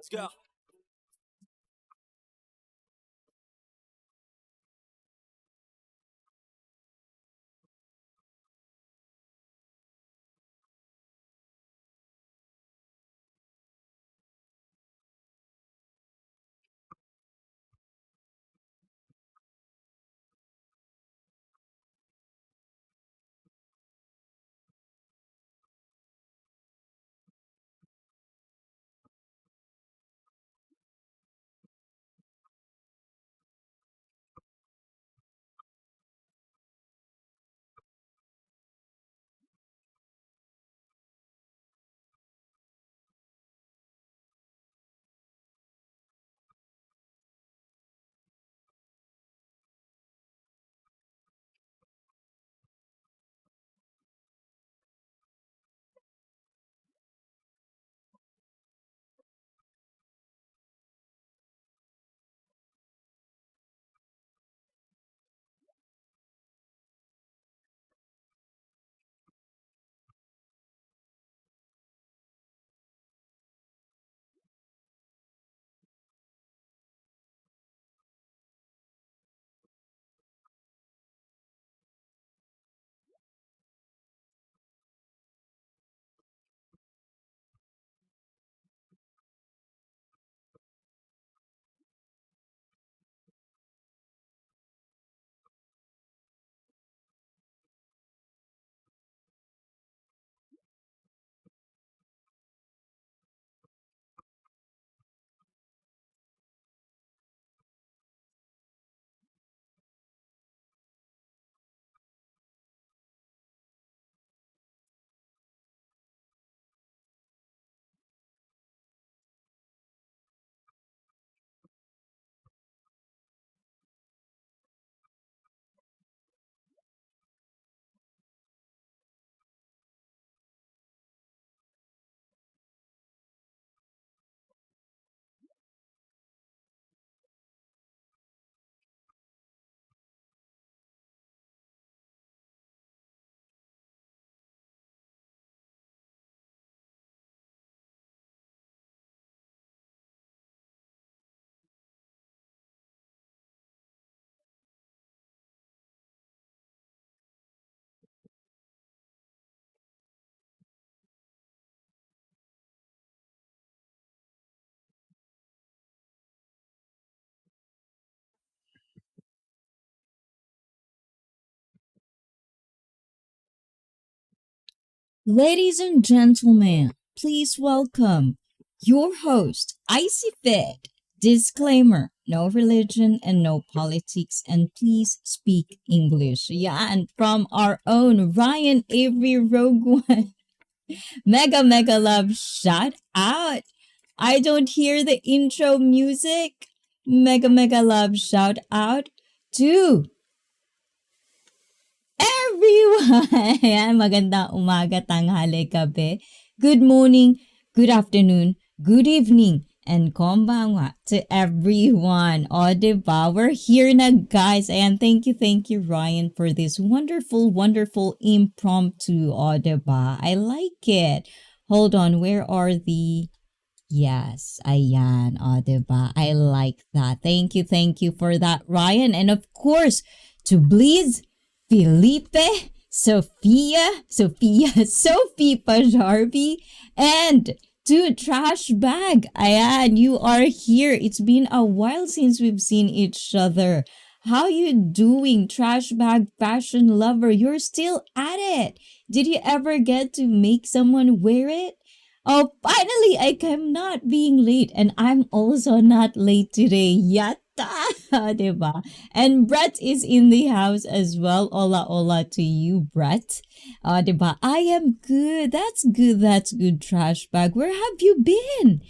Let's go. Ladies and gentlemen, please welcome your host, Icy Fit. Disclaimer, no religion and no politics, and please speak English. Yeah, and from our own Ryan Avery Rogue One. Mega love shout out. I don't hear the intro music. Mega love shout out to everyone. Ayan, magandang umaga, tanghali, gabi. Good morning, good afternoon, good evening, and konbanwa to everyone. O, diba? We're here na, guys. And thank you, Ryan, for this wonderful impromptu. O, diba? I like it. Hold on, where are the... Yes, ayan. O, diba? I like that. Thank you for that, Ryan. And of course, to Bleeze, Felipe, Sophie Pajarbi, and to Trash Bag. Ayan, you are here. It's been a while since we've seen each other. How you doing, Trash Bag fashion lover? You're still at it. Did you ever get to make someone wear it? Oh, finally, I am not being late, and I'm also not late today. Yata! Diba? And Brett is in the house as well. Hola to you, Brett. Diba? I am good. That's good, Trash Bag. Where have you been?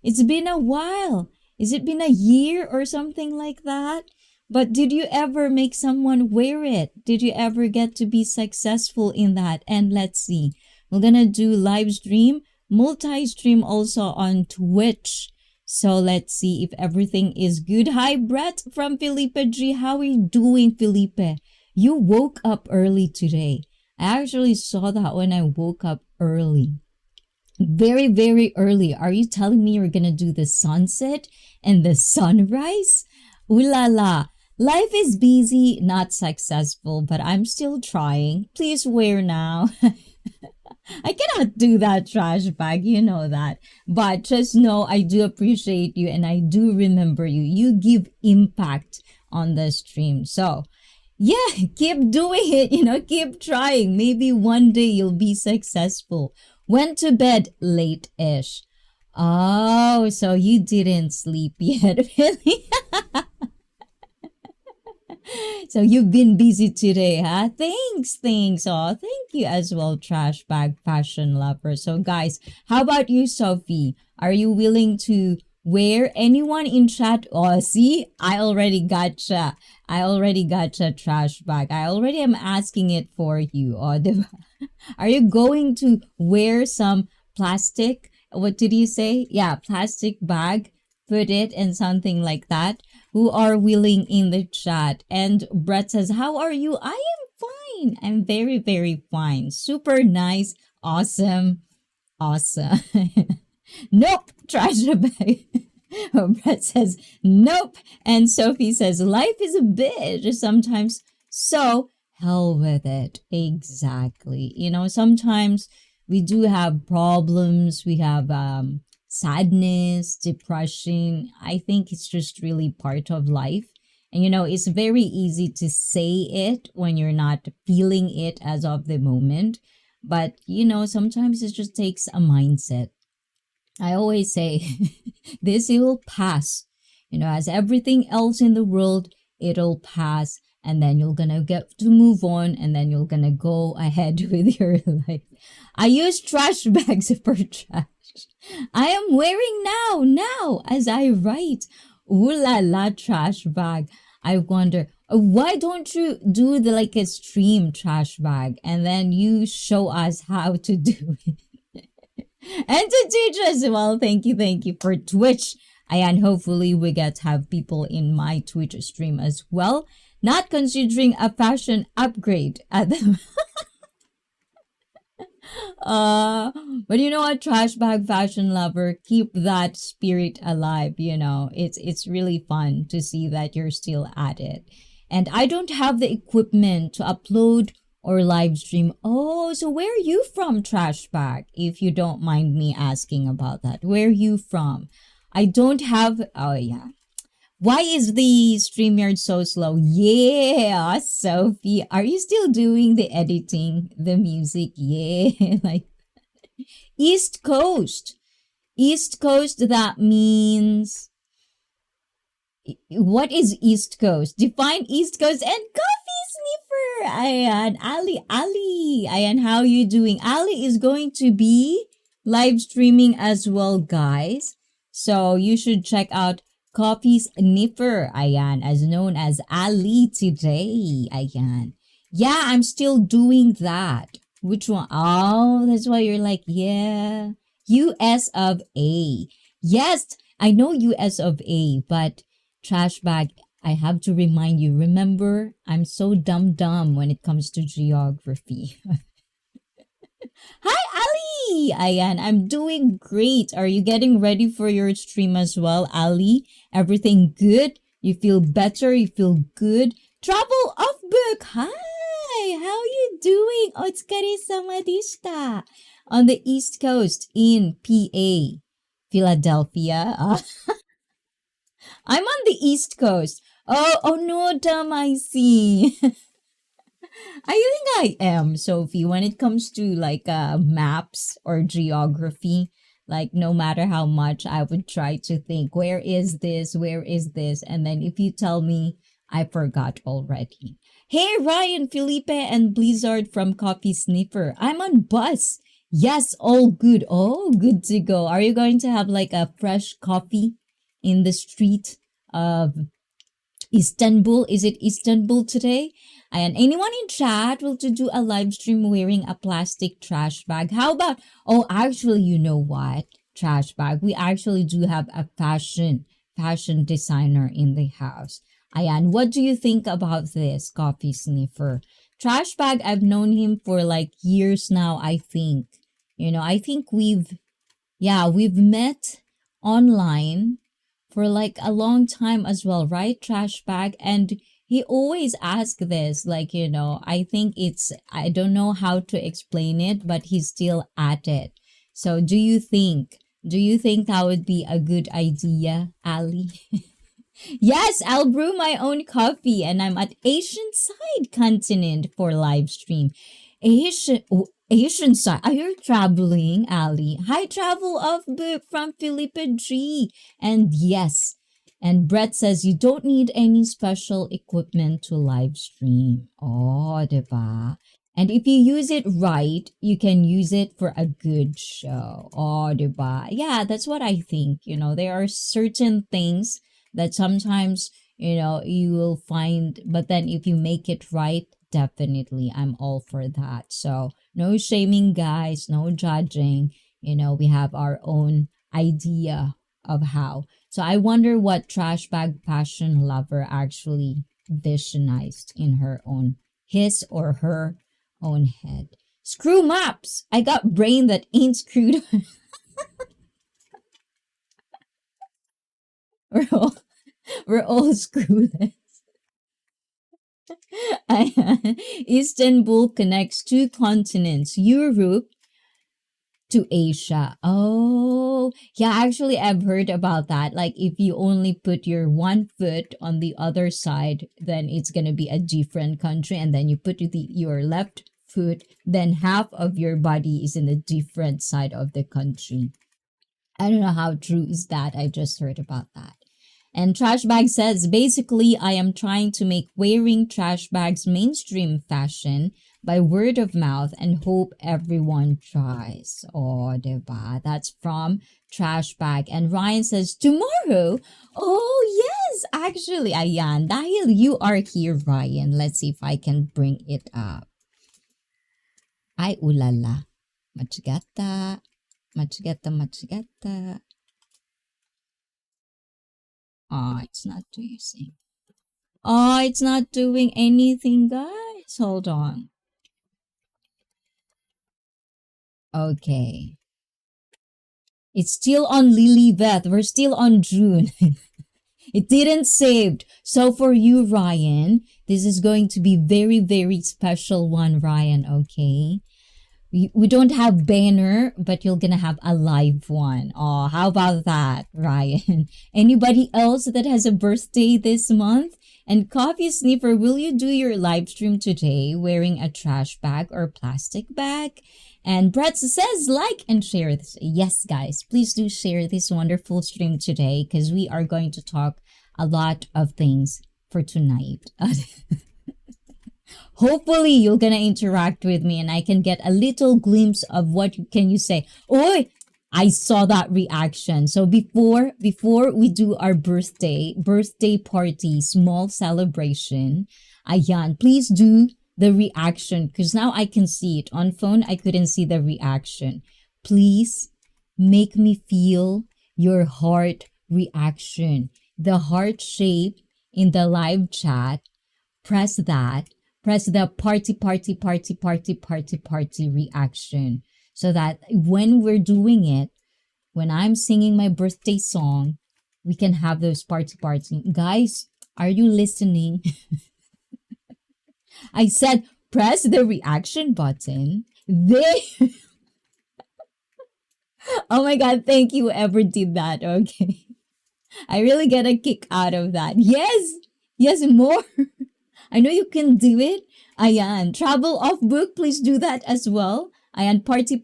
It's been a while. Is it been a year or something like that? But did you ever make someone wear it? Did you ever get to be successful in that? And let's see. We're gonna do live stream, multi-stream also on Twitch. So let's see if everything is good. Hi, Brett from Felipe G. How are you doing, Felipe? You woke up early today. I actually saw that when I woke up early. Very, very early. Are you telling me you're gonna do the sunset and the sunrise? Ooh la la. Life is busy, not successful, but I'm still trying. Please wear now. I cannot do that, trash bag. You know that. But just know I do appreciate you and I do remember you. You give impact on the stream. So, yeah, keep doing it. Keep trying. Maybe one day you'll be successful. Went to bed late-ish. Oh, so you didn't sleep yet, really? So you've been busy today, huh? Thanks, thanks. Oh, thank you as well, trash bag fashion lover. So guys, how about you, Sophie? Are you willing to wear anyone in chat? Oh, see, I already gotcha. I already gotcha, trash bag. I already am asking it for you. Oh, are you going to wear some plastic? What did you say? Yeah, plastic bag. Put it in something like that. Who are willing in the chat? And Brett says, how are you? I am fine. I'm very, very fine. Super nice. Awesome. Awesome. Nope. Trash bag. Brett says, nope. And Sophie says, life is a bitch sometimes. So hell with it. Exactly. Sometimes we do have problems. We have sadness, depression. I think it's just really part of life. And it's very easy to say it when you're not feeling it as of the moment. But, sometimes it just takes a mindset. I always say, this will pass. As everything else in the world, it'll pass. And then you're gonna get to move on. And then you're gonna go ahead with your life. I use trash bags for trash. I am wearing now, as I write. Ooh la la, trash bag. I wonder, why don't you do a stream, trash bag, and then you show us how to do it? And to teach us, well, thank you for Twitch. And hopefully we get to have people in my Twitch stream as well. Not considering a fashion upgrade at the but you know what, trash bag fashion lover, keep that spirit alive. It's really fun to see that you're still at it. And I don't have the equipment to upload or live stream. Oh, so where are you from, trash bag? If you don't mind me asking about that, where are you from? I don't have. Oh yeah. Why is the StreamYard so slow? Yeah, Sophie. Are you still doing the editing, the music? Yeah, East Coast. East Coast, that means... What is East Coast? Define East Coast and Coffee Sniffer. Ayan, Ali. Ayan, how you doing? Ali is going to be live streaming as well, guys. So you should check out Coffee Sniffer, ayan, as known as Ali today, ayan. Yeah, I'm still doing that. Which one? Oh, that's why you're like, yeah. US of A. Yes, I know US of A, but trash bag, I have to remind you, remember, I'm so dumb when it comes to geography. Hi, Ali! Ayan, I'm doing great. Are you getting ready for your stream as well, Ali? Everything good? You feel better? You feel good? Travel off book! Hi! How you doing? Otsukare sama deshita. On the East Coast in PA, Philadelphia. I'm on the East Coast. Oh no, Tam, I see. I think I am, Sophie, when it comes to maps or geography. No matter how much I would try to think, where is this? And then if you tell me, I forgot already. Hey, Ryan, Felipe, and Blizzard from Coffee Sniffer. I'm on bus. Yes, all good. Oh, good to go. Are you going to have a fresh coffee in the street of Istanbul? Is it Istanbul today? And anyone in chat will to do a live stream wearing a plastic trash bag? How about, oh, actually, you know what? Trash bag. We actually do have a fashion designer in the house. Ayan, what do you think about this, Coffee Sniffer? Trash bag, I've known him for years now, I think. I think we've Yeah, we've met online for like a long time as well, right? Trash bag. And he always asks this, like, I think I don't know how to explain it, but he's still at it. So do you think that would be a good idea, Ali? Yes, I'll brew my own coffee and I'm at Asian side continent for live stream. Asian side. Are you traveling, Ali? Hi, travel of book from Philippa G. And yes, and Brett says you don't need any special equipment to live stream. Oh, diba? And if you use it right, you can use it for a good show. Oh, diba? Yeah, that's what I think. There are certain things that sometimes, you will find, but then if you make it right, definitely, I'm all for that. So, no shaming, guys, no judging. We have our own idea of how. So, I wonder what trash bag fashion lover actually visionized in his or her own head. Screw maps! I got brain that ain't screwed. we're all, we're all screwed. Istanbul connects two continents, Europe to Asia. Oh, yeah, actually, I've heard about that. Like, if you only put your one foot on the other side, then it's going to be a different country. And then you put your left foot, then half of your body is in a different side of the country. I don't know how true is that. I just heard about that. And Trash Bag says, basically, I am trying to make wearing trash bags mainstream fashion by word of mouth and hope everyone tries. Oh, diba? That's from Trash Bag. And Ryan says, tomorrow? Oh, yes, actually. Ayan, dahil you are here, Ryan. Let's see if I can bring it up. Ay, ulala. Machigata. Machigata, machigata. Oh, it's not doing anything. Oh, it's not doing anything, guys. Hold on. Okay. It's still on Lilybeth. We're still on June. It didn't saved. So for you, Ryan, this is going to be very, very special one, Ryan, okay? We don't have banner, but you're gonna have a live one. Oh, how about that, Ryan? Anybody else that has a birthday this month? And Coffee Sniffer, will you do your live stream today wearing a trash bag or plastic bag? And Brett says like and share this. Yes, guys, please do share this wonderful stream today because we are going to talk a lot of things for tonight. Hopefully you're gonna interact with me and I can get a little glimpse of what can you say. Oi, I saw that reaction. So before we do our birthday party, small celebration, ayan, please do the reaction because now I can see it. On phone, I couldn't see the reaction. Please make me feel your heart reaction. The heart shape in the live chat. Press that. Press the party reaction so that when we're doing it, when I'm singing my birthday song, we can have those party. Guys, are you listening? I said, press the reaction button. There. Oh my God, thank you whoever did that. Okay. I really get a kick out of that. Yes, more. I know you can do it. Ayan, travel off book, please do that as well. Ayan, party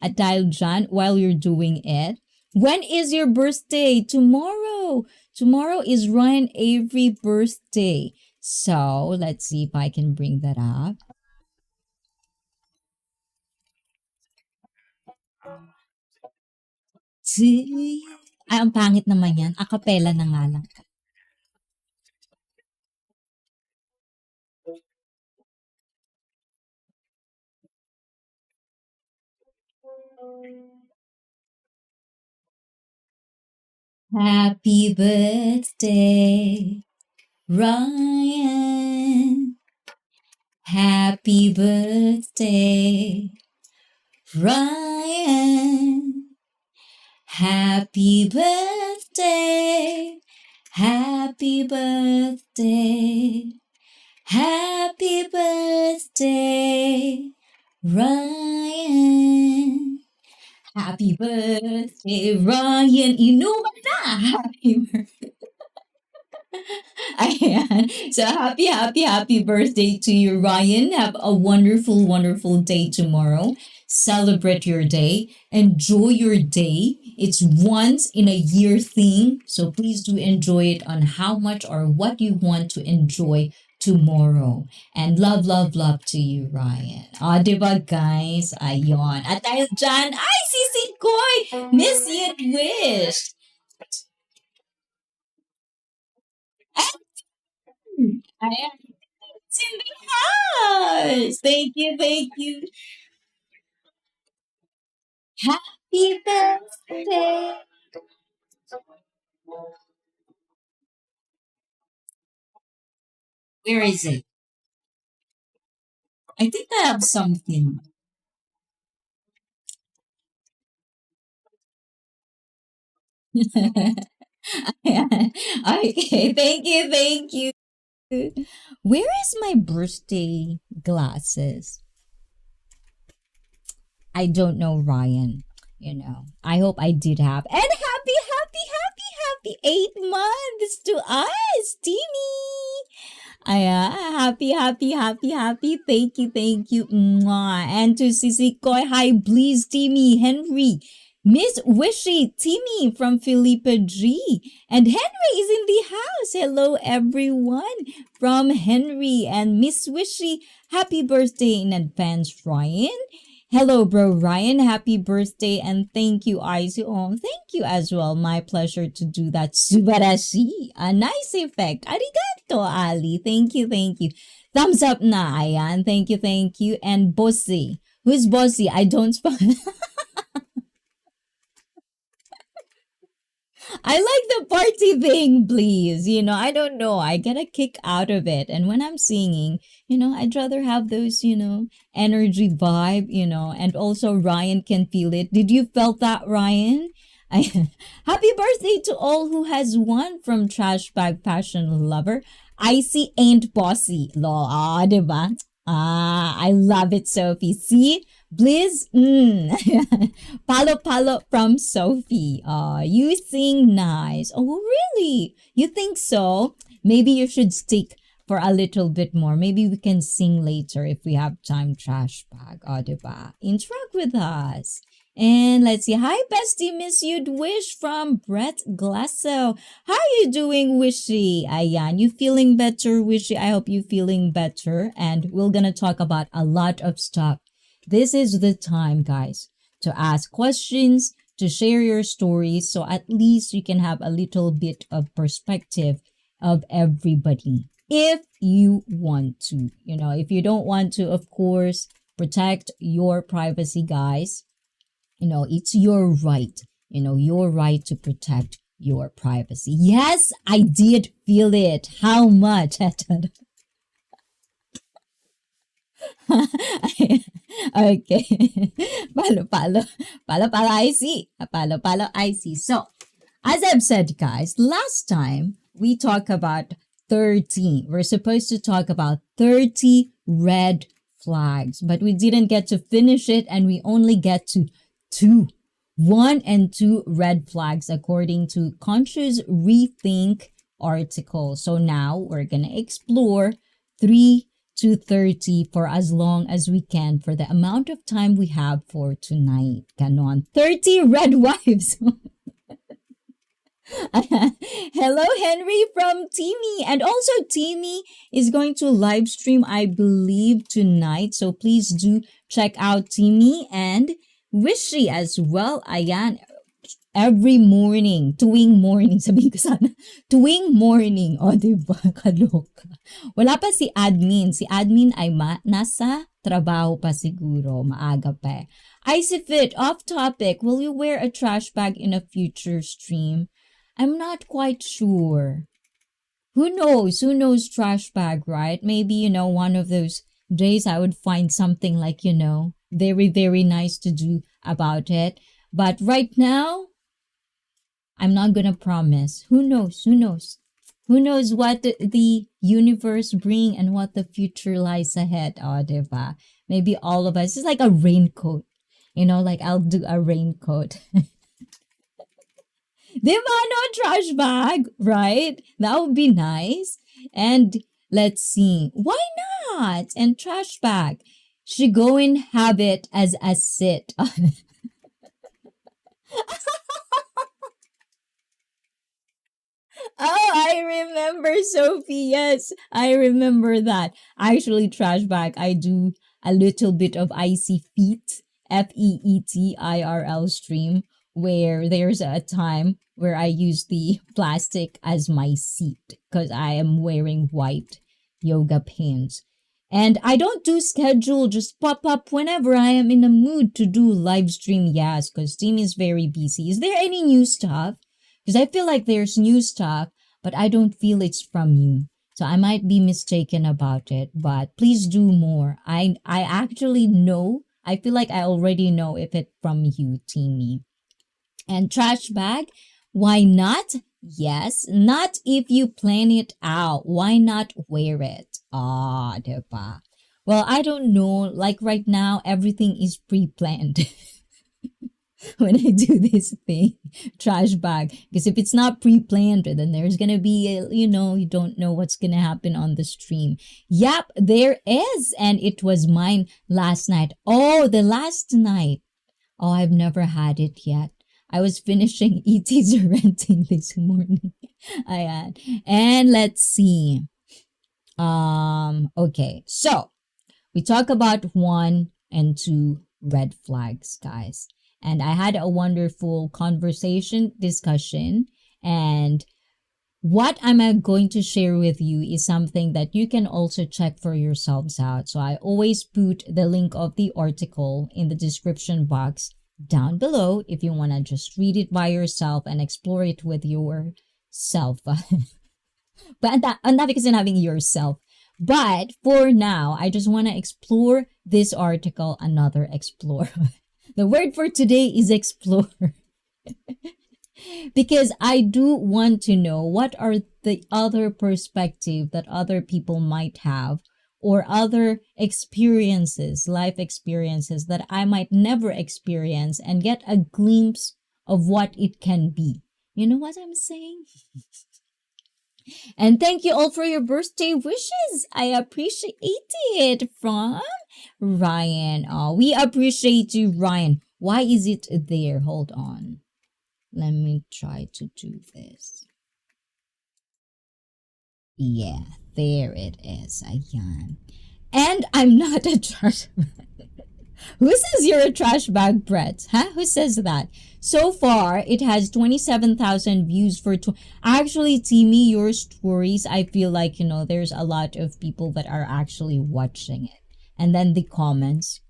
at Dial Jan while you're doing it. When is your birthday? Tomorrow. Tomorrow is Ryan Avery birthday. So, let's see if I can bring that up. Ay, ang pangit naman yan. Acapella na nga lang. Happy birthday, Ryan. Happy birthday, Ryan. Happy birthday. Happy birthday. Happy birthday, Ryan. Happy birthday, Ryan. Inuman na. Happy birthday. Ayan. So happy birthday to you, Ryan. Have a wonderful, wonderful day tomorrow. Celebrate your day. Enjoy your day. It's once in a year thing. So please do enjoy it on how much or what you want to enjoy tomorrow. And love, love, love to you, Ryan. Diba guys? Ayon. At dahil dyan, ay, Sisi Koy! Miss You'd Wish! Ayan. It's in the house! Thank you, thank you. Happy birthday! Where is it? I think I have something. Ayan. Okay, thank you, thank you. Where is my birthday glasses? I don't know, Ryan. I hope I did have. And happy 8 months to us, Timmy. Happy. Thank you. Mwah. And to Sisi Koy, hi, please, Timmy, Henry, Miss Wishy, Timmy from Philippa G. And Henry is in the house. Hello, everyone from Henry and Miss Wishy. Happy birthday in advance, Ryan. Hello, bro Ryan. Happy birthday and thank you, Izzy. Oh, thank you as well. My pleasure to do that. Subarashi. A nice effect. Arigato, Ali. Thank you. Thumbs up na, ayan. Thank you. And Bossy. Who's Bossy? I don't I like the party thing, please. I don't know. I get a kick out of it. And when I'm singing, I'd rather have those, energy vibe, and also Ryan can feel it. Did you felt that, Ryan? Happy birthday to all who has won from Trash Bag Fashion Lover. Icy ain't bossy. Lol, diba? I love it, Sophie. See? Blizz, palo from Sophie. You sing nice. Oh, really? You think so? Maybe you should stick for a little bit more. Maybe we can sing later if we have time. Trash bag, diba? Interact with us. And let's see. Hi, bestie, Miss You'd Wish from Brett Glasso. How are you doing, Wishy? Ayan, you feeling better, Wishy? I hope you feeling better. And we're gonna talk about a lot of stuff. This is the time, guys, to ask questions, to share your stories, so at least you can have a little bit of perspective of everybody. If you want to, if you don't want to, of course, protect your privacy, guys. It's your right, your right to protect your privacy. Yes, I did feel it. How much? Okay. Palo, I see. Palo, I see. So, as I've said, guys, last time we talked about 30. We're supposed to talk about 30 red flags, but we didn't get to finish it and we only get to 2. 1 and 2 red flags according to Conscious Rethink article. So now we're going to explore 3 to 30 for as long as we can for the amount of time we have for tonight. Ganon. 30 red wives. Hello, Henry from Timmy. And also Timmy is going to live stream, I believe, tonight. So please do check out Timmy and Wishy as well. Ayan. Every morning, tuwing morning, sabihin ko sana, tuwing morning, diba, kaloka. Wala pa si admin. Si admin ay nasa trabaho pa siguro, maaga pa. Fit, off topic, will you wear a trash bag in a future stream? I'm not quite sure. Who knows trash bag, right? Maybe, one of those days I would find something like, very, very nice to do about it. But right now, I'm not gonna promise. Who knows? Who knows? Who knows what the universe bring and what the future lies ahead? Oh, diba? Maybe all of us. It's like a raincoat. You know, like I'll do a raincoat. Diba? No trash bag, right? That would be nice. And let's see. Why not? And trash bag. She go and have it as a sit. Oh, I remember, Sophie. Yes, I remember that. Actually, trash bag, I do a little bit of icy feet, FEETIRL stream, where there's a time where I use the plastic as my seat because I am wearing white yoga pants. And I don't do schedule, just pop up whenever I am in a mood to do live stream. Yes, because team is very busy. Is there any new stuff? Because I feel like there's new stuff, but I don't feel it's from you. So I might be mistaken about it, but please do more. I actually know, I feel like I already know if it's from you, Teamy. And trash bag, why not? Yes, not if you plan it out. Why not wear it? Ah, diba? Well, I don't know. Like right now, everything is pre-planned. When I do this thing, trash bag. Because if it's not pre-planned, then there's gonna be, you don't know what's gonna happen on the stream. Yep, there is. And it was mine last night. Oh, the last night. Oh, I've never had it yet. I was finishing ET's renting this morning. Ayan. And let's see. Okay. So, we talk about 1 and 2 red flags, guys. And I had a wonderful discussion. And what I'm going to share with you is something that you can also check for yourselves out. So I always put the link of the article in the description box down below if you want to just read it by yourself and explore it with yourself. But ang dami kasi having yourself. But for now, I just want to explore this article, another explore. The word for today is explore. Because I do want to know what are the other perspective that other people might have or other experiences, life experiences that I might never experience and get a glimpse of what it can be. You know what I'm saying? And thank you all for your birthday wishes. I appreciate it from Ryan. Oh, we appreciate you, Ryan. Why is it there? Hold on. Let me try to do this. Yeah, there it is. Ayan. And I'm not a trash bag. Who says you're a trash bag, Brett? Huh? Who says that? So far, it has 27,000 views for... Actually, Timmy, your stories, I feel like, there's a lot of people that are actually watching it. And then the comments,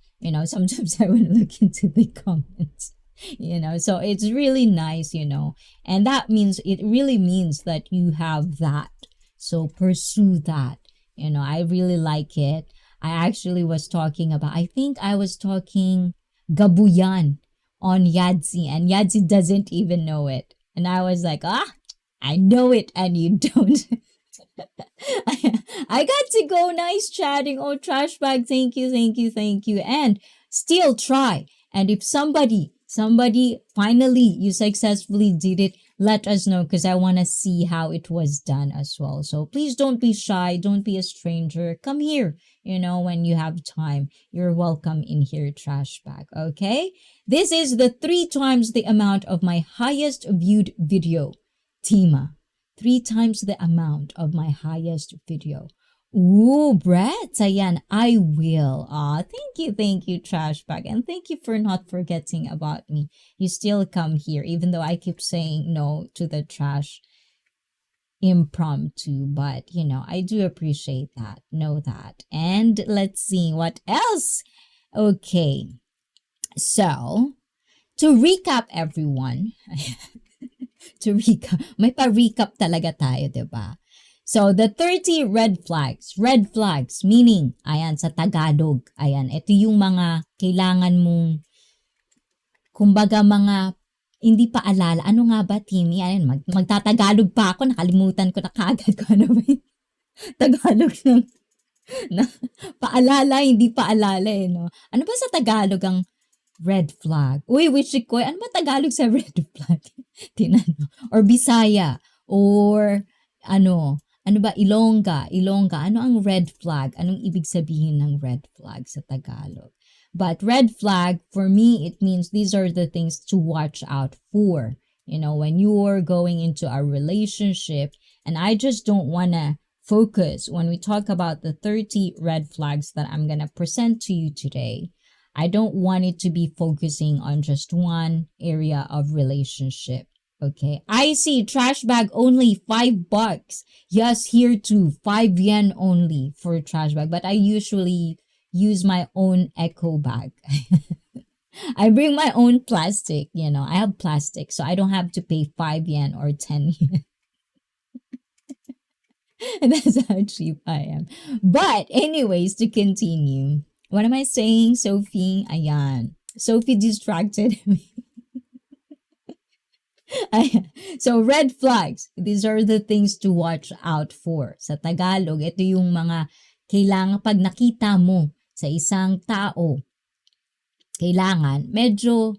sometimes I want to look into the comments. So it's really nice, and it really means that you have that. So pursue that. I really like it. I actually was talking about, I think I was talking Gabuyan on Yadzi, and Yadzi doesn't even know it. And I was like, I know it and you don't. I got to go. Nice chatting. Oh, trash bag. Thank you, thank you, thank you. And still try. And if somebody finally you successfully did it, let us know because I want to see how it was done as well. So please don't be shy. Don't be a stranger. Come here. When you have time, you're welcome in here, trash bag. Okay. This is the 3 times the amount of my highest viewed video. Tima. 3 times the amount of my highest video. Ooh, Brett, ayan, I will. Thank you, trash bag. And thank you for not forgetting about me. You still come here, even though I keep saying no to the trash impromptu. But, I do appreciate that. Know that. And let's see what else. Okay. So, to recap everyone. May pa-recap talaga tayo, diba? So, the 30 red flags. Red flags, meaning, ayan, sa Tagalog, ayan, ito yung mga kailangan mong, kumbaga mga Hindi pa alala. Ano nga ba, Timmy? Ayun, magtatagalog pa ako. Nakalimutan ko na kaagad ko ano ba yung Tagalog ng na, paalala, hindi paalala eh, no? Ano ba sa Tagalog ang red flag? Uy, Wichikoy, ano ba Tagalog sa red flag? Tinano. Or Bisaya. Or ano ba, Ilongga. Ano ang red flag? Anong ibig sabihin ng red flag sa Tagalog? But red flag, for me, it means these are the things to watch out for. You know, when you're going into a relationship, and I just don't want to focus when we talk about the 30 red flags that I'm going to present to you today. I don't want it to be focusing on just one area of relationship. Okay, I see trash bag only $5. Yes, here too, 5 yen only for trash bag. But I usually use my own eco bag. I bring my own plastic, you know. I have plastic, so I don't have to pay 5 yen or 10 yen. That's how cheap I am. But anyways, to continue. What am I saying, Sophie? Ayan. Sophie distracted me. So, red flags. These are the things to watch out for. Sa Tagalog, ito yung mga kailangan pag nakita mo sa isang tao. Kailangan, medyo,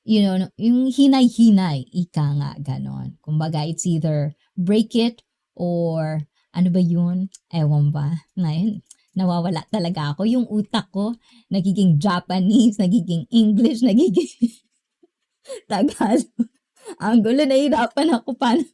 you know, yung hinay-hinay, ika nga, ganon. Kumbaga, it's either break it or, ano ba yun? Ewan ba? Ngayon, nawawala talaga ako. Yung utak ko, nagiging Japanese, nagiging English, nagiging Tagalog. Ang gulo, nahihirapan ako ano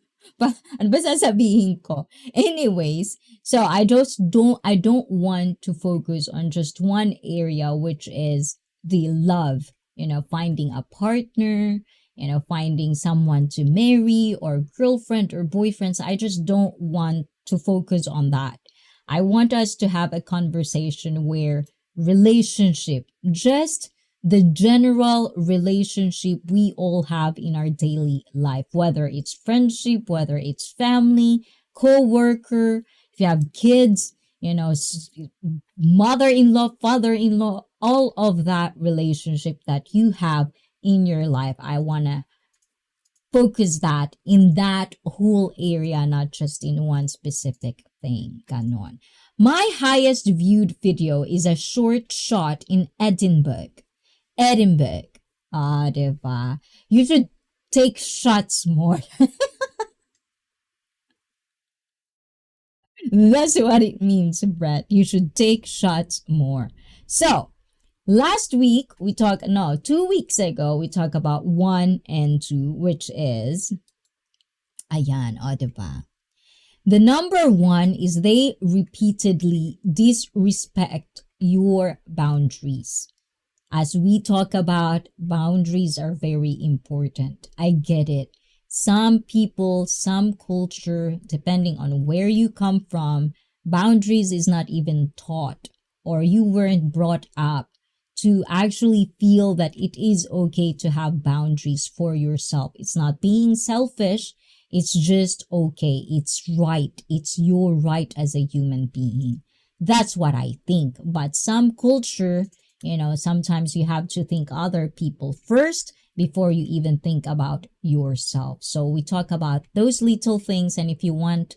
ba sasabihin ko? Anyways, so I don't want to focus on just one area, which is the love, you know, finding a partner, you know, finding someone to marry or girlfriend or boyfriend. So I just don't want to focus on that. I want us to have a conversation where relationship, just the general relationship we all have in our daily life, whether it's friendship, whether it's family, co-worker, if you have kids, you know, mother-in-law, father-in-law, all of that relationship that you have in your life. I want to focus that in that whole area, not just in one specific thing. Ganon. My highest viewed video is a short shot in Edinburgh. Diba? You should take shots more. That's what it means, Brett. You should take shots more. So, 2 weeks ago, we talked about 1 and 2, which is, ayan, diba? The number 1 is they repeatedly disrespect your boundaries. As we talk about, boundaries are very important. I get it. Some people, some culture, depending on where you come from, boundaries is not even taught, or you weren't brought up to actually feel that it is okay to have boundaries for yourself. It's not being selfish. It's just okay. It's right. It's your right as a human being. That's what I think. But some culture, you know, sometimes you have to think other people first before you even think about yourself. So we talk about those little things. And if you want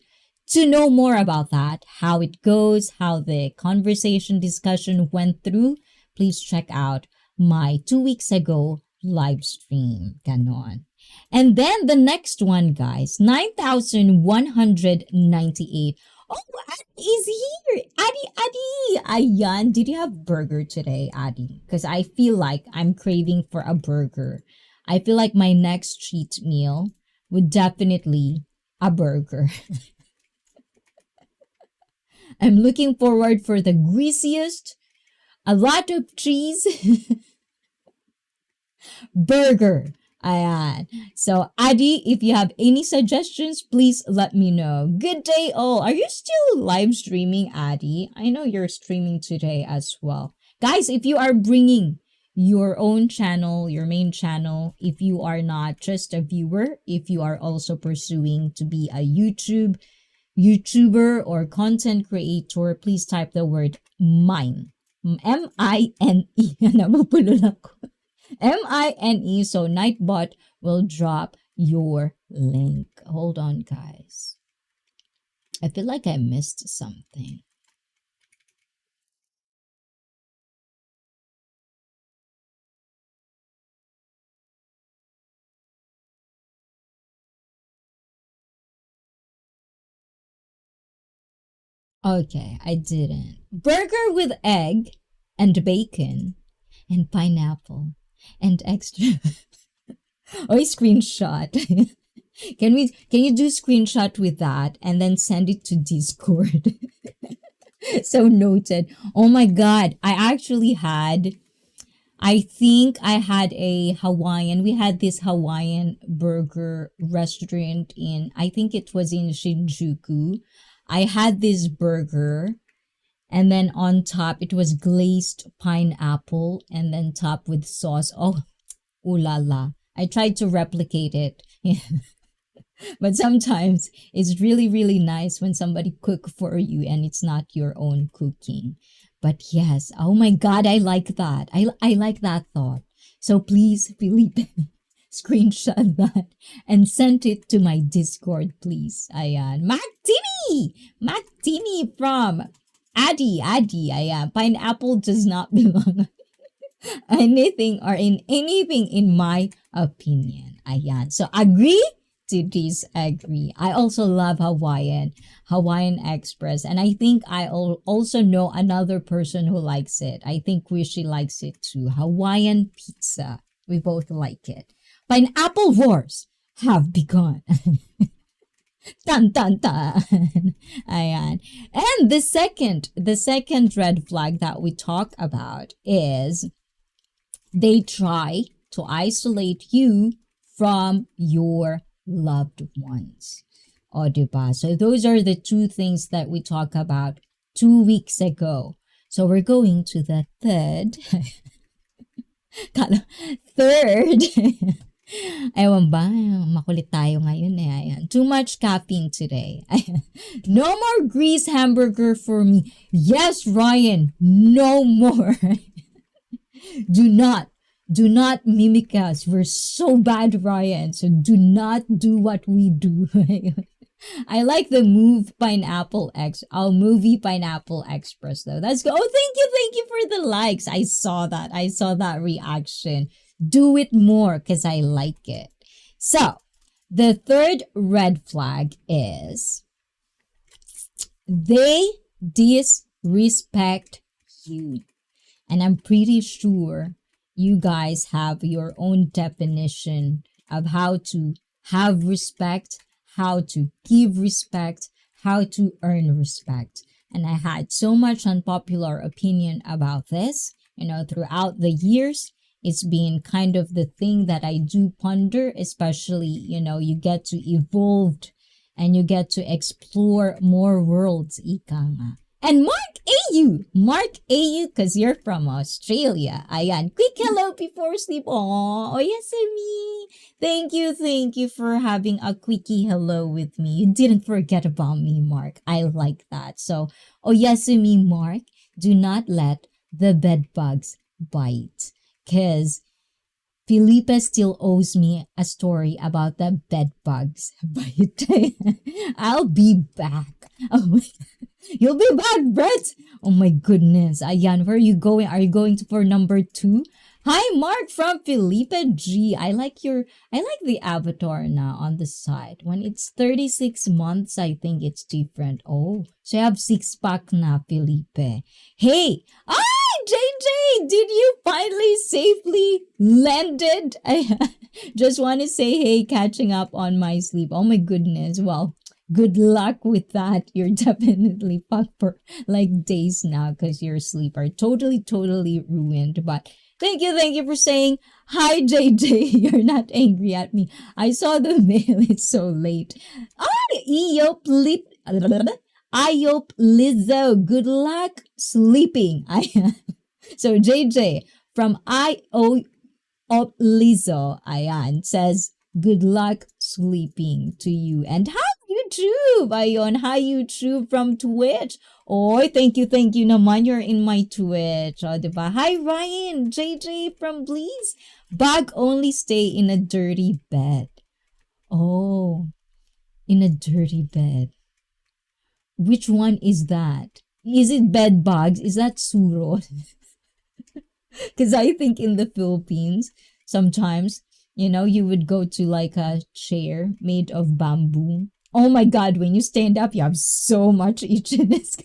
to know more about that, how it goes, how the conversation discussion went through, please check out my 2 weeks ago live stream. Ganon. And then the next one, guys, 9,198. Oh, Adi is here. Adi. Ayan. Did you have burger today, Adi? Because I feel like I'm craving for a burger. I feel like my next cheat meal would definitely a burger. I'm looking forward for the greasiest, a lot of cheese burger. Ayan. So, Adi, if you have any suggestions, please let me know. Good day, all. Are you still live streaming, Adi? I know you're streaming today as well. Guys, if you are bringing your own channel, your main channel, if you are not just a viewer, if you are also pursuing to be a YouTuber or content creator, please type the word mine. M-I-N-E. Nabubulol ako. MINE. So Nightbot will drop your link. Hold on, guys. I feel like I missed something. Okay, I didn't. Burger with egg and bacon and pineapple and extra. Oh, screenshot. Can you do screenshot with that and then send it to Discord? So noted. Oh my god, I think I had a Hawaiian. We had this Hawaiian burger restaurant in, I think it was in Shinjuku. I had this burger, and then on top it was glazed pineapple and then topped with sauce. Oh, ooh la la. I tried to replicate it. But sometimes it's really, really nice when somebody cook for you and it's not your own cooking. But yes, oh my god, I like that. I like that thought. So please, Felipe, screenshot that and send it to my Discord, please. Ayan. Mactini from Addy. Ayan. Pineapple does not belong anything or in anything in my opinion. Ayan. So agree to disagree. I also love Hawaiian Express, and I think I also know another person who likes it. I think Wishy likes it too. Hawaiian pizza. We both like it. Pineapple wars have begun. Tan tan tan. Ayan. And the second red flag that we talk about is they try to isolate you from your loved ones. O, diba? So those are the two things that we talked about 2 weeks ago. So we're going to the third. Third. Ewan ba? Makulit tayo ngayon eh. Ayan. Too much caffeine today. No more grease hamburger for me. Yes, Ryan. No more. Do not mimic us. We're so bad, Ryan. So do not do what we do. I like the movie Pineapple Express though. That's good. Oh, thank you for the likes. I saw that reaction. Do it more because I like it. So the third red flag is they disrespect you. And I'm pretty sure you guys have your own definition of how to have respect, how to give respect, how to earn respect. And I had so much unpopular opinion about this, throughout the years. It's been kind of the thing that I do ponder, especially, you get to evolve and you get to explore more worlds, ika nga. And Mark AU, because you're from Australia. Ayan, quick hello before sleep. Oh, Yasumi. Thank you for having a quickie hello with me. You didn't forget about me, Mark. I like that. So, Yasumi, Mark, do not let the bed bugs bite. Because Felipe still owes me a story about the bed bugs bite. I'll be back. Oh, you'll be back, Brett. Oh my goodness. Ayan, where are you going? Are you going for number 2? Hi, Mark from Felipe G. I like the avatar now on the side. When it's 36 months, I think it's different. Oh, so you have 6-pack na, Felipe. Hey, JJ, did you finally safely landed? I just want to say, hey, catching up on my sleep. Oh my goodness. Well, good luck with that. You're definitely fucked for like days now because your sleep are totally ruined. But thank you for saying hi, JJ. You're not angry at me. I saw the mail. It's so late. Ayop Lizzo. Good luck sleeping. So JJ from Ayop Lizzo, ayan, says good luck sleeping to you. And how are you YouTube. Ayun, hi YouTube from Twitch. Oh, thank you naman. You're in my Twitch. Oh, diba? Hi Ryan, JJ from Please. Bag only stay in a dirty bed. Oh, in a dirty bed. Which one is that? Is it bed bugs? Is that surot? Because I think in the Philippines, sometimes, you would go to like a chair made of bamboo. Oh my God, when you stand up, you have so much itchiness.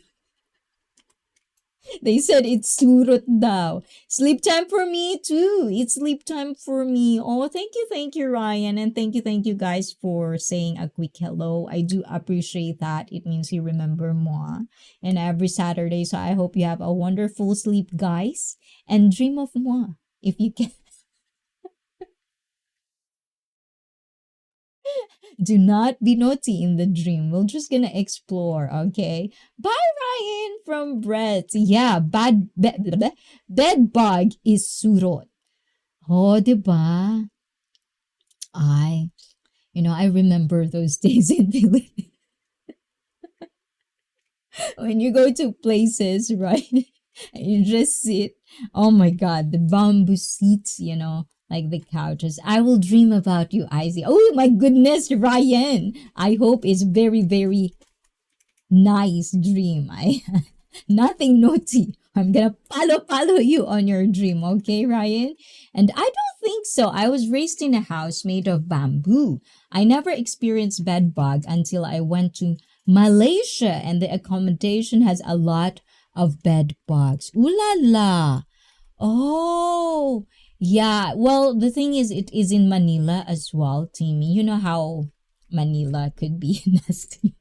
They said it's surot daw. Sleep time for me too. It's sleep time for me. Oh, thank you, Ryan. And thank you guys for saying a quick hello. I do appreciate that. It means you remember moi. And every Saturday, so I hope you have a wonderful sleep, guys. And dream of moi, if you can. Do not be naughty in the dream. We're just gonna explore, okay? Bye, Ryan from Brett. Yeah, bed bug is surot. Oh, diba? I remember those days in Philippines. When you go to places, right? And you just sit. Oh my God, the bamboo seats, like the couches. I will dream about you, Izzy. Oh my goodness, Ryan. I hope it's very, very nice dream. Nothing naughty. I'm gonna follow you on your dream, okay, Ryan? And I don't think so. I was raised in a house made of bamboo. I never experienced bed bug until I went to Malaysia, and the accommodation has a lot of bed bugs. Ooh la la. Oh, yeah. Well, the thing is, it is in Manila as well, Timmy. You know how Manila could be nasty.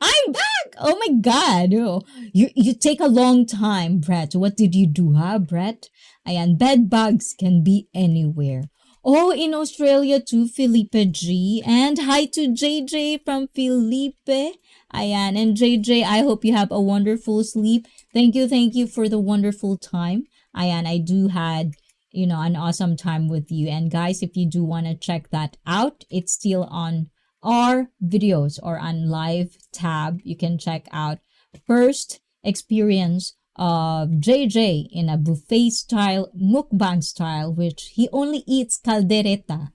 I'm back! Oh my God. Oh, you take a long time, Brett. What did you do, Brett? Ayan, bed bugs can be anywhere. Oh, in Australia too, Felipe G. And hi to JJ from Felipe. Ayan, and JJ, I hope you have a wonderful sleep. Thank you for the wonderful time. Ayan, I do had, an awesome time with you. And guys, if you do want to check that out, it's still on our videos or on live tab. You can check out first experience of JJ in a buffet style, mukbang style, which he only eats caldereta.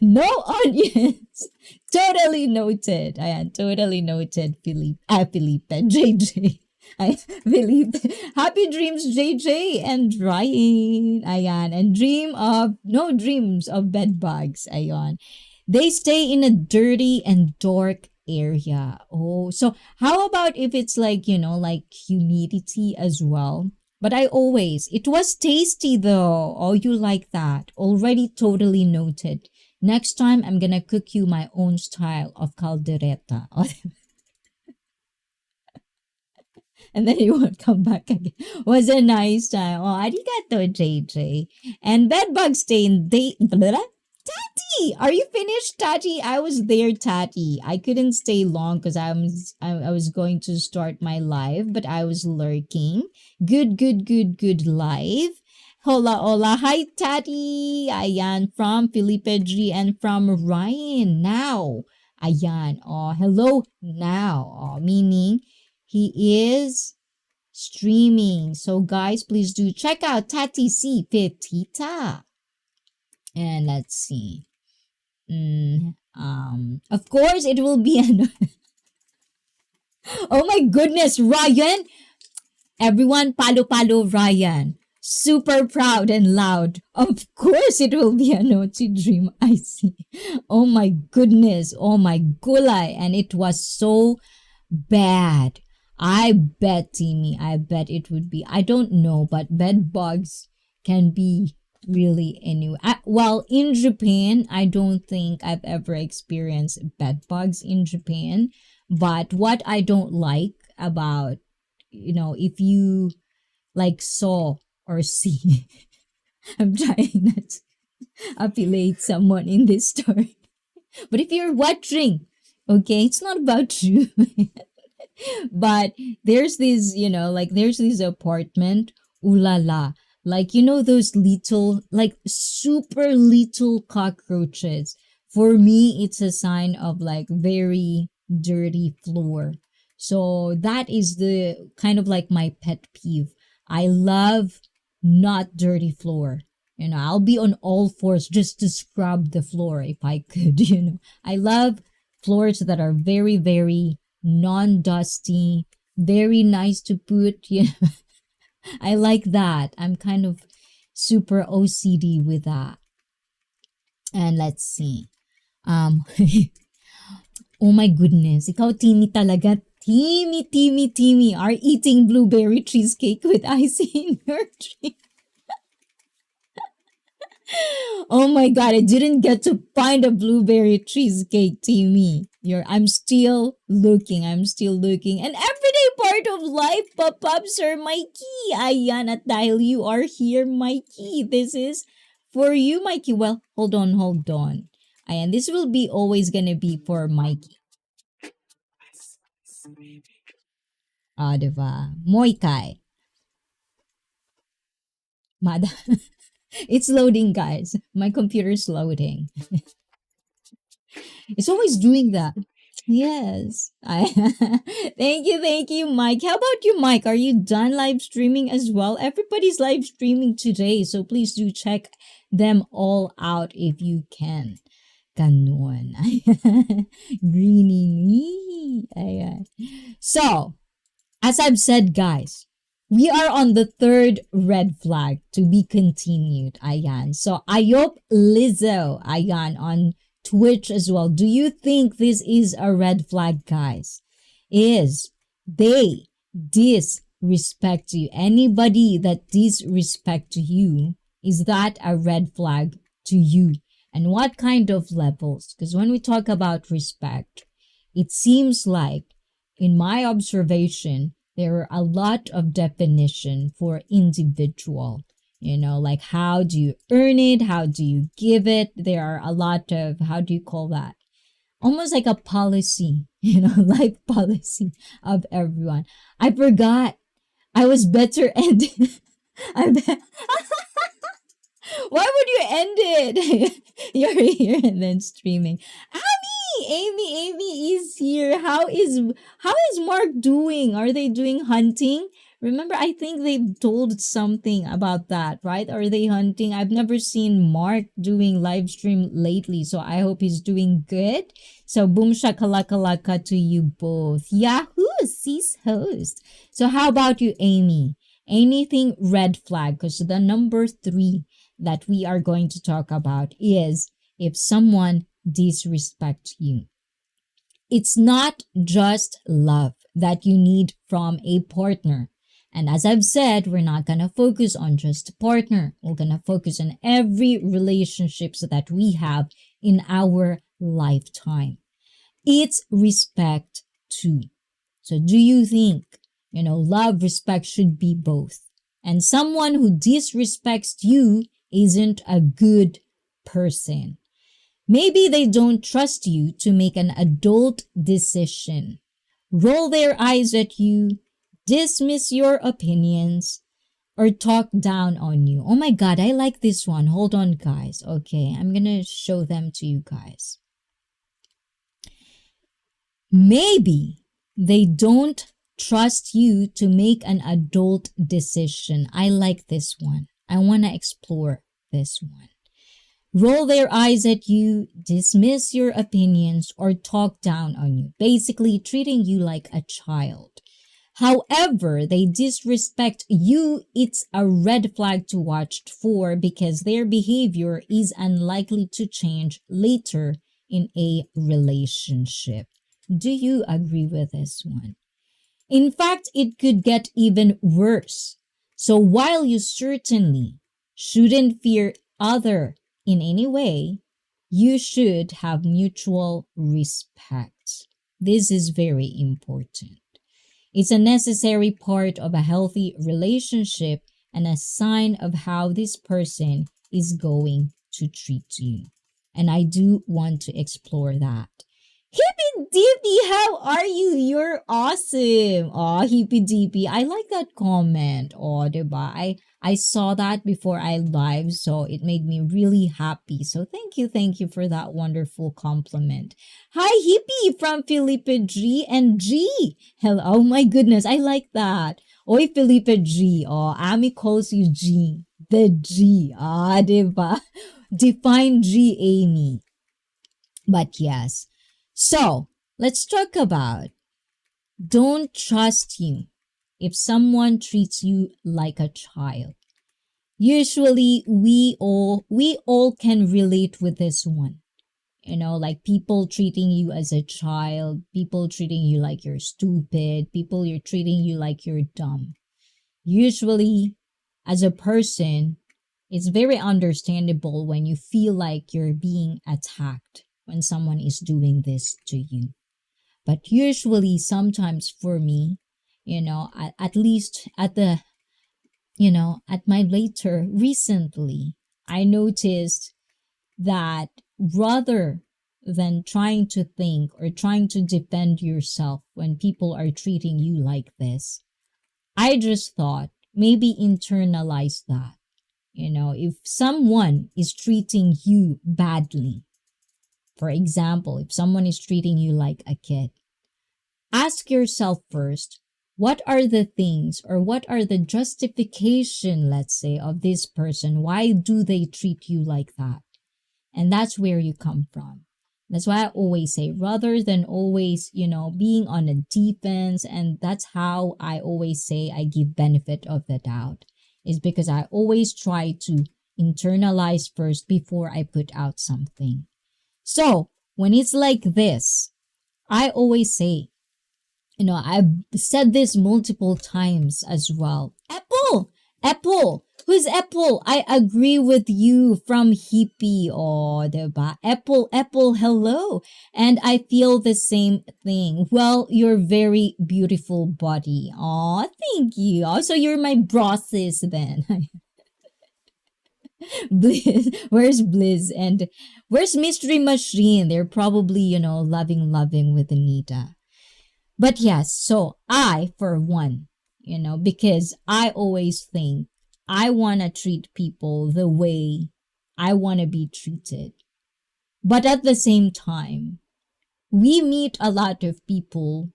No onions. Totally noted. Ayan, totally noted, Felipe, JJ. Felipe. Happy dreams, JJ and Ryan. Ayan, and no dreams of bed bugs. Ayan. They stay in a dirty and dark area. Oh, so how about if it's like, like humidity as well? But it was tasty though. Oh, you like that. Already totally noted. Next time, I'm gonna cook you my own style of caldereta. And then you won't come back again. Was a nice time. Oh, arigato, JJ. And bedbug stain. Tati, are you finished, Tati? I was there, Tati. I couldn't stay long because I was going to start my live, but I was lurking. Good live. Hola. Hi, Tati. Ayan, from Felipe G and from Ryan now. Ayan. Oh, hello now. Oh, meaning he is streaming. So, guys, please do check out Tati C. Petita. And let's see. Of course, it will be an... Oh my goodness, Ryan! Everyone, palo Ryan. Super proud and loud. Of course, it will be a naughty dream. I see. Oh my goodness. Oh my gulay. And it was so bad. I bet, Timmy, it would be. I don't know, but bed bugs can be really anyway. Well, in Japan, I don't think I've ever experienced bed bugs in Japan. But what I don't like about, if you like saw or see, I'm trying not to affiliate someone in this story. But if you're watching, okay, it's not about you. But there's this, there's this apartment, ooh la la. Like, those little, like super little cockroaches For me, it's a sign of like very dirty floor. So that is the kind of like my pet peeve. I love not dirty floor. You know, I'll be on all fours just to scrub the floor if I could, you know. I love floors that are very, very non-dusty, very nice to put, you know. I like that. I'm kind of super OCD with that. And let's see. Oh my goodness. Ikaw, Timmy talaga. Timmy are eating blueberry cheesecake with icing in your drink. Oh my god, I didn't get to find a blueberry cheesecake, Timmy. I'm still looking. And everyday part of life, pop-up, Sir Mikey. Ayan, at dahil you are here, Mikey. This is for you, Mikey. Well, hold on. Ayan, this will be always gonna be for Mikey. Diba? Moikai. Mada. It's loading, guys. My computer's loading. It's always doing that. Yes. Thank you, Mike. How about you, Mike? Are you done live streaming as well? Everybody's live streaming today, so please do check them all out if you can. Ganon. Greeny. Ayan. So, as I've said, guys, we are on the third red flag to be continued. Ayan. So, Ayop Lizzo. Ayan. On Twitch as well. Do you think this is a red flag, guys? Is they disrespect you? Anybody that disrespect you, is that a red flag to you? And what kind of levels? Because when we talk about respect, it seems like, in my observation, there are a lot of definition for individual. You know, like how do you earn it? How do you give it? There are a lot of, how do you call that? Almost like a policy, you know, life policy of everyone. I forgot. I was better ended. Why would you end it? You're here and then streaming. Amy is here. How is Mark doing? Are they doing hunting? Remember, I think they've told something about that, right? Are they hunting? I've never seen Mark doing live stream lately, so I hope he's doing good. So boom shakalaka to you both. Yahoo, sis host. So how about you, Amy? Anything red flag? Because the number 3 that we are going to talk about is if someone disrespects you. It's not just love that you need from a partner. And as I've said, we're not going to focus on just a partner. We're going to focus on every relationships that we have in our lifetime. It's respect too. So do you think, love, respect should be both? And someone who disrespects you isn't a good person. Maybe they don't trust you to make an adult decision. Roll their eyes at you, dismiss your opinions, or talk down on you. Oh my God, I like this one. Hold on, guys. Okay, I'm gonna show them to you guys. Maybe they don't trust you to make an adult decision. I like this one. I want to explore this one. Roll their eyes at you, dismiss your opinions, or talk down on you. Basically, treating you like a child. However, they disrespect you, it's a red flag to watch for because their behavior is unlikely to change later in a relationship. Do you agree with this one? In fact, it could get even worse. So while you certainly shouldn't fear other in any way, you should have mutual respect. This is very important. It's a necessary part of a healthy relationship and a sign of how this person is going to treat you. And I do want to explore that. Hippy Dippy, how are you? You're awesome. Oh, Hippy Dippy. I like that comment. Oh, diba? I saw that before I live, so it made me really happy. So thank you for that wonderful compliment. Hi, Hippie from Felipe G and G. Hello. Oh my goodness, I like that. Oi, Felipe G. Oh, Ami calls you G. The G. Ah, diba? Define G, Amy. But yes. So, let's talk about don't trust you if someone treats you like a child. Usually we all can relate with this one. You know, like people treating you as a child, people treating you like you're stupid, people you're treating you like you're dumb. Usually, as a person, it's very understandable when you feel like you're being attacked when someone is doing this to you. But usually, sometimes for me, at least at my later recently, I noticed that rather than trying to think or trying to defend yourself when people are treating you like this, I just thought maybe internalize that. If someone is treating you badly, for example, if someone is treating you like a kid, ask yourself first, what are the things or what are the justification, let's say, of this person? Why do they treat you like that? And that's where you come from. That's why I always say, rather than always, being on a defense, and that's how I always say I give benefit of the doubt, is because I always try to internalize first before I put out something. So when it's like this, I always say, I've said this multiple times as well. Apple, who's Apple? I agree with you from Hippie. Oh, diba? Apple, hello. And I feel the same thing. Well, your very beautiful body. Oh, thank you. Also, you're my brosses then. Bliss, where's Bliss? And where's Mystery Machine? They're probably, loving with Anita. But yes, so I, for one, because I always think I want to treat people the way I want to be treated. But at the same time, we meet a lot of people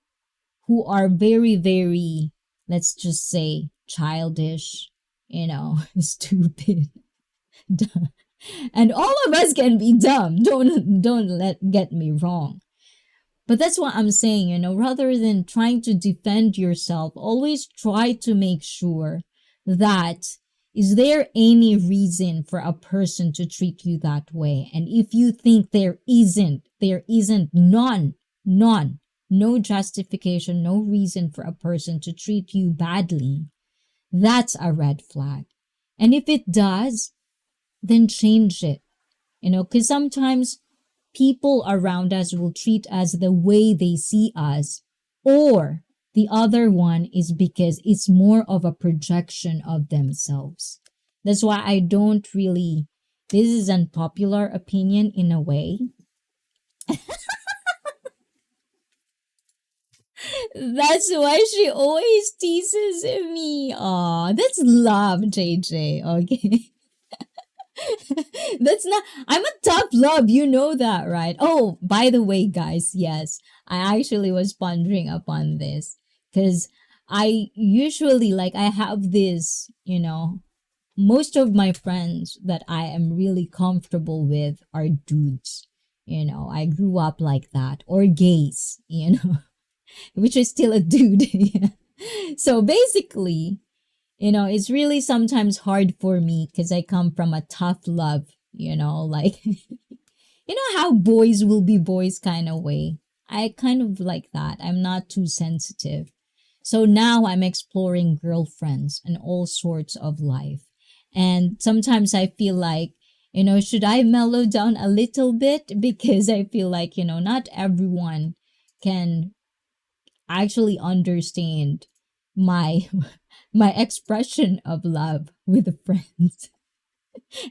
who are very, very, let's just say, childish, stupid. And all of us can be dumb. Don't get me wrong. But that's what I'm saying, rather than trying to defend yourself, always try to make sure that is there any reason for a person to treat you that way? And if you think there isn't none, no justification, no reason for a person to treat you badly, that's a red flag. And if it does, then change it, because sometimes people around us will treat us the way they see us, or the other one is because it's more of a projection of themselves. That's why I don't really, this is an unpopular opinion in a way. That's why she always teases me. Aw, that's love, JJ, okay? That's not, I'm a tough love, you know that, right? Oh, by the way, guys, yes, I actually was pondering upon this because I usually, I have this, most of my friends that I am really comfortable with are dudes. I grew up like that, or gays, which is still a dude. Yeah. So basically, it's really sometimes hard for me because I come from a tough love, how boys will be boys kind of way. I kind of like that. I'm not too sensitive. So now I'm exploring girlfriends and all sorts of life. And sometimes I feel like, should I mellow down a little bit? Because I feel like, not everyone can actually understand my my expression of love with friends.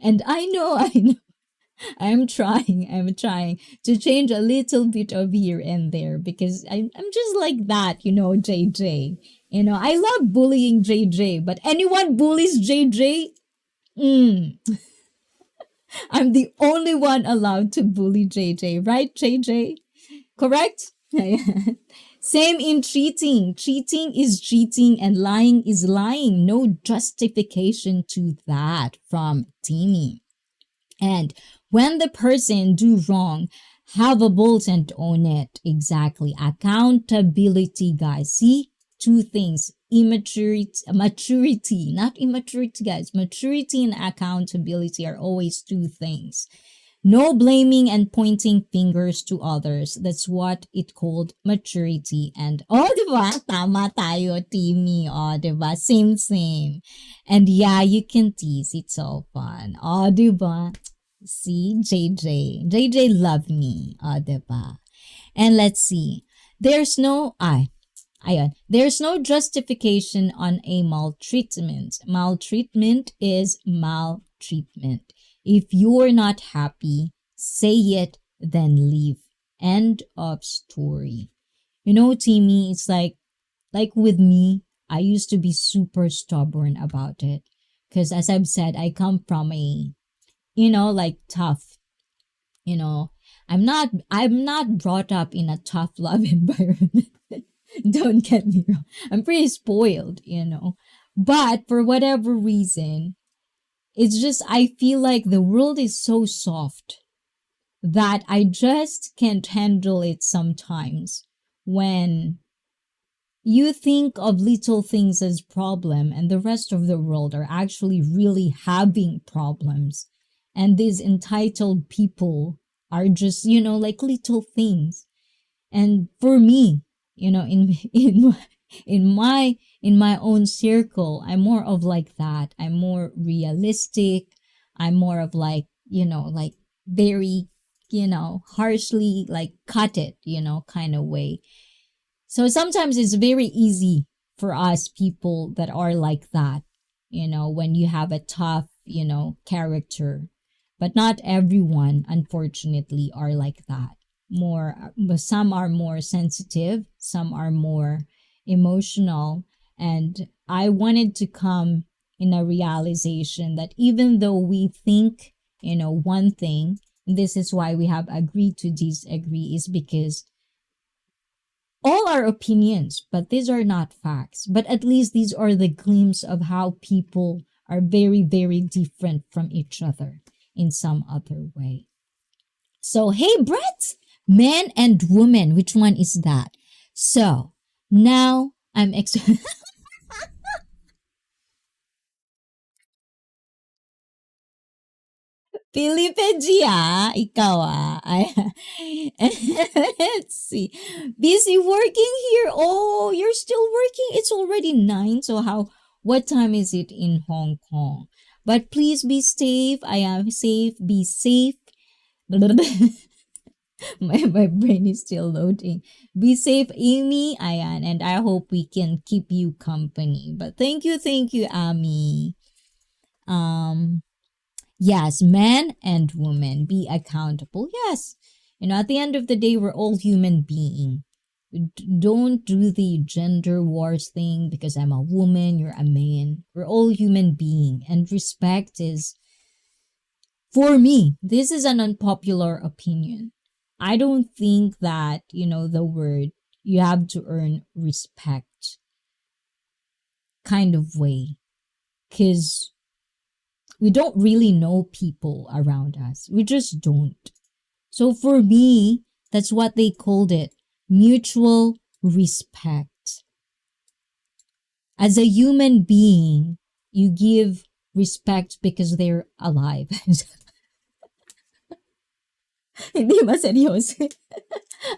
And I know I'm trying to change a little bit of here and there because I'm just like that, JJ. I love bullying JJ, but anyone bullies JJ, mm, I'm the only one allowed to bully JJ, right, JJ? Correct? Same in cheating. Cheating is cheating and lying is lying. No justification to that from Timmy. And when the person do wrong, have a bolt and own it. Exactly. Accountability, guys. See? Two things. Maturity, not immaturity, guys. Maturity and accountability are always two things. No blaming and pointing fingers to others. That's what it called maturity. And, diba? Tama tayo, Timmy. Diba? Same. And yeah, you can tease. It's all fun. Diba? See, JJ love me. Diba? And let's see. There's no justification on a maltreatment. Maltreatment is maltreatment. If you're not happy, say it, then leave. End of story. Timmy, it's like with me, I used to be super stubborn about it. Because as I've said, I come from a, tough, I'm not brought up in a tough love environment. Don't get me wrong. I'm pretty spoiled, But for whatever reason, it's just I feel like the world is so soft that I just can't handle it sometimes when you think of little things as problem and the rest of the world are actually really having problems. And these entitled people are just, like little things. And for me, in my own circle, I'm more of like that. I'm more realistic. I'm more of like, like very, harshly like cut it, kind of way. So sometimes it's very easy for us people that are like that, when you have a tough, character. But not everyone, unfortunately, are like that. Some are more sensitive, some are more emotional. And I wanted to come in a realization that even though we think, one thing, and this is why we have agreed to disagree, is because all our opinions, but these are not facts. But at least these are the glimpse of how people are very, very different from each other in some other way. So, hey, Brett! Man and woman, which one is that? So, now I'm Philippe Gia, ikaw Let's see. Busy working here? Oh, you're still working? It's already 9. So what time is it in Hong Kong? But please be safe. I am safe. Be safe. my brain is still loading. Be safe, Amy, Ayan, and I hope we can keep you company. But thank you, Ami. Yes, man and woman, be accountable. Yes, at the end of the day, we're all human beings. Don't do the gender wars thing because I'm a woman, you're a man. We're all human beings, and respect is, for me, this is an unpopular opinion. I don't think that, the word you have to earn respect kind of way. Because we don't really know people around us. We just don't. So for me, that's what they called it. Mutual respect. As a human being, you give respect because they're alive. Hindi ba seryoso?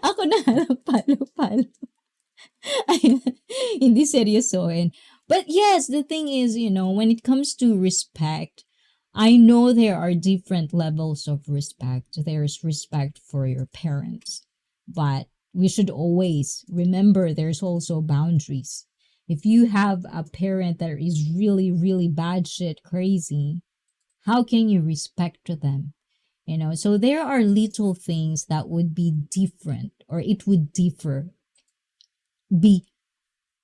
Ako na palo. Hindi seryosoin. But yes, the thing is, when it comes to respect, I know there are different levels of respect. There's respect for your parents. But we should always remember there's also boundaries. If you have a parent that is really, really bad shit crazy, how can you respect them? So there are little things that would be different, or it would differ, be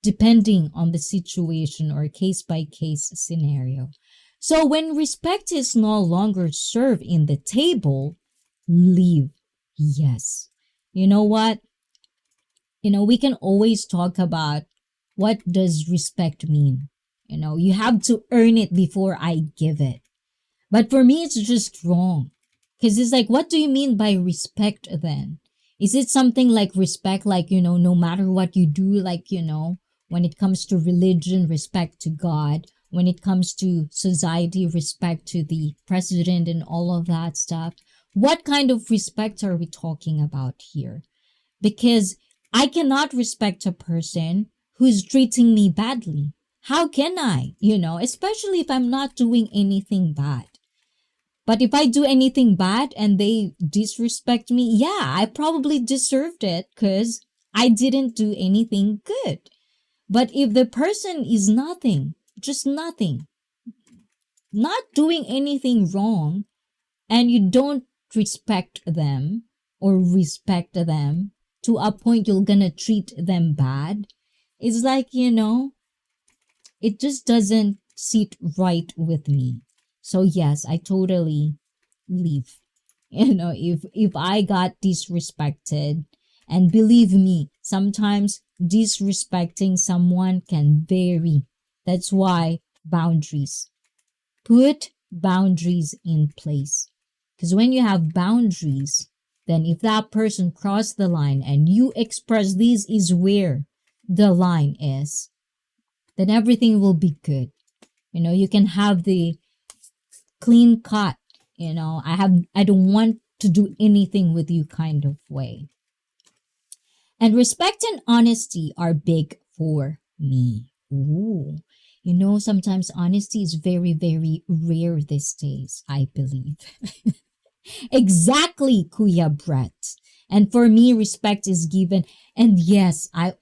depending on the situation or case by case scenario. So when respect is no longer served in the table, leave. Yes. You know what? We can always talk about what does respect mean. You have to earn it before I give it. But for me, it's just wrong. Because it's like, what do you mean by respect then? Is it something like respect, like, no matter what you do, like, when it comes to religion, respect to God, when it comes to society, respect to the president and all of that stuff? What kind of respect are we talking about here? Because I cannot respect a person who's treating me badly. How can I? Especially if I'm not doing anything bad. But if I do anything bad and they disrespect me, yeah, I probably deserved it because I didn't do anything good. But if the person is nothing, just nothing, not doing anything wrong, and you don't respect them or respect them to a point you're gonna treat them bad, it's like, it just doesn't sit right with me. So yes, I totally leave. If I got disrespected, and believe me, sometimes disrespecting someone can vary. That's why boundaries. Put boundaries in place. Because when you have boundaries, then if that person crossed the line and you express this is where the line is, then everything will be good. You can have the clean cut, I don't want to do anything with you kind of way. And respect and honesty are big for me. Ooh. Sometimes honesty is very, very rare these days, I believe. Exactly, Kuya Brett. And for me, respect is given. And yes, I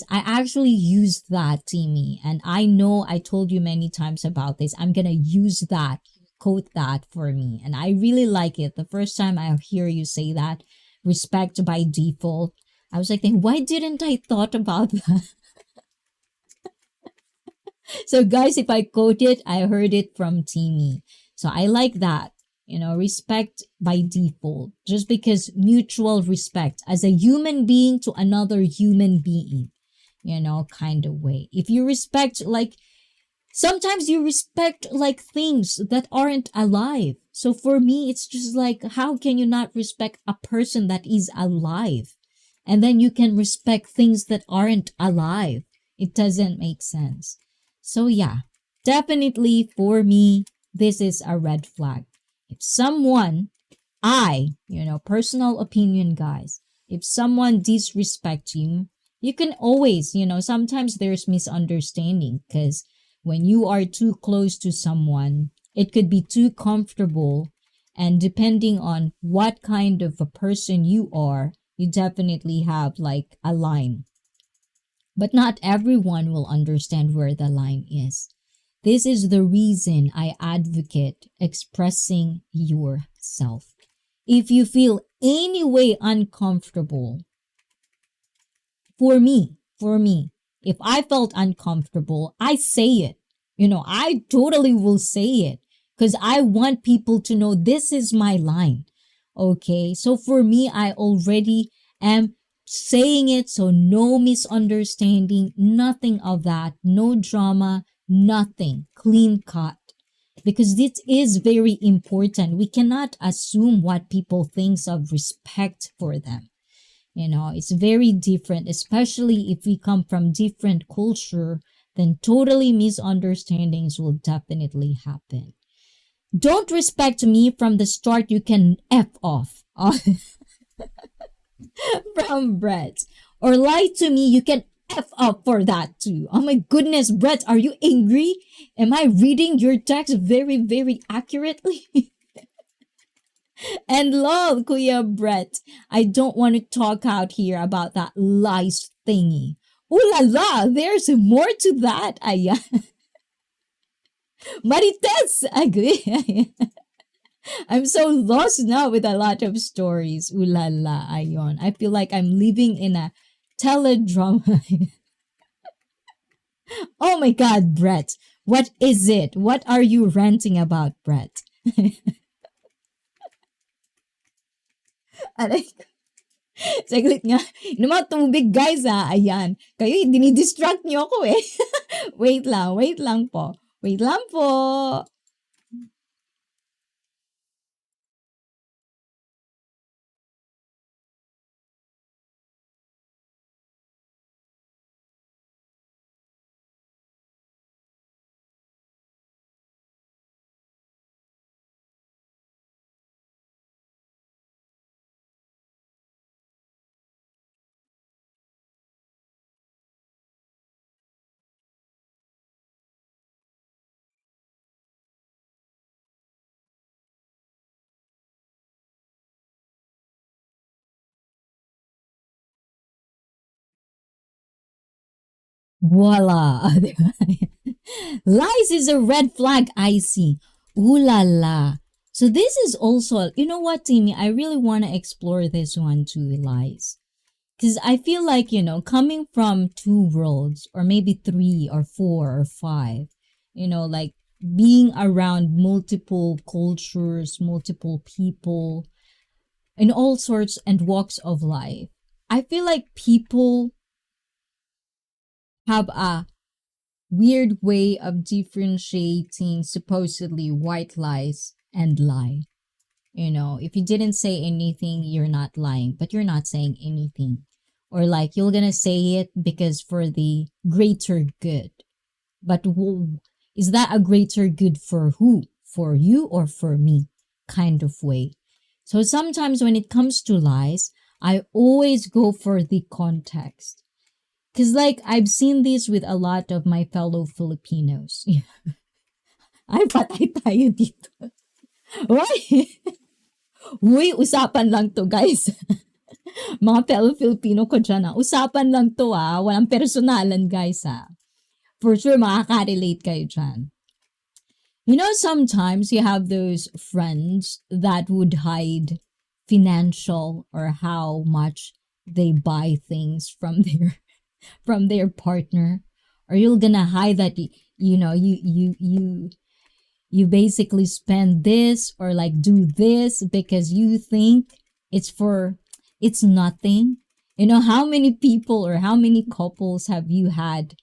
actually use that, Timmy. And I know I told you many times about this. I'm going to use that, quote that for me. And I really like it. The first time I hear you say that, respect by default, I was like, why didn't I thought about that? So guys, if I quote it, I heard it from Timmy. So I like that. Respect by default, just because mutual respect as a human being to another human being, kind of way. If you respect, like, sometimes you respect like things that aren't alive. So for me, it's just like, how can you not respect a person that is alive? And then you can respect things that aren't alive. It doesn't make sense. So yeah, definitely for me, this is a red flag. If someone, personal opinion, guys, if someone disrespects you, you can always, sometimes there's misunderstanding because when you are too close to someone, it could be too comfortable. And depending on what kind of a person you are, you definitely have like a line. But not everyone will understand where the line is. This is the reason I advocate expressing yourself. If you feel any way uncomfortable, for me, if I felt uncomfortable, I say it. I totally will say it because I want people to know this is my line. Okay, so for me, I already am saying it, so no misunderstanding, nothing of that, no drama, nothing, clean cut. Because this is very important. We cannot assume what people think of respect for them. It's very different, especially if we come from different culture, then totally misunderstandings will definitely happen. Don't respect me from the start, you can F off. From Brett. Or lie to me, you can F up for that too. Oh my goodness, Brett, are you angry? Am I reading your text very, very accurately? And lol, Kuya Brett, I don't want to talk out here about that lies thingy. Ooh la la, there's more to that. Marites, agree. I'm so lost now with a lot of stories. Ooh la la, ayon. I feel like I'm living in a teledrama. Oh my God, Brett. What is it? What are you ranting about, Brett? Aray ko. Saglit nga. Inom mga tubig, guys, ha. Ayan. Kayo, dinidistract niyo ako, eh. Wait lang po. Wait lang po. Voila. Lies is a red flag, I see. Ooh la la. So this is also, you know what, Timmy? I really want to explore this one too, lies. Because I feel like, coming from two worlds, or maybe three or four or five, like being around multiple cultures, multiple people, in all sorts and walks of life, I feel like people have a weird way of differentiating supposedly white lies and lie. If you didn't say anything, you're not lying, but you're not saying anything. Or like you're gonna say it because for the greater good. But is that a greater good for who? For you or for me? Kind of way. So sometimes when it comes to lies, I always go for the context. Because like I've seen this with a lot of my fellow Filipinos. Ay, patay tayo dito. Why? Uy, usapan lang to, guys. Mga fellow Filipino ko dyan, usapan lang to, walang personalan, guys, For sure, makaka-relate kayo dyan. Sometimes you have those friends that would hide financial or how much they buy things from their partner, or you're gonna hide that you basically spend this or like do this because you think it's nothing. How many people or how many couples have you had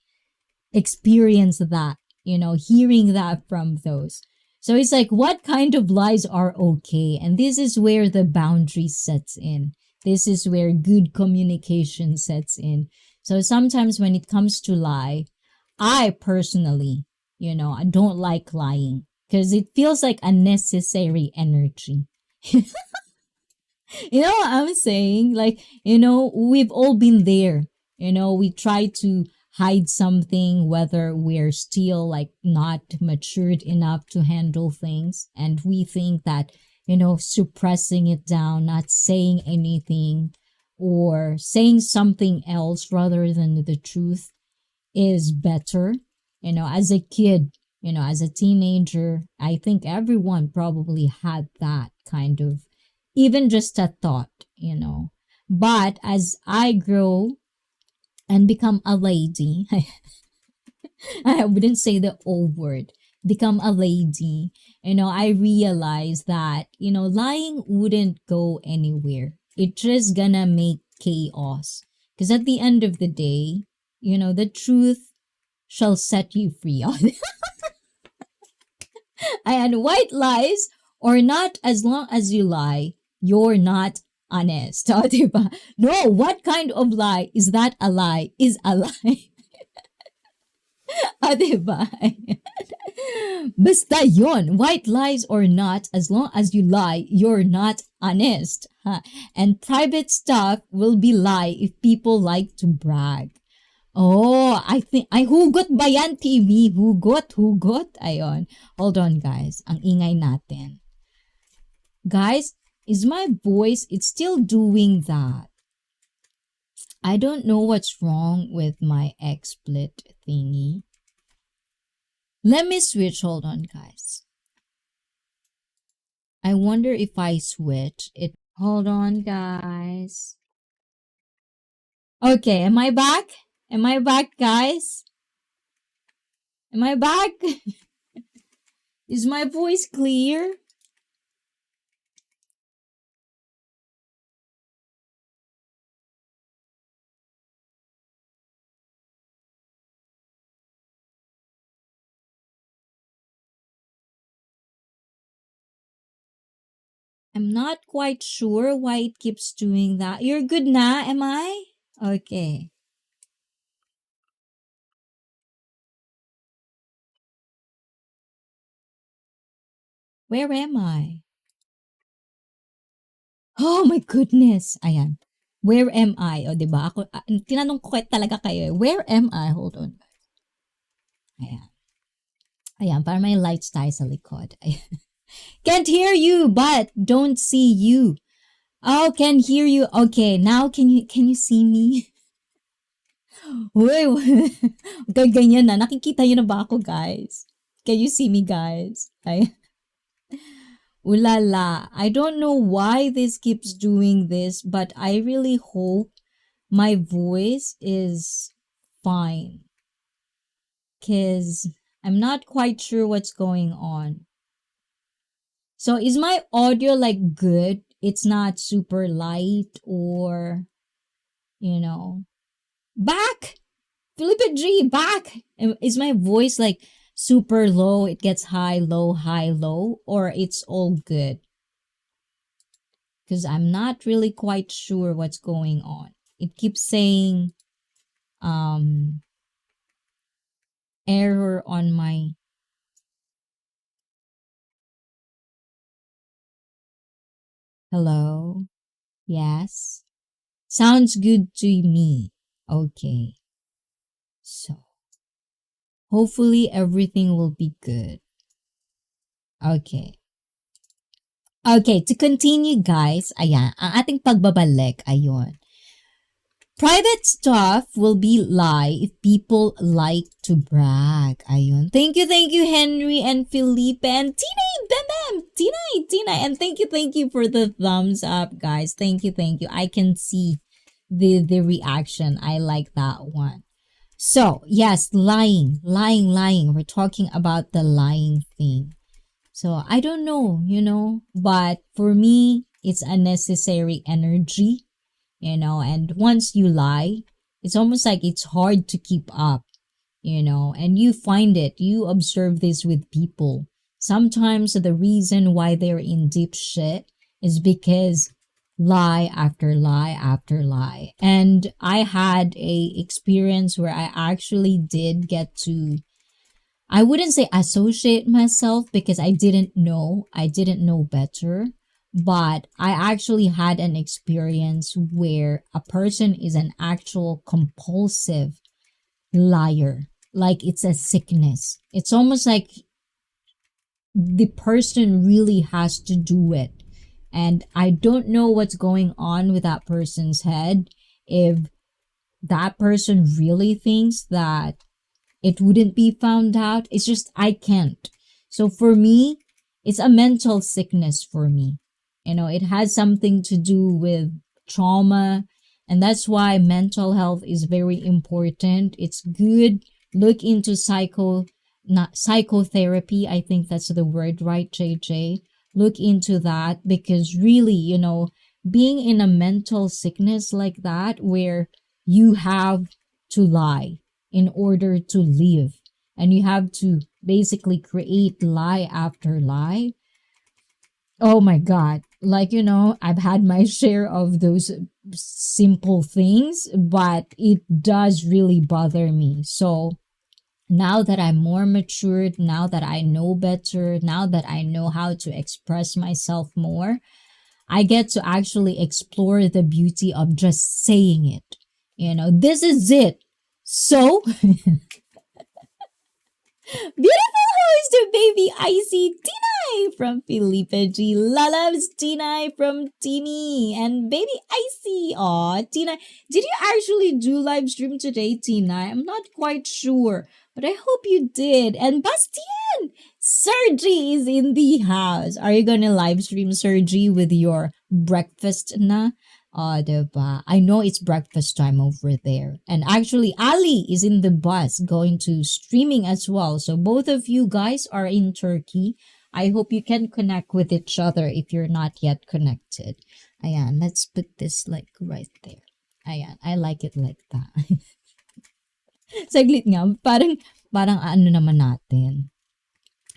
experience that, hearing that from those? So it's like, what kind of lies are okay? And this is where the boundary sets in. This is where good communication sets in. So sometimes when it comes to lie, I personally, I don't like lying because it feels like unnecessary energy. You know what I'm saying? Like, we've all been there. We try to hide something, whether we're still like not matured enough to handle things. And we think that, suppressing it down, not saying anything, or saying something else rather than the truth is better. As a kid, as a teenager, I think everyone probably had that kind of, even just a thought. But as I grow and become a lady, I wouldn't say the old word, become a lady, I realize that, lying wouldn't go anywhere. It's just gonna make chaos. Because at the end of the day, the truth shall set you free. And white lies or not, as long as you lie, you're not honest. Oh, diba? No, what kind of lie is that? A lie is a lie. Oh, diba? Basta yon, white lies or not, as long as you lie, you're not honest. And private stuff will be lie if people like to brag. Oh, I think, ay, hugot ba yan, TV? Hugot? Ayon. Hold on, guys. Ang ingay natin. Guys, is my voice, it's still doing that. I don't know what's wrong with my XSplit thingy. Let me switch. Hold on, guys. I wonder if I switch it. Hold on, guys. Okay, am I back? Am I back, guys? Am I back? Is my voice clear? I'm not quite sure why it keeps doing that. You're good na, am I? Okay. Where am I? Oh my goodness. Ayan. Where am I? O, diba? Ako, tinanong ko talaga kayo. Where am I? Hold on. Ayan. Ayan, para may lights tayo sa likod. Ayan. Can't hear you, but don't see you. Oh, can hear you. Okay, now can you see me? Uy, ganyan na. Nakikita niyo na ba ako, guys? Can you see me, guys? Ay. Ulala. I don't know why this keeps doing this, but I really hope my voice is fine. Because I'm not quite sure what's going on. So is my audio like good? It's not super light or, you know, back! Philippa G, back! Is my voice like super low? It gets high, low, or it's all good? Because I'm not really quite sure what's going on. It keeps saying error on my... Hello? Yes? Sounds good to me. Okay. So, hopefully everything will be good. Okay. Okay, to continue guys, ayan, ang ating pagbabalik, ayun. Private stuff will be lie if people like to brag. Ayun. Thank you, Henry and Felipe and Tina, Bam, Tina, and thank you for the thumbs up, guys. Thank you. I can see the reaction. I like that one. So, yes, lying. We're talking about the lying thing. So, I don't know, but for me, it's unnecessary energy, and once you lie, it's almost like it's hard to keep up, and you find it, you observe this with people. Sometimes the reason why they're in deep shit is because lie after lie after lie. And I had a experience where I actually did get to, I wouldn't say associate myself because I didn't know better, but I actually had an experience where a person is an actual compulsive liar. Like it's a sickness. It's almost like the person really has to do it. And I don't know what's going on with that person's head. If that person really thinks that it wouldn't be found out, it's just I can't. So for me, it's a mental sickness for me. It has something to do with trauma. And that's why mental health is very important. It's good. Look into psychotherapy. I think that's the word, right, JJ? Look into that because really, being in a mental sickness like that where you have to lie in order to live and you have to basically create lie after lie. Oh my God. Like, I've had my share of those simple things, but it does really bother me. So now that I'm more matured, now that I know better, now that I know how to express myself more, I get to actually explore the beauty of just saying it. This is it. So, beautiful host of baby Icy Tinay from Felipe G. Loves Tinay from Timmy and baby Icy. Aw, Tinay. Did you actually do live stream today, Tinay? I'm not quite sure, but I hope you did. And Bastian, Sergi is in the house. Are you gonna live stream, Sergi, with your breakfast na? Diba? I know it's breakfast time over there. And actually, Ali is in the bus going to streaming as well. So both of you guys are in Turkey. I hope you can connect with each other if you're not yet connected. Ayan, let's put this like right there. Ayan, I like it like that. Saglit nga, parang ano naman natin.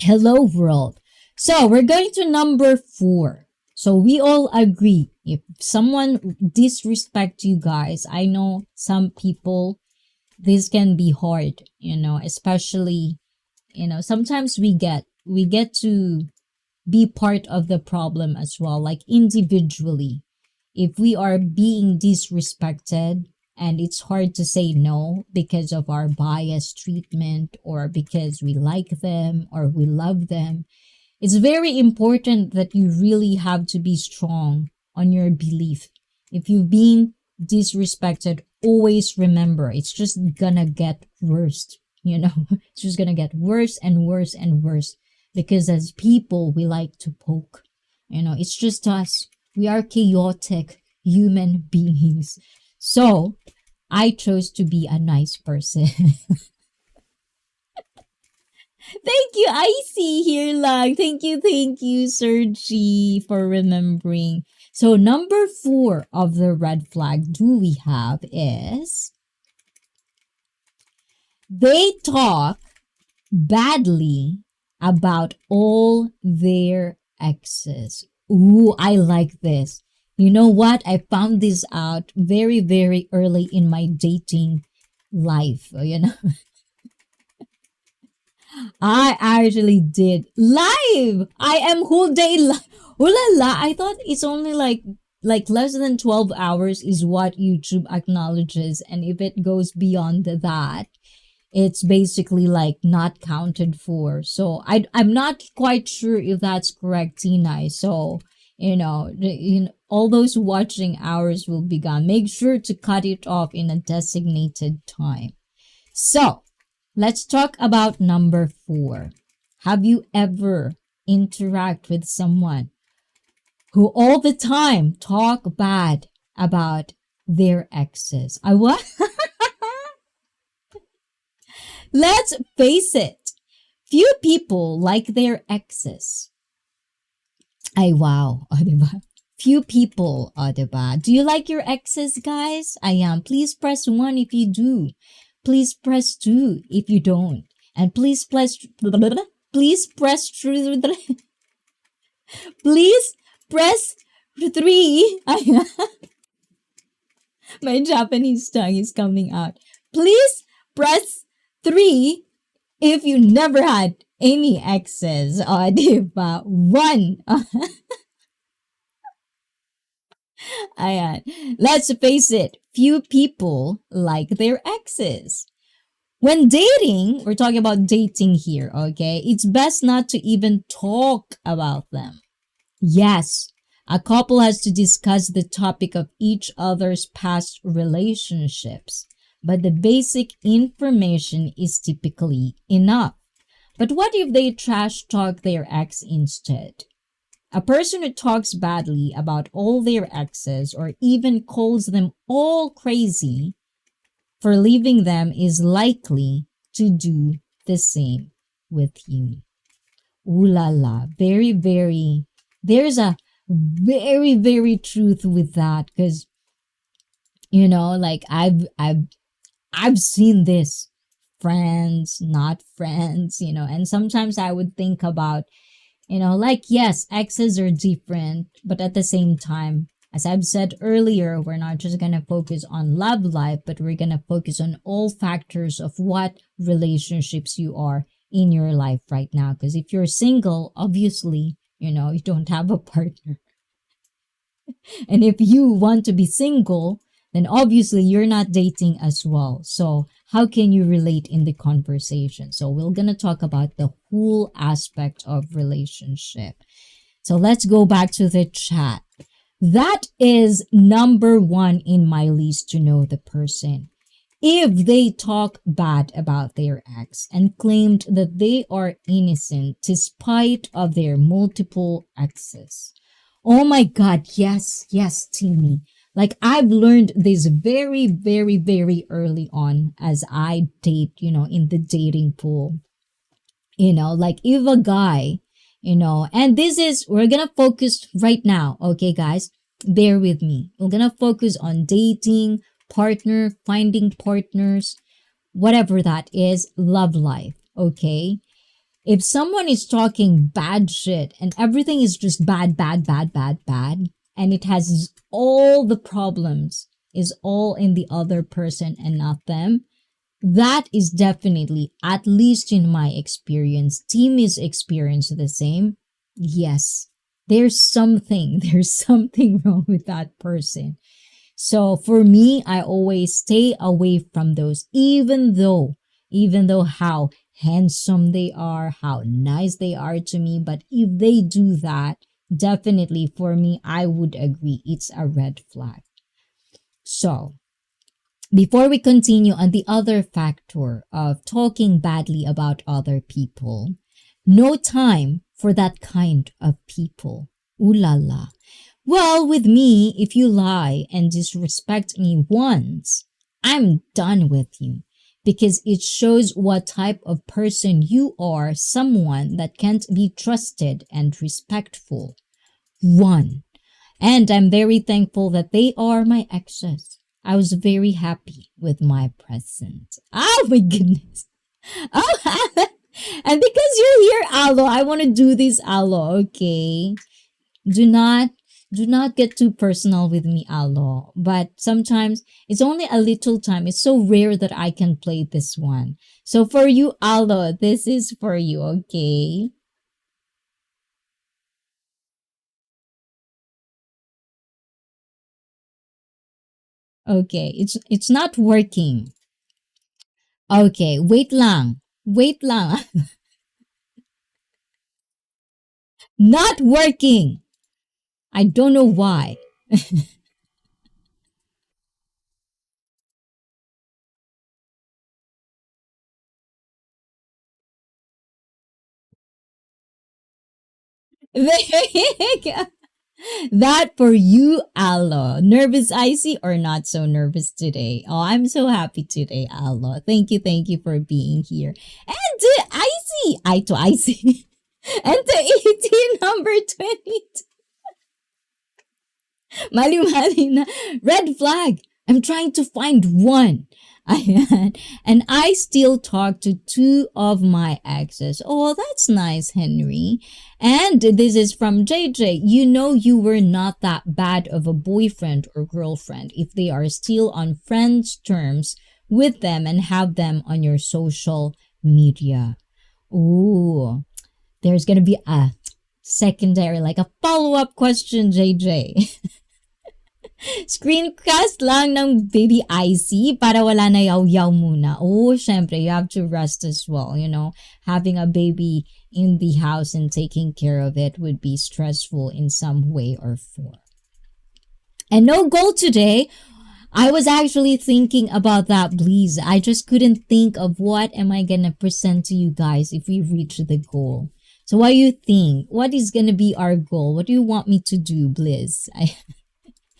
Hello world. So we're going to number 4. So we all agree, if someone disrespect you guys, I know some people, this can be hard, especially, sometimes we get to be part of the problem as well, like individually. If we are being disrespected and it's hard to say no because of our biased treatment or because we like them or we love them, it's very important that you really have to be strong on your belief. If you've been disrespected, always remember, it's just gonna get worse, It's just gonna get worse and worse and worse. Because as people, we like to poke. It's just us. We are chaotic human beings. So, I chose to be a nice person. Thank you, Icy here lang. Thank you, Sergi, for remembering. So number 4 of the red flag do we have is they talk badly about all their exes. Ooh, I like this. You know what? I found this out very, very early in my dating life, I actually did live. I am whole day live. Oh la la! I thought it's only like less than 12 hours is what YouTube acknowledges, and if it goes beyond that, it's basically like not counted for. So I'm not quite sure if that's correct, Tina. So all those watching hours will be gone. Make sure to cut it off in a designated time. So let's talk about number 4. Have you ever interact with someone who all the time talk bad about their exes? I what? Let's face it. Few people like their exes. Ay wow, diba? Few people, diba? Do you like your exes, guys? Please press 1 if you do. Please press 2 if you don't. And please press 3. Please press 3. My Japanese tongue is coming out. Please press 3 if you never had any exes. Diba? 1. Ayan. Let's face it, few people like their exes. When dating, we're talking about dating here, okay? It's best not to even talk about them. Yes, a couple has to discuss the topic of each other's past relationships, but the basic information is typically enough. But what if they trash talk their ex instead? A person who talks badly about all their exes or even calls them all crazy for leaving them is likely to do the same with you. Ooh la la. Very, very, there's a very, very truth with that, because, like I've seen this. Friends, not friends, and sometimes I would think about, yes, exes are different, but at the same time, as I've said earlier, we're not just going to focus on love life, but we're going to focus on all factors of what relationships you are in your life right now. Because if you're single, obviously, you don't have a partner. And if you want to be single, then obviously you're not dating as well. So how can you relate in the conversation? So we're going to talk about the whole aspect of relationship. So let's go back to the chat. That is number 1 in my list to know the person. If they talk bad about their ex and claimed that they are innocent despite of their multiple exes. Oh my God, yes, yes, Timmy. Like I've learned this very, very, very early on as I date, in the dating pool. Like if a guy, and we're gonna focus right now, okay, guys? Bear with me. We're gonna focus on dating, partner, finding partners, whatever that is, love life, okay? If someone is talking bad shit and everything is just bad, bad, bad, bad, bad, and it has all the problems is all in the other person and not them, that is definitely, at least in my experience, Timmy's experience the same. Yes, there's something wrong with that person. So for me, I always stay away from those, even though how handsome they are, how nice they are to me. But if they do that, definitely for me, I would agree it's a red flag. So before we continue on the other factor of talking badly about other people, no time for that kind of people. Ooh la la. Well, with me, if you lie and disrespect me once, I'm done with you because it shows what type of person you are, someone that can't be trusted and respectful. One. And I'm very thankful that they are my exes. I was very happy with my present. Oh my goodness. Oh, and because you're here, Alo, I want to do this, Alo, okay? Do not do not get too personal with me, Alo. But sometimes it's only a little time. It's so rare that I can play this one. So for you, Alo, this is for you, okay? Okay, it's not working. Okay, wait lang. Wait lang. Not working. I don't know why. That for you, Alo. Nervous icy or not so nervous today? Oh, I'm so happy today, Alo. Thank you for being here. And to icy, I to icy. And to 18 number 20. Mali mali na. Red flag. I'm trying to find one. Ayan. And I still talk to two of my exes. Oh, that's nice, Henry. And this is from JJ. You know you were not that bad of a boyfriend or girlfriend if they are still on friends terms with them and have them on your social media. Ooh, there's gonna be a secondary, like a follow-up question, JJ. Screencast lang ng baby icy para wala na yaw-yaw muna. Oh, syempre, you have to rest as well, Having a baby in the house and taking care of it would be stressful in some way or form. And no goal today. I was actually thinking about that, please. I just couldn't think of what am I gonna present to you guys if we reach the goal. So what do you think? What is gonna be our goal? What do you want me to do, Bliss?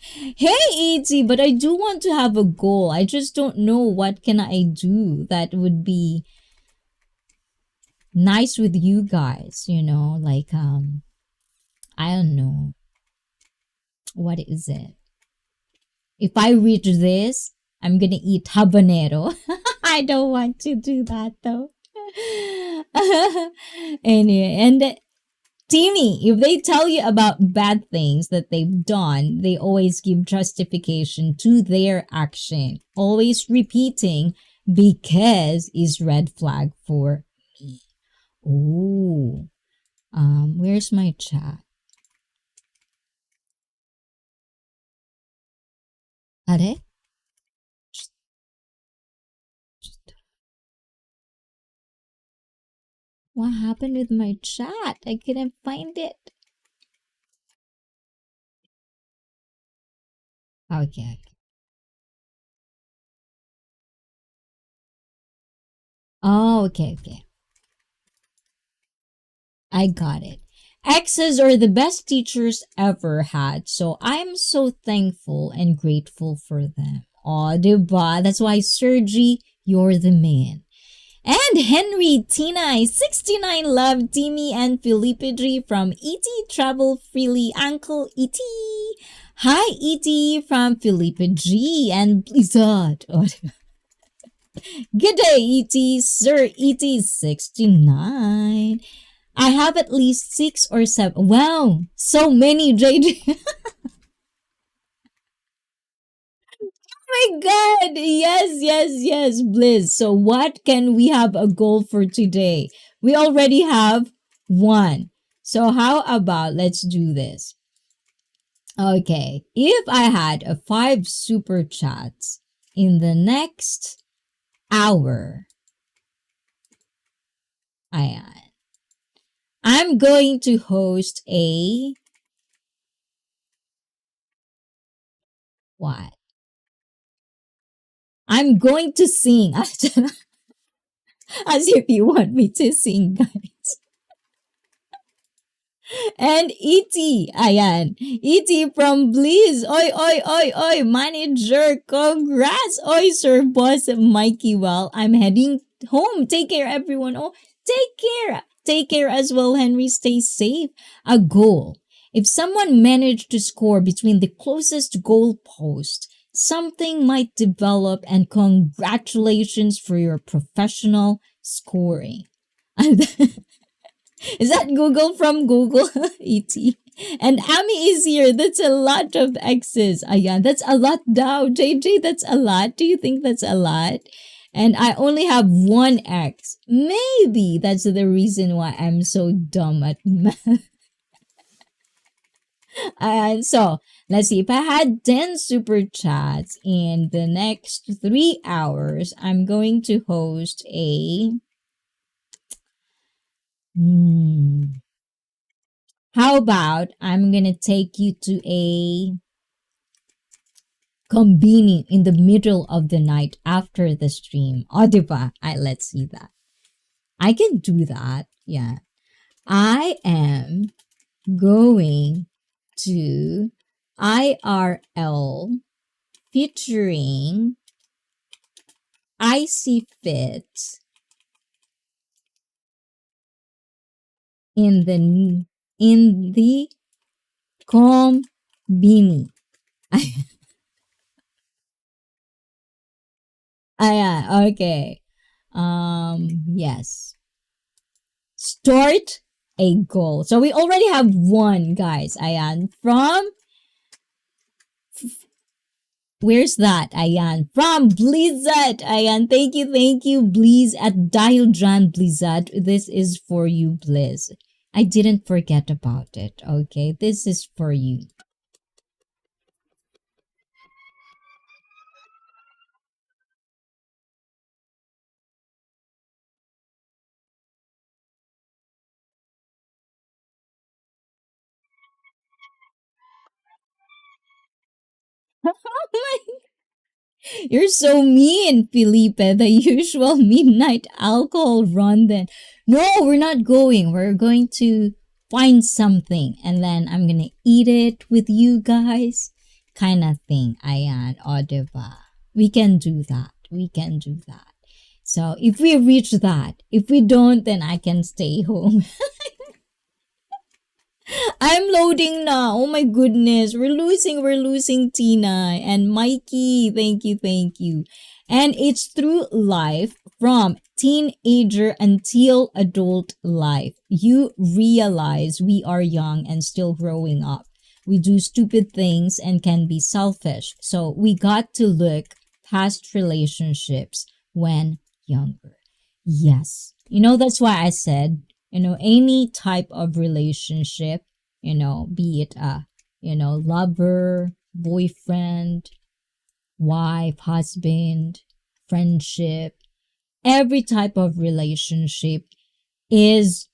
Hey, AT, but I do want to have a goal. I just don't know what can I do that would be nice with you guys, like I don't know. What is it? If I reach this, I'm going to eat habanero. I don't want to do that though. Anyway, and Timmy, if they tell you about bad things that they've done, they always give justification to their action. Always repeating, because is red flag for me. Ooh. Where's my chat? Are? What happened with my chat? I couldn't find it. Okay. Oh, okay, okay. I got it. Exes are the best teachers ever had, so I'm so thankful and grateful for them. Oh, diba? That's why, Sergi, you're the man. And Henry, Tina, 69 Love, Timmy, and Felipe G from ET Travel Freely, Uncle ET. Hi, ET from Felipe G and Blizzard. Oh, good day, ET, Sir ET 69. I have at least 6 or 7. Wow, so many, JJ. My God. Yes, yes, yes, Blizz. So, what can we have a goal for today? We already have one. So, how about let's do this? Okay, if I had 5 super chats in the next hour, I'm going to host a what? I'm going to sing. As if you want me to sing, guys. And E.T. Ayan. E.T. from Bliss. Oi, oi, oi, oi. Manager, congrats. Oi, Sir Boss Mikey. Well, I'm heading home. Take care, everyone. Oh, take care. Take care as well, Henry. Stay safe. A goal. If someone managed to score between the closest goal post, something might develop, and congratulations for your professional scoring. Is that Google from Google? ET. And Ami is here. That's a lot of X's. Ayan, that's a lot now. JJ, that's a lot. Do you think that's a lot? And I only have one X. Maybe that's the reason why I'm so dumb at math. And so, let's see. If I had 10 super chats in the next 3 hours, I'm going to host a how about I'm gonna take you to a combini in the middle of the night after the stream. O, diba? Let's see that. I can do that. Yeah. I am going to IRL featuring Icy Fit in the combini. Yeah, okay. Yes. Start a goal. So we already have one, guys. Ayan. From where's that? Ayan. From Blizzard. Ayan. Thank you, Blizz at Dialjan Blizzard. This is for you, Blizz. I didn't forget about it. Okay. This is for you. You're so mean, Felipe. The usual midnight alcohol run then. No, we're not going. We're going to find something and then I'm gonna eat it with you guys. Kind of thing. Ayan, o diba? We can do that. We can do that. So if we reach that, if we don't, then I can stay home. I'm loading now. Oh my goodness. We're losing Tina and Mikey. Thank you. And it's through life from teenager until adult life. You realize we are young and still growing up. We do stupid things and can be selfish. So we got to look past relationships when younger. Yes. That's why I said any type of relationship, be it a, lover, boyfriend, wife, husband, friendship, every type of relationship is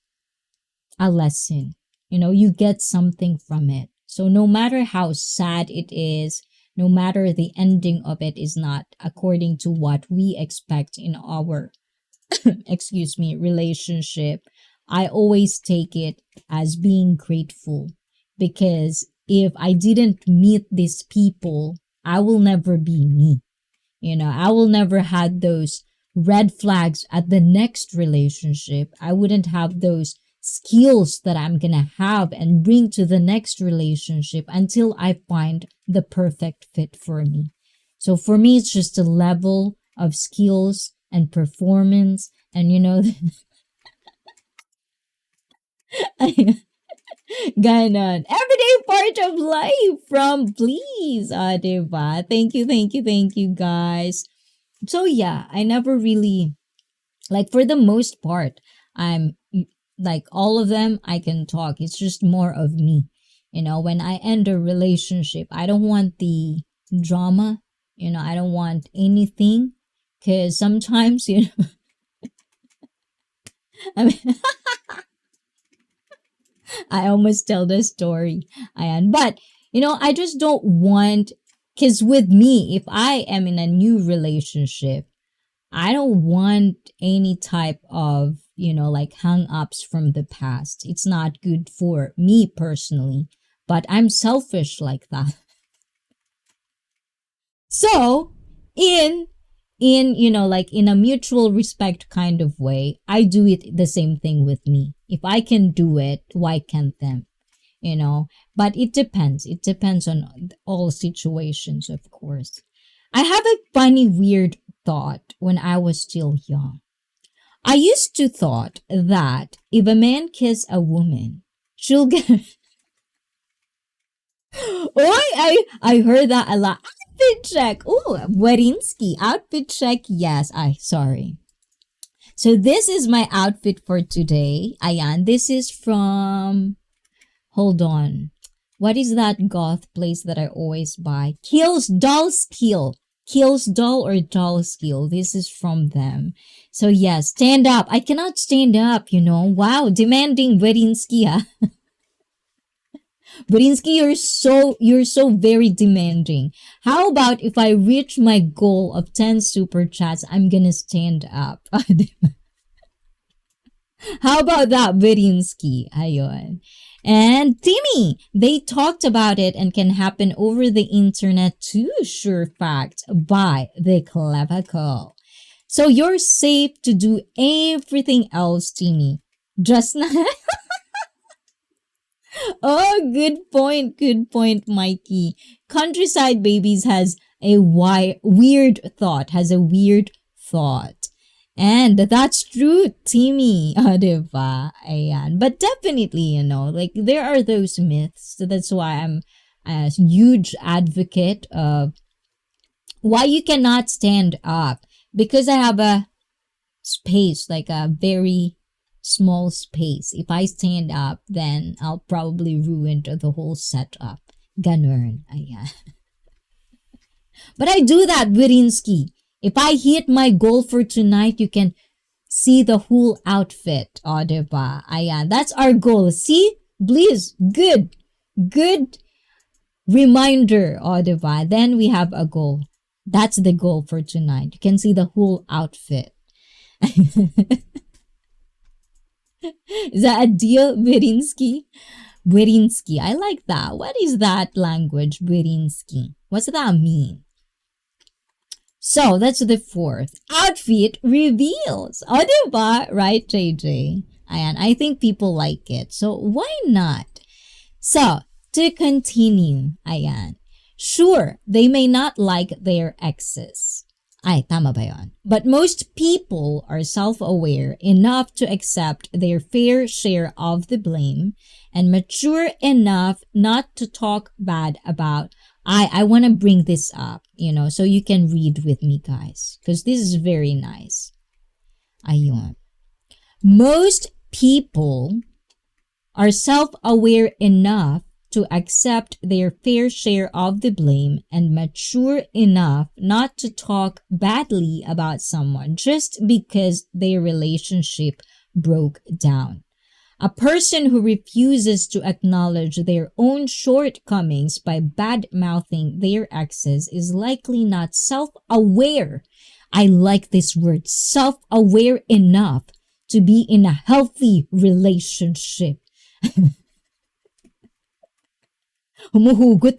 a lesson. You get something from it. So no matter how sad it is, no matter the ending of it is not according to what we expect in our excuse me, relationship, I always take it as being grateful, because if I didn't meet these people, I will never be me. I will never had those red flags at the next relationship. I wouldn't have those skills that I'm gonna have and bring to the next relationship until I find the perfect fit for me. So for me, it's just a level of skills and performance, and ganon. Everyday part of life from Please, diba? Thank you, guys. So yeah, I never really, like, for the most part, I'm like, all of them I can talk. It's just more of me. When I end a relationship, I don't want the drama. I don't want anything, because sometimes, I mean, I almost tell the story, but I just don't want, because with me, if I am in a new relationship, I don't want any type of, like, hang-ups from the past. It's not good for me personally, but I'm selfish like that. So, in like, in a mutual respect kind of way, I do it the same thing with me. If I can do it, why can't them? But it depends. It depends on all situations, of course. I have a funny, weird thought when I was still young. I used to thought that if a man kiss a woman, she'll get... Oh, I heard that a lot. Outfit check. Oh, Warinsky. Outfit check. Yes, sorry. So this is my outfit for today. Ayan, this is from... Hold on. What is that goth place that I always buy? Kills Doll Skill. Kills Doll or Doll Skill. This is from them. So yes, stand up. I cannot stand up, Wow, demanding Warinsky, huh? Burinsky, you're so very demanding. How about if I reach my goal of 10 super chats, I'm gonna stand up. How about that, Burinsky? Ayon. And Timmy, they talked about it and can happen over the internet too. Sure fact, by the clever girl. So you're safe to do everything else, Timmy. Just not... Oh, good point, Mikey. Countryside Babies has a weird thought, And that's true, Timmy. Diba? Ayan. But definitely, like, there are those myths. So that's why I'm a huge advocate of why you cannot stand up. Because I have a space, like a very small space. If I stand up, then I'll probably ruin the whole setup. Ganun. Ayan. But I do that, Wirinsky. If I hit my goal for tonight, you can see the whole outfit. O, diba? Ayan. That's our goal. See? Please. Good reminder. O, diba? Then we have a goal. That's the goal for tonight. You can see the whole outfit. Is that a deal, Wirinsky? Wirinsky. I like that. What is that language, Wirinsky? What's that mean? So, that's the fourth. Outfit reveals. O, diba? Right, JJ? Ayan, I think people like it. So, why not? So, to continue, ayan. Sure, they may not like their exes. Ay, tama ba yun? But most people are self-aware enough to accept their fair share of the blame and mature enough not to talk bad about, I want to bring this up, so you can read with me, guys, because this is very nice. Ayun. Most people are self-aware enough to accept their fair share of the blame and mature enough not to talk badly about someone just because their relationship broke down. A person who refuses to acknowledge their own shortcomings by bad-mouthing their exes is likely not self-aware I like this word, self-aware enough to be in a healthy relationship. Humuhugot.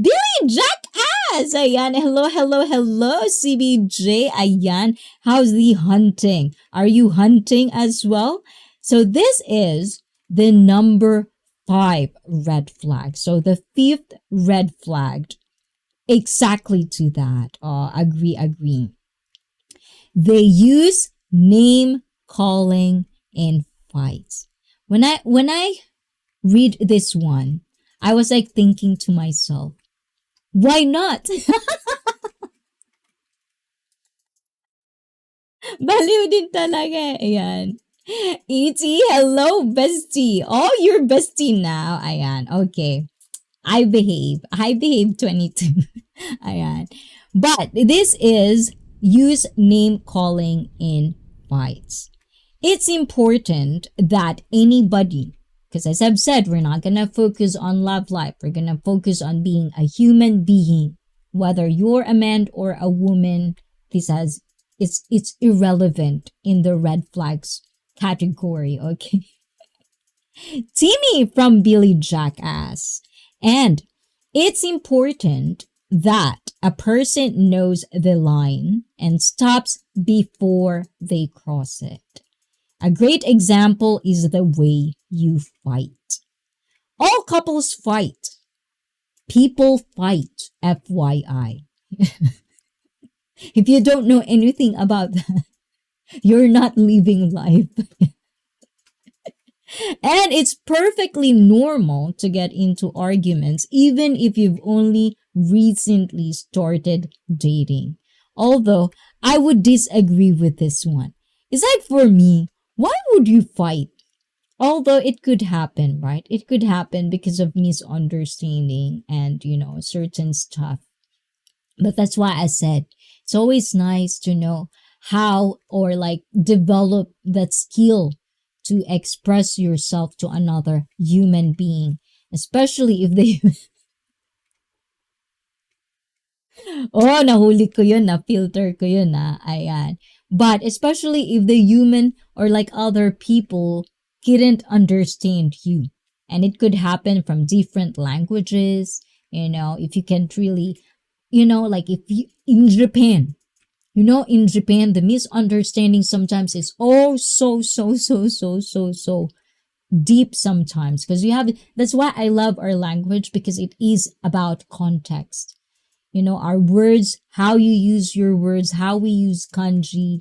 Billy Jackass! Ayan, hello, CBJ. Ayan, how's the hunting? Are you hunting as well? So this is the number 5 red flag. So the 5th red flag, exactly to that. Agree. They use name calling in fights. When I read this one, I was like thinking to myself, why not? Baliw din talaga. Ayan. E.T., hello, bestie. Oh, you're bestie now. Ayan. Okay. I behave 22. Ayan. But this is use name calling in fights. It's important that anybody, because as I've said, we're not going to focus on love life. We're going to focus on being a human being. Whether you're a man or a woman, it's irrelevant in the red flags category, okay? Timmy from Billy Jackass. And it's important that a person knows the line and stops before they cross it. A great example is the way you fight. All couples fight. People fight, FYI. If you don't know anything about that, you're not living life. And it's perfectly normal to get into arguments, even if you've only recently started dating. Although, I would disagree with this one. It's like, for me, why would you fight? Although it could happen, right? It could happen because of misunderstanding and, certain stuff. But that's why I said, it's always nice to know how or develop that skill to express yourself to another human being, especially if they oh, nahuli ko yun, na-filter ko yun, ayan. But especially if the human or other people couldn't understand you. And it could happen from different languages, if you can't really, if you, in Japan, the misunderstanding sometimes is so deep sometimes, because that's why I love our language, because it is about context. Our words, how you use your words, how we use kanji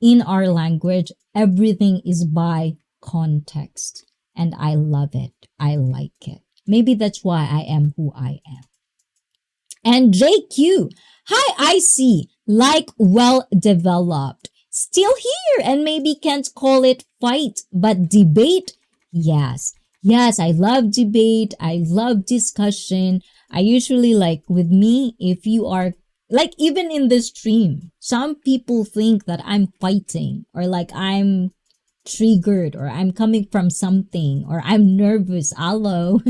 in our language, everything is by context. And I love it. I like it. Maybe that's why I am who I am. And JQ, hi, IC, well developed. Still here, and maybe can't call it fight, but debate, yes. Yes, I love debate. I love discussion. I usually with me, if you are even in the stream, some people think that I'm fighting or I'm triggered or I'm coming from something or I'm nervous. Hello.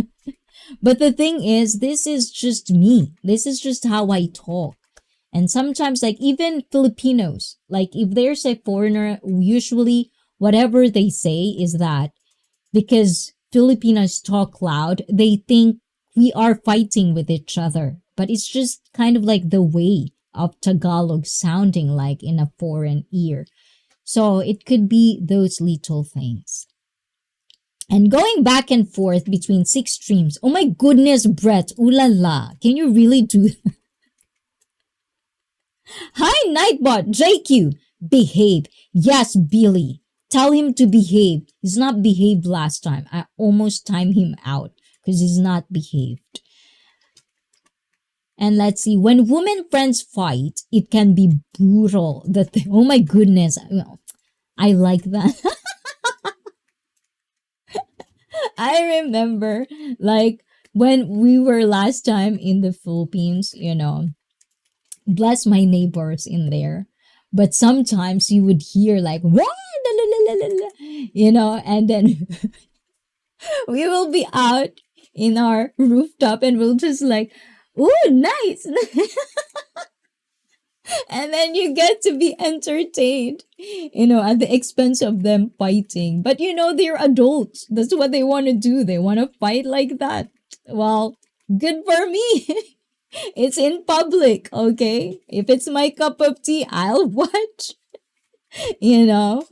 But the thing is, this is just me. This is just how I talk. And sometimes even Filipinos, if there's a foreigner, usually whatever they say is that because Filipinos talk loud, they think we are fighting with each other. But it's just kind of the way of Tagalog sounding in a foreign ear. So it could be those little things. And going back and forth between 6 streams. Oh my goodness, Brett. Ooh la la. Can you really do that? Hi, Nightbot. JQ. Behave. Yes, Billy. Tell him to behave. He's not behaved last time. I almost timed him out because he's not behaved. And let's see. When women friends fight, it can be brutal. Oh my goodness. I like that. I remember when we were last time in the Philippines, bless my neighbors in there. But sometimes you would hear wah, la, la, la, la, la, and then we will be out in our rooftop and we'll just ooh, nice. And then you get to be entertained, at the expense of them fighting. But they're adults. That's what they want to do. They want to fight like that. Well, good for me. It's in public, okay? If it's my cup of tea, I'll watch. you know.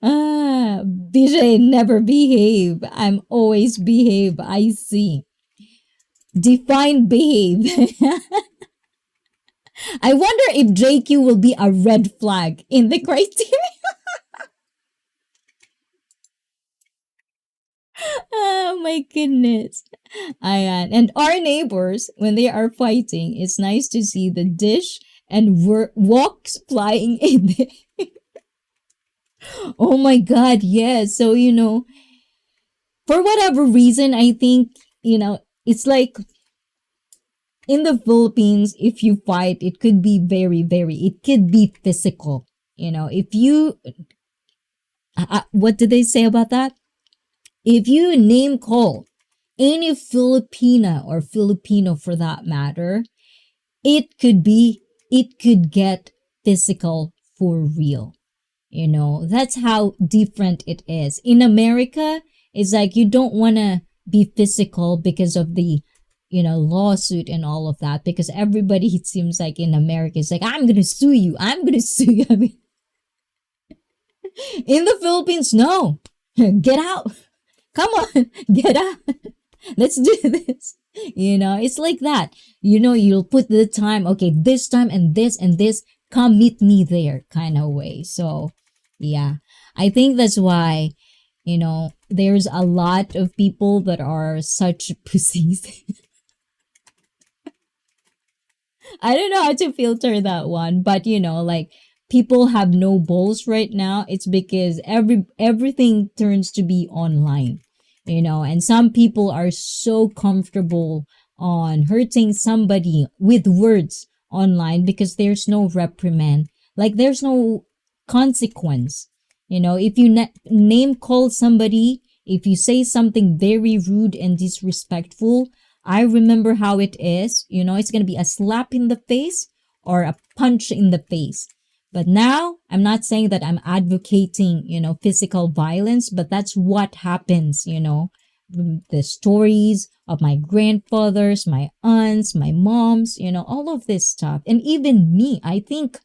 BJ never behave. I'm always behave. I see. Define behave. I wonder if JQ will be a red flag in the criteria. Oh my goodness. Ayan. And our neighbors, when they are fighting, it's nice to see the dish and walks flying in there. Oh my God, yes. So, for whatever reason, I think, it's like in the Philippines, if you fight, it could be it could be physical. If you, what did they say about that? If you name call any Filipina or Filipino for that matter, it could get physical for real. That's how different it is. In America, it's like you don't want to be physical because of the, lawsuit and all of that. Because everybody, it seems like in America, is like, I'm going to sue you. I'm going to sue you. I mean, in the Philippines, no. Get out. Come on. Get out. Let's do this. It's like that. You'll put the time. Okay, this time and this, come meet me there kind of way. So, yeah. I think that's why, there's a lot of people that are such pussies. I don't know how to filter that one, but like people have no balls right now. It's because everything turns to be online, and some people are so comfortable on hurting somebody with words online because there's no reprimand, like there's no consequence. If you name call somebody, if you say something very rude and disrespectful, I remember how it is. It's going to be a slap in the face or a punch in the face. But now, I'm not saying that I'm advocating, physical violence, but that's what happens, the stories of my grandfathers, my aunts, my moms, all of this stuff. And even me, I think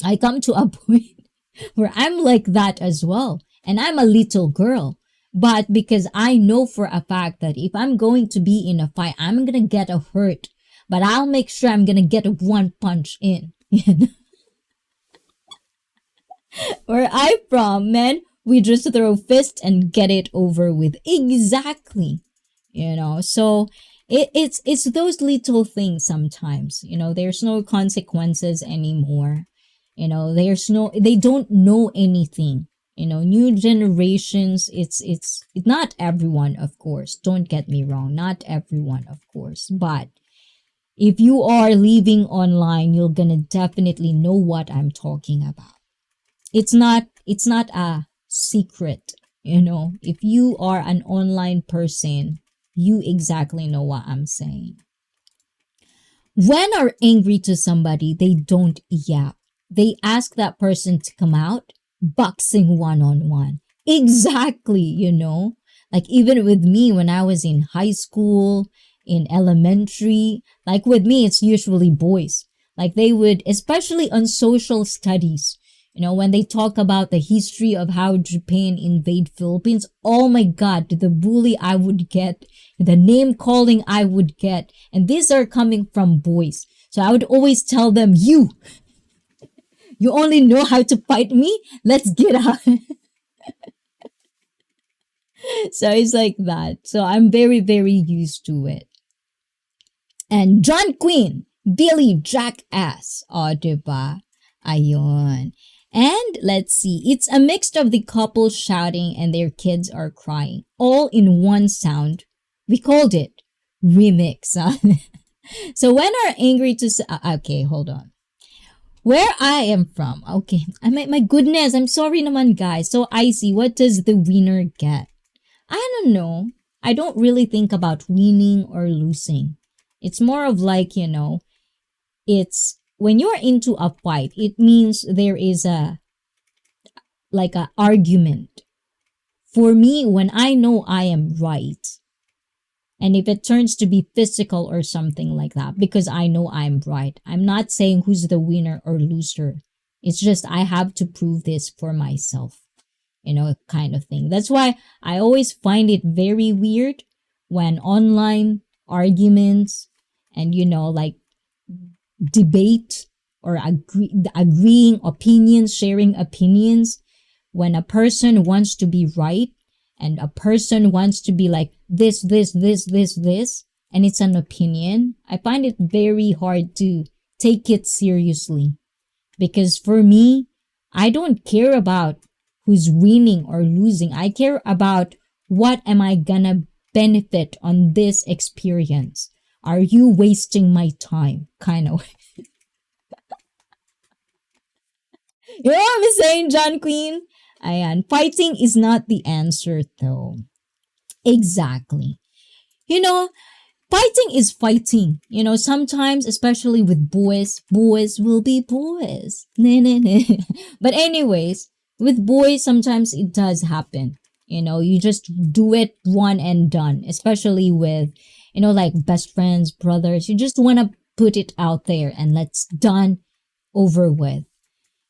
I come to a point where I'm like that as well. And I'm a little girl. But because I know for a fact that if I'm going to be in a fight, I'm going to get a hurt. But I'll make sure I'm going to get a one punch in. Where I'm from, man, we just throw fists and get it over with. Exactly. So it's those little things sometimes. There's no consequences anymore. They don't know anything. New generations, it's not everyone, of course. Don't get me wrong, not everyone, of course. But if you are living online, you're gonna definitely know what I'm talking about. It's not a secret, If you are an online person, you exactly know what I'm saying. When are angry to somebody, they don't yap. They ask that person to come out, boxing one-on-one. Exactly, Like even with me when I was in high school, in elementary, like with me, it's usually boys. Like they would, especially on social studies, when they talk about the history of how Japan invaded Philippines, oh my God, the bully I would get, the name calling I would get. And these are coming from boys. So I would always tell them, you only know how to fight me? Let's get out. So it's like that. So I'm very, very used to it. And John Queen, Billy Jackass. O, diba? Ayun. And let's see, it's a mix of the couple shouting and their kids are crying, all in one sound. We called it remix. So when are angry to... okay, hold on. Where I am from, okay. My goodness, I'm sorry naman guys. So icy, what does the winner get? I don't know. I don't really think about winning or losing. It's more of like, it's when you're into a fight, it means there is a argument. For me, when I know I am right, and if it turns to be physical or something like that, because I know I'm right, I'm not saying who's the winner or loser. It's just I have to prove this for myself, kind of thing. That's why I always find it very weird when online arguments and, debate or agreeing opinions, sharing opinions, when a person wants to be right and a person wants to be like this, and it's an opinion, I find it very hard to take it seriously. Because for me, I don't care about who's winning or losing. I care about what am I gonna benefit on this experience. Are you wasting my time? Kind of. You know what I'm saying, John Queen? Ayan, fighting is not the answer though. Exactly. Fighting is fighting. Sometimes, especially with boys will be boys. But anyways, with boys, sometimes it does happen. You just do it one and done. Especially with, like best friends, brothers. You just want to put it out there and let's done, over with.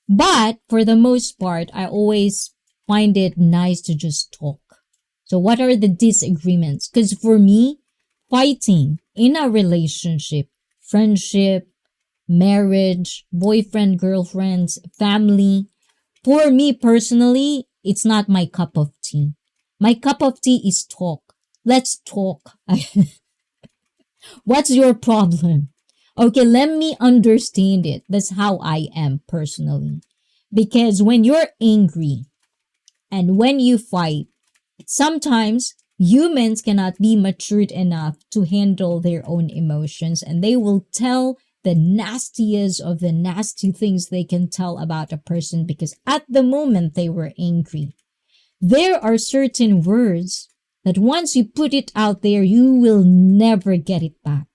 But for the most part, I always find it nice to just talk. So what are the disagreements? Because for me, fighting in a relationship, friendship, marriage, boyfriend, girlfriends, family, for me personally, it's not my cup of tea. My cup of tea is talk. Let's talk. What's your problem? Okay, let me understand it. That's how I am personally. Because when you're angry and when you fight, sometimes humans cannot be matured enough to handle their own emotions, and they will tell the nastiest of the nasty things they can tell about a person because at the moment they were angry. There are certain words that once you put it out there, you will never get it back.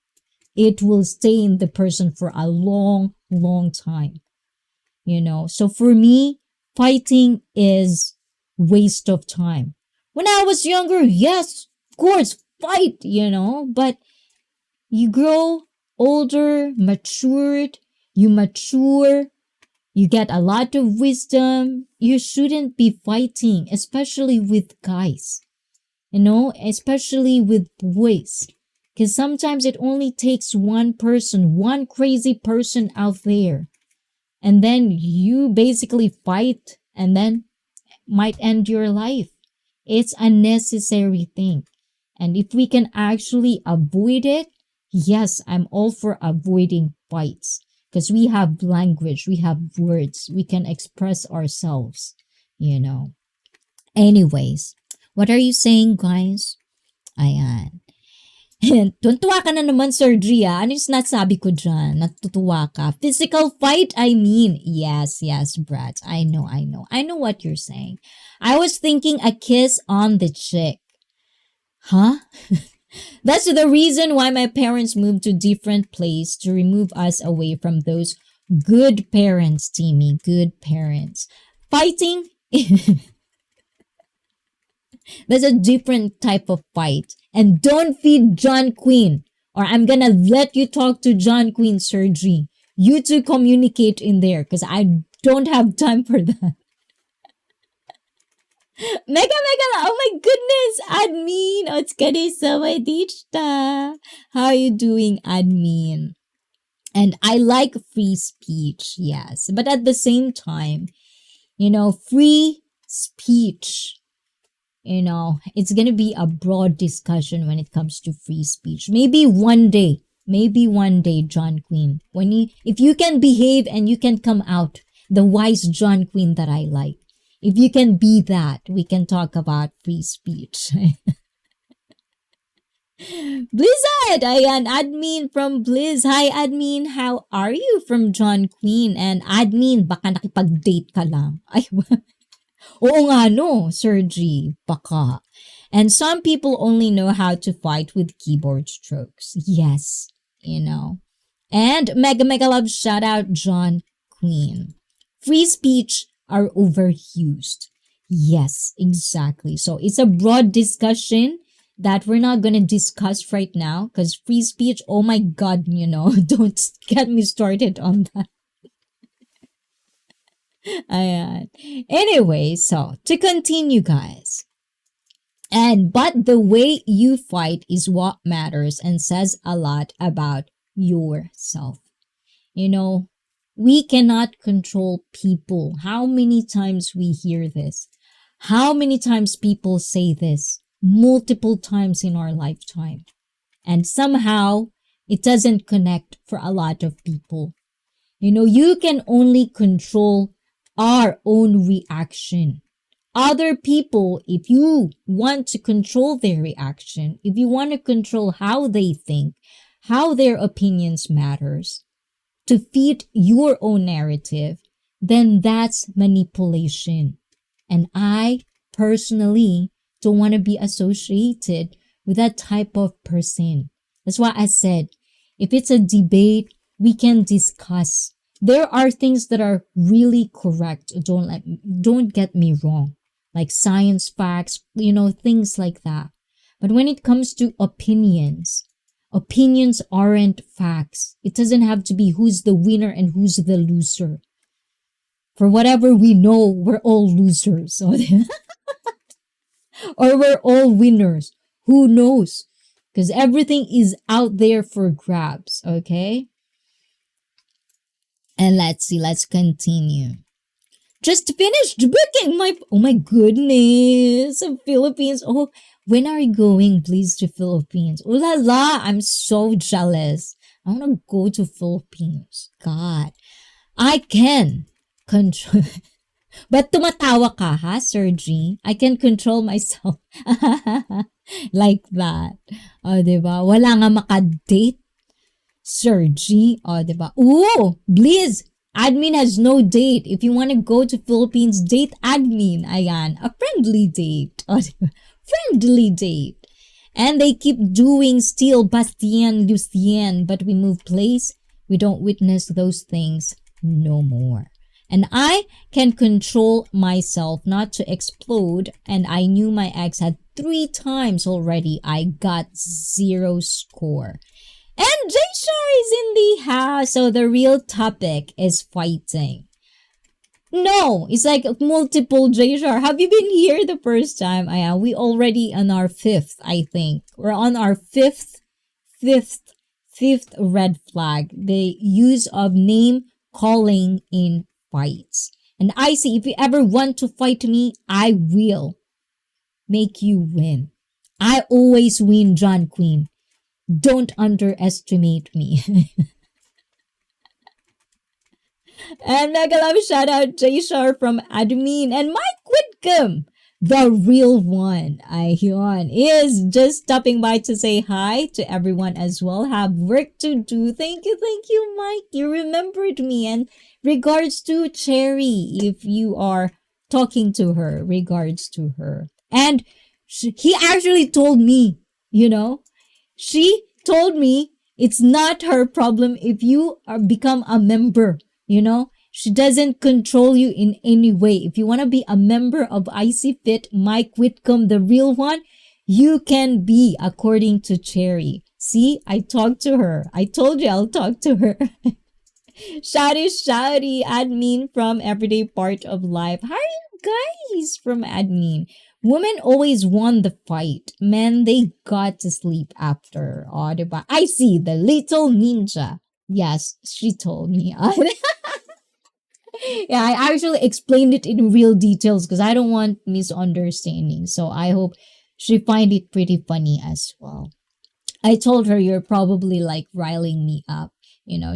It will stay in the person for a long, long time. So for me, fighting is waste of time. When I was younger, yes, of course, fight, but you grow older, matured, you mature, you get a lot of wisdom. You shouldn't be fighting, especially with guys, especially with boys. Because sometimes it only takes one person, one crazy person out there. And then you basically fight and then might end your life. It's a necessary thing. And if we can actually avoid it, yes, I'm all for avoiding fights. Because we have language, we have words, we can express ourselves, Anyways, what are you saying, guys? Ayan. Tuntua ka na naman, Sir Gia. Ano yung sinasabi ko dyan? Natutuwa ka. Physical fight, I mean. Yes, Brad. I know. I know what you're saying. I was thinking a kiss on the cheek. Huh? That's the reason why my parents moved to different place to remove us away from those good parents, Timmy. Good parents. Fighting? That's a different type of fight. And don't feed John Queen, or I'm gonna let you talk to John Queen, Sergi. You two communicate in there, because I don't have time for that. Mega, oh my goodness, admin, otsukare sama deshita. How are you doing, admin? And I like free speech, yes. But at the same time, free speech, it's going to be a broad discussion when it comes to free speech. Maybe one day, John Queen, if you can behave and you can come out, the wise John Queen that I like. If you can be that, we can talk about free speech. Blizzard! Ayan, admin from Blizz. Hi, admin. How are you from John Queen? And admin, baka nakipag-date ka lang. Ay, oo nga no, Sergi, baka. And some people only know how to fight with keyboard strokes. Yes, And mega mega love shout out John Queen. Free speech are overused. Yes, exactly. So it's a broad discussion that we're not going to discuss right now because free speech, oh my God, don't get me started on that. Anyway, so to continue, guys. But the way you fight is what matters and says a lot about yourself. We cannot control people. How many times we hear this? How many times people say this? Multiple times in our lifetime. And somehow, it doesn't connect for a lot of people. You can only control our own reaction. Other people, if you want to control their reaction, if you want to control how they think, how their opinions matters, to fit your own narrative, then that's manipulation. And I personally don't want to be associated with that type of person. That's why I said, if it's a debate, we can discuss. There are things that are really correct. Don't get me wrong. Like science facts, things like that. But when it comes to opinions aren't facts. It doesn't have to be who's the winner and who's the loser. For whatever we know, we're all losers. Or we're all winners. Who knows? Because everything is out there for grabs, okay? And let's continue. Just finished booking oh my goodness, Philippines. Oh, when are you going, please, to Philippines? Oh la la, I'm so jealous. I want to go to Philippines. God, I can control. But tumatawa ka, ha, Sir G? I can control myself. Like that. O, diba? Wala nga makadate, Sir G. O, diba? Ooh, please. Admin has no date. If you want to go to Philippines, date admin. Ayan. A friendly date. O, diba? Friendly date. And they keep doing still Bastien, Lucien. But we move place. We don't witness those things no more. And I can control myself not to explode. And I knew my ex had 3 times already. I got 0 score. And J-Shar is in the house. So the real topic is fighting. No, it's like multiple J-Shar. Have you been here the first time? We already on our 5th, I think. We're on our fifth red flag. The use of name calling in fights. And I say, if you ever want to fight me, I will make you win. I always win, John Queen. Don't underestimate me. And mega love shout out J-Shar from admin. And Mike Whitcomb, the real one, Ayon, is just stopping by to say hi to everyone as well. Have work to do. Thank you, Mike. You remembered me. And regards to Cherry, if you are talking to her, regards to her. And he actually told me, she told me it's not her problem if you become a member, She doesn't control you in any way. If you want to be a member of Icy Fit, Mike Whitcomb, the real one, you can be, according to Cherry. See, I talked to her. I told you I'll talk to her. Shouty, admin from Everyday Part of Life. How are you guys from admin? Women always won the fight. Men, they got to sleep after. Oh, diba? I see the little ninja. Yes, she told me. Yeah, I actually explained it in real details because I don't want misunderstanding. So I hope she find it pretty funny as well. I told her you're probably like riling me up,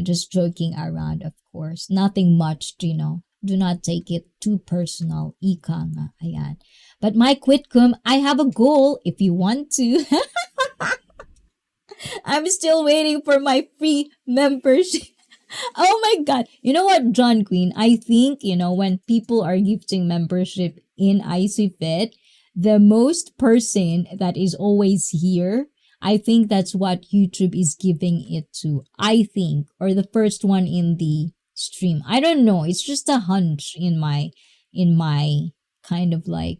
just joking around, of course. Nothing much, Do not take it too personal. Ika nga, ayan. But Mike Whitcomb, I have a goal if you want to. I'm still waiting for my free membership. Oh my God. You know what, John Queen? I think, when people are gifting membership in Icy Fit, the most person that is always here, I think that's what YouTube is giving it to. I think, or the first one in the stream. I don't know. It's just a hunch in my kind of like,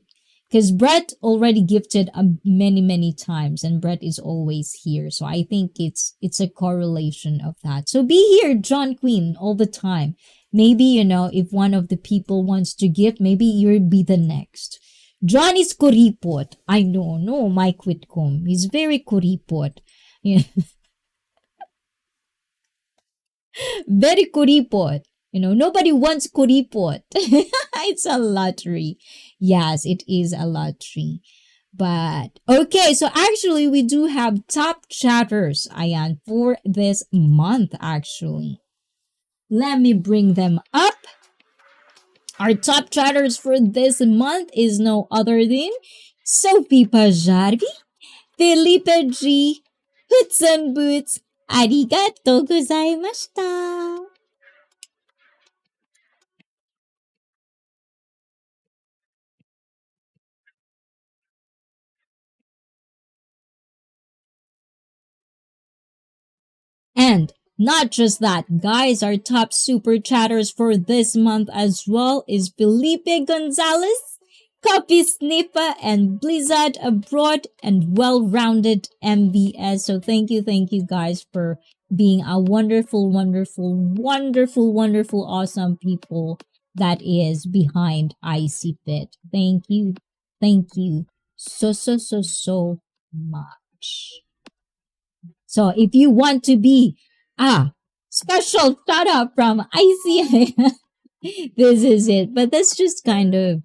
because Brett already gifted many times, and Brett is always here. So I think it's a correlation of that. So be here, John Queen, all the time. Maybe, if one of the people wants to gift, maybe you'll be the next. John is kuripot. I know, no, Mike Whitcomb. He's very kuripot. Yeah. Very kuripot. Nobody wants kuripot. It's a lottery. Yes, it is a lottery. But, okay, so actually we do have top chatters, Ayan, for this month, actually. Let me bring them up. Our top chatters for this month is no other than Sophie Pajarvi, Felipe G, Hudson Boots, arigatou gozaimashita. And not just that, guys, our top super chatters for this month as well is Felipe Gonzalez, Copy Sniffer, and Blizzard Abroad, and well-rounded MVS. So thank you guys for being a wonderful, awesome people that is behind Icy Fit. Thank you so much. So if you want to be a special shout out from ICI, this is it. But that's just kind of,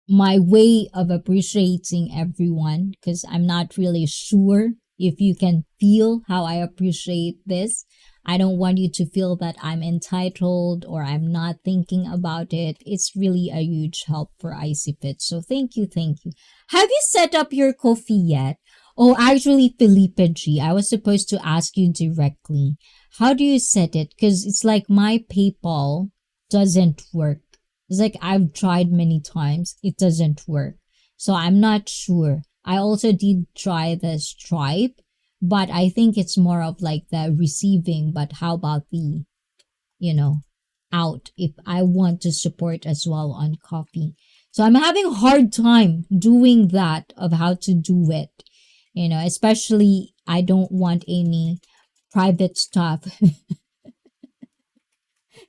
my way of appreciating everyone, because I'm not really sure if you can feel how I appreciate this. I don't want you to feel that I'm entitled or I'm not thinking about it. It's really a huge help for Icy Fit. So thank you. Have you set up your coffee yet? Oh, actually, Felipe G, I was supposed to ask you directly. How do you set it? Because it's like my PayPal doesn't work. It's like I've tried many times. It doesn't work. So I'm not sure. I also did try the Stripe, but I think it's more of like the receiving. But how about the, out if I want to support as well on coffee. So I'm having a hard time doing that of how to do it. Especially I don't want any private stuff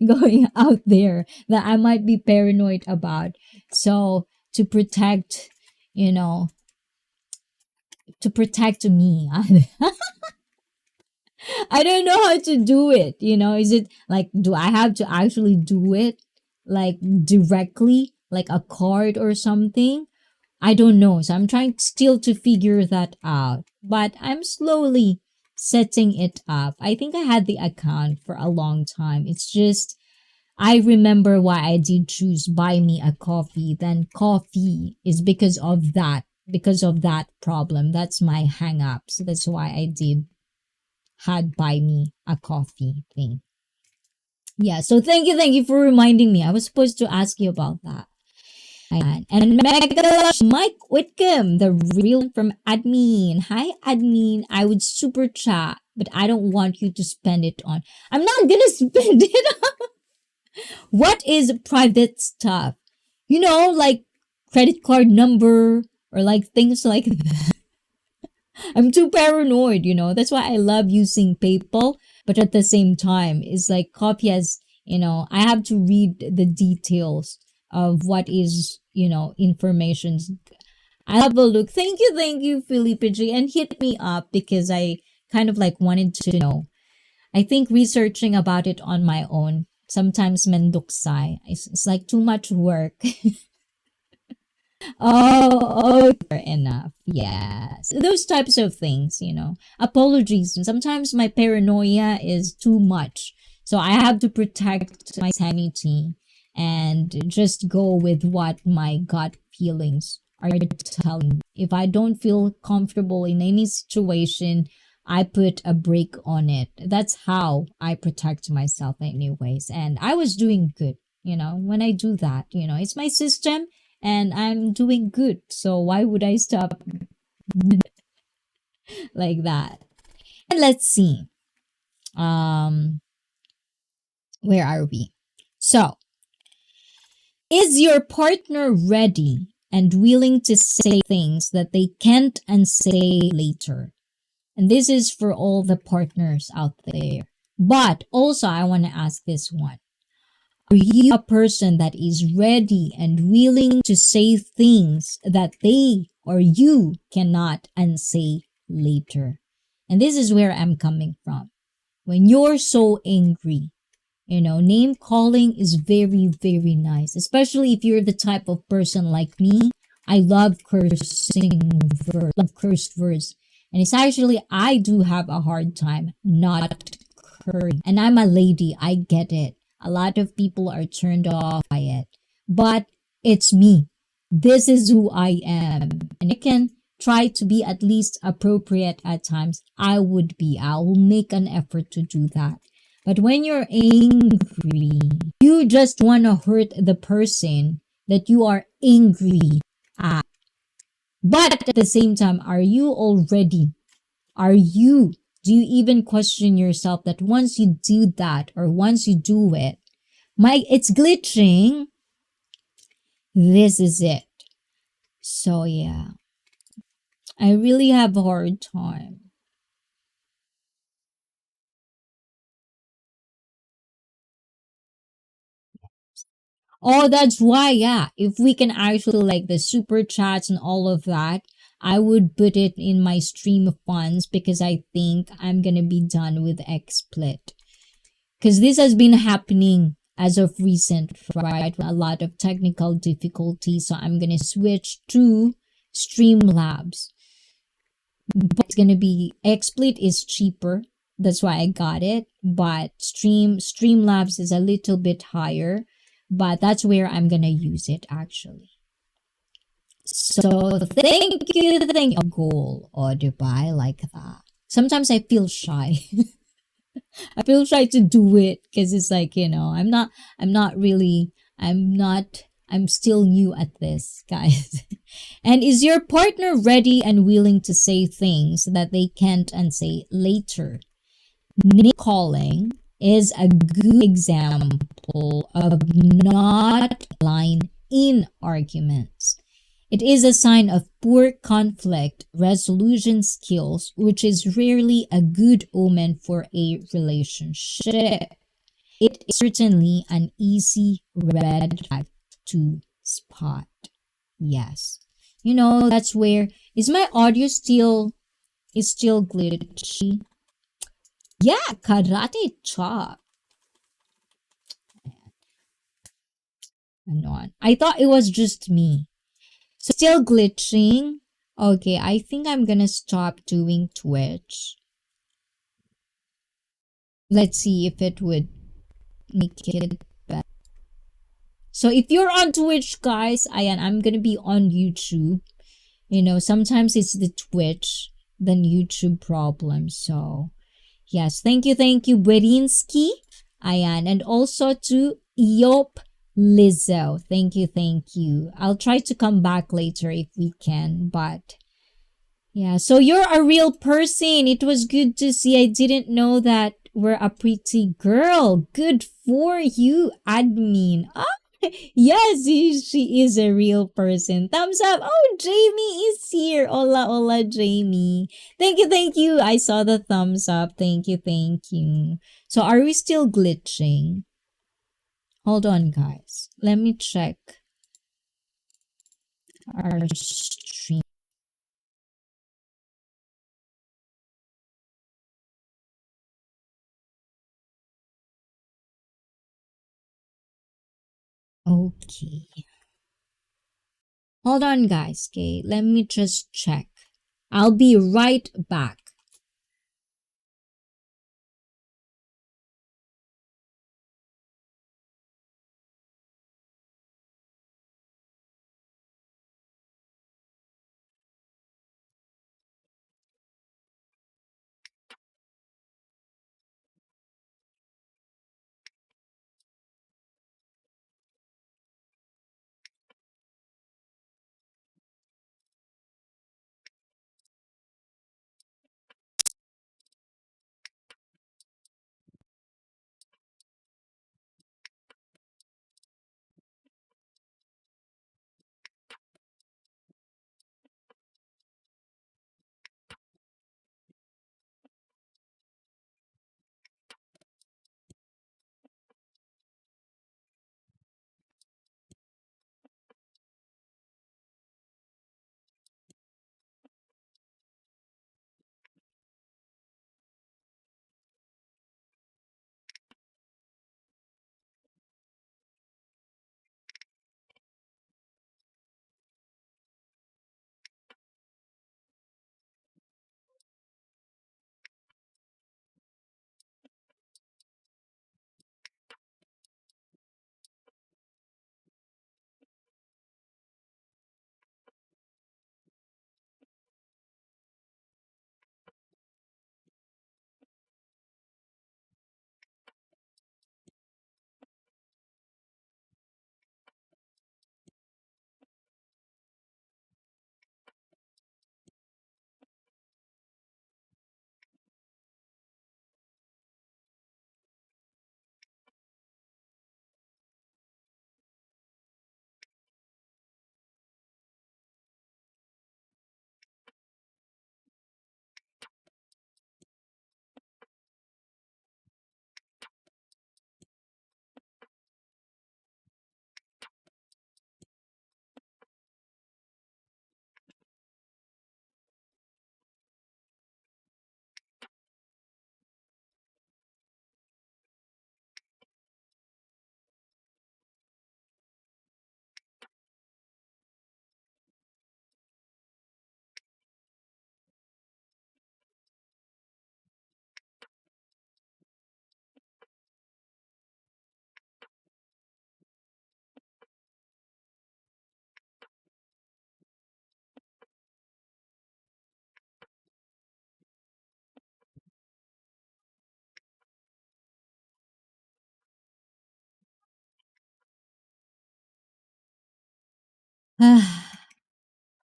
going out there that I might be paranoid about. So to protect me. I don't know how to do it. Is it like, do I have to actually do it like directly, like a card or something? I don't know. So I'm trying still to figure that out, but I'm slowly setting it up. I think I had the account for a long time. It's just, I remember why I did choose Buy Me a Coffee. Then coffee is because of that problem. That's my hang up. So that's why I had Buy Me a Coffee thing. Yeah, so thank you for reminding me. I was supposed to ask you about that. And Mike Whitcomb, the real one from admin. Hi, admin. I would super chat, but I don't want you to spend it on. I'm not gonna spend it on. What is private stuff? Like credit card number or like things like that. I'm too paranoid, That's why I love using PayPal, but at the same time, it's like coffee has, I have to read the details of what is, information. I have a look. Thank you, Felipe G, and hit me up because I kind of like wanted to know. I think researching about it on my own, sometimes menduksay. It's like too much work. Oh, fair enough. Yes. Those types of things, Apologies. Sometimes my paranoia is too much. So I have to protect my sanity and just go with what my gut feelings are telling me. If I don't feel comfortable in any situation, I put a break on it. That's how I protect myself anyways. And I was doing good, when I do that, it's my system and I'm doing good. So why would I stop like that? And let's see. Um, where are we? So, is your partner ready and willing to say things that they can't unsay later? And this is for all the partners out there. But also, I want to ask this one. Are you a person that is ready and willing to say things that they or you cannot unsay later? And this is where I'm coming from. When you're so angry, name calling is very, very nice, especially if you're the type of person like me. I love love cursed words. And it's actually, I do have a hard time not cursing. And I'm a lady, I get it. A lot of people are turned off by it. But it's me. This is who I am. And I can try to be at least appropriate at times. I will make an effort to do that. But when you're angry, you just want to hurt the person that you are angry at. But at the same time, are you already? Do you even question yourself that once you do that or once you do it, it's glitching? This is it. So yeah, I really have a hard time. Oh, that's why, yeah. If we can actually like the super chats and all of that, I would put it in my stream of funds because I think I'm gonna be done with XSplit. Because this has been happening as of recent, right? A lot of technical difficulties. So I'm gonna switch to Streamlabs. But it's gonna be XSplit is cheaper. That's why I got it. But Streamlabs is a little bit higher. But that's where I'm gonna use it actually. So thank you. A goal or Dubai like that. Sometimes I feel shy. I feel shy to do it because it's like, I'm still new at this, guys. And is your partner ready and willing to say things that they can't unsay later? Name calling is a good example of not line in arguments. It is a sign of poor conflict resolution skills, which is rarely a good omen for a relationship. It is certainly an easy red flag to spot. Yes. That's where is my audio still glitchy? Yeah, karate chop. Anon. I thought it was just me. So still glitching. Okay, I think I'm gonna stop doing Twitch. Let's see if it would make it better. So if you're on Twitch, guys, I'm gonna be on YouTube. Sometimes it's the Twitch than YouTube problem. So yes, thank you, Berinsky, Ayan, and also to Yop Lizzo. Thank you. I'll try to come back later if we can, but yeah, so you're a real person. It was good to see. I didn't know that we're a pretty girl. Good for you, admin. Ah, yes, she is a real person. Thumbs up. Oh, Jamie is here. Hola, Jamie. Thank you. I saw the thumbs up. Thank you. So are we still glitching? Hold on, guys. Let me check our stream. Okay. Hold on, guys. Okay, let me just check. I'll be right back.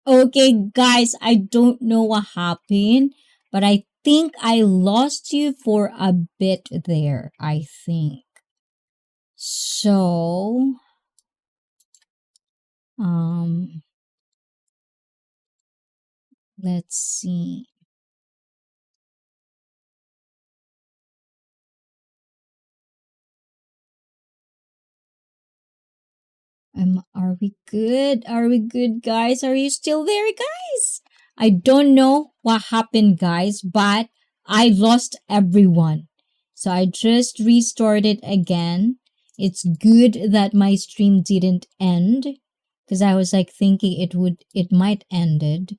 Okay, guys, I don't know what happened, but I think I lost you for a bit there, I think. So, um, let's see. Are we good? Are we good, guys? Are you still there, guys? I don't know what happened, guys, but I lost everyone. So I just restarted again. It's good that my stream didn't end because I was like thinking it might ended.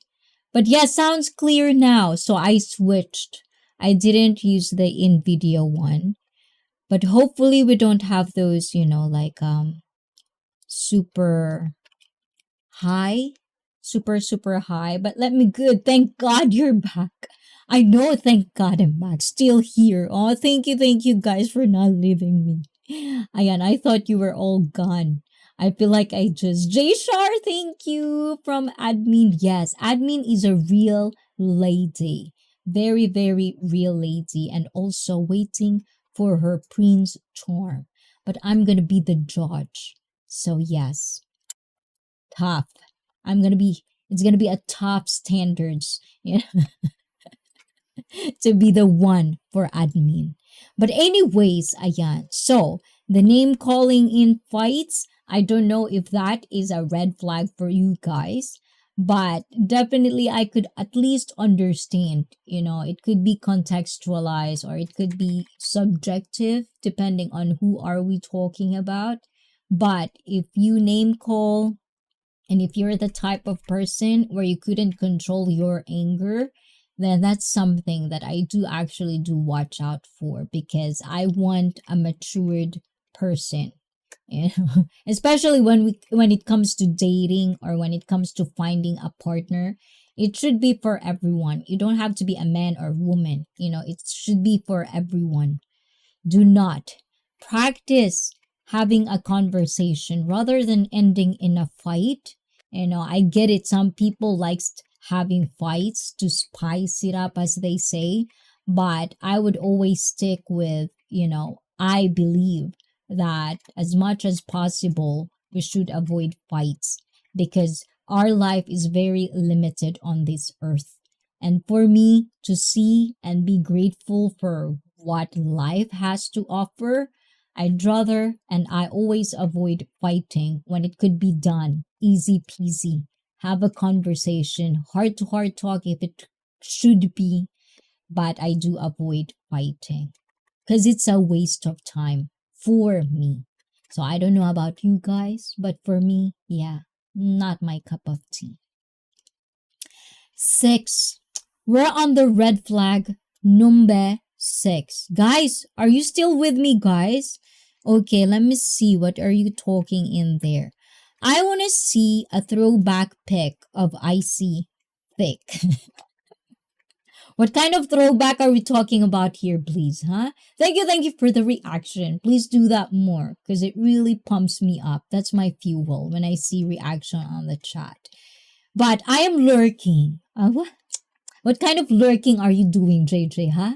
But yeah, sounds clear now. So I switched. I didn't use the in video one. But hopefully we don't have those, like super high, super high. But let me good. Thank God you're back. I know, thank God I'm back. Still here. Oh, thank you guys for not leaving me. Ayan, I thought you were all gone. I feel like I just J Shar, thank you from admin. Yes, admin is a real lady. Very, very real lady, and also waiting for her prince charm. But I'm gonna be the judge. So yes, tough. It's gonna be a top standards, to be the one for admin. But anyways, ayan. So the name calling in fights, I don't know if that is a red flag for you guys, but definitely I could at least understand, it could be contextualized or it could be subjective depending on who are we talking about. But if you name call and if you're the type of person where you couldn't control your anger, then that's something that I do actually do watch out for because I want a matured person. Especially when it comes to dating or when it comes to finding a partner, it should be for everyone. You don't have to be a man or woman. It should be for everyone. Do not practice having a conversation rather than ending in a fight. I get it. Some people likes having fights to spice it up, as they say, but I would always stick with, I believe that as much as possible, we should avoid fights because our life is very limited on this earth. And for me to see and be grateful for what life has to offer, I'd rather and I always avoid fighting when it could be done easy peasy. Have a conversation, heart to heart talk if it should be, but I do avoid fighting because it's a waste of time for me. So I don't know about you guys, but for me, yeah, not my cup of tea. 6. We're on the red flag number 6. Guys, are you still with me, guys? Okay, let me see. What are you talking in there? I want to see a throwback pic of Icy Thick. What kind of throwback are we talking about here, please, huh? Thank you for the reaction. Please do that more because it really pumps me up. That's my fuel when I see reaction on the chat. But I am lurking. What kind of lurking are you doing, JJ, huh?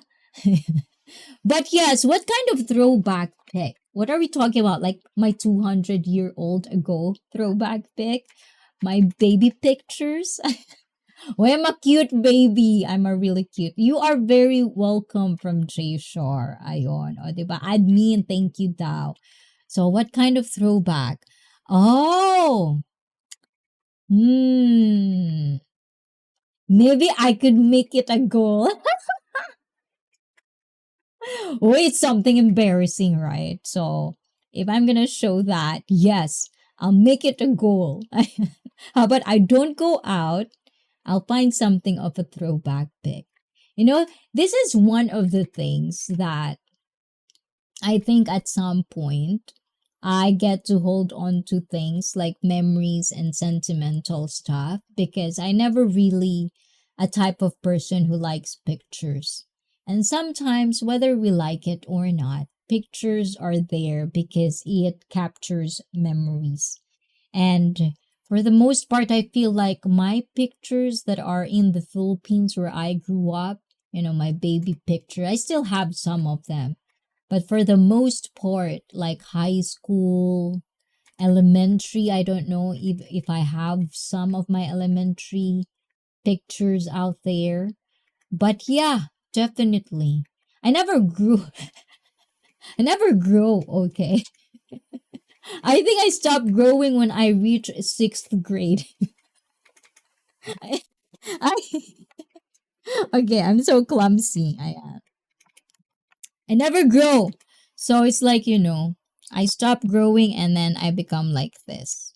But yes, what kind of throwback pic? What are we talking about? Like my 200-year-old ago throwback pic? My baby pictures? Oh, I'm a cute baby. I'm a really cute. You are very welcome from J Shore. Ayon. O, diba? Admin, thank you daw. So, what kind of throwback? Oh! Maybe I could make it a goal. Oh, it's something embarrassing, right? So, if I'm gonna show that, yes, I'll make it a goal. How about I don't go out? I'll find something of a throwback pic. This is one of the things that I think at some point I get to hold on to things like memories and sentimental stuff because I never really a type of person who likes pictures. And sometimes whether we like it or not, pictures are there because it captures memories. And For the most part, I feel like my pictures that are in the Philippines where I grew up, my baby picture, I still have some of them. But for the most part, like high school, elementary, I don't know if I have some of my elementary pictures out there. But yeah, definitely. I never grew. I never grow, okay? I think I stopped growing when I reached 6th grade. I, I okay, I'm so clumsy. I never grow. So it's like, I stop growing and then I become like this.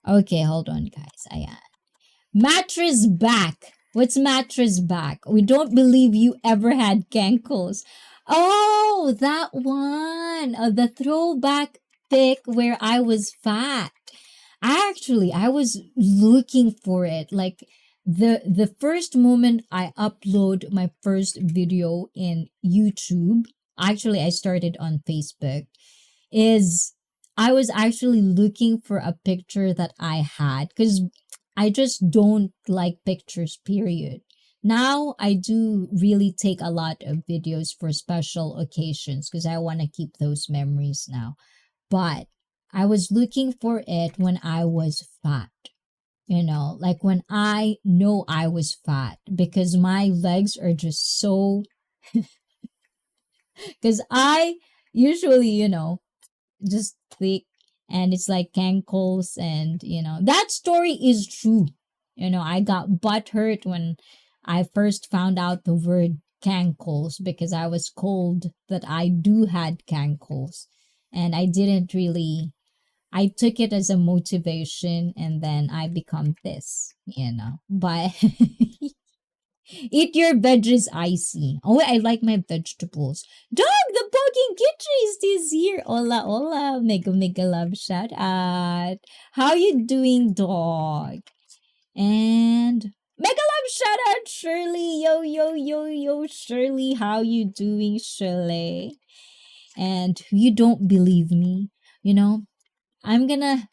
Okay, hold on, guys. Mattress back. What's mattress back? We don't believe you ever had cankles. Oh, that one. The throwback pic where I was fat. I was looking for it. Like the first moment I upload my first video in YouTube, actually I started on Facebook, is I was actually looking for a picture that I had because I just don't like pictures, period. Now I do really take a lot of videos for special occasions because I want to keep those memories now. But I was looking for it when I was fat. Like when I know I was fat because my legs are just so. Because I usually, just thick and it's like cankles and, that story is true. I got butt hurt when I first found out the word cankles because I was told that I do had cankles and I didn't really. I took it as a motivation and then I become this. But eat your veggies, icy. Oh, I like my vegetables. Dog, the Bugging Kitcheries this year. Hola, hola. Mega, mega love shout out. How you doing, dog? And mega love shout out, Shirley. Yo, yo, yo, yo, Shirley. How you doing, Shirley? And you don't believe me, I'm gonna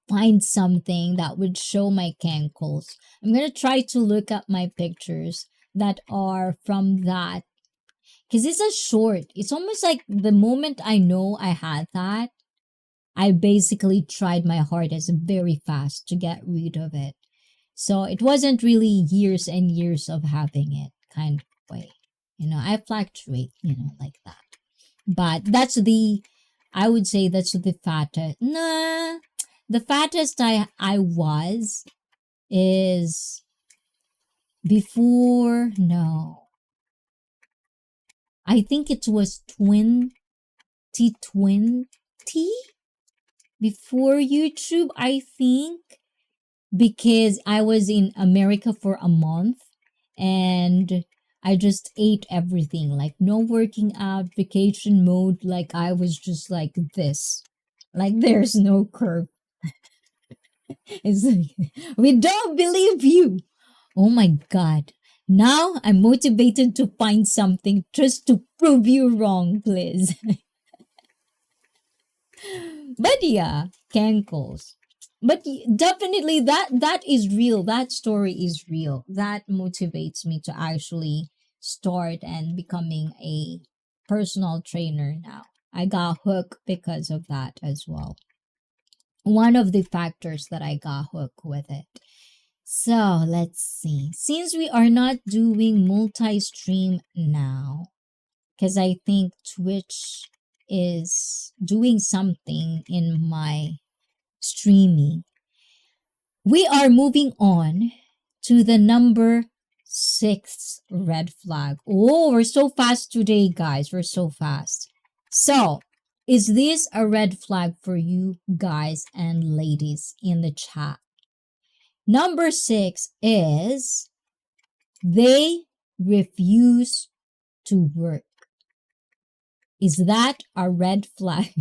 find something that would show my cankles. I'm gonna try to look up my pictures that are from that. Because it's a short. It's almost like the moment I know I had that, I basically tried my hardest very fast to get rid of it. So it wasn't really years and years of having it kind of way. I fluctuate, like that. But I would say that's the fattest. Nah, the fattest I was is before, no. I think it was 2020 before YouTube, I think, because I was in America for a month and I just ate everything, like no working out, vacation mode, like I was just like this. Like there's no curve. It's like, we don't believe you. Oh my God. Now I'm motivated to find something just to prove you wrong, please. But yeah, cankles. But definitely that is real. That story is real. That motivates me to actually start and becoming a personal trainer now. I got hooked because of that as well. One of the factors that I got hooked with it. So let's see. Since we are not doing multi-stream now, because I think Twitch is doing something in my streaming, we are moving on to the number 6 red flag. Oh, we're so fast today, guys. We're so fast. So, is this a red flag for you guys and ladies in the chat? Number 6 is they refuse to work. Is that a red flag?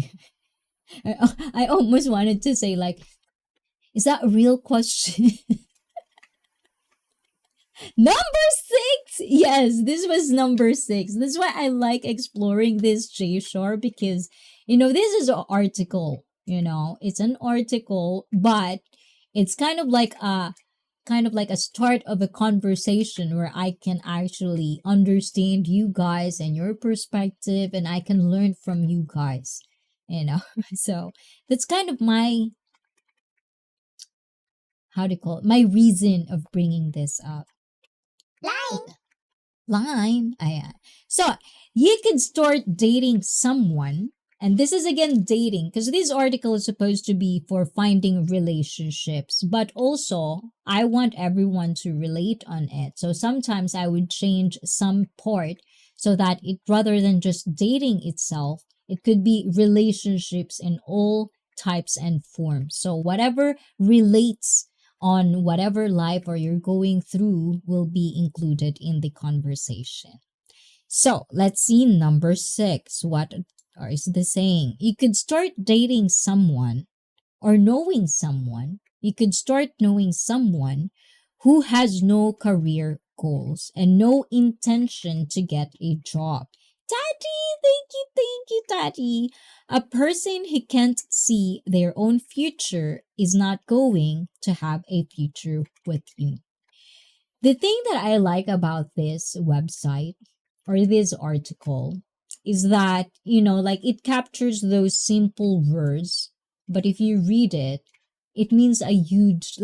I almost wanted to say, like, is that a real question? Number 6! Yes, this was number 6. That's why I like exploring this J-Shore because, this is an article, it's an article, but It's kind of like a start of a conversation where I can actually understand you guys and your perspective, and I can learn from you guys, you know. So that's kind of my, how do you call it, my reason of bringing this up. Line. Ayan. So, you can start dating someone, and this is again dating, because this article is supposed to be for finding relationships, but also I want everyone to relate on it. So sometimes I would change some part so that it, rather than just dating itself, it could be relationships in all types and forms. So whatever relates on whatever life or you're going through will be included in the conversation. So let's see number 6. What is the saying? You could start dating someone or knowing someone. You could start knowing someone who has no career goals and no intention to get a job. Daddy, thank you, Daddy. A person who can't see their own future is not going to have a future with you. The thing that I like about this website or this article is that, like it captures those simple words, but if you read it, it means a huge,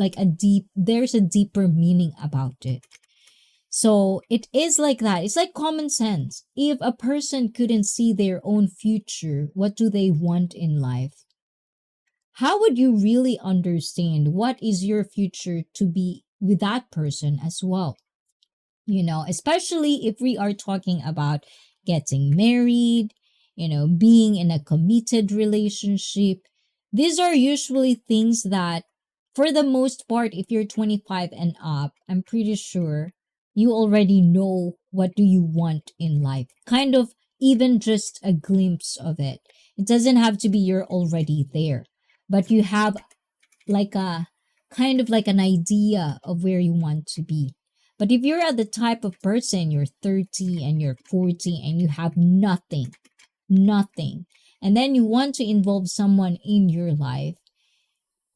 there's a deeper meaning about it. So it is like that. It's like common sense. If a person couldn't see their own future, what do they want in life? How would you really understand what is your future to be with that person as well? Especially if we are talking about getting married, being in a committed relationship. These are usually things that, for the most part, if you're 25 and up, I'm pretty sure you already know what do you want in life. Kind of even just a glimpse of it. It doesn't have to be you're already there, but you have like a kind of like an idea of where you want to be. But if you're the type of person, you're 30 and you're 40 and you have nothing, and then you want to involve someone in your life,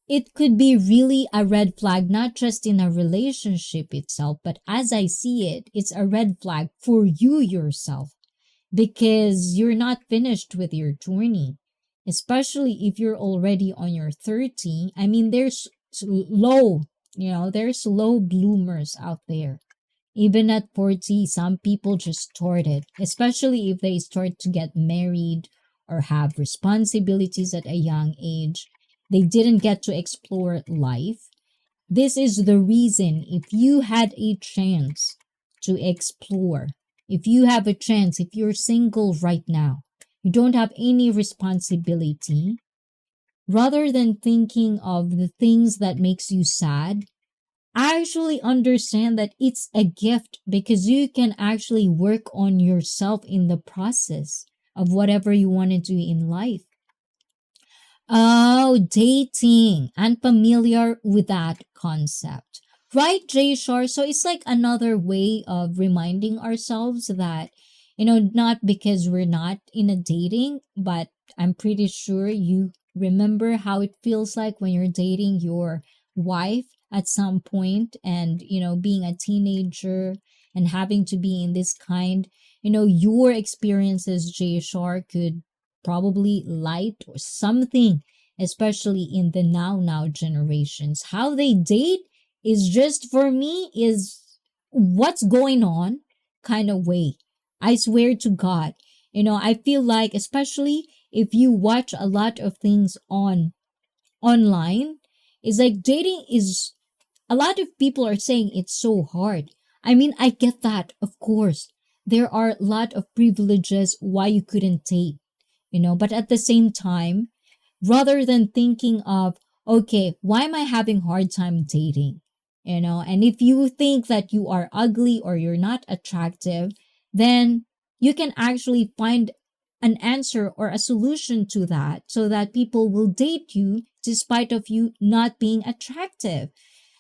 it could be really a red flag, not just in a relationship itself, but as I see it, it's a red flag for you yourself because you're not finished with your journey, especially if you're already on your 30. I mean, there's there's low bloomers out there. Even at 40, some people just started, especially if they start to get married or have responsibilities at a young age. They didn't get to explore life. This is the reason, if you had a chance to explore, if you have a chance, if you're single right now, you don't have any responsibility, rather than thinking of the things that makes you sad, I actually understand that it's a gift because you can actually work on yourself in the process of whatever you want to do in life. Oh, dating. Unfamiliar with that concept. Right, Jay Shar? So it's like another way of reminding ourselves that, not because we're not in a dating, but I'm pretty sure you remember how it feels like when you're dating your wife at some point and, being a teenager and having to be in this kind, your experiences, Jay Shar, could probably light or something, especially in the now generations. How they date is just, for me, is what's going on kind of way. I swear to God. I feel like, especially if you watch a lot of things online, it's like dating is, a lot of people are saying it's so hard. I mean, I get that, of course. There are a lot of privileges why you couldn't date, but at the same time, rather than thinking of, okay, why am I having hard time dating? And if you think that you are ugly or you're not attractive, then you can actually find an answer or a solution to that so that people will date you despite of you not being attractive.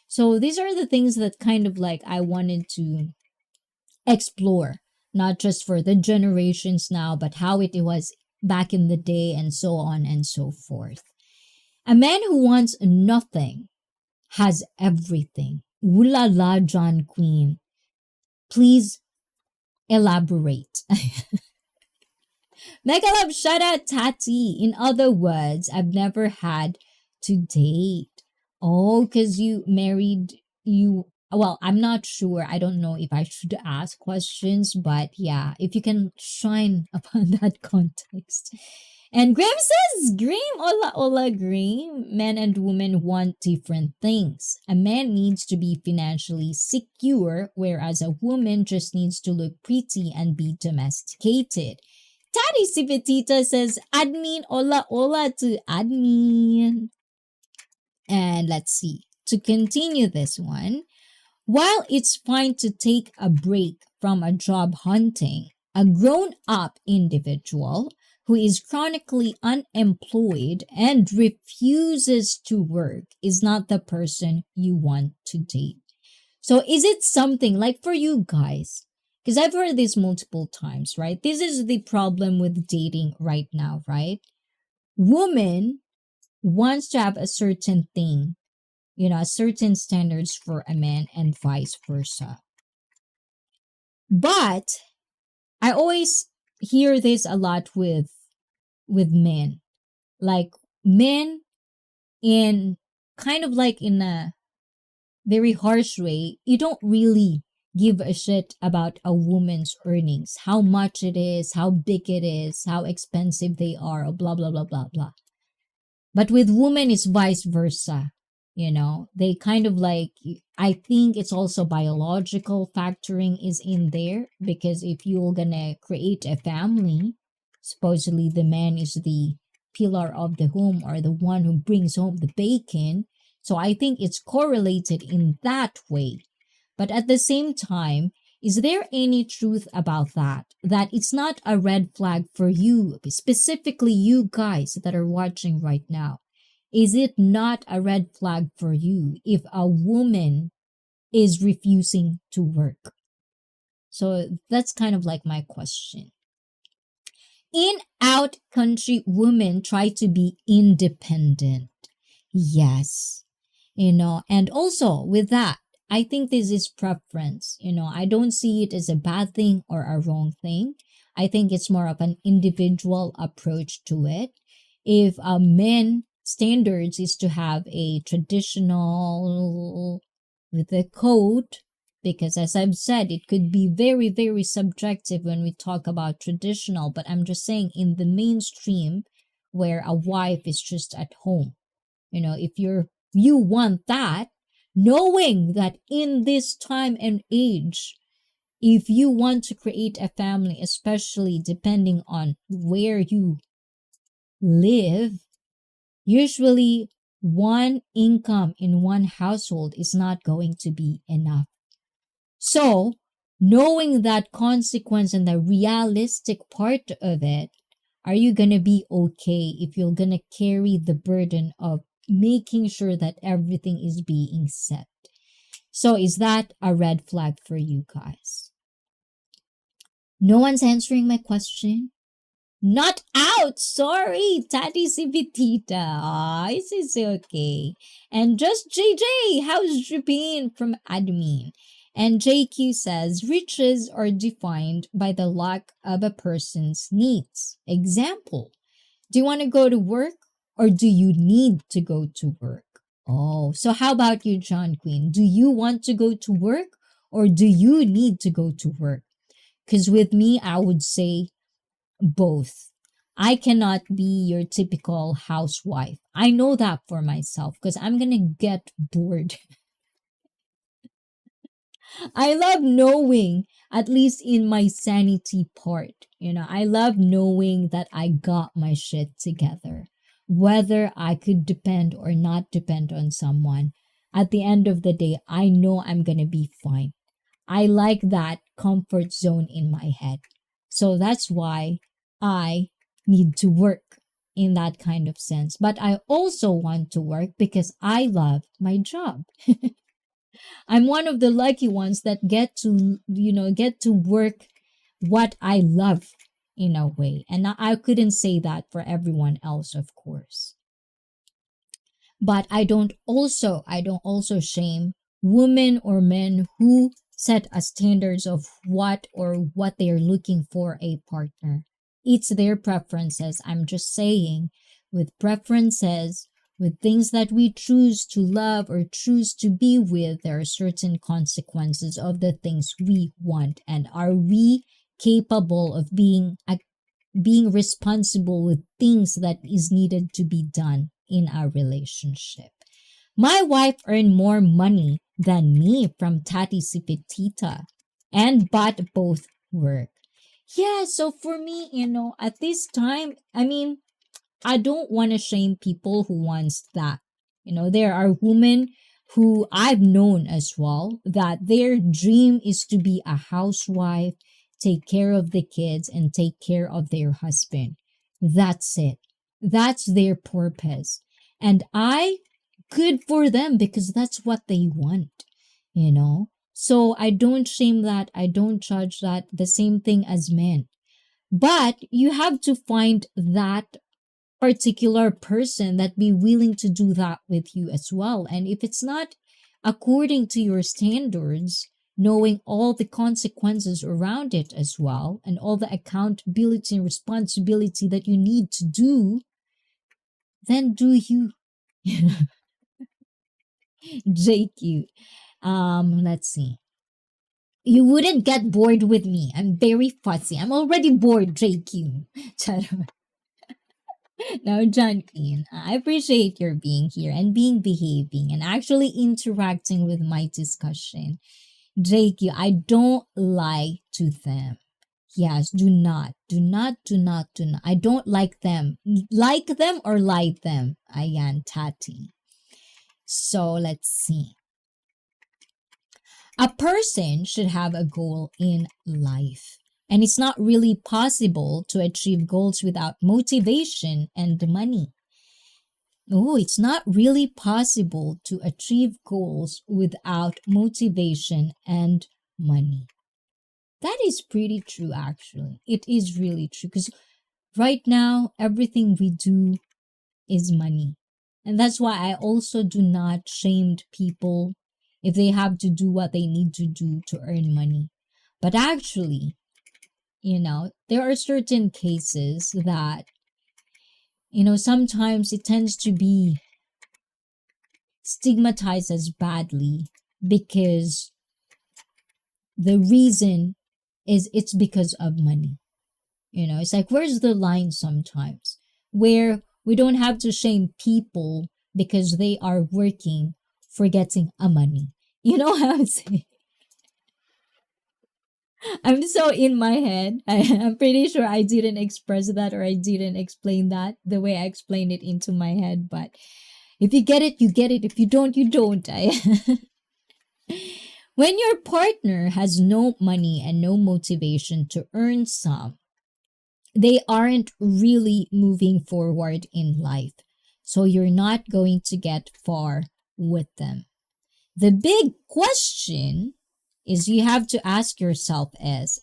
So these are the things that kind of like I wanted to explore, not just for the generations now, but how it was back in the day and so on and so forth. A man who wants nothing has everything. Ooh la la, John Queen. Please elaborate. Mega love, shout out Tati. In other words, I've never had to date. Oh, because you married you. Well, I'm not sure. I don't know if I should ask questions, but yeah, if you can shine upon that context. And Grim says, Grim, hola, hola, Grim. Men and women want different things. A man needs to be financially secure, whereas a woman just needs to look pretty and be domesticated. Tati Sipetita says, admin, hola, hola to admin. And let's see. To continue this one, while it's fine to take a break from a job hunting, a grown-up individual who is chronically unemployed and refuses to work is not the person you want to date. So is it something like for you guys? Because I've heard this multiple times, right? This is the problem with dating right now, right? Woman wants to have a certain thing, certain standards for a man and vice versa. But I always hear this a lot with men. Like men in kind of like in a very harsh way, you don't really give a shit about a woman's earnings, how much it is, how big it is, how expensive they are, or blah, blah, blah, blah, blah. But with women, it's vice versa. They kind of like, I think it's also biological factoring is in there, because if you're gonna create a family, supposedly the man is the pillar of the home or the one who brings home the bacon. So I think it's correlated in that way. But at the same time, is there any truth about that? That it's not a red flag for you, specifically you guys that are watching right now. Is it not a red flag for you if a woman is refusing to work? So that's kind of like my question. In out country women try to be independent. Yes. And also with that, I think this is preference. I don't see it as a bad thing or a wrong thing. I think it's more of an individual approach to it. If a man standards is to have a traditional with a code, because as I've said, it could be very, very subjective when we talk about traditional, but I'm just saying in the mainstream where a wife is just at home. If you want that, knowing that in this time and age, if you want to create a family, especially depending on where you live, usually one income in one household is not going to be enough. So, knowing that consequence and the realistic part of it, are you going to be okay if you're going to carry the burden of making sure that everything is being set? So is that a red flag for you guys? No one's answering my question? Not out! Sorry, Tati Sibitita. This is okay. And just JJ, how's you been from admin? And JQ says, riches are defined by the lack of a person's needs. Example, do you want to go to work or do you need to go to work? Oh, so how about you, John Queen? Do you want to go to work or do you need to go to work? Because with me, I would say both. I cannot be your typical housewife. I know that for myself because I'm going to get bored. I love knowing, at least in my sanity part, I love knowing that I got my shit together. Whether I could depend or not depend on someone, at the end of the day, I know I'm going to be fine. I like that comfort zone in my head. So that's why I need to work in that kind of sense. But I also want to work because I love my job. I'm one of the lucky ones that get to work what I love in a way. And I couldn't say that for everyone else, of course. But I don't also shame women or men who set a standards of what they are looking for a partner. It's their preferences. I'm just saying, with preferences, with things that we choose to love or choose to be with, there are certain consequences of the things we want. And are we capable of being responsible with things that is needed to be done in our relationship? My wife earned more money than me from Tati Sipitita, and but both work. Yeah, so for me, at this time, I don't want to shame people who wants that. There are women who I've known as well that their dream is to be a housewife, take care of the kids, and take care of their husband. That's it. That's their purpose. And good for them because that's what they want. So I don't shame that. I don't judge that. The same thing as men. But you have to find that particular person that be willing to do that with you as well. And if it's not according to your standards, knowing all the consequences around it as well, and all the accountability and responsibility that you need to do, then do you. JQ. Let's see. You wouldn't get bored with me. I'm very fussy. I'm already bored, JQ. Now, John Queen, I appreciate your being here and behaving and actually interacting with my discussion. JQ, I don't lie to them. Yes, do not. I don't like them. Like them or like them? Ayan, Tati. So, let's see. A person should have a goal in life. And it's not really possible to achieve goals without motivation and money. Oh, it's not really possible to achieve goals without motivation and money. That is pretty true, actually. It is really true because right now, everything we do is money. And that's why I also do not shame people if they have to do what they need to do to earn money. But actually, there are certain cases that, sometimes it tends to be stigmatized as badly because the reason is it's because of money. It's like, where's the line sometimes where we don't have to shame people because they are working for getting a money? You know what I'm saying? I'm so in my head. I'm pretty sure I didn't express that or I didn't explain that the way I explained it into my head. But if you get it, you get it. If you don't, you don't. When your partner has no money and no motivation to earn some, they aren't really moving forward in life. So you're not going to get far with them. The big question is you have to ask yourself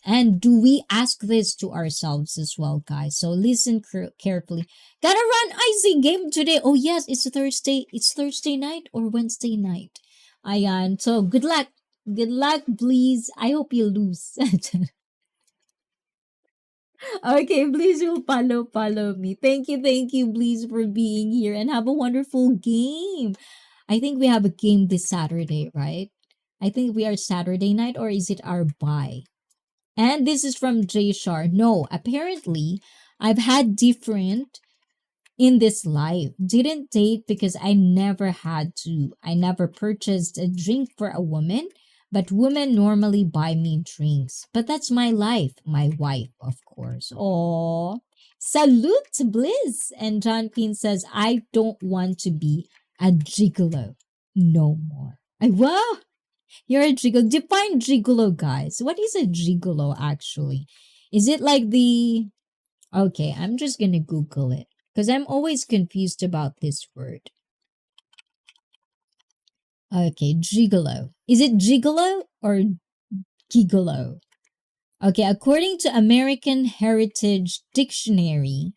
and do we ask this to ourselves as well, guys? So listen carefully. Gotta run icy game today. Oh yes, it's Thursday. It's Thursday night or Wednesday night. Ayan. So good luck. Good luck, please. I hope you lose. Okay, please will follow me. Thank you, please, for being here and have a wonderful game. I think we have a game this Saturday, right? I think we are Saturday night, or is it our bye? And this is from J Shar. No, apparently I've had different in this life. Didn't date because I never had to. I never purchased a drink for a woman, but women normally buy me drinks. But that's my life. My wife, of course. Oh, salute to Bliss. And John Queen says, I don't want to be a gigolo no more. Wow. You're a gigolo. Define gigolo, guys. What is a gigolo, actually? Is it like the... Okay, I'm just gonna Google it. Because I'm always confused about this word. Okay, gigolo. Is it gigolo or gigolo? Okay, according to American Heritage Dictionary,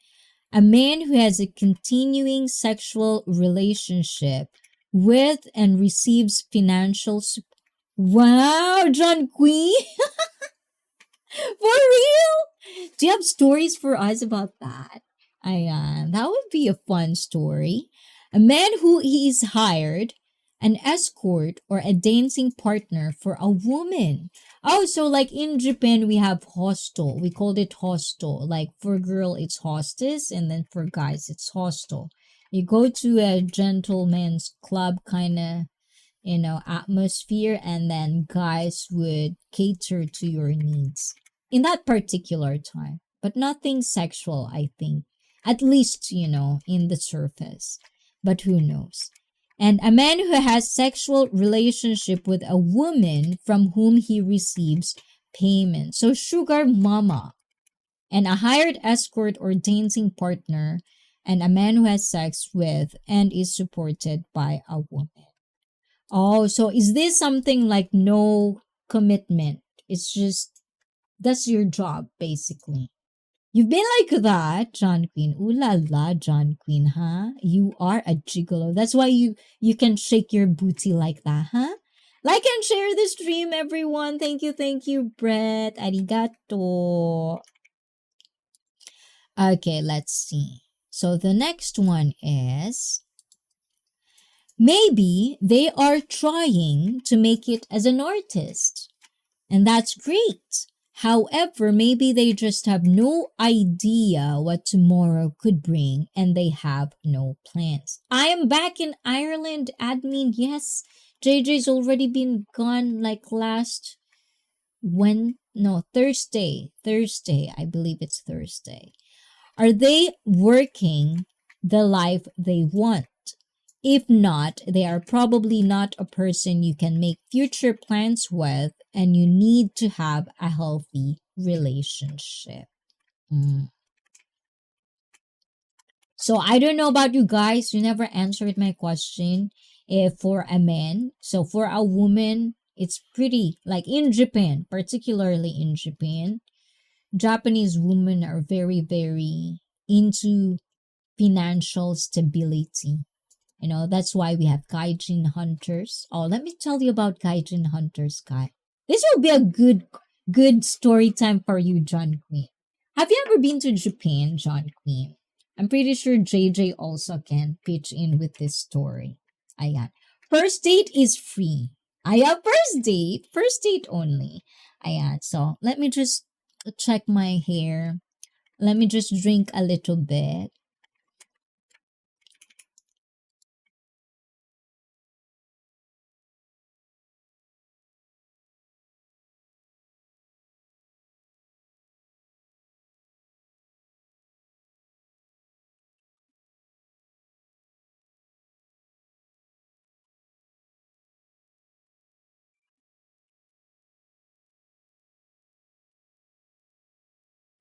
A man who has a continuing sexual relationship with and receives financial support. Wow, John Queen. For real? Do you have stories for us about that? That would be a fun story. A man who is hired an escort or a dancing partner for a woman. Oh, so like in Japan, we have hostel. We called it hostel. Like for girl, it's hostess, and then for guys, it's hostel. You go to a gentleman's club kind of, atmosphere, and then guys would cater to your needs in that particular time. But nothing sexual, I think. At least, in the surface. But who knows? And a man who has sexual relationship with a woman from whom he receives payment. So sugar mama. And a hired escort or dancing partner, and a man who has sex with and is supported by a woman. Oh, so is this something like no commitment? It's just, that's your job, basically. You've been like that, John Queen. Ooh la la, John Queen, huh? You are a gigolo. That's why you can shake your booty like that, huh? Like and share the stream, everyone. Thank you, Brett. Arigato. Okay, let's see. So the next one is, maybe they are trying to make it as an artist. And that's great. However, maybe they just have no idea what tomorrow could bring and they have no plans. I am back in Ireland, admin. Yes, JJ's already been gone like Thursday. Thursday, I believe it's Thursday. Are they working the life they want? If not, they are probably not a person you can make future plans with, and you need to have a healthy relationship. So I don't know about you guys. You never answered my question. If for a man, so for a woman, it's pretty, like in Japan, particularly in Japan, Japanese women are very, very into financial stability. That's why we have gaijin hunters. Oh, let me tell you about gaijin hunters, guy. This will be a good story time for you, John Queen. Have you ever been to Japan, John Queen? I'm pretty sure JJ also can pitch in with this story. Ayan. First date is free. First date only. Ayan. So, let me just check my hair. Let me just drink a little bit.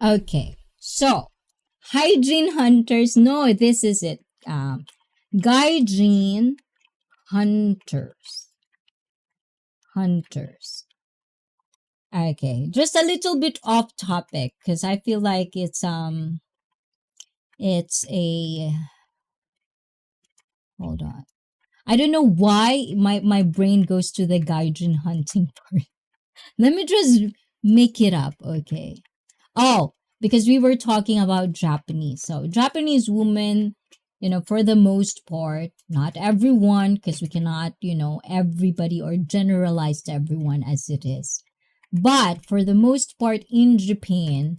Okay, so hygiene hunters. No, this is it. Gaijin hunters. Okay, just a little bit off topic because I feel like it's a, hold on. I don't know why my brain goes to the gaijin hunting part. Let me just make it up, okay? Oh, because we were talking about Japanese. So Japanese women, for the most part, not everyone, because we cannot, everybody or generalize to everyone as it is. But for the most part in Japan,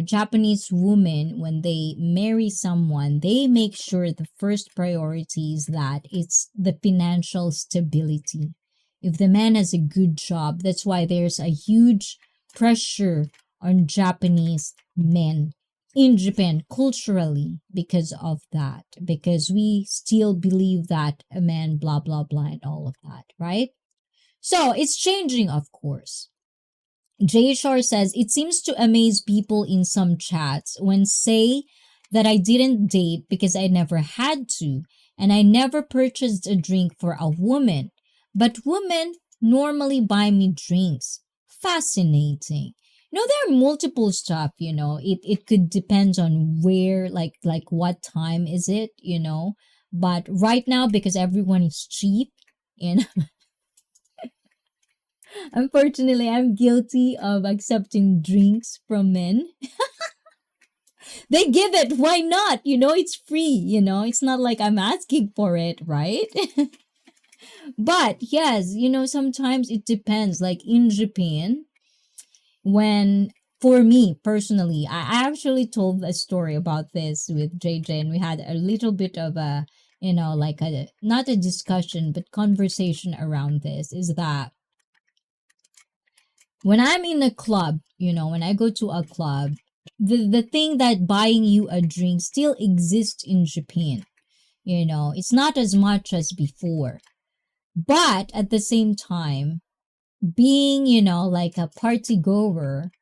Japanese women, when they marry someone, they make sure the first priority is that it's the financial stability. If the man has a good job, that's why there's a huge pressure on Japanese men in Japan culturally because of that. Because we still believe that a man blah, blah, blah, and all of that, right? So it's changing, of course. Jay Shore says, it seems to amaze people in some chats when say that I didn't date because I never had to, and I never purchased a drink for a woman. But women normally buy me drinks. Fascinating. No, there are multiple stuff, It could depend on where, like what time is it, But right now, because everyone is cheap, you know, unfortunately, I'm guilty of accepting drinks from men. They give it, why not? It's free, It's not like I'm asking for it, right? But yes, sometimes it depends. Like in Japan, when for me personally, I actually told a story about this with JJ, and we had a little bit of a, like a not a discussion but conversation around this. Is that when I'm in a club, when I go to a club, the thing that buying you a drink still exists in Japan. It's not as much as before. But at the same time, being, like a party goer,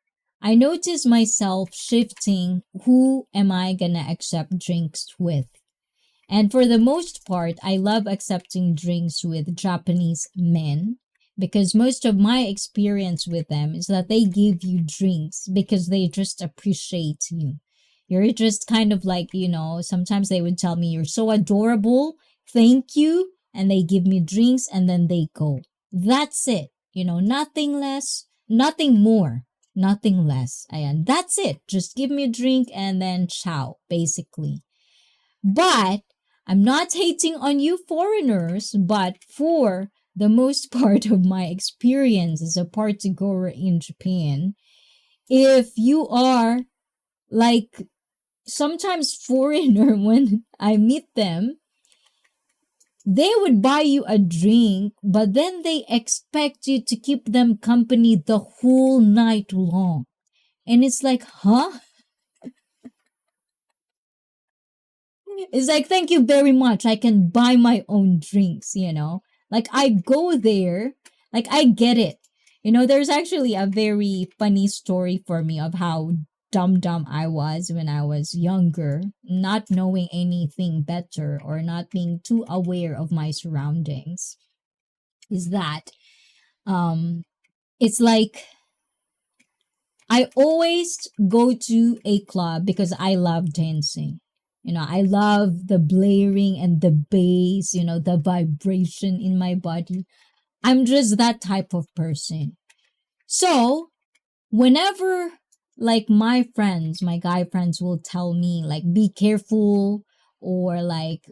I notice myself shifting who am I gonna accept drinks with. And for the most part, I love accepting drinks with Japanese men because most of my experience with them is that they give you drinks because they just appreciate you. You're just kind of like, sometimes they would tell me, you're so adorable, thank you. And they give me drinks and then they go. That's it. Nothing less, nothing more, nothing less. And that's it. Just give me a drink and then ciao, basically. But I'm not hating on you foreigners, but for the most part of my experience as a party goer in Japan, if you are like sometimes foreigner when I meet them, they would buy you a drink, but then they expect you to keep them company the whole night long. And it's like, huh? It's like, thank you very much. I can buy my own drinks, Like, I go there, like, I get it. There's actually a very funny story for me of how dumb I was when I was younger, not knowing anything better or not being too aware of my surroundings. Is that, it's like, I always go to a club because I love dancing. I love the blaring and the bass, the vibration in my body. I'm just that type of person. So, whenever like my friends, my guy friends will tell me like be careful or like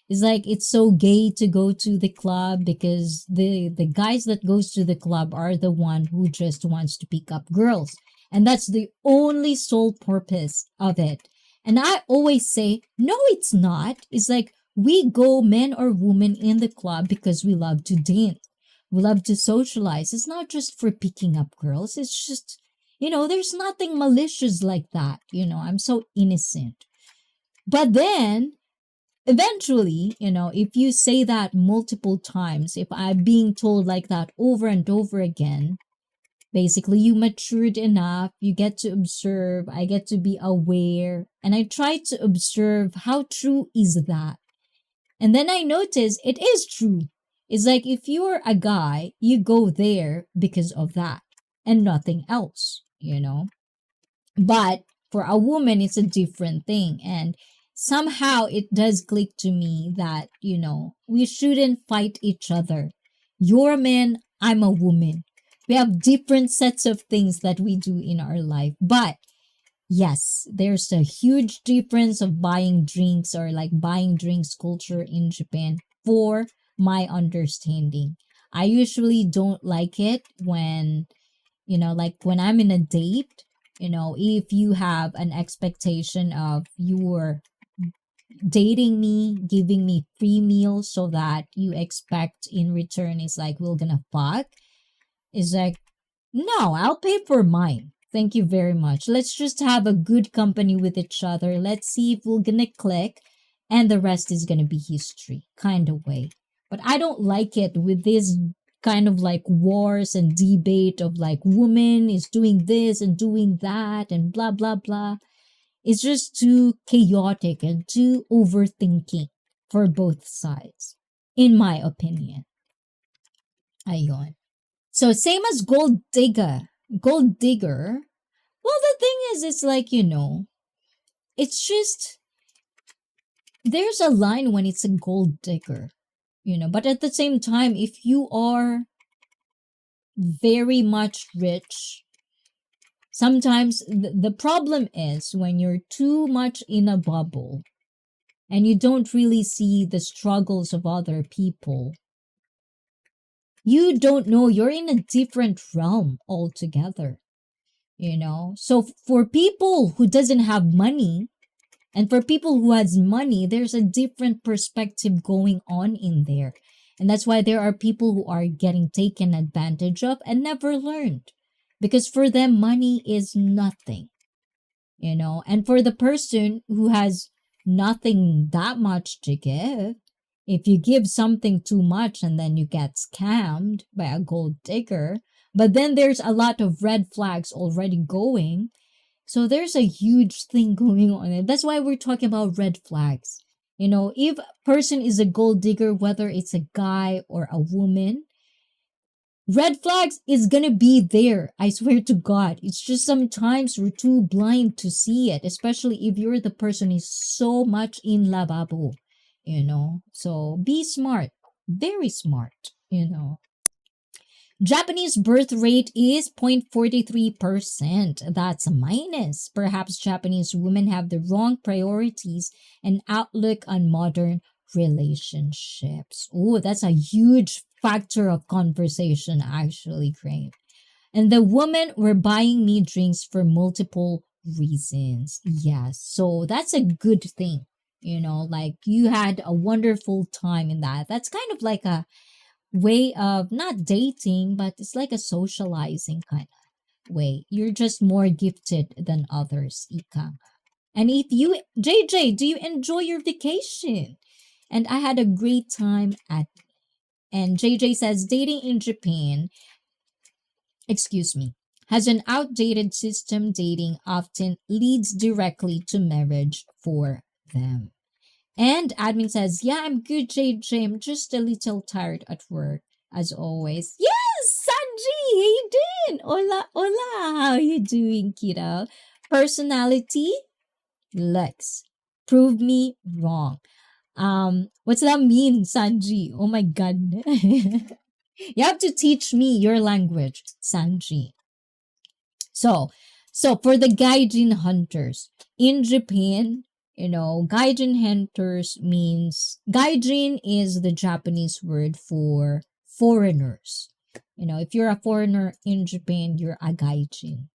it's like it's so gay to go to the club because the guys that goes to the club are the one who just wants to pick up girls. And that's the only sole purpose of it. And I always say, no, it's not. It's like we go, men or women, in the club because we love to dance. We love to socialize. It's not just for picking up girls. It's just, there's nothing malicious like that. I'm so innocent. But then, eventually, if you say that multiple times, if I'm being told like that over and over again, basically you matured enough, you get to observe, I get to be aware, and I try to observe how true is that. And then I notice it is true. It's like if you're a guy, you go there because of that and nothing else, But for a woman, it's a different thing. And somehow it does click to me that, we shouldn't fight each other. You're a man, I'm a woman. We have different sets of things that we do in our life. But yes, there's a huge difference of buying drinks or like buying drinks culture in Japan for my understanding. I usually don't like it when, like when I'm in a date, if you have an expectation of your dating me, giving me free meals so that you expect in return is like we're gonna fuck, is like, no, I'll pay for mine. Thank you very much. Let's just have a good company with each other. Let's see if we're gonna click and the rest is gonna be history kind of way. But I don't like it with this kind of like wars and debate of like woman is doing this and doing that and blah blah blah. It's just too chaotic and too overthinking for both sides, in my opinion. Ayun. So same as gold digger. Gold digger, Well, the thing is, it's like, it's just, there's a line when it's a gold digger, but at the same time, if you are very much rich, sometimes the problem is when you're too much in a bubble and you don't really see the struggles of other people, you don't know, you're in a different realm altogether. So for people who doesn't have money and for people who has money, there's a different perspective going on in there. And that's why there are people who are getting taken advantage of and never learned, because for them money is nothing. And for the person who has nothing that much to give, if you give something too much and then you get scammed by a gold digger, but then there's a lot of red flags already going. So there's a huge thing going on. And that's why we're talking about red flags. If a person is a gold digger, whether it's a guy or a woman, red flags is gonna be there. I swear to God. It's just sometimes we're too blind to see it, especially if you're the person who's so much in lababo. So be smart, very smart. Japanese birth rate is 0.43%. That's a minus. Perhaps Japanese women have the wrong priorities and outlook on modern relationships. Oh, that's a huge factor of conversation, actually, Crane. And the women were buying me drinks for multiple reasons. Yes, so that's a good thing. Like you had a wonderful time in that. That's kind of like a way of not dating, but it's like a socializing kind of way. You're just more gifted than others, Ika. And if you, JJ, do you enjoy your vacation? And I had a great time and JJ says dating in Japan, excuse me, has an outdated system. Dating often leads directly to marriage for them. And admin says, yeah, I'm good, JJ. I'm just a little tired at work, as always. Yes, Sanji, how you doing? Hola, hola. How you doing, kiddo? Personality, looks. Prove me wrong. What's that mean, Sanji? Oh my God. You have to teach me your language, Sanji. So for the gaijin hunters in Japan, gaijin hunters means, gaijin is the Japanese word for foreigners. If you're a foreigner in Japan, you're a gaijin.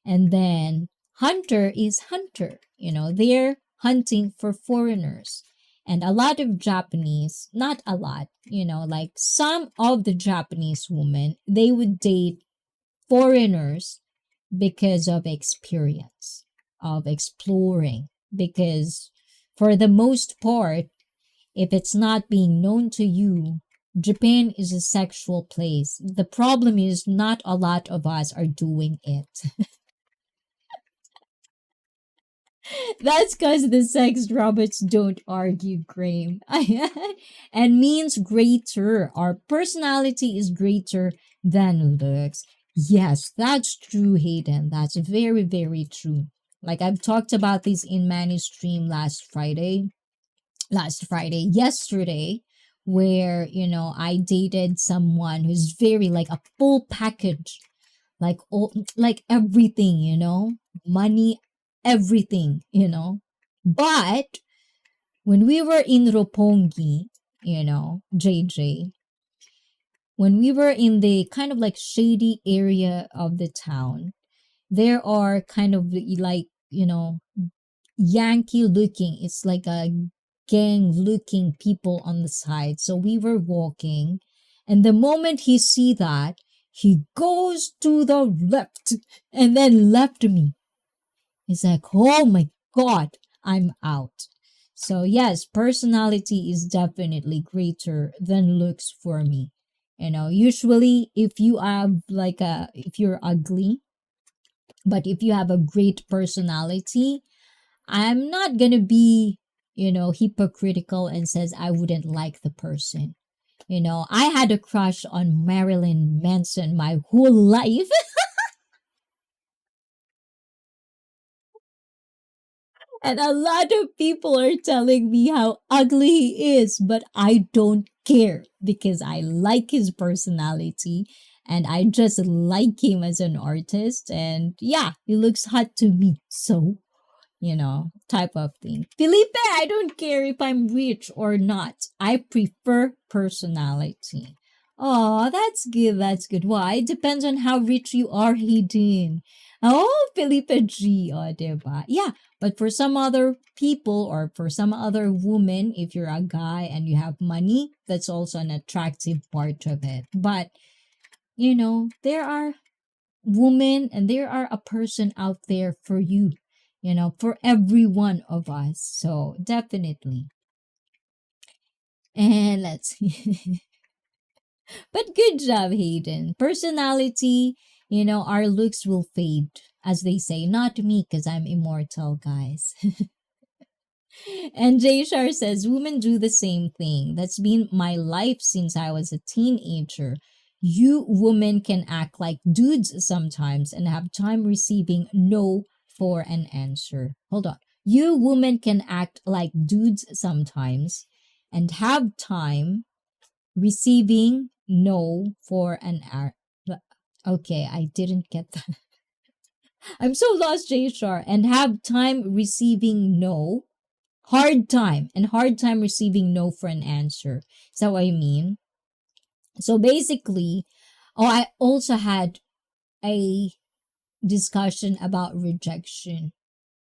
And then hunter is hunter. They're hunting for foreigners. And a lot of Japanese, not a lot, like some of the Japanese women, they would date foreigners because of experience, of exploring. Because for the most part, if it's not being known to you, Japan is a sexual place. The problem is not a lot of us are doing it. That's because the sex robots don't argue, Graham. And means greater. Our personality is greater than looks. Yes, that's true, Hayden. That's very, very true. Like I've talked about this in Manny's stream yesterday, where, I dated someone who's very like a full package, like all, like everything, money, everything. But when we were in Roppongi, JJ, when we were in the kind of like shady area of the town, there are kind of like, Yankee looking, it's like a gang looking people on the side. So we were walking, and the moment he see that, he goes to the left and then left me. It's like, oh my God, I'm out. So yes, personality is definitely greater than looks for me. Usually if you have if you're ugly, but if you have a great personality, I'm not gonna be, hypocritical and says I wouldn't like the person. I had a crush on Marilyn Manson my whole life. And a lot of people are telling me how ugly he is, but I don't care because I like his personality and I just like him as an artist. And yeah, he looks hot to me. So, type of thing. Felipe, I don't care if I'm rich or not. I prefer personality. Oh, that's good. That's good. Why? It depends on how rich you are, Hayden. Oh, Felipe G. Oh, diba? Yeah, but for some other people or for some other woman, if you're a guy and you have money, that's also an attractive part of it. But, there are women and there are a person out there for you, for every one of us. So definitely. And let's see. But good job, Hayden. Personality, our looks will fade, as they say. Not me, because I'm immortal, guys. And Jay Shar says, women do the same thing. That's been my life since I was a teenager. You women can act like dudes sometimes and have time receiving no for an answer. Hold on. You women can act like dudes sometimes and have time receiving no for an answer. Okay, I didn't get that. I'm so lost, Jay Shar. And have time receiving no. Hard time receiving no for an answer. Is that what I mean? So basically, I also had a discussion about rejection.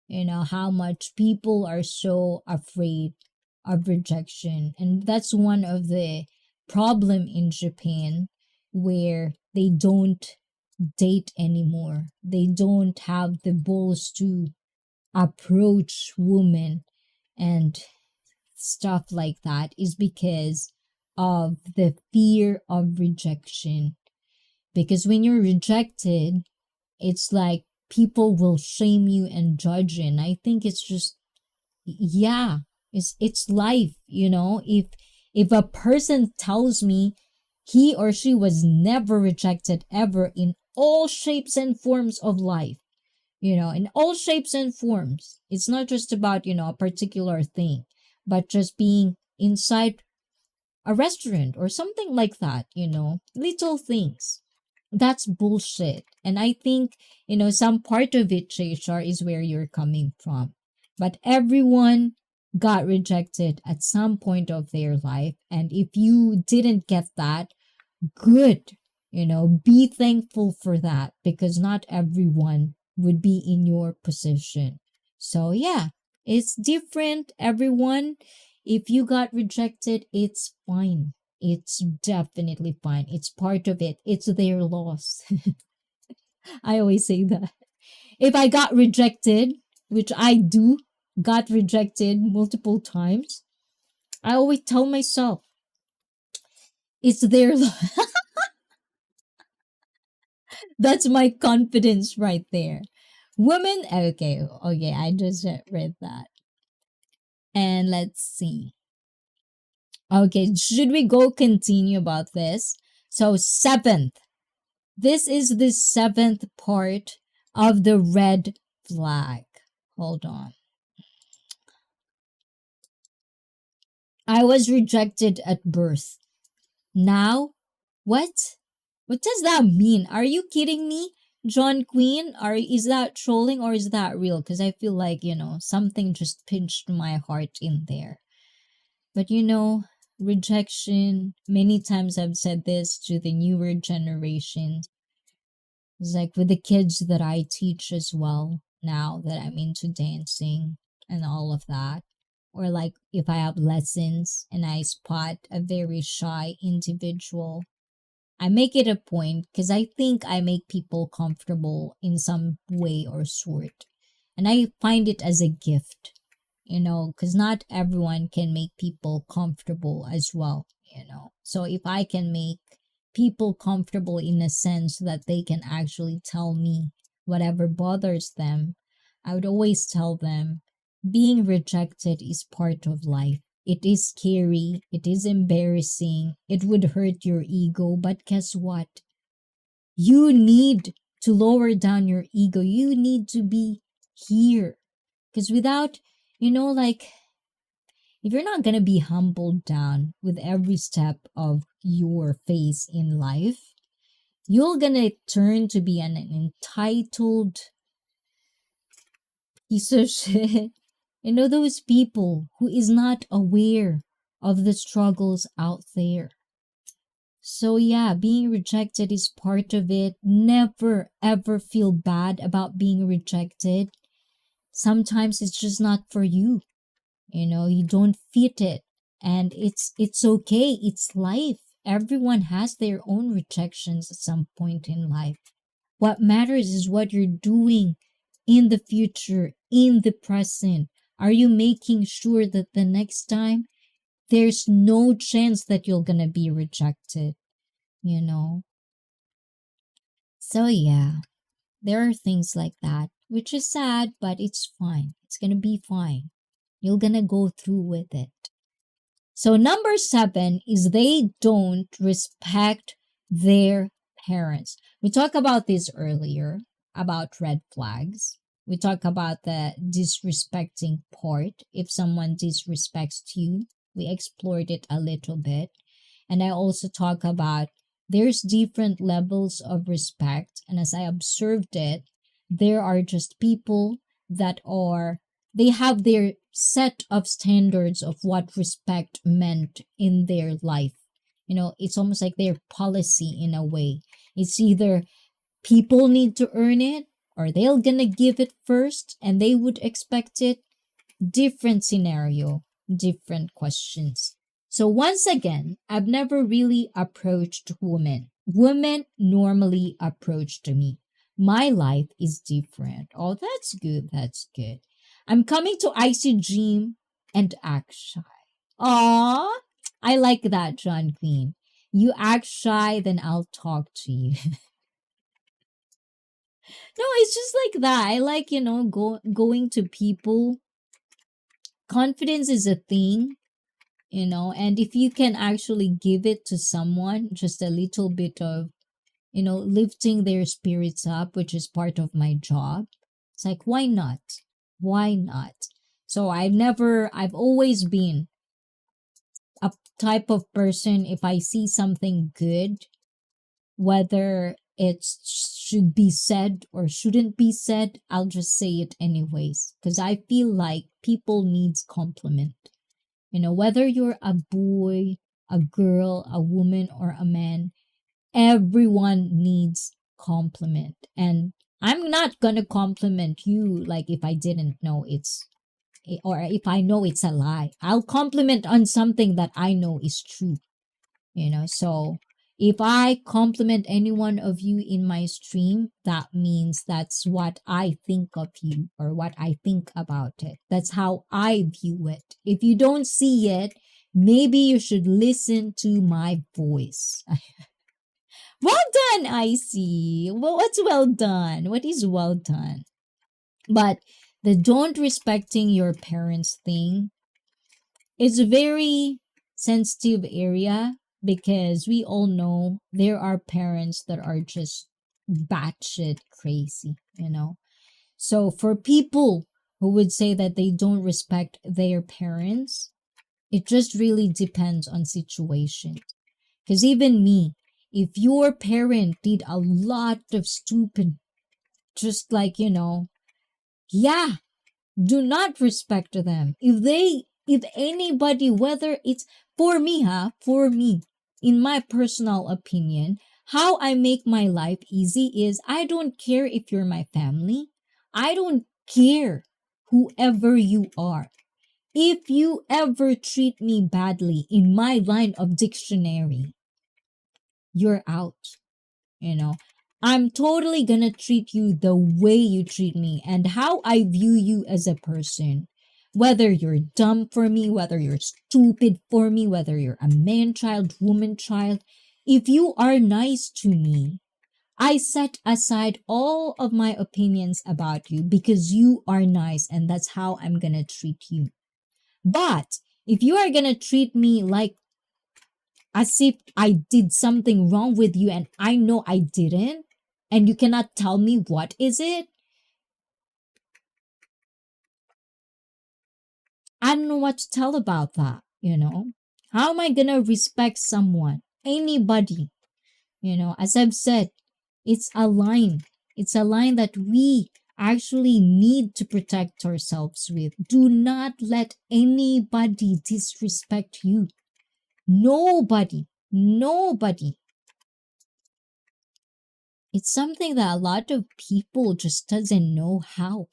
How much people are so afraid of rejection. And that's one of the problem in Japan where they don't date anymore. They don't have the balls to approach women and stuff like that is because of the fear of rejection. Because when you're rejected, it's like people will shame you and judge you. And I think it's just, yeah, it's life, if a person tells me he or she was never rejected ever in all shapes and forms of life, in all shapes and forms. It's not just about, a particular thing, but just being inside a restaurant or something like that, little things. That's bullshit. And I think, some part of it, Cheshire, is where you're coming from. But everyone got rejected at some point of their life. And if you didn't get that, good. Be thankful for that because not everyone would be in your position. So yeah, it's different, everyone. If you got rejected, it's fine. It's definitely fine. It's part of it. It's their loss. I always say that. If I got rejected, which I do, got rejected multiple times, I always tell myself, it's their loss. That's my confidence right there. Women, okay, I just read that. And let's see. Okay, should we go continue about this? So, seventh. This is the seventh part of the red flag. Hold on. I was rejected at birth. Now, what? What does that mean? Are you kidding me? John Queen? Is that trolling or is that real? Because I feel like, something just pinched my heart in there. But rejection, many times I've said this to the newer generation. It's like with the kids that I teach as well, now that I'm into dancing and all of that. Or like if I have lessons and I spot a very shy individual, I make it a point because I think I make people comfortable in some way or sort. And I find it as a gift, because not everyone can make people comfortable as well, So if I can make people comfortable in a sense that they can actually tell me whatever bothers them, I would always tell them being rejected is part of life. It is scary. It is embarrassing. It would hurt your ego. But guess what? You need to lower down your ego. You need to be here. Because without, like, if you're not going to be humbled down with every step of your phase in life, you're going to turn to be an entitled piece of shit. Those people who is not aware of the struggles out there. So yeah, being rejected is part of it. Never ever feel bad about being rejected. Sometimes it's just not for you. You don't fit it. And it's okay. It's life. Everyone has their own rejections at some point in life. What matters is what you're doing in the future, in the present. Are you making sure that the next time there's no chance that you're gonna be rejected? So yeah, there are things like that, which is sad, but it's fine. It's gonna be fine. You're gonna go through with it. So number 7 is they don't respect their parents. We talked about this earlier, about red flags. We talk about the disrespecting part. If someone disrespects you, we explored it a little bit. And I also talk about there's different levels of respect. And as I observed it, there are just people that they have their set of standards of what respect meant in their life. It's almost like their policy in a way. It's either people need to earn it or they're gonna give it first and they would expect it. Different scenario, different questions. So once again, I've never really approached women. Women normally approach to me. My life is different. Oh, that's good. That's good. I'm coming to Icy Dream and act shy. Aw, I like that, John Queen. You act shy, then I'll talk to you. No, it's just like that. I like, going to people. Confidence is a thing, and if you can actually give it to someone, just a little bit of, lifting their spirits up, which is part of my job. It's like, why not? Why not? So I've always been a type of person, if I see something good, whether it should be said or shouldn't be said, I'll just say it anyways. Because I feel like people needs compliment. Whether you're a boy, a girl, a woman, or a man, everyone needs compliment. And I'm not gonna compliment you like if I didn't know or if I know it's a lie. I'll compliment on something that I know is true. So if I compliment any one of you in my stream, that means that's what I think of you or what I think about it. That's how I view it. If you don't see it, maybe you should listen to my voice. Well done, Icy. Well, what's well done? What is well done? But the don't respecting your parents thing, it's a very sensitive area because we all know there are parents that are just batshit crazy, So for people who would say that they don't respect their parents, it just really depends on situation. Because even me, if your parent did a lot of stupid, just like, yeah, do not respect them. If anybody, whether it's for me, in my personal opinion, how I make my life easy is I don't care if you're my family. I don't care whoever you are. If you ever treat me badly in my line of dictionary, you're out. I'm totally gonna treat you the way you treat me and how I view you as a person. Whether you're dumb for me, whether you're stupid for me, whether you're a man child, woman child, if you are nice to me, I set aside all of my opinions about you because you are nice and that's how I'm gonna treat you. But if you are gonna treat me like as if I did something wrong with you and I know I didn't, and you cannot tell me what is it, I don't know what to tell about that, you know? How am I gonna respect someone, anybody? You know, as I've said, it's a line. It's a line that we actually need to protect ourselves with. Do not let anybody disrespect you. Nobody. Nobody. It's something that a lot of people just doesn't know how.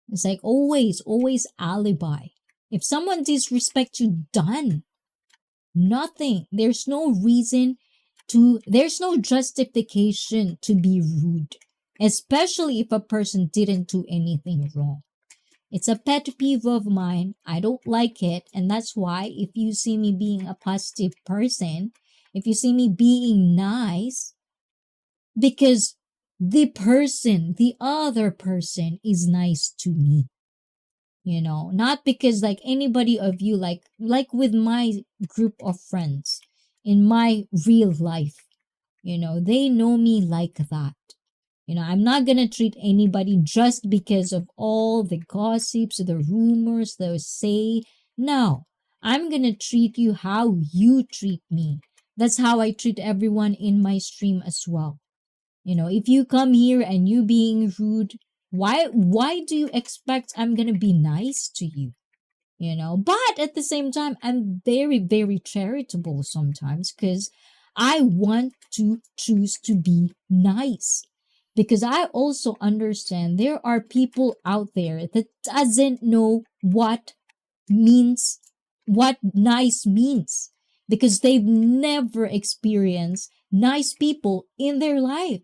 It's like always alibi. If someone disrespects you, done. Nothing. There's no reason there's no justification to be rude, especially if a person didn't do anything wrong. It's a pet peeve of mine. I don't like it. And that's why if you see me being a positive person, if you see me being nice, because the other person is nice to me. You know, not because like anybody of you, like with my group of friends in my real life, you know, they know me like that. You know, I'm not gonna treat anybody just because of all the gossips, the rumors they say. No, I'm gonna treat you how you treat me. That's how I treat everyone in my stream as well. You know, if you come here and you being rude, why do you expect I'm gonna be nice to you? You know, but at the same time, I'm very charitable sometimes because I want to choose to be nice. Because I also understand there are people out there that doesn't know what nice means, because they've never experienced nice people in their life.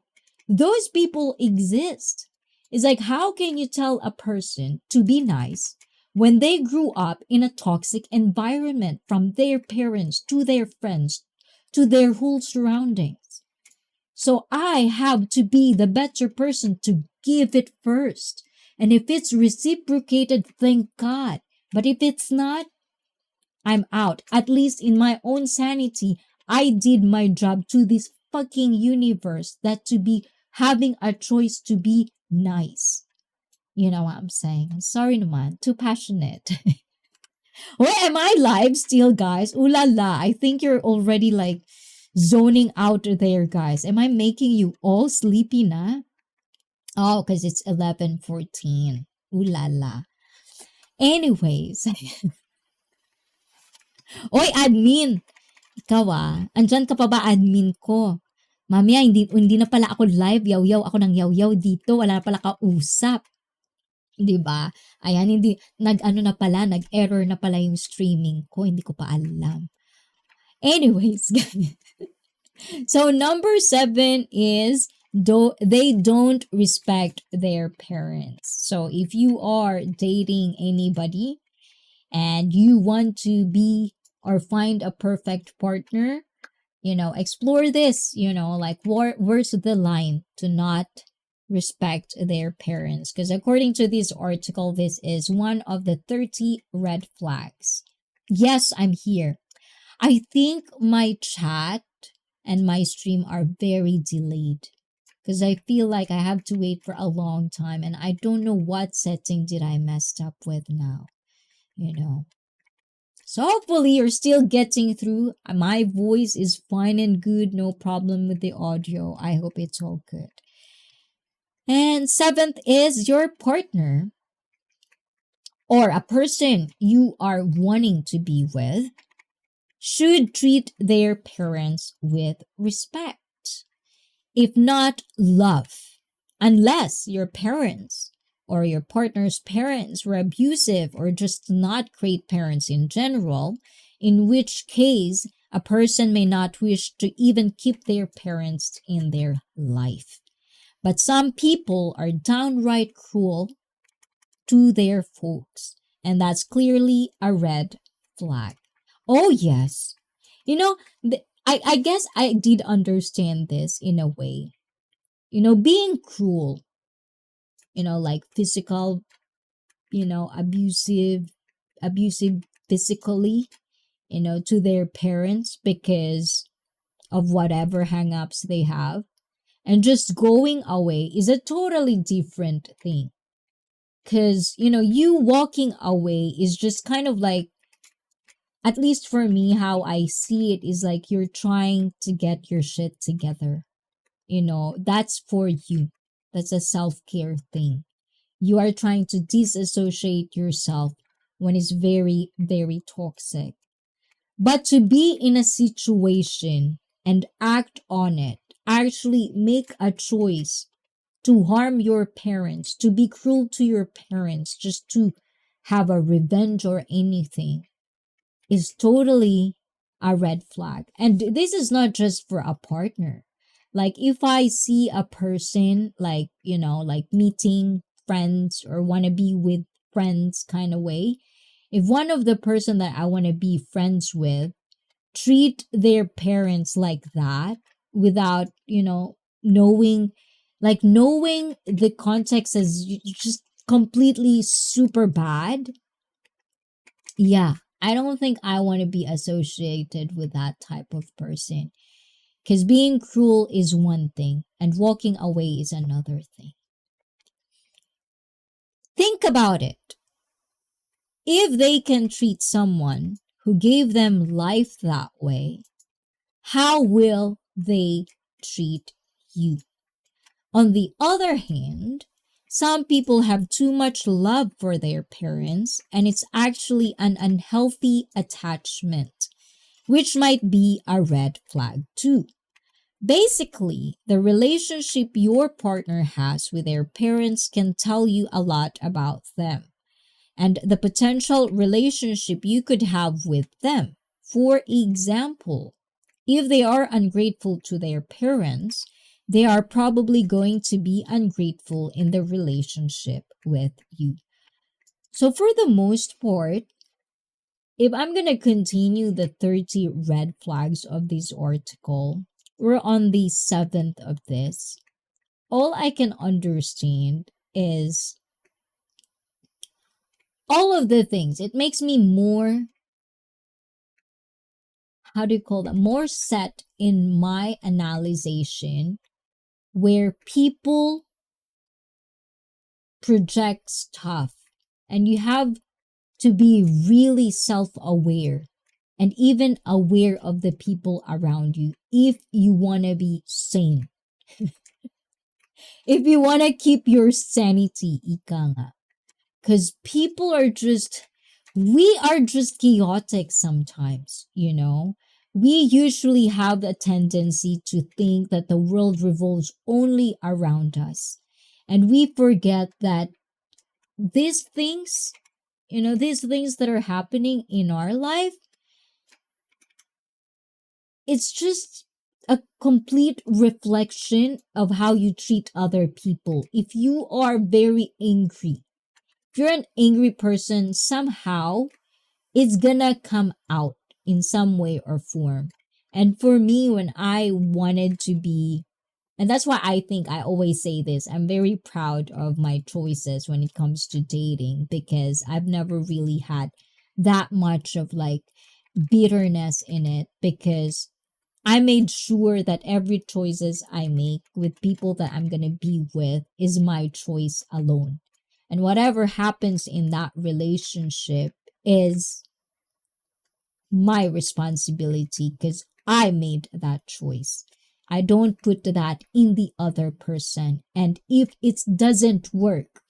Those people exist. It's like, how can you tell a person to be nice when they grew up in a toxic environment, from their parents to their friends to their whole surroundings? So I have to be the better person to give it first. And if it's reciprocated, thank God. But if it's not, I'm out. At least in my own sanity, I did my job to this fucking universe, that to be having a choice to be nice. You know what I'm saying? I'm sorry naman, too passionate. Why am I live still, guys? Ooh la la, I think you're already like zoning out there, guys. Am I making you all sleepy na? Oh, because it's 11:14. Ooh la la. Anyways. Oy, admin! Ikaw andyan ka pa ba, admin ko? Mamaya, hindi na pala ako live, yaw-yaw ako ng yaw-yaw dito, wala na pala kausap. Diba? Ayan, nag-error na pala yung streaming ko, hindi ko pa alam. Anyways, so number 7 is they don't respect their parents. So if you are dating anybody and you want to be or find a perfect partner, you know, explore this, you know, like where's the line to not respect their parents? Because according to this article, this is one of the 30 red flags. Yes, I'm here. I think my chat and my stream are very delayed, because I feel like I have to wait for a long time and I don't know what setting did I messed up with now, you know. So hopefully you're still getting through. My voice is fine and good, no problem with the audio. I hope it's all good. And 7th is your partner or a person you are wanting to be with should treat their parents with respect, if not love, unless your parents or your partner's parents were abusive or just not great parents in general, in which case a person may not wish to even keep their parents in their life. But some people are downright cruel to their folks, and that's clearly a red flag. Oh yes. You know, I guess I did understand this in a way. You know, being cruel, you know, like physical, you know, abusive physically, you know, to their parents because of whatever hang-ups they have, and just going away is a totally different thing. Because, you walking away is just kind of like, at least for me, how I see it is like you're trying to get your shit together. That's for you. That's a self-care thing. You are trying to disassociate yourself when it's very, very toxic. But to be in a situation and act on it, actually make a choice to harm your parents, to be cruel to your parents, just to have a revenge or anything, is totally a red flag. And this is not just for a partner. Like if I see a person like, like meeting friends or want to be with friends kind of way, if one of the person that I want to be friends with treat their parents like that without, knowing the context is just completely super bad, yeah, I don't think I want to be associated with that type of person. Because being cruel is one thing and walking away is another thing. Think about it. If they can treat someone who gave them life that way, how will they treat you? On the other hand, some people have too much love for their parents and it's actually an unhealthy attachment, which might be a red flag too. Basically, the relationship your partner has with their parents can tell you a lot about them and the potential relationship you could have with them. For example, if they are ungrateful to their parents, they are probably going to be ungrateful in the relationship with you. So for the most part, if I'm going to continue the 30 red flags of this article, we're on the 7th of this. All I can understand is all of the things. It makes me more, more set in my analysis where people project stuff and you have to be really self-aware and even aware of the people around you if you want to be sane. If you want to keep your sanity, ika nga. Because we are just chaotic sometimes, We usually have a tendency to think that the world revolves only around us. And we forget that these things that are happening in our life, it's just a complete reflection of how you treat other people. If you are very angry, if you're an angry person, somehow it's gonna come out in some way or form. And for me, when I wanted to be, and that's why I think I always say this, I'm very proud of my choices when it comes to dating because I've never really had that much of like bitterness in it because I made sure that every choices I make with people that I'm going to be with is my choice alone. And whatever happens in that relationship is my responsibility because I made that choice. I don't put that in the other person. And if it doesn't work,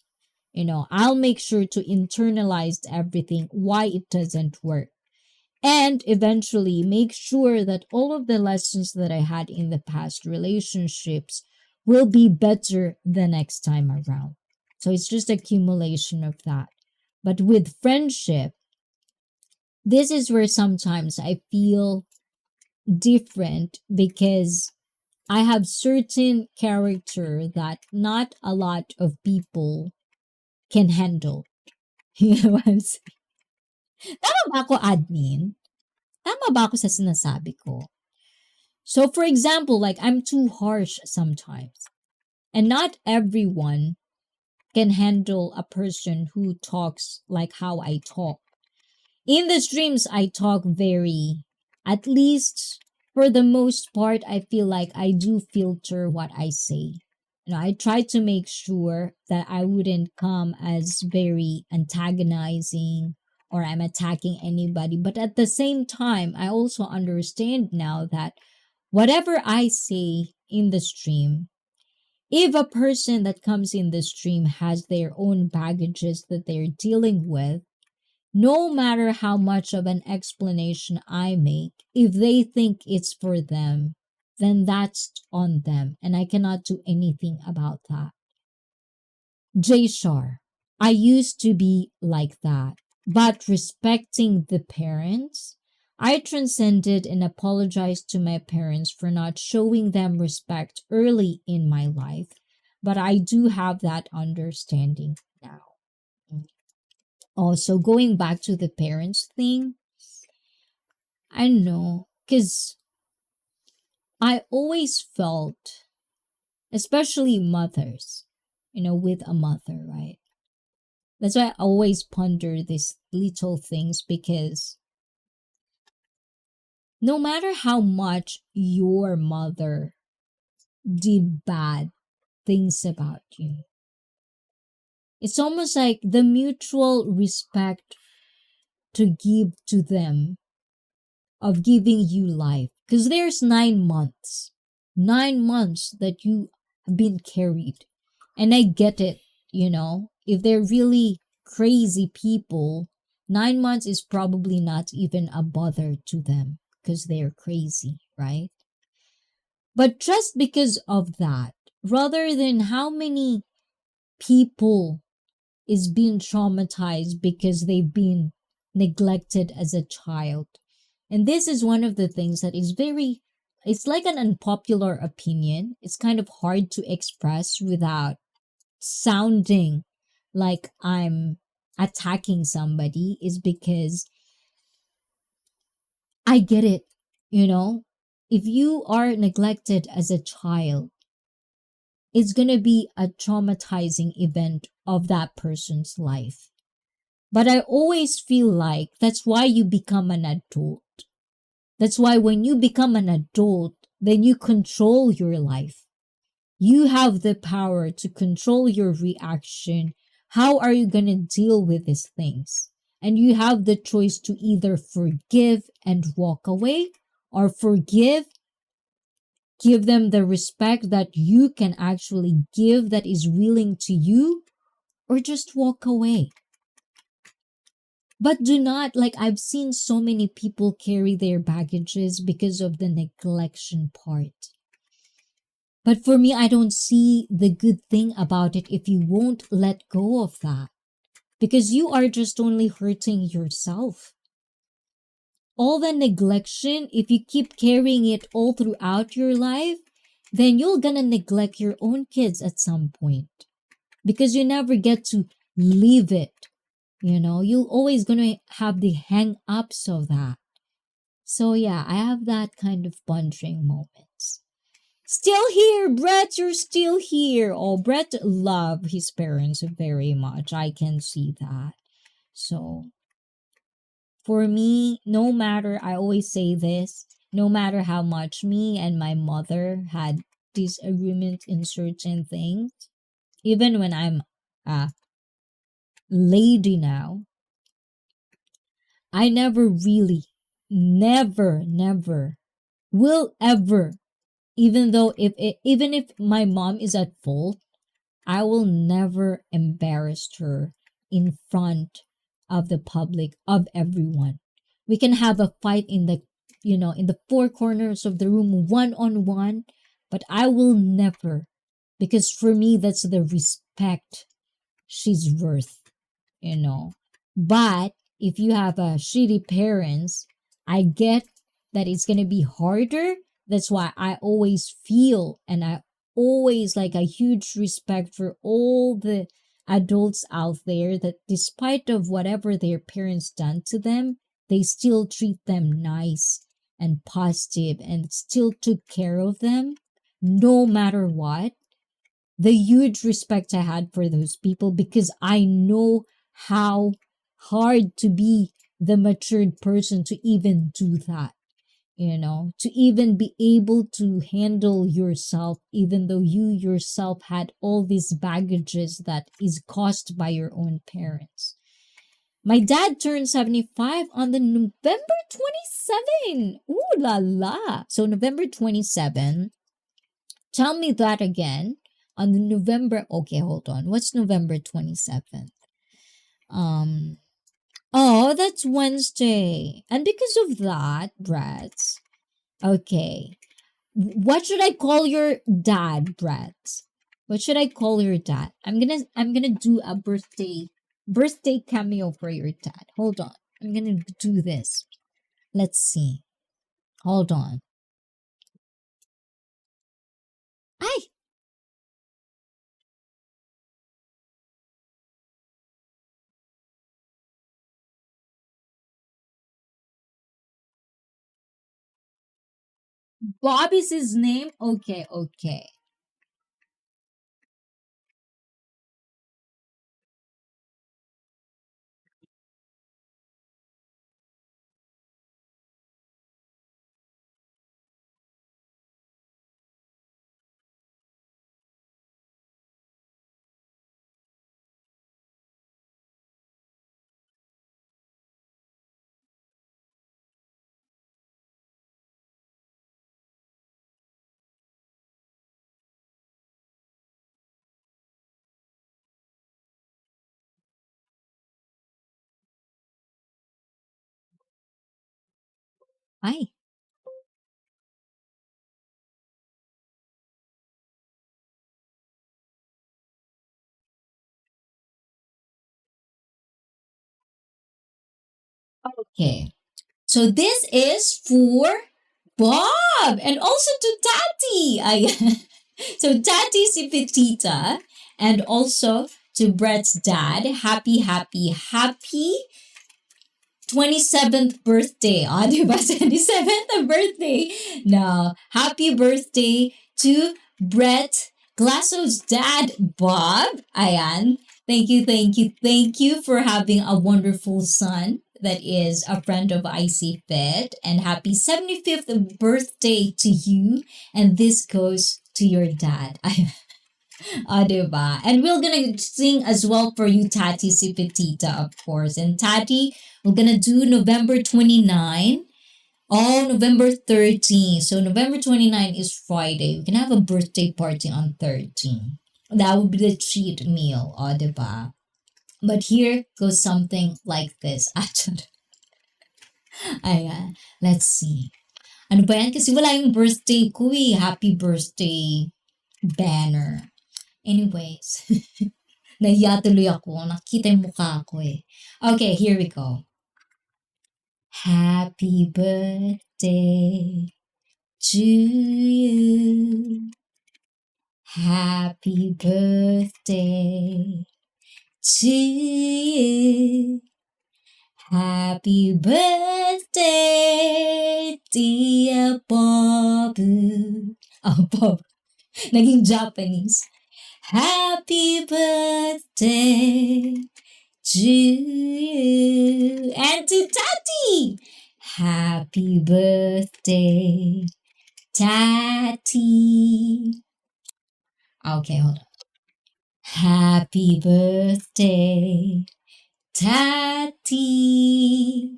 I'll make sure to internalize everything, why it doesn't work. And eventually make sure that all of the lessons that I had in the past relationships will be better the next time around. So it's just accumulation of that. But with friendship, this is where sometimes I feel different because I have certain character that not a lot of people can handle. You know what I'm saying? Tama ba ako, admin? Tama ba ako sa sinasabi ko? So for example, like I'm too harsh sometimes. And not everyone can handle a person who talks like how I talk. In the streams, I talk at least for the most part, I feel like I do filter what I say. I tried to make sure that I wouldn't come as very antagonizing or I'm attacking anybody. But at the same time, I also understand now that whatever I say in the stream, if a person that comes in the stream has their own baggages that they're dealing with, no matter how much of an explanation I make, if they think it's for them, then that's on them, and I cannot do anything about that. J Shar, I used to be like that, but respecting the parents, I transcended and apologized to my parents for not showing them respect early in my life, but I do have that understanding now. Also, going back to the parents thing, I know, because I always felt, especially mothers, with a mother, right? That's why I always ponder these little things, because no matter how much your mother did bad things about you, it's almost like the mutual respect to give to them of giving you life. Because there's 9 months. 9 months that you have been carried. And I get it, if they're really crazy people, 9 months is probably not even a bother to them because they're crazy, right? But just because of that, rather than how many people is being traumatized because they've been neglected as a child. And this is one of the things that is it's like an unpopular opinion. It's kind of hard to express without sounding like I'm attacking somebody, is because I get it, If you are neglected as a child, it's going to be a traumatizing event of that person's life. But I always feel like that's why you become an adult. That's why when you become an adult, then you control your life. You have the power to control your reaction. How are you going to deal with these things? And you have the choice to either forgive and walk away, or forgive, give them the respect that you can actually give that is willing to you, or just walk away. But do not, I've seen so many people carry their baggages because of the neglection part. But for me, I don't see the good thing about it if you won't let go of that. Because you are just only hurting yourself. All the neglection, if you keep carrying it all throughout your life, then you're gonna neglect your own kids at some point. Because you never get to leave it. You're always gonna have the hang-ups of that. So yeah, I have that kind of pondering moments. Still here, Brett, you're still here. Oh, Brett loved his parents very much. I can see that. So, for me, no matter, I always say this, no matter how much me and my mother had disagreement in certain things, even when I'm a lady now, I never really, never will ever, even if my mom is at fault, I will never embarrass her in front of the public, of everyone. We can have a fight in the four corners of the room, one-on-one, but I will never, because for me, that's the respect she's worth, But if you have a shitty parents, I get that it's going to be harder. That's why I always feel, and I always a huge respect for all the adults out there, that despite of whatever their parents done to them, they still treat them nice and positive and still took care of them no matter what. The huge respect I had for those people, because I know how hard to be the matured person to even do that. to even be able to handle yourself, even though you yourself had all these baggages that is caused by your own parents. My dad turned 75 on the November 27. Ooh la la. So November 27. Tell me that again. On the November, okay, hold on. What's November 27th? Oh, that's Wednesday. And because of that, Brett, okay. What should I call your dad, Brett? What should I call your dad? I'm gonna do a birthday cameo for your dad. Hold on. I'm gonna do this. Let's see. Hold on. Ay! Bob is his name? Okay, okay. Ay. Okay. So this is for Bob and also to Tati. So Tati si Petita and also to Brett's dad. Happy, happy, happy 27th birthday. Ah, diba? 27th birthday. Now, happy birthday to Brett Glasso's dad, Bob. Ayan. Thank you, thank you, thank you for having a wonderful son that is a friend of IC Fit. And happy 75th birthday to you. And this goes to your dad. Diba? And we're gonna sing as well for you, Tati si Petita, of course. And Tati, we're gonna do November 29. Oh, November 13. So November 29 is Friday. We can have a birthday party on 13. That would be the treat meal, diba? But here goes something like this. Ayan, let's see. Ano ba yan? Kasi wala yung birthday ko eh. Happy birthday banner. Anyways, nahiya tuloy ako. Nakita yung mukha ko eh. Okay, here we go. Happy birthday to you. Happy birthday to you. Happy birthday, dear Bobu. Oh, Bob. Naging Japanese. Happy birthday to you and to Tati. Happy birthday, Tati. Okay, hold on. Happy birthday, Tati.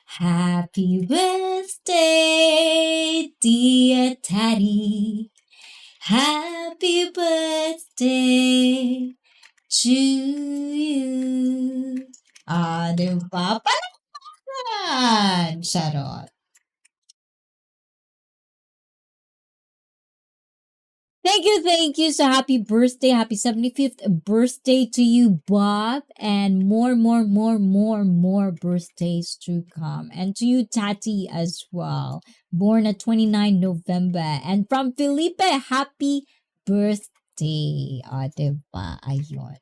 Happy birthday, dear Tati. Happy birthday to you. Diba? Palakpakan! Charot. Thank you. So happy birthday, happy 75th birthday to you, Bob. And more birthdays to come. And to you, Tati, as well. Born at 29 November. And from Felipe, happy birthday. Diba? Ayun.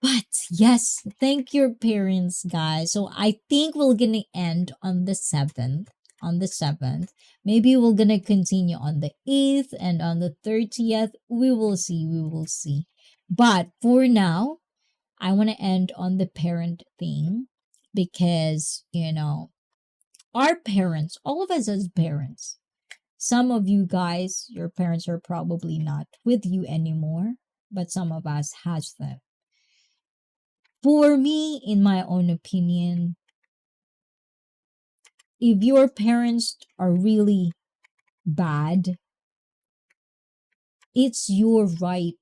But yes, thank your parents, guys. So I think we're gonna end on the 7th. On the 7th. Maybe we're gonna continue on the 8th and on the 30th. We will see. But for now, I want to end on the parent thing because, our parents, all of us as parents, some of you guys, your parents are probably not with you anymore, but some of us has them. For me, in my own opinion, if your parents are really bad, it's your right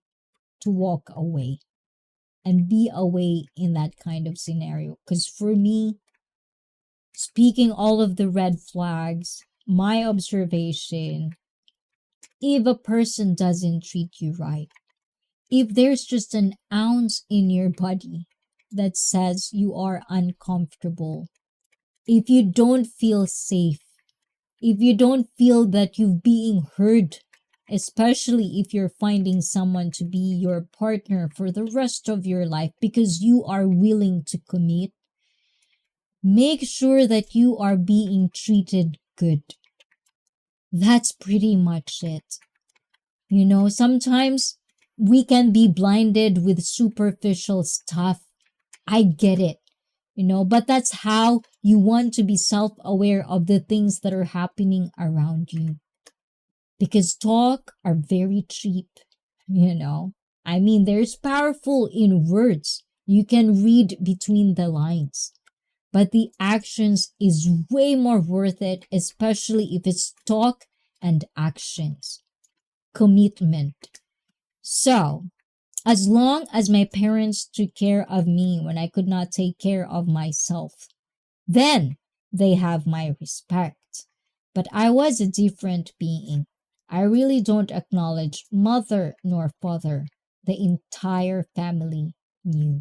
to walk away and be away in that kind of scenario. Because for me, speaking all of the red flags, my observation, if a person doesn't treat you right, if there's just an ounce in your body that says you are uncomfortable, if you don't feel safe, if you don't feel that you're being heard, especially if you're finding someone to be your partner for the rest of your life because you are willing to commit, make sure that you are being treated good. That's pretty much it. You know, sometimes we can be blinded with superficial stuff. I get it, you know, but that's how you want to be self-aware of the things that are happening around you. Because talk are very cheap, you know. I mean, there's powerful in words. You can read between the lines. But the actions is way more worth it, especially if it's talk and actions. Commitment. So, as long as my parents took care of me when I could not take care of myself, then they have my respect. But I was a different being. I really don't acknowledge mother nor father. The entire family knew.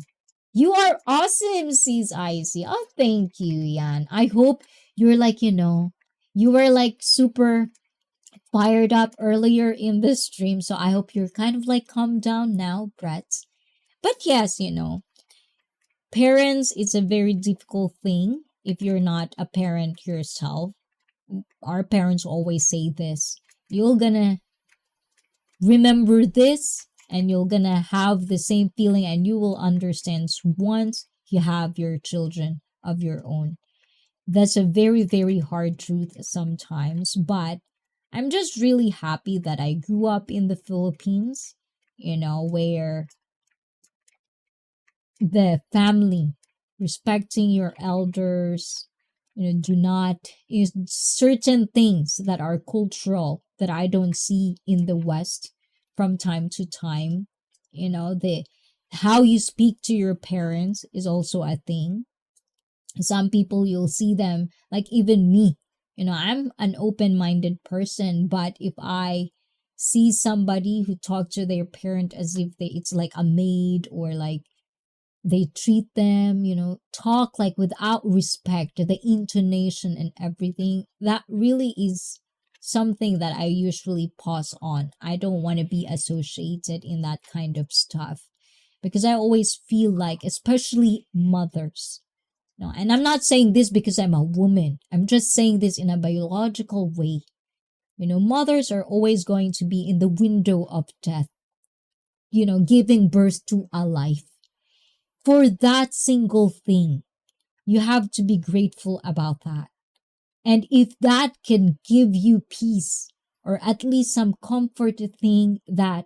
You are awesome, sis Icy. Oh, thank you, Yan. I hope you're like, you know, you were like super fired up earlier in the stream. So I hope you're kind of like calmed down now, Brett. But yes, you know, parents, it's a very difficult thing if you're not a parent yourself. Our parents always say this. You're gonna remember this and you're gonna have the same feeling and you will understand once you have your children of your own. That's a very, very hard truth sometimes, but I'm just really happy that I grew up in the Philippines, you know, where the family, respecting your elders, you know, do not, is certain things that are cultural that I don't see in the West from time to time. You know, the how you speak to your parents is also a thing. Some people, you'll see them, like even me, you know, I'm an open-minded person, but if I see somebody who talk to their parent as if it's like a maid, or like they treat them, you know, talk like without respect, the intonation and everything, that really is something that I usually pause on. I don't want to be associated in that kind of stuff because I always feel like, especially mothers, no, and I'm not saying this because I'm a woman. I'm just saying this in a biological way. You know, mothers are always going to be in the window of death, you know, giving birth to a life. For that single thing, you have to be grateful about that. And if that can give you peace, or at least some comfort thing that,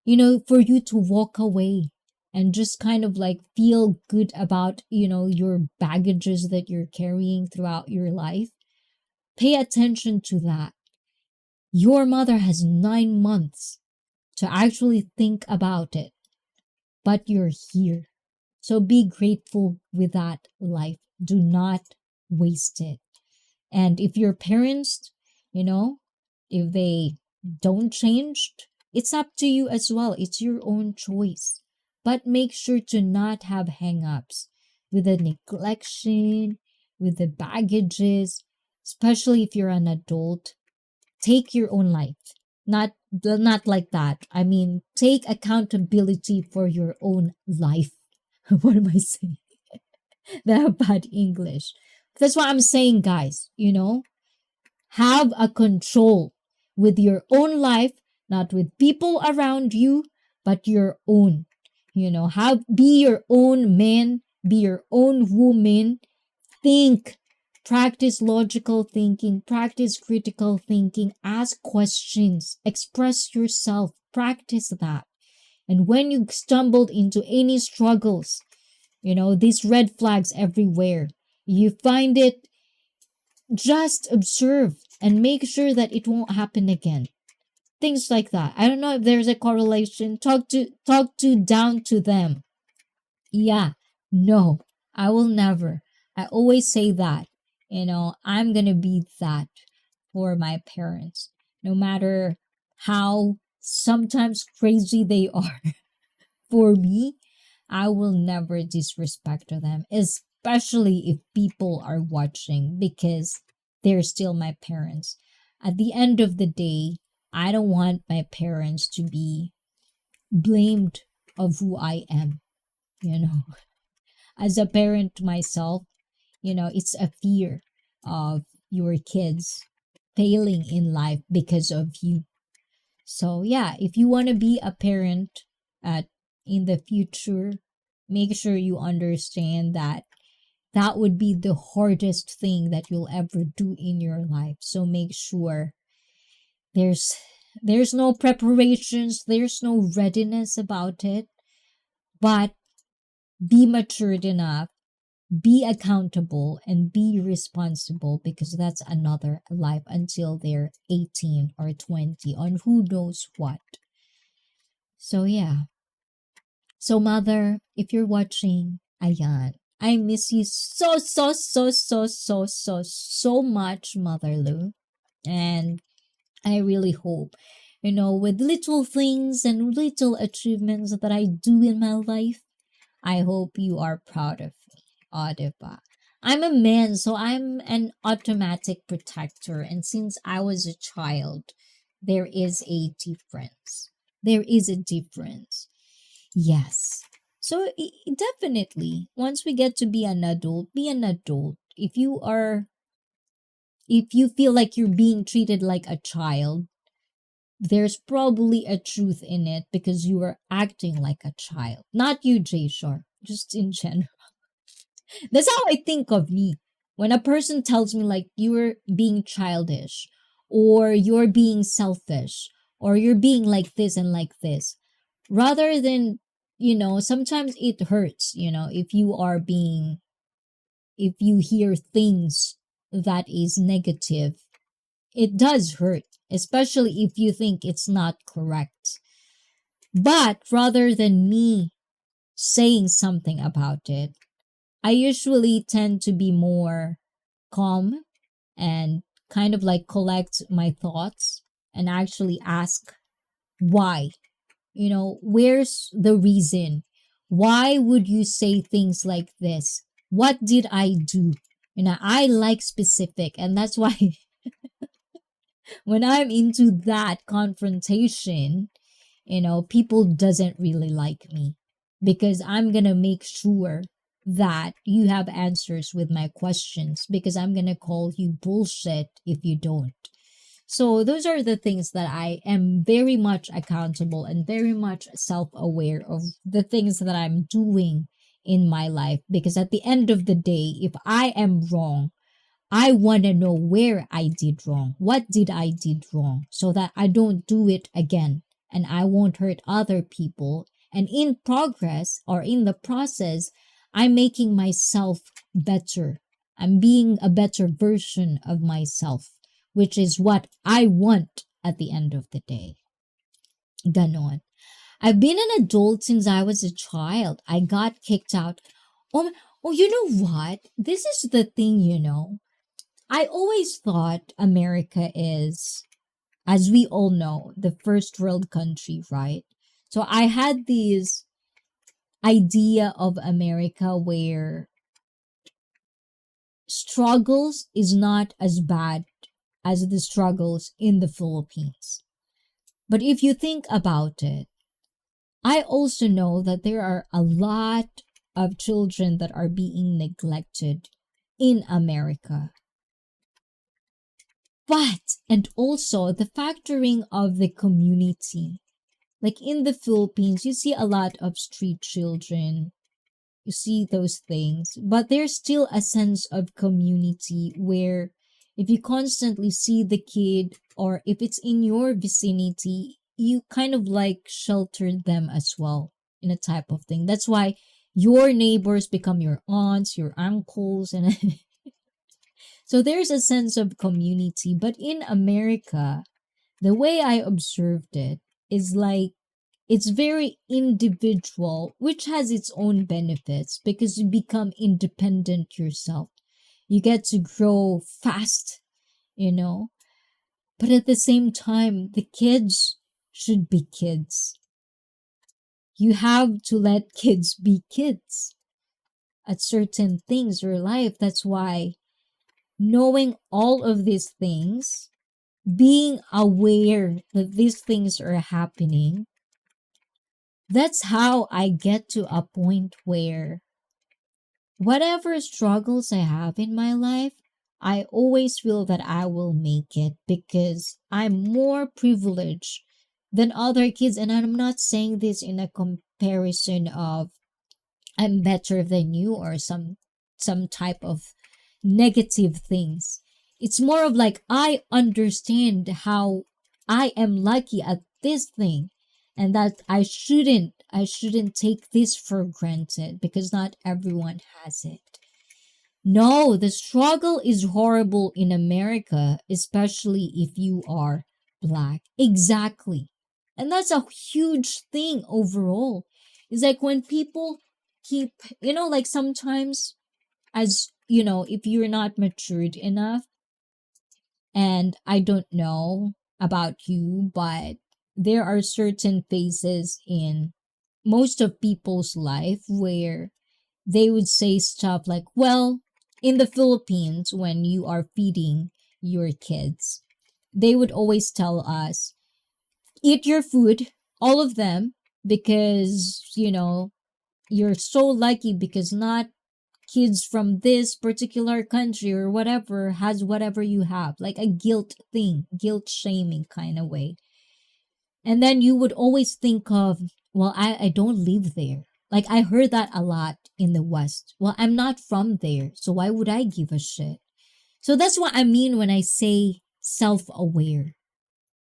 you know, for you to walk away and just kind of like feel good about, you know, your baggages that you're carrying throughout your life, pay attention to that. Your mother has 9 months to actually think about it, but you're here. So be grateful with that life. Do not waste it. And if your parents, you know, if they don't change, it's up to you as well. It's your own choice. But make sure to not have hang-ups with the neglection, with the baggages, especially if you're an adult. Take your own life. Not like that. I mean, take accountability for your own life. What am I saying? That bad English. That's what I'm saying, guys. You know, have a control with your own life, not with people around you, but your own. You know, be your own man, be your own woman. Think Practice logical thinking, practice critical thinking, ask questions, express yourself, practice that. And when you stumbled into any struggles, these red flags everywhere, you find it, just observe and make sure that it won't happen again. Things like that. I don't know if there's a correlation. Talk to down to them. Yeah, no, I will never. I always say that. I'm gonna be that for my parents, no matter how sometimes crazy they are. For me, I will never disrespect them, especially if people are watching, because they're still my parents. At the end of the day, I don't want my parents to be blamed of who I am, As a parent myself, it's a fear of your kids failing in life because of you. So yeah, if you want to be a parent in the future, make sure you understand that that would be the hardest thing that you'll ever do in your life. So make sure there's no preparations, there's no readiness about it, but be matured enough, be accountable, and be responsible, because that's another life until they're 18 or 20 on who knows what. So yeah. So mother, if you're watching, ayan, I miss you so much, Mother Lou. And I really hope, with little things and little achievements that I do in my life, I hope you are proud of me. Diba? I'm a man, so I'm an automatic protector. And since I was a child, there is a difference. There is a difference. Yes. So definitely, once we get to be an adult, be an adult. If you feel like you're being treated like a child, there's probably a truth in it, because you are acting like a child. Not you, Jay Shore, just in general. That's how I think of me. When a person tells me like you're being childish, or you're being selfish, or you're being like this and like this, rather than, sometimes it hurts, if you hear things that is negative, it does hurt, especially if you think it's not correct. But rather than me saying something about it, I usually tend to be more calm and kind of like collect my thoughts and actually ask why. Where's the reason? Why would you say things like this? What did I do? I like specific, and that's why when I'm into that confrontation, people doesn't really like me, because I'm going to make sure that you have answers with my questions, because I'm going to call you bullshit if you don't. So those are the things that I am very much accountable and very much self-aware of, the things that I'm doing in my life, because at the end of the day, if I am wrong, I want to know where I did wrong. What did I did wrong, so that I don't do it again and I won't hurt other people. And in progress, or in the process, I'm making myself better. I'm being a better version of myself, which is what I want at the end of the day. Ganon. I've been an adult since I was a child. I got kicked out. Oh, you know what? This is the thing, I always thought America is, as we all know, the first world country, right? So I had this idea of America where struggles is not as bad as the struggles in the Philippines. But if you think about it, I also know that there are a lot of children that are being neglected in America. But, and also the factoring of the community. Like in the Philippines, you see a lot of street children. you see those things, but there's still a sense of community where if you constantly see the kid or if it's in your vicinity, you kind of like shelter them as well in a type of thing. That's why your neighbors become your aunts, your uncles, and so there's a sense of community. But in America, the way I observed it is like it's very individual, which has its own benefits because you become independent yourself. You get to grow fast, you know. But at the same time, the kids should be kids. You have to let kids be kids at certain things in your life. That's why knowing all of these things, being aware that these things are happening, that's how I get to a point where whatever struggles I have in my life, I always feel that I will make it because I'm more privileged than other kids. And I'm not saying this in a comparison of I'm better than you or some type of negative things. It's more of like I understand how I am lucky at this thing and that I shouldn't take this for granted because not everyone has it. No, the struggle is horrible in America, especially if you are black. Exactly. And that's a huge thing overall. It's like when people keep, like sometimes, as if you're not matured enough, and I don't know about you, but there are certain phases in most of people's life where they would say stuff like, well, in the Philippines, when you are feeding your kids, they would always tell us, eat your food, all of them, because, you're so lucky because not kids from this particular country or whatever has whatever you have, like a guilt thing, guilt shaming kind of way. And then you would always think of, well, I don't live there. Like I heard that a lot in the West. Well, I'm not from there, so why would I give a shit? So that's what I mean when I say self-aware.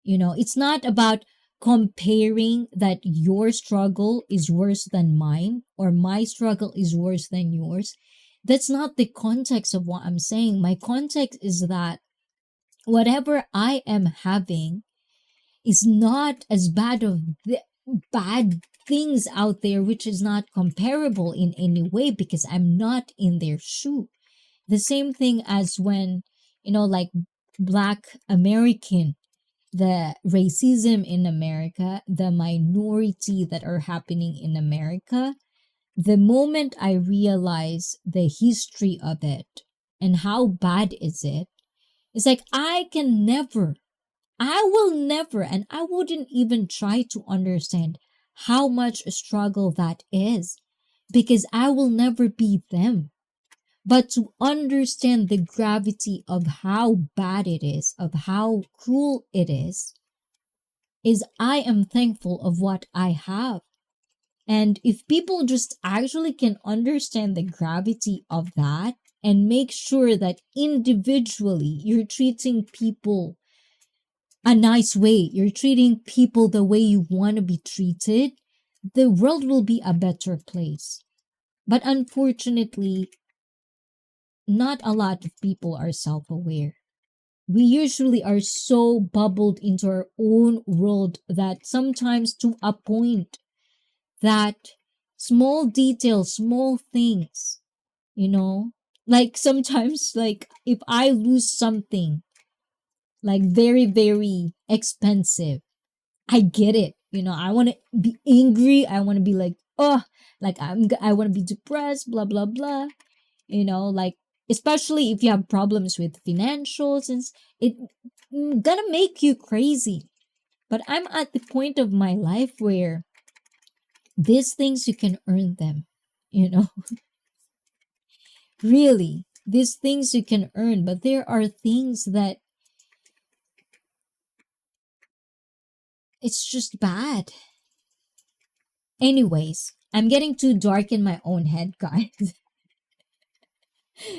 It's not about comparing that your struggle is worse than mine or my struggle is worse than yours. That's not the context of what I'm saying. My context is that whatever I am having is not as bad of the bad things out there, which is not comparable in any way because I'm not in their shoe. The same thing as when, like Black American, the racism in America, the minority that are happening in America, the moment I realize the history of it and how bad is it, it's like I will never, and I wouldn't even try to understand how much struggle that is because I will never be them. But to understand the gravity of how bad it is, of how cruel it is I am thankful of what I have. And if people just actually can understand the gravity of that and make sure that individually you're treating people a nice way, you're treating people the way you want to be treated, the world will be a better place. But unfortunately, not a lot of people are self-aware. We usually are so bubbled into our own world that sometimes to a point that small details, small things, like sometimes like if I lose something like very, very expensive, I get it. I want to be angry. I want to be like, oh, like I want to be depressed, blah, blah, blah. Like, especially if you have problems with financials and it gonna make you crazy. But I'm at the point of my life where these things you can earn them, really, these things you can earn, but there are things that it's just bad. Anyways, I'm getting too dark in my own head, guys.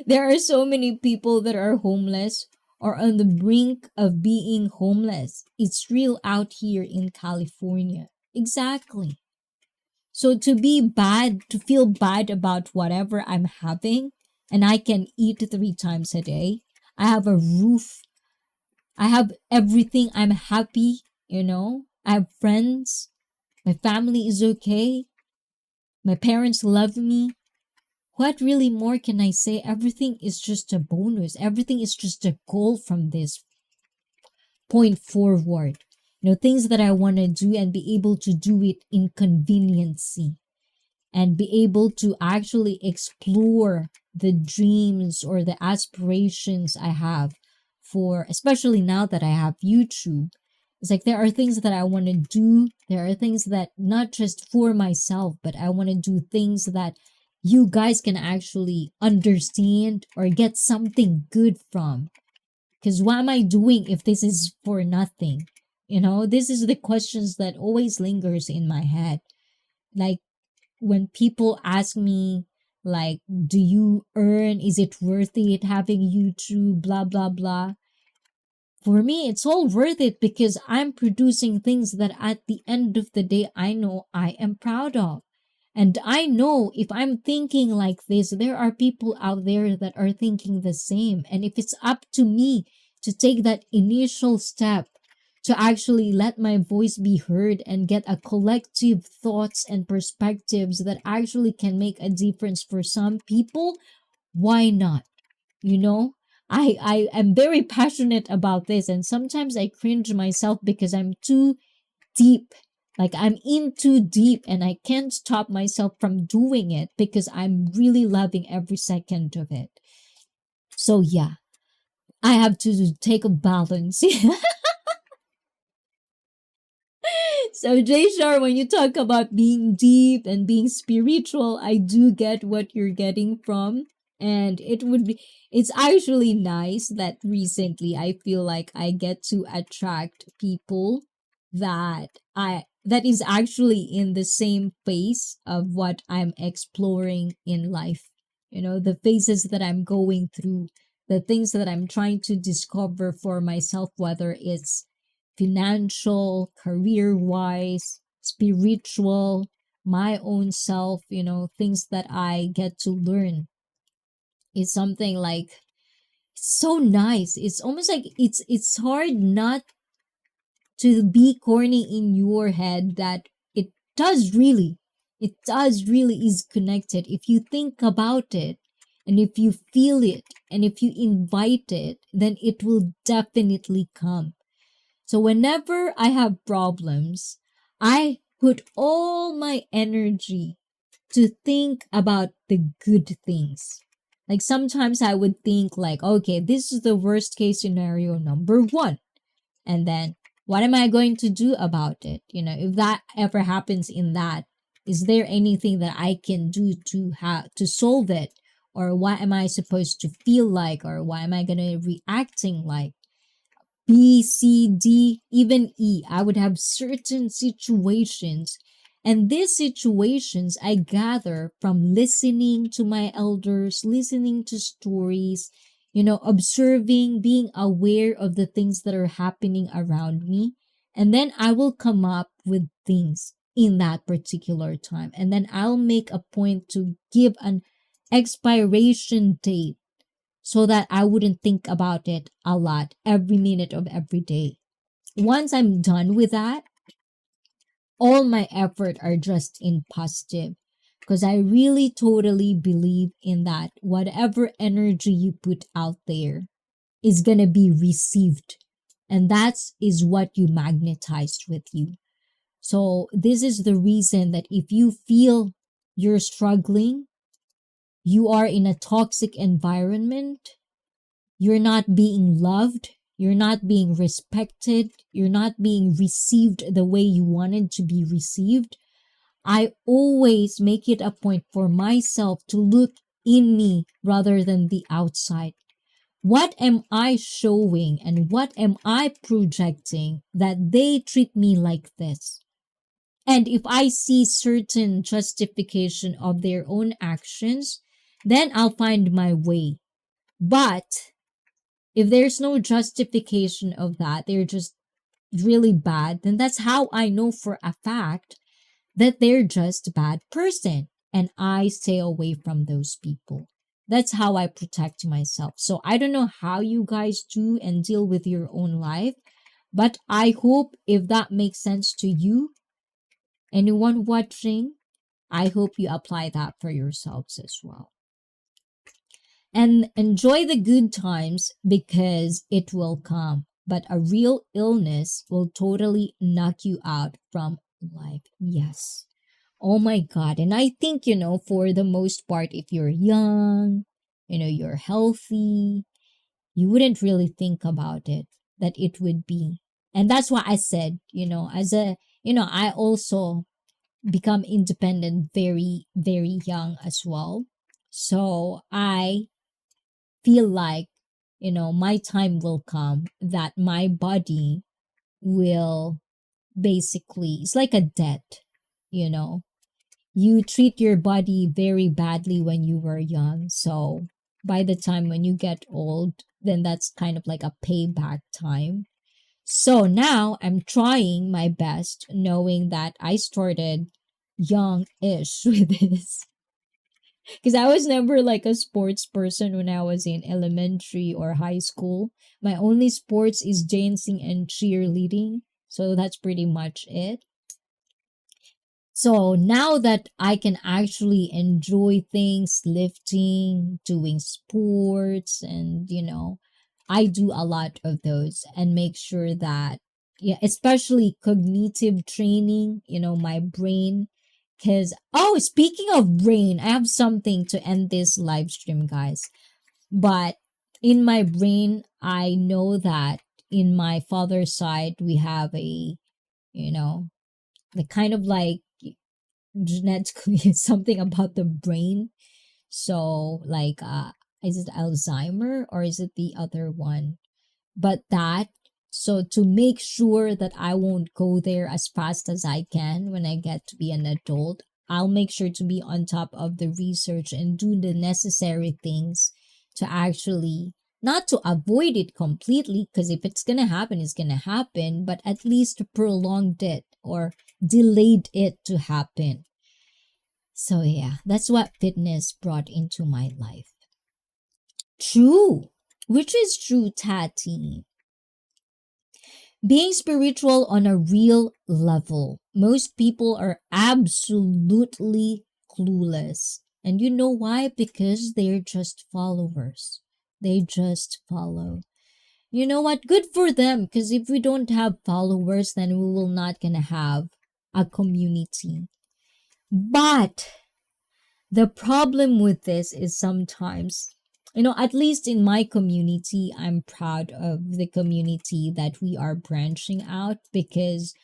There are so many people that are homeless or on the brink of being homeless. It's real out here in California. Exactly. So to be bad, to feel bad about whatever I'm having, and I can eat 3 times a day, I have a roof, I have everything, I'm happy, I have friends, my family is okay, my parents love me. What really more can I say? Everything is just a bonus. Everything is just a goal from this point forward. Things that I want to do and be able to do it in conveniency and be able to actually explore the dreams or the aspirations I have for, especially now that I have YouTube. It's like there are things that I want to do. There are things that not just for myself, but I want to do things that you guys can actually understand or get something good from. Because what am I doing if this is for nothing? This is the questions that always lingers in my head. Like when people ask me, like, do you earn? Is it worth it having YouTube? Blah, blah, blah. For me, it's all worth it because I'm producing things that at the end of the day, I know I am proud of. And I know if I'm thinking like this, there are people out there that are thinking the same. And if it's up to me to take that initial step to actually let my voice be heard and get a collective thoughts and perspectives that actually can make a difference for some people, why not? I am very passionate about this, and sometimes I cringe myself because I'm too deep. Like I'm in too deep and I can't stop myself from doing it because I'm really loving every second of it. So yeah, I have to take a balance. So Jay Shar, when you talk about being deep and being spiritual, I do get what you're getting from. And it's actually nice that recently I feel like I get to attract people that is actually in the same phase of what I'm exploring in life. The phases that I'm going through, the things that I'm trying to discover for myself, whether it's financial, career wise, spiritual, my own self, things that I get to learn. It's something like so nice. It's almost like it's hard not to be corny in your head that it does really is connected if you think about it and if you feel it and if you invite it, then it will definitely come. So whenever I have problems, I put all my energy to think about the good things. Like sometimes I would think like, okay, this is the worst case scenario number 1. And then what am I going to do about it? If that ever happens in that, is there anything that I can do to solve it? Or what am I supposed to feel like? Or what am I going to reacting like? B, C, D, even E. I would have certain situations. And these situations I gather from listening to my elders, listening to stories, observing, being aware of the things that are happening around me. And then I will come up with things in that particular time. And then I'll make a point to give an expiration date so that I wouldn't think about it a lot every minute of every day. Once I'm done with that, all my effort are just in positive because I really totally believe in that whatever energy you put out there is going to be received, and that is what you magnetized with you. So this is the reason that if you feel you're struggling, you are in a toxic environment, you're not being loved, you're not being respected, you're not being received the way you wanted to be received, I always make it a point for myself to look in me rather than the outside. What am I showing and what am I projecting that they treat me like this? And if I see certain justification of their own actions, then I'll find my way. But if there's no justification of that, they're just really bad, then that's how I know for a fact that they're just a bad person. And I stay away from those people. That's how I protect myself. So I don't know how you guys do and deal with your own life, but I hope if that makes sense to you, anyone watching, I hope you apply that for yourselves as well. And enjoy the good times because it will come. But a real illness will totally knock you out from life. Yes. Oh my God. And I think, for the most part, if you're young, you're healthy, you wouldn't really think about it, that it would be. And that's why I said, I also become independent very, very young as well. So I feel like, my time will come that my body will basically, it's like a debt, you know. You treat your body very badly when you were young. So by the time when you get old, then that's kind of like a payback time. So now I'm trying my best, knowing that I started young-ish with this. Because I was never like a sports person when I was in elementary or high school. My only sports is dancing and cheerleading. So that's pretty much it. So now that I can actually enjoy things, lifting, doing sports, and I do a lot of those and make sure that, yeah, especially cognitive training, my brain. Because, oh, speaking of brain, I have something to end this live stream, guys. But in my brain, I know that in my father's side, we have the kind of like genetically something about the brain. So, like, is it Alzheimer or is it the other one? But so to make sure that I won't go there as fast as I can when I get to be an adult, I'll make sure to be on top of the research and do the necessary things to actually not to avoid it completely, because if it's gonna happen, it's gonna happen, but at least prolonged it or delayed it to happen. So yeah, that's what fitness brought into my life. True. Which is true, Tati. Being spiritual on a real level, most people are absolutely clueless. And you know why? Because they're just followers. They just follow. You know what? Good for them. Because if we don't have followers, then we will not gonna have a community. But the problem with this is sometimes, at least in my community, I'm proud of the community that we are branching out, because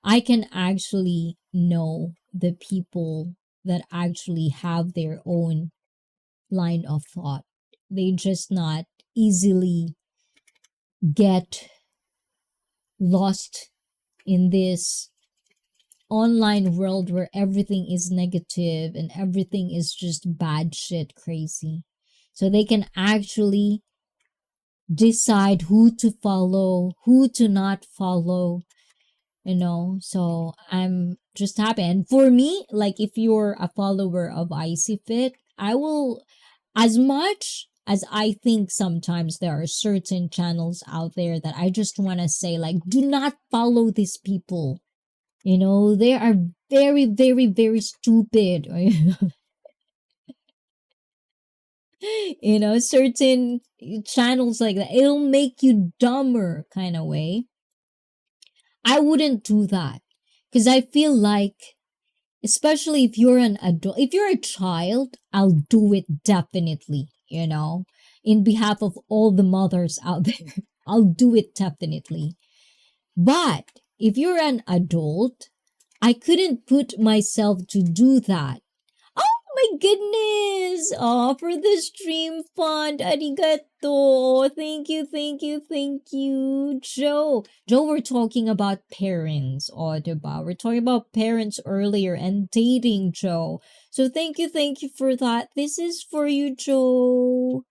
I can actually know the people that actually have their own line of thought. They just not easily get lost in this online world where everything is negative and everything is just bad shit crazy. So they can actually decide who to follow, who to not follow, So I'm just happy. And for me, like, if you're a follower of Icy Fit, I will, as much as I think sometimes there are certain channels out there that I just want to say, like, do not follow these people. They are very, very, very stupid. Certain channels like that, it'll make you dumber kind of way. I wouldn't do that, because I feel like, especially if you're an adult, if you're a child, I'll do it definitely, in behalf of all the mothers out there. I'll do it definitely. But if you're an adult, I couldn't put myself to do that. Oh my goodness! Oh, for the stream fund. Arigato. Thank you, thank you, thank you. Joe. Joe, we're talking about parents. Oh, diba? We're talking about parents earlier and dating, Joe. So thank you for that. This is for you, Joe.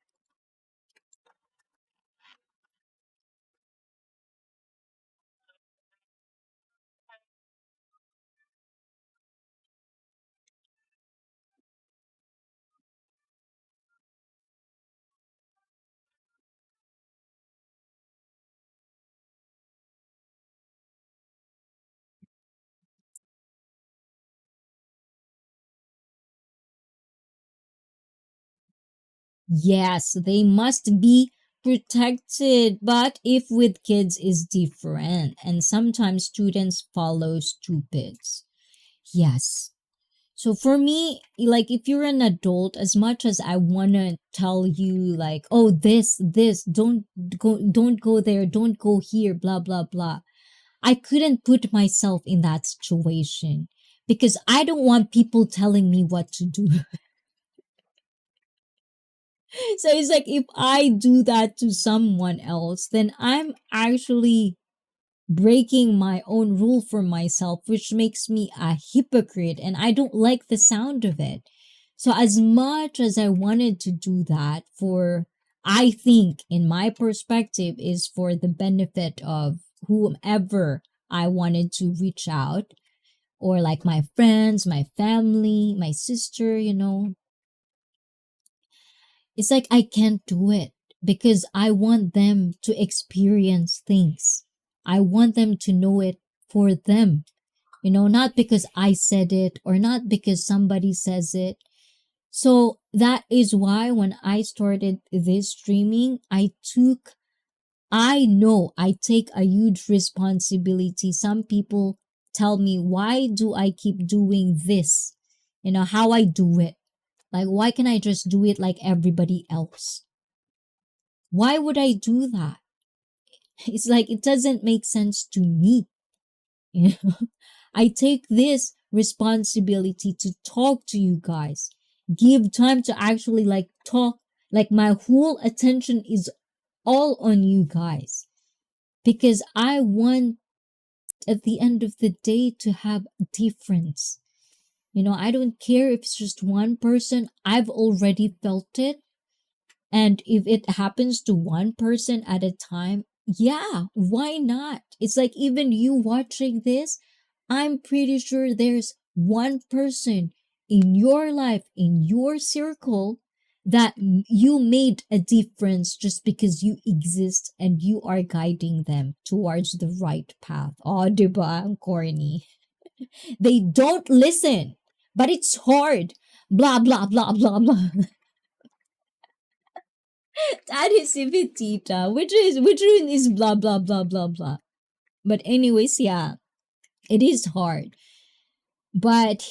Yes, they must be protected, but if with kids is different, and sometimes students follow stupids. Yes. So for me, like if you're an adult, as much as I wanna tell you like, oh this, don't go there, don't go here, blah blah blah. I couldn't put myself in that situation because I don't want people telling me what to do. So it's like if I do that to someone else, then I'm actually breaking my own rule for myself, which makes me a hypocrite, and I don't like the sound of it. So, as much as I wanted to do that for, I think, in my perspective, is for the benefit of whomever I wanted to reach out, or like my friends, my family, my sister, it's like I can't do it because I want them to experience things. I want them to know it for them, not because I said it or not because somebody says it. So that is why when I started this streaming, I know I take a huge responsibility. Some people tell me, why do I keep doing this? How I do it. Like, why can I just do it like everybody else? Why would I do that? It's like it doesn't make sense to me. You know? I take this responsibility to talk to you guys. Give time to actually like talk. Like my whole attention is all on you guys. Because I want at the end of the day to have a difference. I don't care if it's just one person. I've already felt it. And if it happens to one person at a time, yeah, why not? It's like even you watching this, I'm pretty sure there's one person in your life, in your circle, that you made a difference just because you exist and you are guiding them towards the right path. Oh, diba? Ang corny. They don't listen, but it's hard. Blah, blah, blah, blah, blah. That is Tita, which one is blah blah blah blah blah. But anyways, yeah, it is hard. But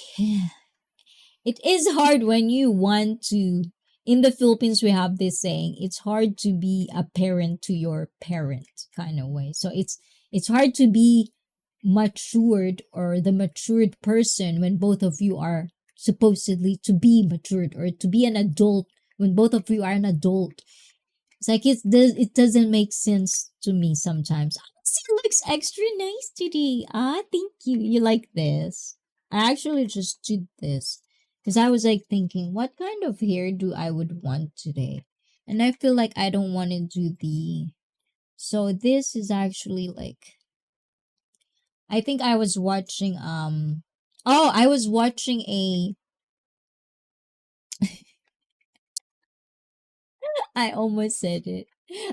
it is hard when you want to. In the Philippines, we have this saying: it's hard to be a parent to your parent, kind of way. So it's hard to be matured or the matured person when both of you are supposedly to be matured or to be an adult when both of you are an adult. It's like it doesn't make sense to me sometimes. It looks extra nice today. Ah, thank you. You like this? I actually just did this because I was like thinking, what kind of hairdo I would want today, and I feel like I don't want to do the. So this is actually like I think I was watching oh I was watching a I almost said it.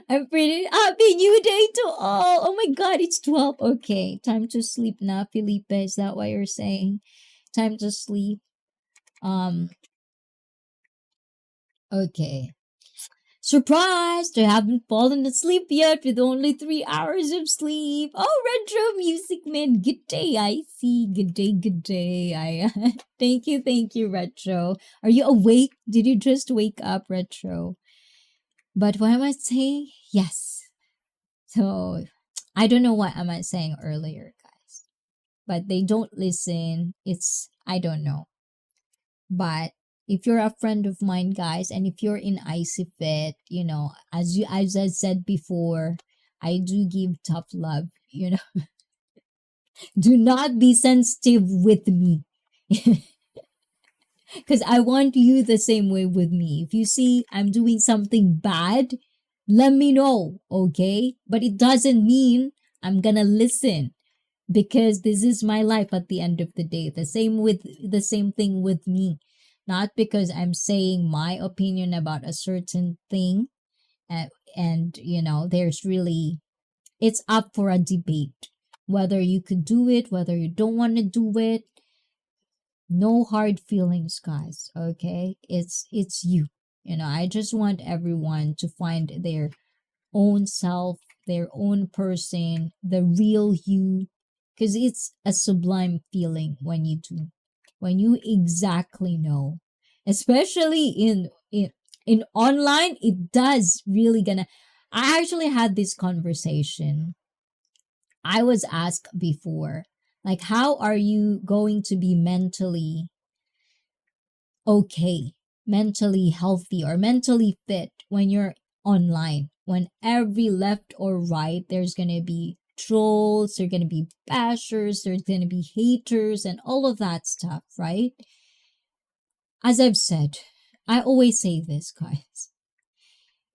I'm pretty happy new day to all. Oh my god, it's 12. Okay, time to sleep now, Felipe. Is that what you're saying? Time to sleep. Um, okay. Surprised! I haven't fallen asleep yet with only 3 hours of sleep. Oh, Retro Music Man. Good day, I see. Good day, good day. Thank you, Retro. Are you awake? Did you just wake up, Retro? But what am I saying? Yes. So I don't know what am I saying earlier, guys. But they don't listen. It's I don't know. But If you're a friend of mine, guys, and if you're in icy fit, as I said before, I do give tough love. Do not be sensitive with me. Because I want you the same way with me. If you see I'm doing something bad, let me know, okay? But it doesn't mean I'm gonna listen, because this is my life at the end of the day. The same thing with me. Not because I'm saying my opinion about a certain thing, and there's really, it's up for a debate whether you could do it, whether you don't want to do it. No hard feelings, guys, okay? It's you. I just want everyone to find their own self, their own person, the real you, because it's a sublime feeling when you do, when you exactly know, especially in online. It does really gonna. I actually had this conversation. I was asked before, like, how are you going to be mentally okay, mentally healthy, or mentally fit when you're online? When every left or right, there's gonna be trolls, there's gonna be bashers, there's gonna be haters, and all of that stuff, right? As I've said, I always say this, guys.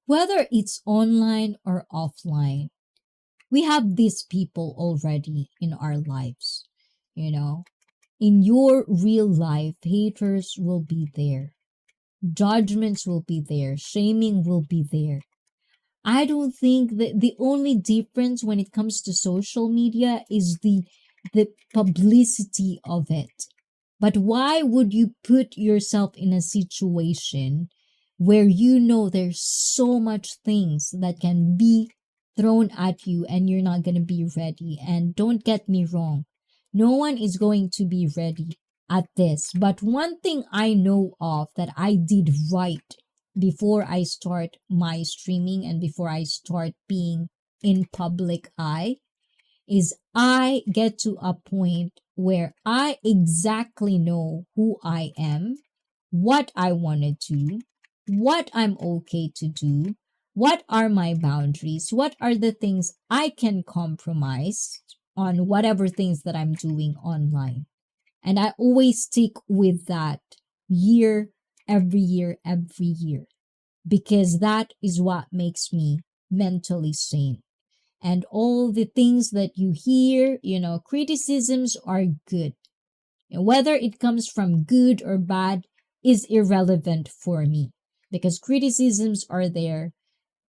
Whether it's online or offline, we have these people already in our lives. In your real life, haters will be there. Judgments will be there. Shaming will be there. I don't think that the only difference when it comes to social media is the publicity of it. But why would you put yourself in a situation where there's so much things that can be thrown at you and you're not going to be ready? And don't get me wrong, no one is going to be ready at this. But one thing I know of that I did right before I start my streaming and before I start being in public eye is I get to a point where I exactly know who I am, what I want to do, what I'm okay to do, what are my boundaries, what are the things I can compromise on whatever things that I'm doing online. And I always stick with that every year, because that is what makes me mentally sane. And all the things that you hear, criticisms are good. And whether it comes from good or bad is irrelevant for me, because criticisms are there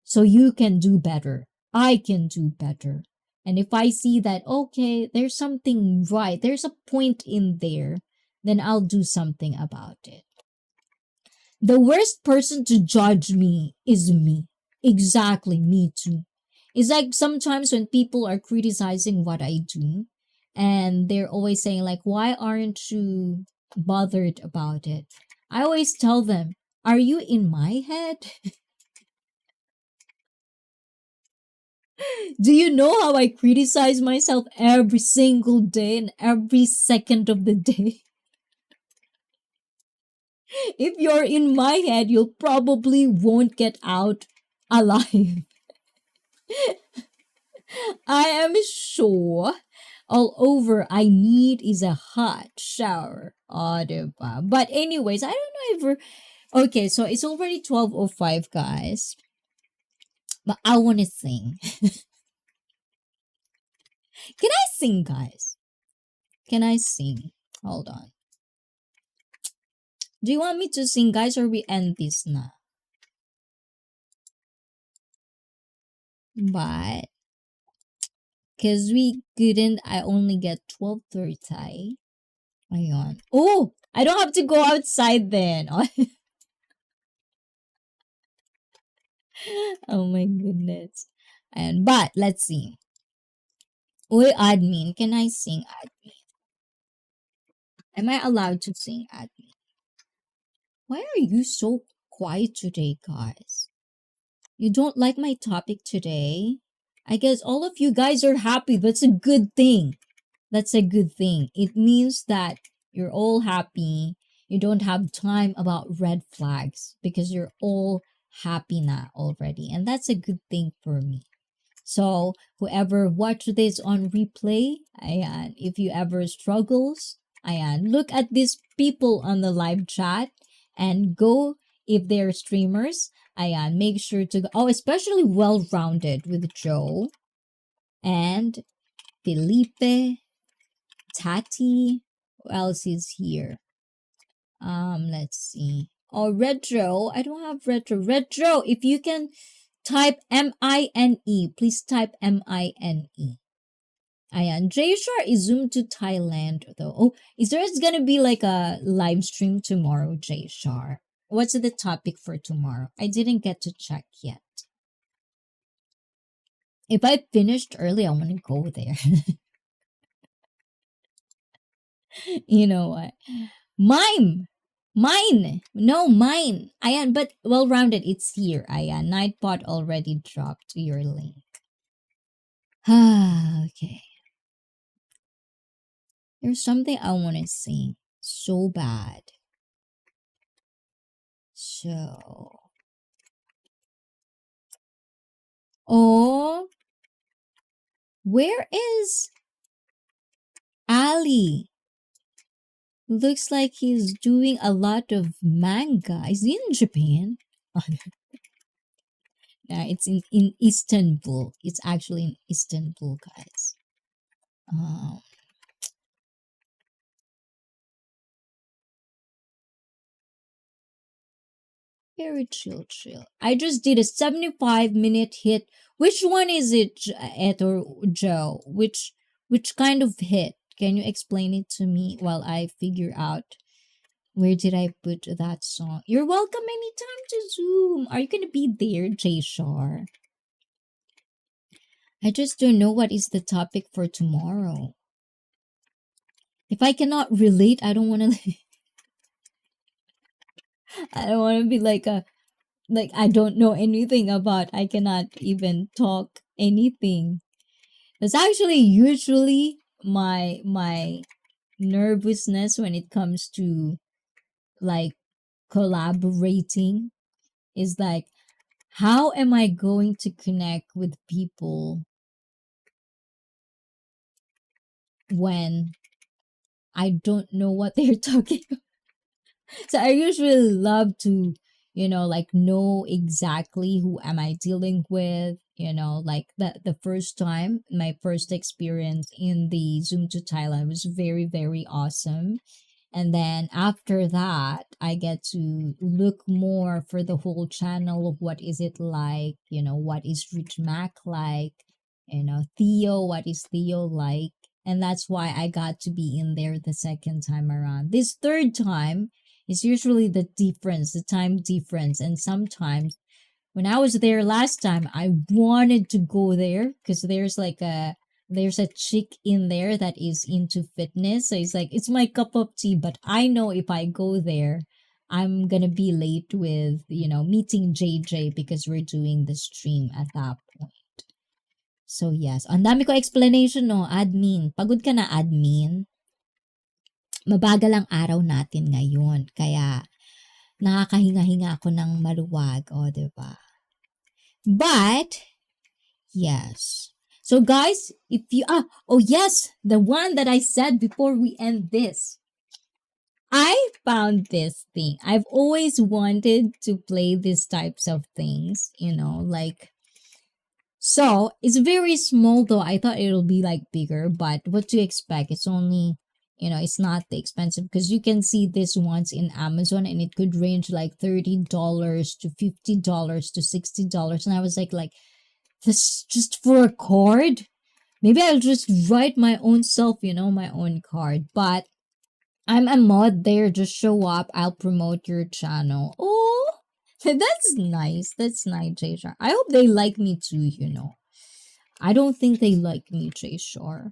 so you can do better. I can do better. And if I see that, okay, there's something right, there's a point in there, then I'll do something about it. The worst person to judge me is me. Exactly, me too. It's like sometimes when people are criticizing what I do, and they're always saying, like, why aren't you bothered about it? I always tell them, are you in my head? Do you know how I criticize myself every single day and every second of the day? If you're in my head, you'll probably won't get out alive. I am sure all over I need is a hot shower. Diba? But anyways, I don't know if we're okay. So it's already 12:05, guys. But I want to sing. Can I sing, guys? Can I sing? Hold on. Do you want me to sing, guys, or we end this now? But because we couldn't, I only get 12:30. Ayan. Oh, I don't have to go outside then. Oh my goodness. But let's see. Uy, admin, can I sing admin? Am I allowed to sing admin? Why are you so quiet today, guys? You don't like my topic today? I guess all of you guys are happy. That's a good thing. That's a good thing. It means that you're all happy. You don't have time about red flags because you're all happy now already. And that's a good thing for me. So whoever watch this on replay, ayan, if you ever struggles, ayan, look at these people on the live chat and go if they're streamers, ayan, make sure to go. Oh, especially well-rounded with Joe and Felipe, Tati. Who else is here? Let's see. Oh, Retro. I don't have Retro. Retro, if you can type M-I-N-E. Please type M-I-N-E. Ayan. J-Shar is zoomed to Thailand though. Oh, is there gonna be like a live stream tomorrow, J-Shar? What's the topic for tomorrow? I didn't get to check yet. If I finished early, I want to go there. You know what? Mine. No, mine. Ayan, but well-rounded. It's here. Ayan. Nightbot already dropped your link. Okay. There's something I want to say so bad. So. Oh. Where is Ali? Looks like he's doing a lot of manga. Is he in Japan? Yeah, it's in Istanbul. It's actually in Istanbul, guys. Very chill. I just did a 75-minute hit. Which one is it, Ed or Joe? Which kind of hit? Can you explain it to me while I figure out where did I put that song? You're welcome anytime to Zoom. Are you gonna be there, J Shar? I just don't know what is the topic for tomorrow. If I cannot relate, I don't want to. I don't want to be like I don't know anything about. I cannot even talk anything. That's actually usually my nervousness when it comes to like collaborating is like, how am I going to connect with people when I don't know what they're talking about? So I usually love to, like know exactly who am I dealing with, like the first time, my first experience in the Zoom to Thailand was very, very awesome. And then after that, I get to look more for the whole channel of what is it like, what is Rich Mac like, Theo, what is Theo like? And that's why I got to be in there the second time around. This third time is usually the difference, the time difference. And sometimes when I was there last time, I wanted to go there because there's a chick in there that is into fitness. So it's like, it's my cup of tea, but I know if I go there, I'm gonna be late with, meeting JJ because we're doing the stream at that point. So yes, ang dami ko explanation, no, admin. Pagod ka na, admin. Mabagal ang araw natin ngayon, kaya nakakahinga-hinga ako ng maluwag, diba? But, yes. So guys, if you yes, the one that I said before we end this. I found this thing. I've always wanted to play these types of things, like so it's very small though. I thought it'll be like bigger, but what to expect? It's only, it's not the expensive because you can see this ones in Amazon and it could range like $30 to $50 to $60. And I was like, this just for a card? Maybe I'll just write my own self, my own card. But I'm a mod there. Just show up. I'll promote your channel. Oh, that's nice. That's nice, J Shar. I hope they like me too, I don't think they like me, J Shar.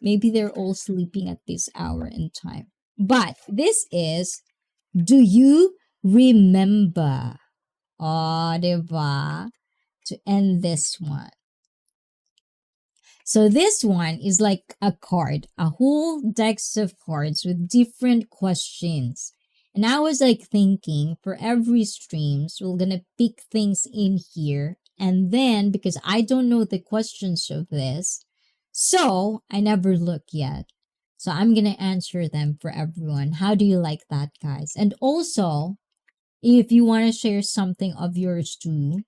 Maybe they're all sleeping at this hour and time. But this is, do you remember? Oh, diba? To end this one. So this one is like a card, a whole deck of cards with different questions. And I was like thinking for every streams, we're gonna pick things in here. And then because I don't know the questions of this, so I never look yet. So I'm gonna answer them for everyone. How do you like that, guys? And also, if you want to share something of yours too,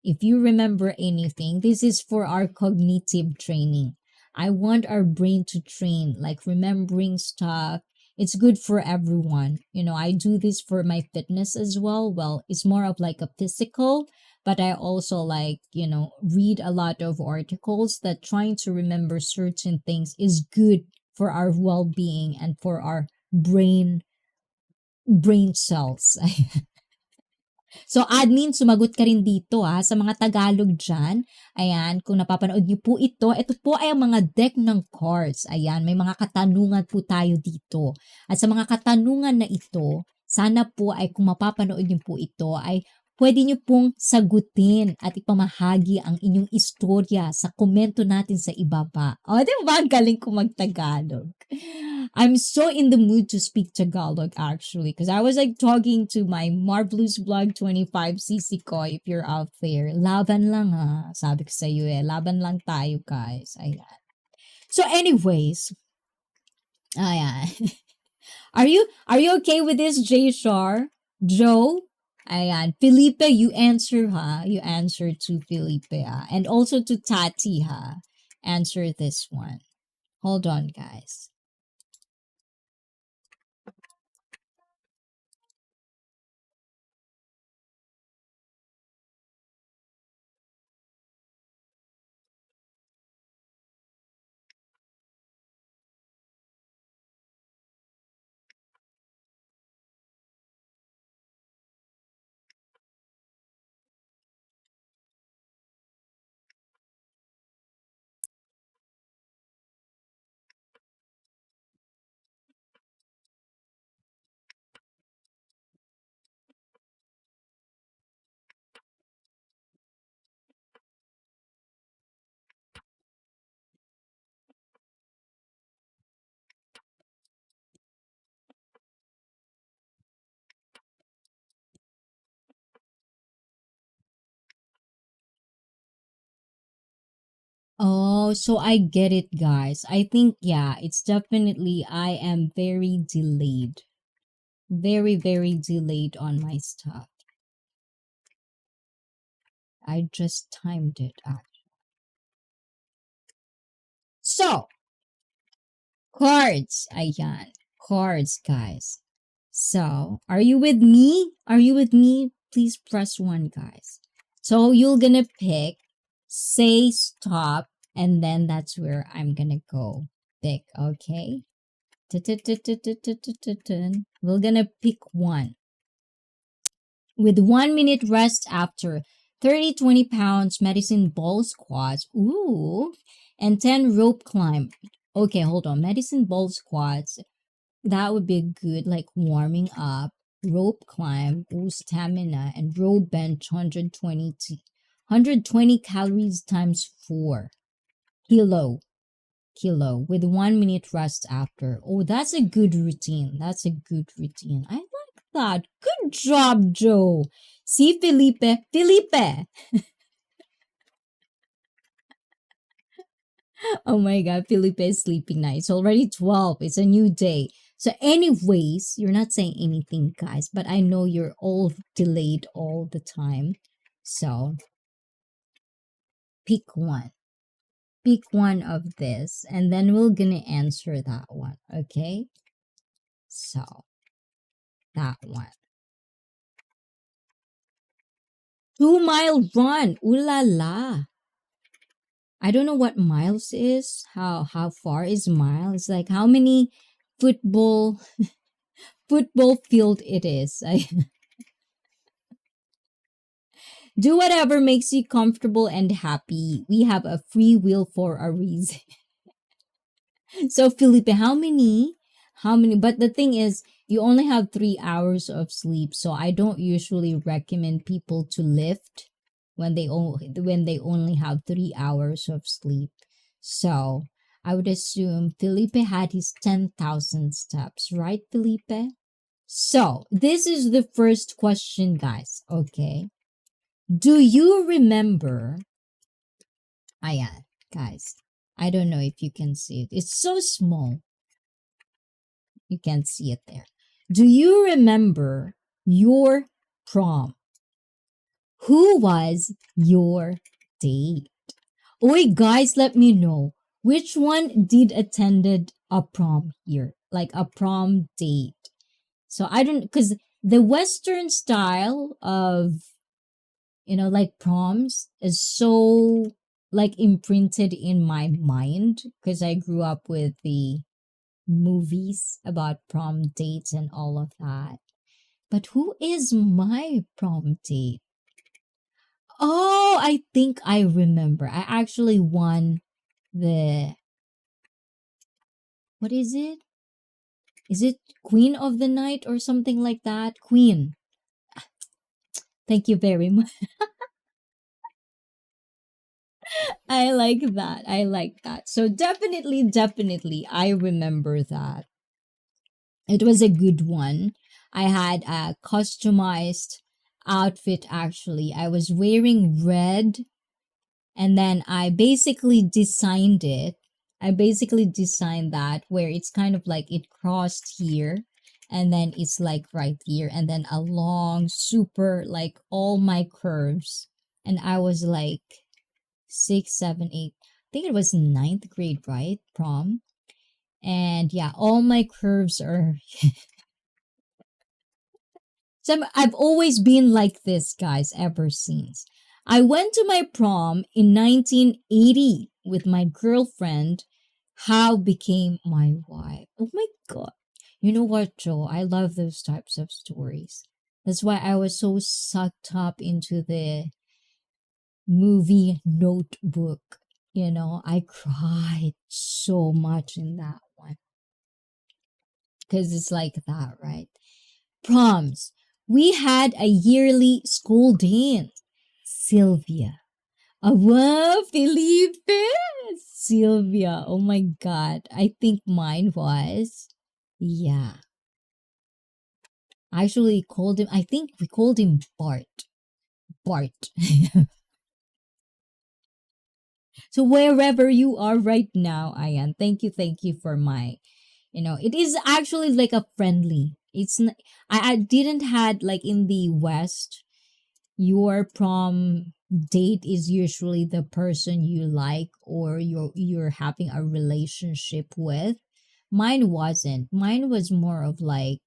if you remember anything, this is for our cognitive training. I want our brain to train, like remembering stuff. It's good for everyone. You know, I do this for my fitness as well. Well, it's more of like a physical, but I also like, you know, read a lot of articles that trying to remember certain things is good for our well-being and for our brain cells. So, admin, sumagot ka rin dito sa mga Tagalog dyan. Ayan, kung napapanood niyo po ito po ay ang mga deck ng cards. Ayan, may mga katanungan po tayo dito. At sa mga katanungan na ito, sana po ay kung mapapanood niyo po ito ay pwede niyo pong sagutin at ipamahagi ang inyong istorya sa komento natin sa ibaba. O, di ba? Ang galing ko mag-Tagalog. I'm so in the mood to speak Tagalog actually because I was like talking to my Marvelous Vlog 25cc ko if you're out there. Laban lang ha. Sabi ko sa iyo laban lang tayo guys. Ayan. So anyways, ayan. Are you okay with this, J. Shar? Joe? Ayan. Felipe, you answer ha. You answer to Felipe ha. And also to Tati ha. Answer this one. Hold on guys. Oh, so I get it, guys. I think, yeah, it's definitely, I am very delayed. Very, very delayed on my stuff. I just timed it out. So, cards. Ayan. Cards, guys. So, are you with me? Are you with me? Please press 1, guys. So, you're gonna pick, say stop, and then that's where I'm gonna go. Pick, okay? We're gonna pick 1. With 1 minute rest after 30-20 pounds medicine ball squats. Ooh. And 10 rope climb. Okay, hold on. Medicine ball squats. That would be good, like warming up. Rope climb, stamina, and row bench 120 calories times 4. Kilo with 1 minute rest after. Oh, that's a good routine. That's a good routine. I like that. Good job, Joe. See, Felipe. Oh my God, Felipe is sleeping now. It's already 12. It's a new day. So anyways, you're not saying anything, guys, but I know you're all delayed all the time. So pick 1. Pick 1 of this, and then we're gonna answer that one, okay? So, that one. 2-mile run. Ooh la la. I don't know what miles is. How far is miles? Like how many football field it is. Do whatever makes you comfortable and happy. We have a free will for a reason. So Felipe, how many? But the thing is, you only have 3 hours of sleep, so I don't usually recommend people to lift when they only have 3 hours of sleep. So I would assume Felipe had his 10,000 steps, right, Felipe? So this is the first question, guys. Okay. Do you remember? Yeah, guys. I don't know if you can see it. It's so small. You can't see it there. Do you remember your prom? Who was your date? Oi, guys, let me know which one did attended a prom here, like a prom date. So I don't, because the Western style of, like proms is so like imprinted in my mind because I grew up with the movies about prom dates and all of that. But who is my prom date? Oh, I think I remember. I actually won the, what is it? Is it Queen of the Night or something like that? Queen. Thank you very much. I like that. I like that. So definitely, I remember that. It was a good one. I had a customized outfit actually. I was wearing red and then I basically designed it. I basically designed that where it's kind of like it crossed here and then it's like right here and then a long super like all my curves and I was like 6, 7, 8. I think it was ninth grade, right? Prom. And yeah, all my curves are. So I've always been like this, guys, ever since. I went to my prom in 1980 with my girlfriend. How became my wife? Oh my god. You know what, Joe? I love those types of stories. That's why I was so sucked up into the movie Notebook. I cried so much in that one because it's like that, right? Proms. We had a yearly school dance. Sylvia. Wow, Felipe. Sylvia. Oh my God. I think mine was. Yeah. I actually called him, I think we called him Bart. Bart. So wherever you are right now, Ayan, thank you for my, it is actually like a friendly. I didn't had like in the West, your prom date is usually the person you like or you're having a relationship with. Mine wasn't. Mine was more of like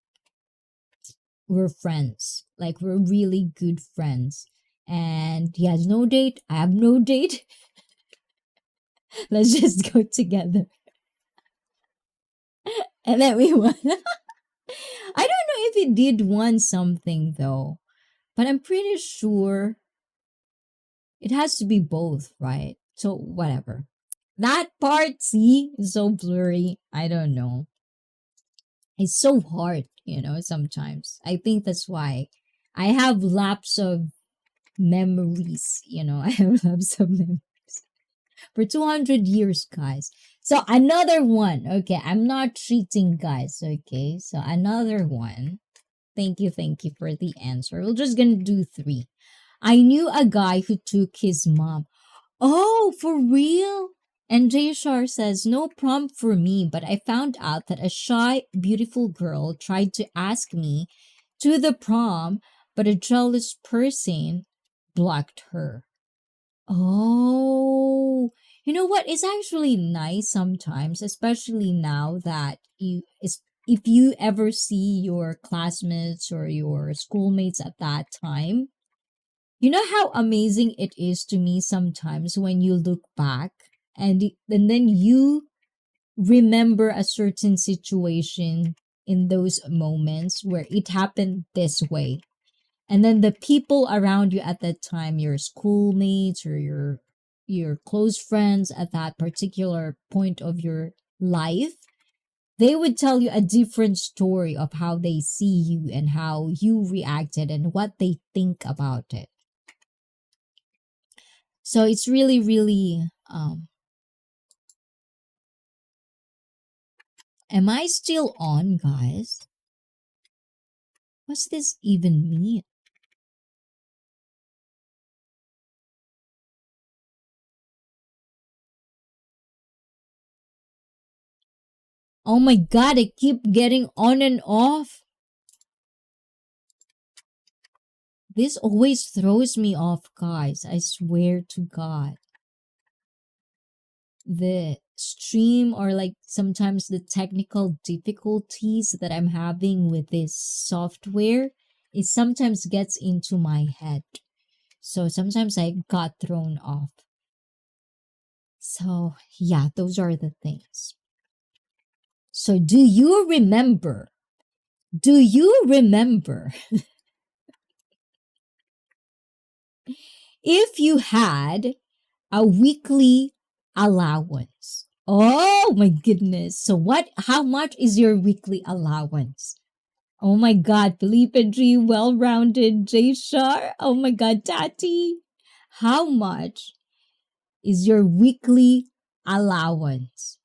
we're friends. Like we're really good friends. And he has no date. I have no date. Let's just go together. And then we won. I don't know if he did won something though, but I'm pretty sure it has to be both, right? So whatever. That part, see, is so blurry. I don't know. It's so hard, sometimes. I think that's why I have lapse of memories, I have lapse of memories for 200 years, guys. So another one. Okay, I'm not cheating, guys. Okay, so another one. Thank you for the answer. We're just gonna do 3. I knew a guy who took his mom. Oh, for real? And Jayashar says, no prompt for me, but I found out that a shy, beautiful girl tried to ask me to the prom, but a jealous person blocked her. Oh, you know what? It's actually nice sometimes, especially now that if you ever see your classmates or your schoolmates at that time, you know how amazing it is to me sometimes when you look back and then you remember a certain situation in those moments where it happened this way. And then the people around you at that time, your schoolmates or your close friends at that particular point of your life, they would tell you a different story of how they see you and how you reacted and what they think about it. So it's really, really Am I still on, guys? What's this even mean? Oh my god, I keep getting on and off. This always throws me off, guys. I swear to God. The stream or like sometimes the technical difficulties that I'm having with this software, it sometimes gets into my head. So sometimes I got thrown off. So yeah, those are the things. So do you remember? Do you remember if you had a weekly allowance? Oh my goodness. So how much is your weekly allowance? Oh my god, Felipe G, well-rounded, J Shar. Oh my god, Tati. How much is your weekly allowance?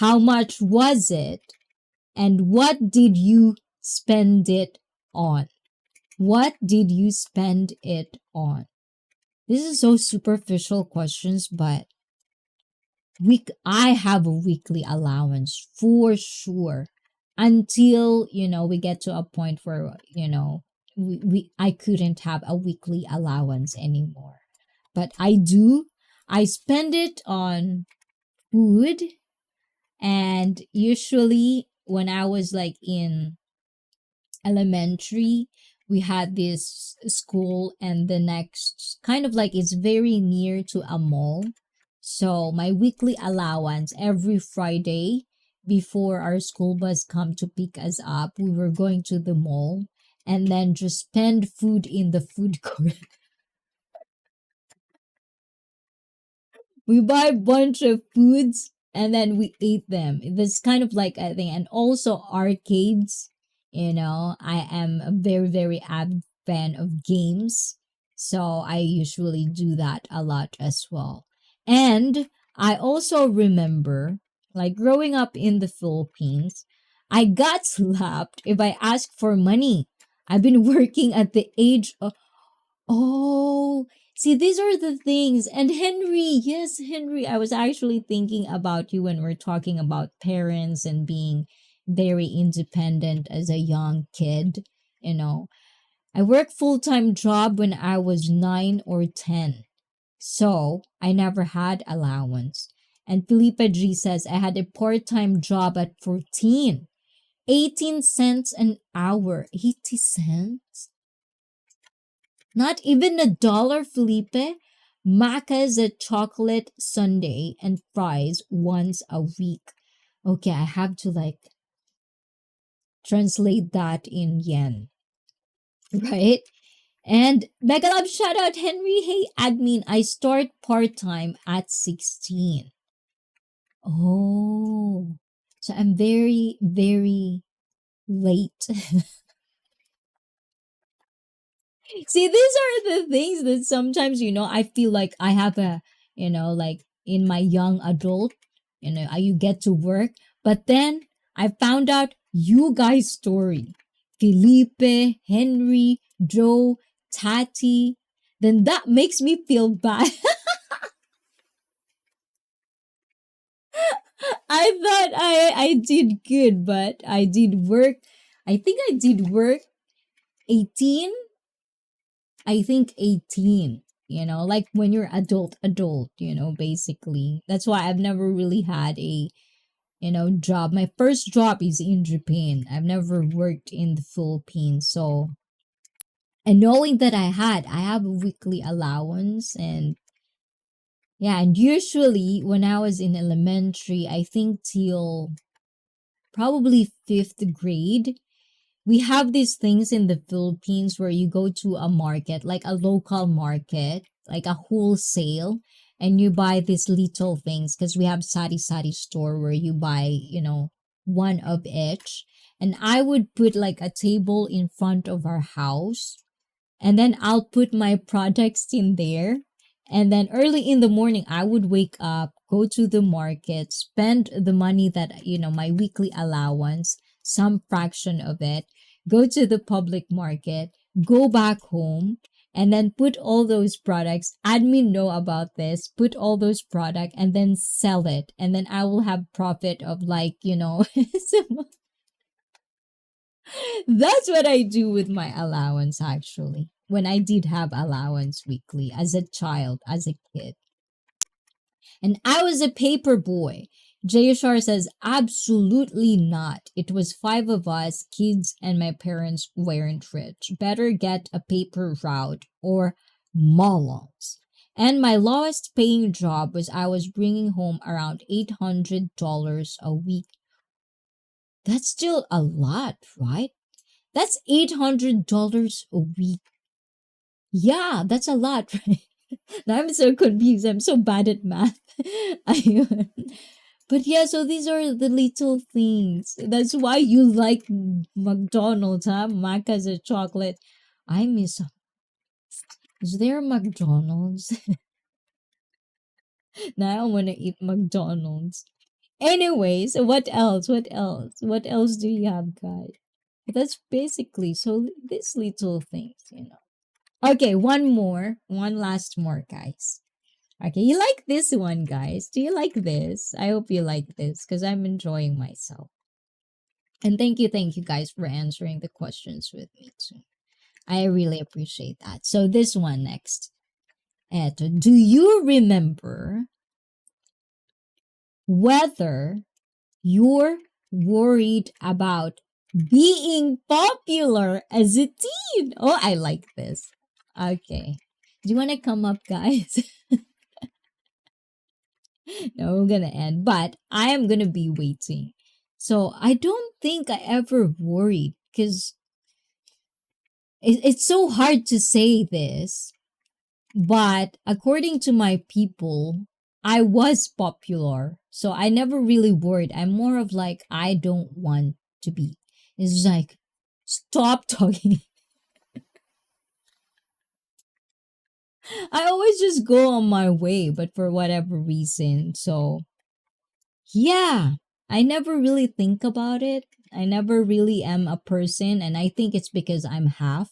How much was it? And what did you spend it on? What did you spend it on? This is so superficial questions, but I have a weekly allowance for sure until, we get to a point where, I couldn't have a weekly allowance anymore. But I spend it on food, and usually when I was like in elementary, we had this school, and the next kind of like it's very near to a mall. So my weekly allowance every Friday before our school bus come to pick us up, we were going to the mall and then just spend food in the food court. We buy a bunch of foods and then we ate them. It's kind of like a thing. And also arcades. I am a very, very avid fan of games. So I usually do that a lot as well. And I also remember, like growing up in the Philippines, I got slapped if I asked for money. I've been working at the age of, oh, see, these are the things. And Henry, yes, Henry, I was actually thinking about you when we're talking about parents and being very independent as a young kid. I worked full-time job when I was 9 or 10. So I never had allowance. And Felipe G says I had a part-time job at 14. 18 cents an hour. 80 cents? Not even $1, Felipe. Macca's a chocolate sundae and fries once a week. Okay, I have to like translate that in yen. Right? And Megalab shout out Henry. Hey admin, I start part-time at 16. Oh. So I'm very, very late. See, these are the things that sometimes, I feel like I have like in my young adult, you get to work. But then I found out you guys' story. Felipe, Henry, Joe, Tati. Then that makes me feel bad. I thought I did good, but I did work. I think I did work 18. I think 18, like when you're adult, basically. That's why I've never really had a, job. My first job is in Japan. I've never worked in the Philippines. So, and knowing that I have a weekly allowance, and yeah, and usually when I was in elementary, I think till probably 5th grade, we have these things in the Philippines where you go to a market, like a local market, like a wholesale, and you buy these little things because we have sari-sari store where you buy, one of each. And I would put like a table in front of our house, and then I'll put my products in there. And then early in the morning, I would wake up, go to the market, spend the money that, my weekly allowance, some fraction of it, go to the public market, go back home, and then put all those products, admin know about this, put all those products and then sell it. And then I will have profit of like, that's what I do with my allowance actually. When I did have allowance weekly as a child, as a kid. And I was a paper boy. JSR says, absolutely not. It was 5 of us, kids, and my parents weren't rich. Better get a paper route or malls. And my lowest paying job was I was bringing home around $800 a week. That's still a lot, right? That's $800 a week. Yeah, that's a lot, right? Now I'm so confused. I'm so bad at math. But yeah, so these are the little things. That's why you like McDonald's, huh? Mac as a chocolate. I miss. Is there a McDonald's? Now I want to eat McDonald's. Anyways, what else? What else? What else do you have, guys? That's basically so these little things. Okay, one last more, guys. Okay, you like this one, guys? Do you like this? I hope you like this because I'm enjoying myself. And thank you, guys, for answering the questions with me too. I really appreciate that. So this one next. Do you remember whether you're worried about being popular as a teen? Oh, I like this. Okay. Do you want to come up, guys? No, we're gonna end. But I am gonna be waiting. So I don't think I ever worried because it's so hard to say this. But according to my people, I was popular. So I never really worried. I'm more of like, I don't want to be. It's like, stop talking. I always just go on my way, but for whatever reason. So, yeah, I never really think about it. I never really am a person. And I think it's because I'm half.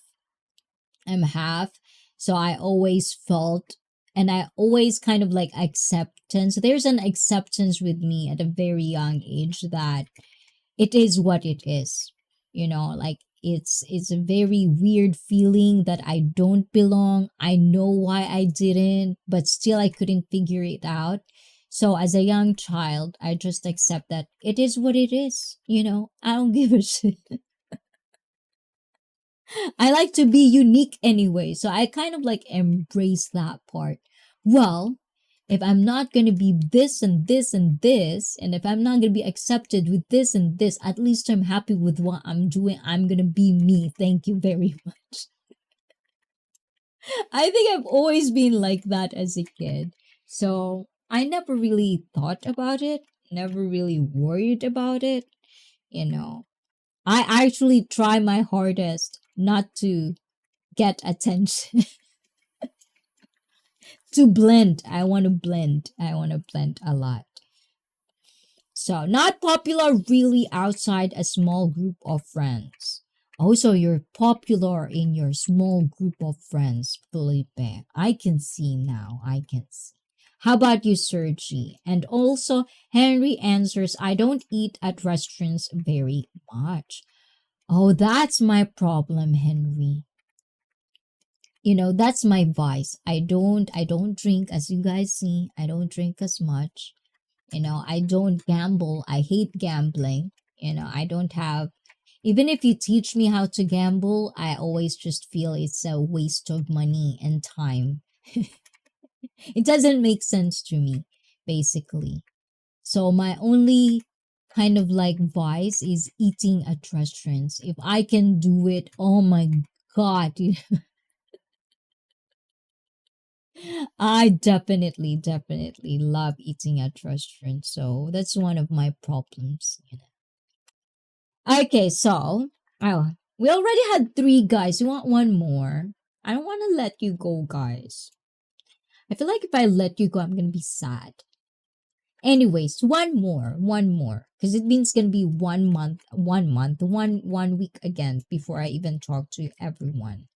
So I always felt, and I always kind of like acceptance. There's an acceptance with me at a very young age that it is what it is. Like it's a very weird feeling that I don't belong. I know why I didn't, but still I couldn't figure it out. So as a young child, I just accept that it is what it is. I don't give a shit. I like to be unique anyway. So I kind of like embrace that part. Well, if I'm not going to be this and this and this, and if I'm not going to be accepted with this and this, at least I'm happy with what I'm doing. I'm going to be me. Thank you very much. I think I've always been like that as a kid. So I never really thought about it, never really worried about it. I actually try my hardest not to get attention. To blend. I want to blend. A lot. So, not popular really outside a small group of friends. Also, you're popular in your small group of friends, Felipe. I can see now. How about you, Sergi? And also, Henry answers, I don't eat at restaurants very much. Oh, that's my problem, Henry. That's my vice. I don't drink, as you guys see. I don't drink as much. I don't gamble. I hate gambling. I don't have, even if you teach me how to gamble, I always just feel it's a waste of money and time. It doesn't make sense to me, basically. So my only kind of like vice is eating at restaurants. If I can do it, oh my God. I definitely love eating at restaurants. So that's one of my problems. Okay, so we already had 3 guys. You want one more? I don't want to let you go, guys. I feel like if I let you go, I'm gonna be sad. Anyways, one more, because it means gonna be 1 month, 1 month, one week again before I even talk to everyone.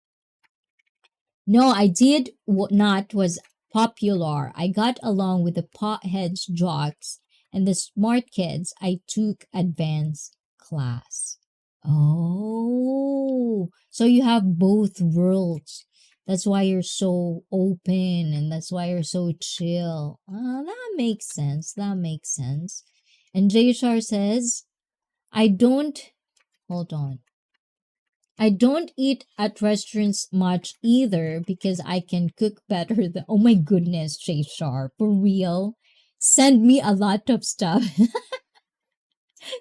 No, I did what not was popular. I got along with the potheads, jocks, and the smart kids. I took advanced class. Oh, so you have both worlds. That's why you're so open and that's why you're so chill. That makes sense. That makes sense. And Jshar says, I don't, hold on. I don't eat at restaurants much either because I can cook better than. Oh my goodness, Jshar, for real? Send me a lot of stuff.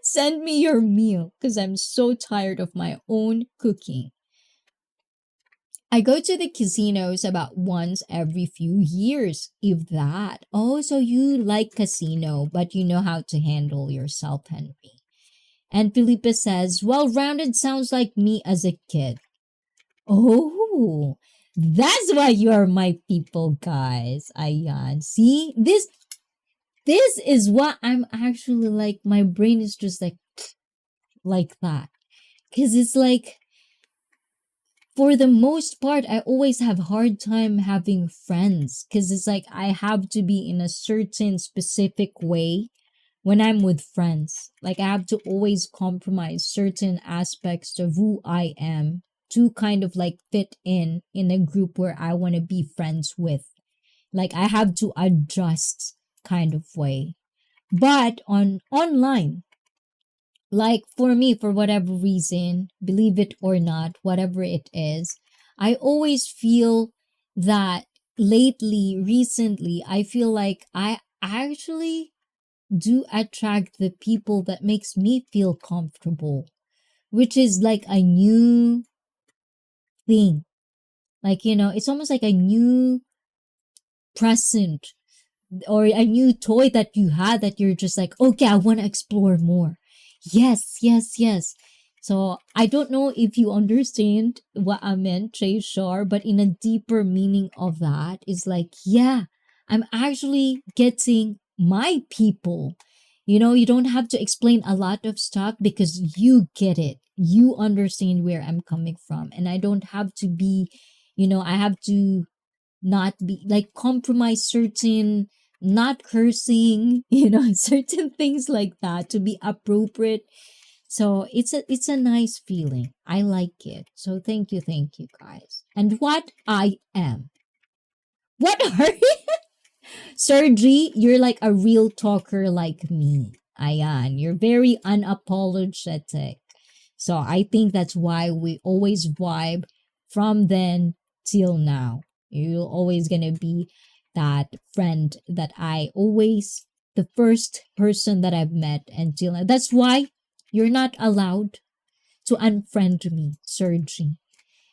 Send me your meal because I'm so tired of my own cooking. I go to the casinos about once every few years, if that. Oh, so you like casino, but you know how to handle yourself, Henry. And Felipe says, well-rounded sounds like me as a kid. Oh, that's why you are my people, guys. Ayan. See, this is what I'm actually like. My brain is just like that. Because it's like, for the most part, I always have hard time having friends. Because it's like, I have to be in a certain specific way when I'm with friends. Like, I have to always compromise certain aspects of who I am to kind of like fit in a group where I want to be friends with. Like, I have to adjust kind of way. But on online, like for me, for whatever reason, believe it or not, whatever it is, I always feel that recently, I feel like I actually do attract the people that makes me feel comfortable, which is like a new thing. Like, it's almost like a new present or a new toy that you had that you're just like, okay, I want to explore more. Yes, yes, yes. So I don't know if you understand what I meant, Trey Shar, but in a deeper meaning of that is like, yeah, I'm actually getting my people. You don't have to explain a lot of stuff because you get it. You understand where I'm coming from. And I don't have to be, I have to not be like compromise certain not cursing, certain things like that to be appropriate. So it's a nice feeling. I like it. So thank you, guys. And what I am. What are you? Sergi, you're like a real talker like me. Ayan, you're very unapologetic. So I think that's why we always vibe from then till now. You're always gonna be that friend that the first person that I've met until now. That's why you're not allowed to unfriend me, Sergi.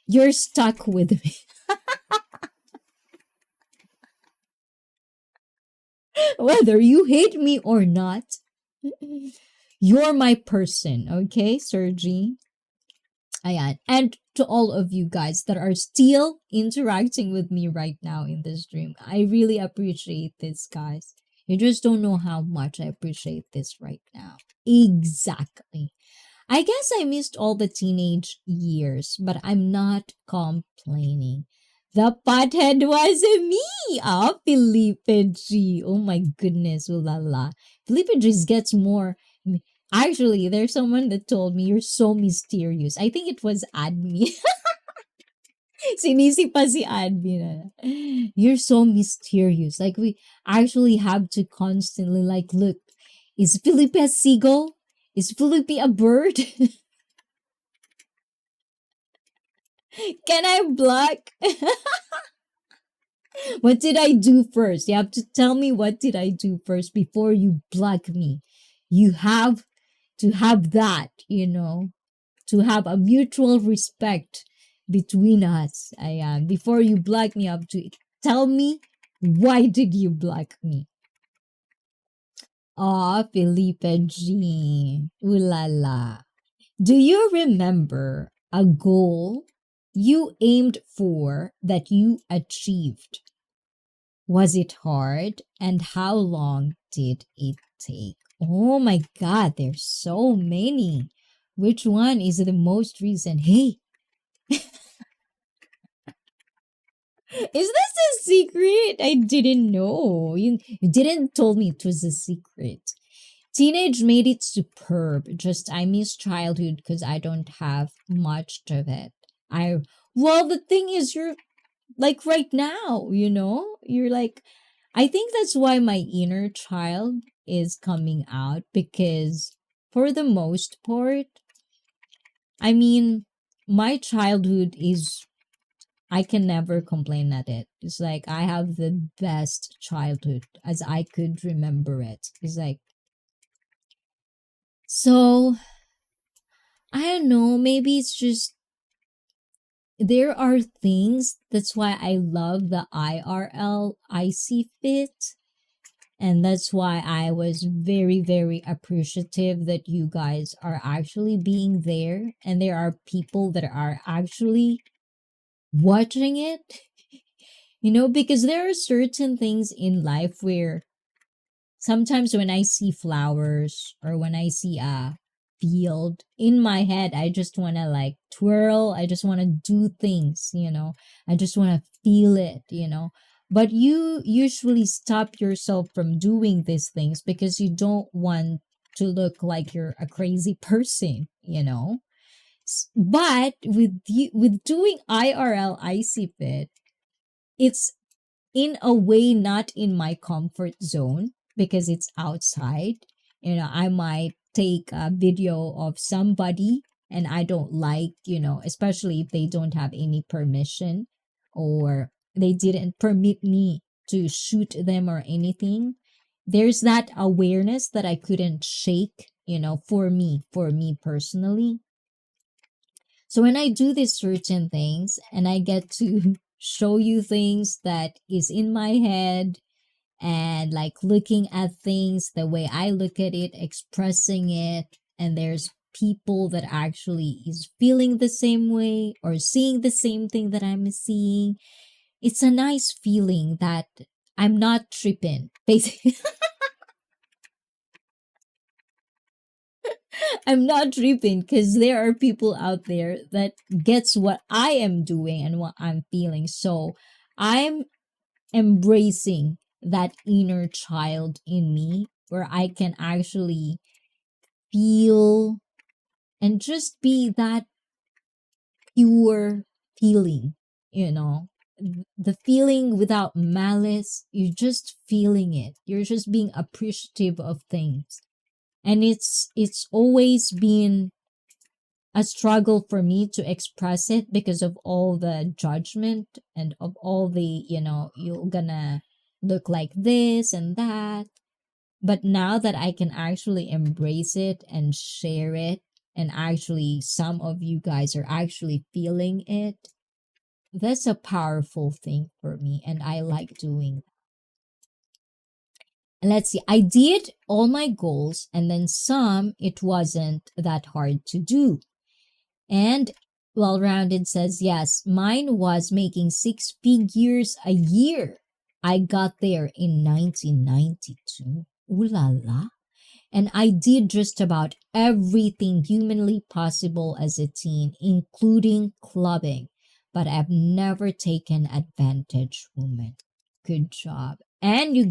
You're stuck with me. Whether you hate me or not, you're my person, okay, Sergi? Ayan. And to all of you guys that are still interacting with me right now in this stream, I really appreciate this, guys. You just don't know how much I appreciate this right now. Exactly. I guess I missed all the teenage years, but I'm not complaining. The pothead was me. Oh, Felipe G. Oh my goodness. Ooh la la. Felipe G gets more. Actually, there's someone that told me you're so mysterious. I think it was Admi. Sinisi pa si Admi na. You're so mysterious. Like, we actually have to constantly like, look, is Felipe a seagull? Is Felipe a bird? Can I block? What did I do first? You have to tell me what did I do first before you block me. You have to have that, to have a mutual respect between us. Before you block me, you have to tell me why did you block me. Felipe G. Ooh la la. Do you remember a goal you aimed for that you achieved? Was it hard? And how long did it take? Oh my God, there's so many. Which one is the most recent? Hey, is this a secret? I didn't know. You didn't told me it was a secret. Teenage made it superb. Just I miss childhood because I don't have much of it. I well, the thing is, you're like right now, you're like, I think that's why my inner child is coming out because for the most part, I mean, my childhood is, I can never complain at it. It's like I have the best childhood as I could remember it. It's like, so I don't know, maybe it's just there are things that's why I love the IRL IC fit. And that's why I was very, very appreciative that you guys are actually being there. And there are people that are actually watching it. Because there are certain things in life where sometimes when I see flowers or when I see a field in my head, I just want to like twirl. I just want to do things. I just want to feel it. But you usually stop yourself from doing these things because you don't want to look like you're a crazy person. But with doing IRL IC fit, it's in a way not in my comfort zone because it's outside. I might take a video of somebody and I don't like, especially if they don't have any permission or they didn't permit me to shoot them or anything. There's that awareness that I couldn't shake, for me personally. So when I do these certain things and I get to show you things that is in my head and like looking at things the way I look at it, expressing it, and there's people that actually is feeling the same way or seeing the same thing that I'm seeing, it's a nice feeling that I'm not tripping. Basically, I'm not tripping because there are people out there that gets what I am doing and what I'm feeling. So I'm embracing that inner child in me where I can actually feel and just be that pure feeling, you know, the feeling without malice. You're just feeling it. You're just being appreciative of things. And it's always been a struggle for me to express it because of all the judgment and of all the, you're gonna look like this and that. But now that I can actually embrace it and share it, and actually some of you guys are actually feeling it, that's a powerful thing for me. And I like doing. And let's see, I did all my goals, and then some it wasn't that hard to do. And Well Rounded says, yes, mine was making six figures a year. I got there in 1992. Ooh la la. And I did just about everything humanly possible as a teen, including clubbing. But I've never taken advantage, woman. Good job. And you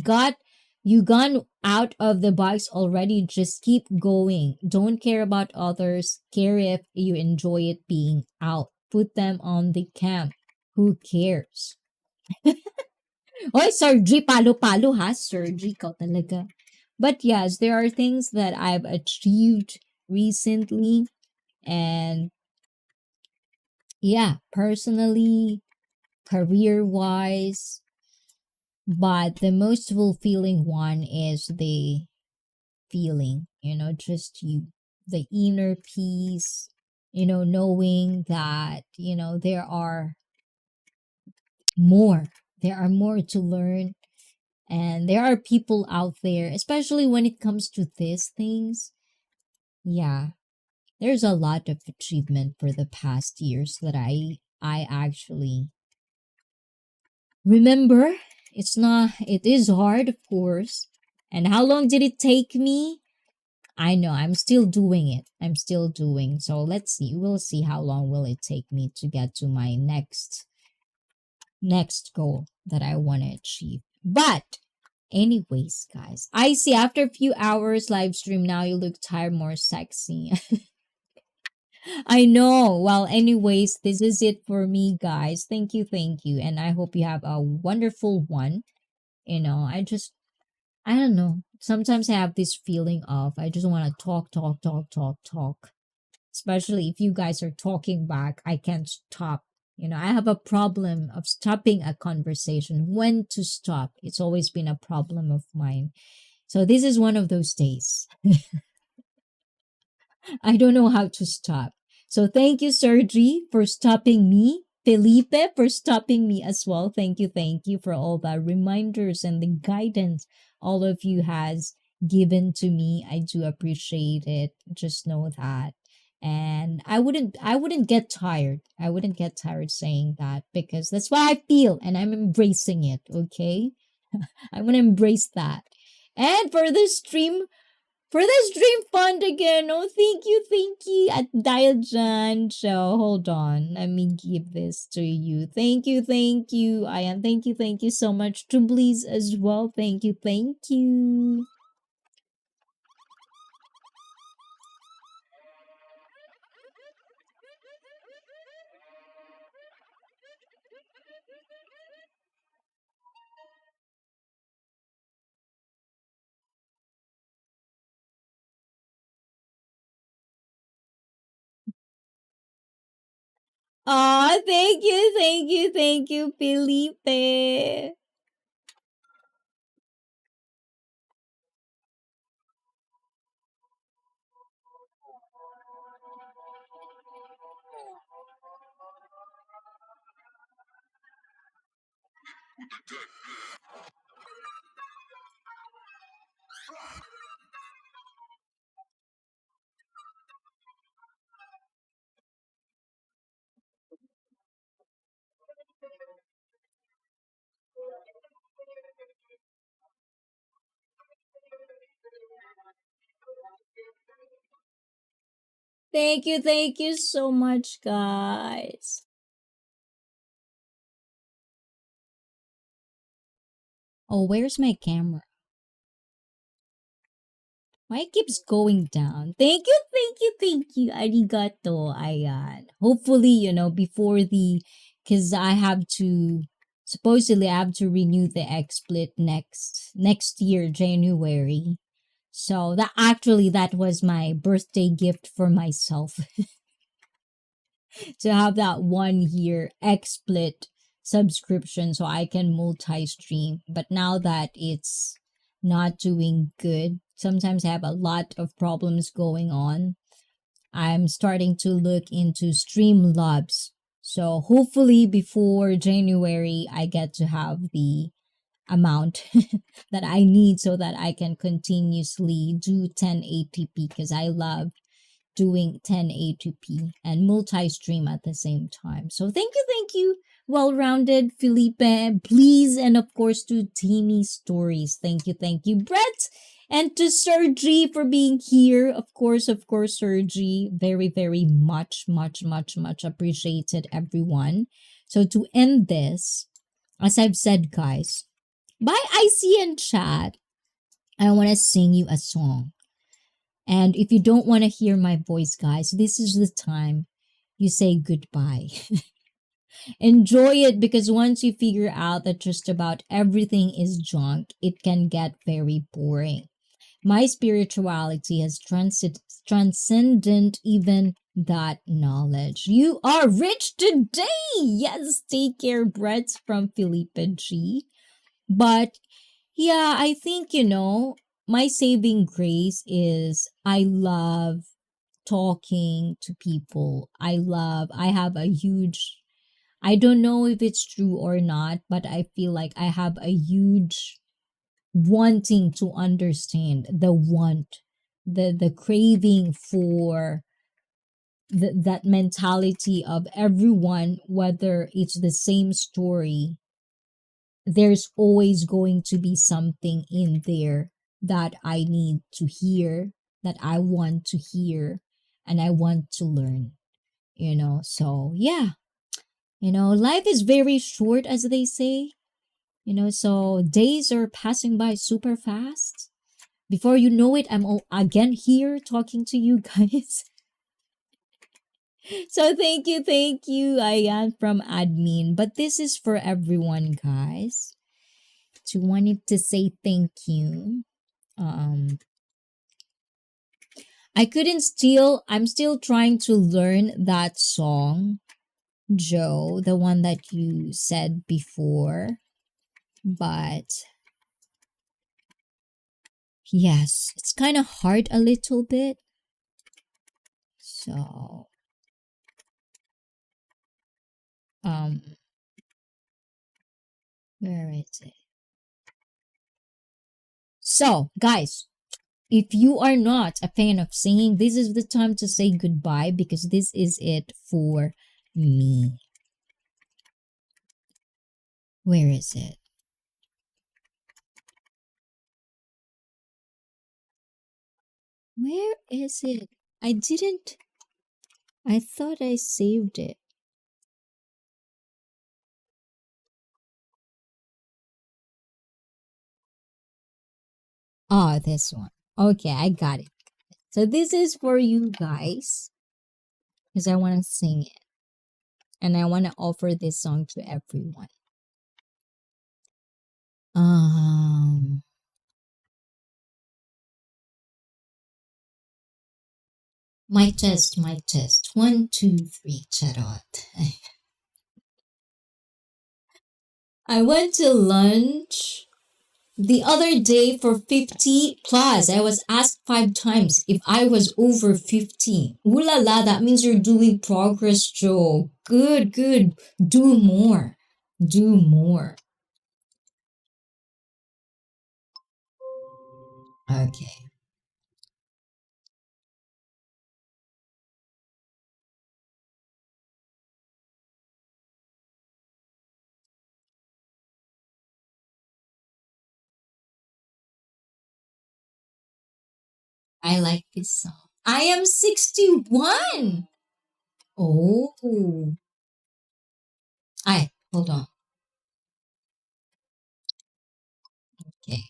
gone out of the box already. Just keep going. Don't care about others. Care if you enjoy it being out. Put them on the cam. Who cares? Oy, Sergi, palo-palo ha? Sergi, ikaw talaga. But yes, there are things that I've achieved recently. And yeah, personally, career-wise. But the most fulfilling one is the feeling, just you, the inner peace, knowing that, more. There are more to learn. And there are people out there, especially when it comes to these things. Yeah, there's a lot of achievement for the past years that I actually remember. it is hard, of course. And how long did it take me? I know, I'm still doing it. I'm still doing. So let's see. We'll see how long will it take me to get to my next goal that I want to achieve. But anyways, guys, I see after a few hours live stream now you look tired, more sexy. I know. Well, anyways, this is it for me, guys. Thank you, and I hope you have a wonderful one. I don't know. Sometimes I have this feeling of I just want to talk, talk, talk, talk, talk. Especially if you guys are talking back, I can't stop. I have a problem of stopping a conversation. When to stop? It's always been a problem of mine. So this is one of those days. I don't know how to stop. So thank you, Sergi, for stopping me. Felipe, for stopping me as well. Thank you for all the reminders and the guidance all of you has given to me. I do appreciate it. Just know that. And I wouldn't get tired. I wouldn't get tired saying that because that's what I feel and I'm embracing it, okay? I want to embrace that. And for this dream fund again. Oh, thank you at Dialjan. So hold on. Let me give this to you. Thank you. Ayan, thank you so much. To Bleeze as well. Thank you. Aw, thank you, Felipe. Thank you so much, guys. Oh, where's my camera? Why it keeps going down? Thank you. Arigato. Ayan. Hopefully, before because supposedly I have to renew the XSplit next year, January. So that was my birthday gift for myself to have that 1 year XSplit subscription so I can multi-stream. But now that it's not doing good, sometimes I have a lot of problems going on. I'm starting to look into Streamlabs. So hopefully before January, I get to have the amount that I need so that I can continuously do 1080p because I love doing 1080p and multi-stream at the same time. So thank you. Well-rounded Felipe, please, and of course to Teeny Stories. Thank you, Brett, and to Sergi for being here. Of course, Sergi, very much appreciated, everyone. So to end this, as I've said, guys, by IC and chat, I want to sing you a song. And if you don't want to hear my voice, guys, this is the time you say goodbye. Enjoy it because once you figure out that just about everything is junk, it can get very boring. My spirituality has transcended even that knowledge. You are rich today! Yes, take care, Brett from Felipe G. But yeah, I think, my saving grace is I love talking to people. I have a huge, I don't know if it's true or not, but I feel like I have a huge wanting to understand, the craving for that mentality of everyone, whether it's the same story, there's always going to be something in there that I need to hear, that I want to hear, and I want to learn, So, yeah, life is very short, as they say, so days are passing by super fast. Before you know it, I'm again here talking to you guys. So thank you, Ayan from admin. But this is for everyone, guys. To wanted to say thank you. I'm still trying to learn that song, Joe, the one that you said before. But yes, it's kind of hard a little bit. So, where is it? So, guys, if you are not a fan of singing, this is the time to say goodbye because this is it for me. Where is it? Where is it? I thought I saved it. Oh, this one. Okay, I got it. So this is for you guys because I want to sing it. And I want to offer this song to everyone. Mic test. 1, 2, 3, charot. I went to lunch the other day for 50 plus. I was asked 5 times if I was over 50. Ooh la la, that means you're doing progress, Joe. Good. Do more. Okay. I like this song. I am 61. Oh. Hold on. Okay.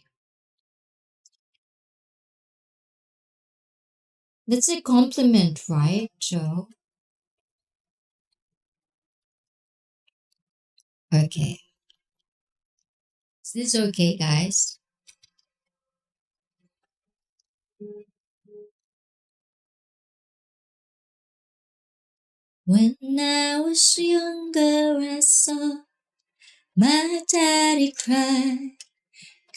That's a compliment, right, Joe? Okay. Is this okay, guys? When I was younger, I saw my daddy cry,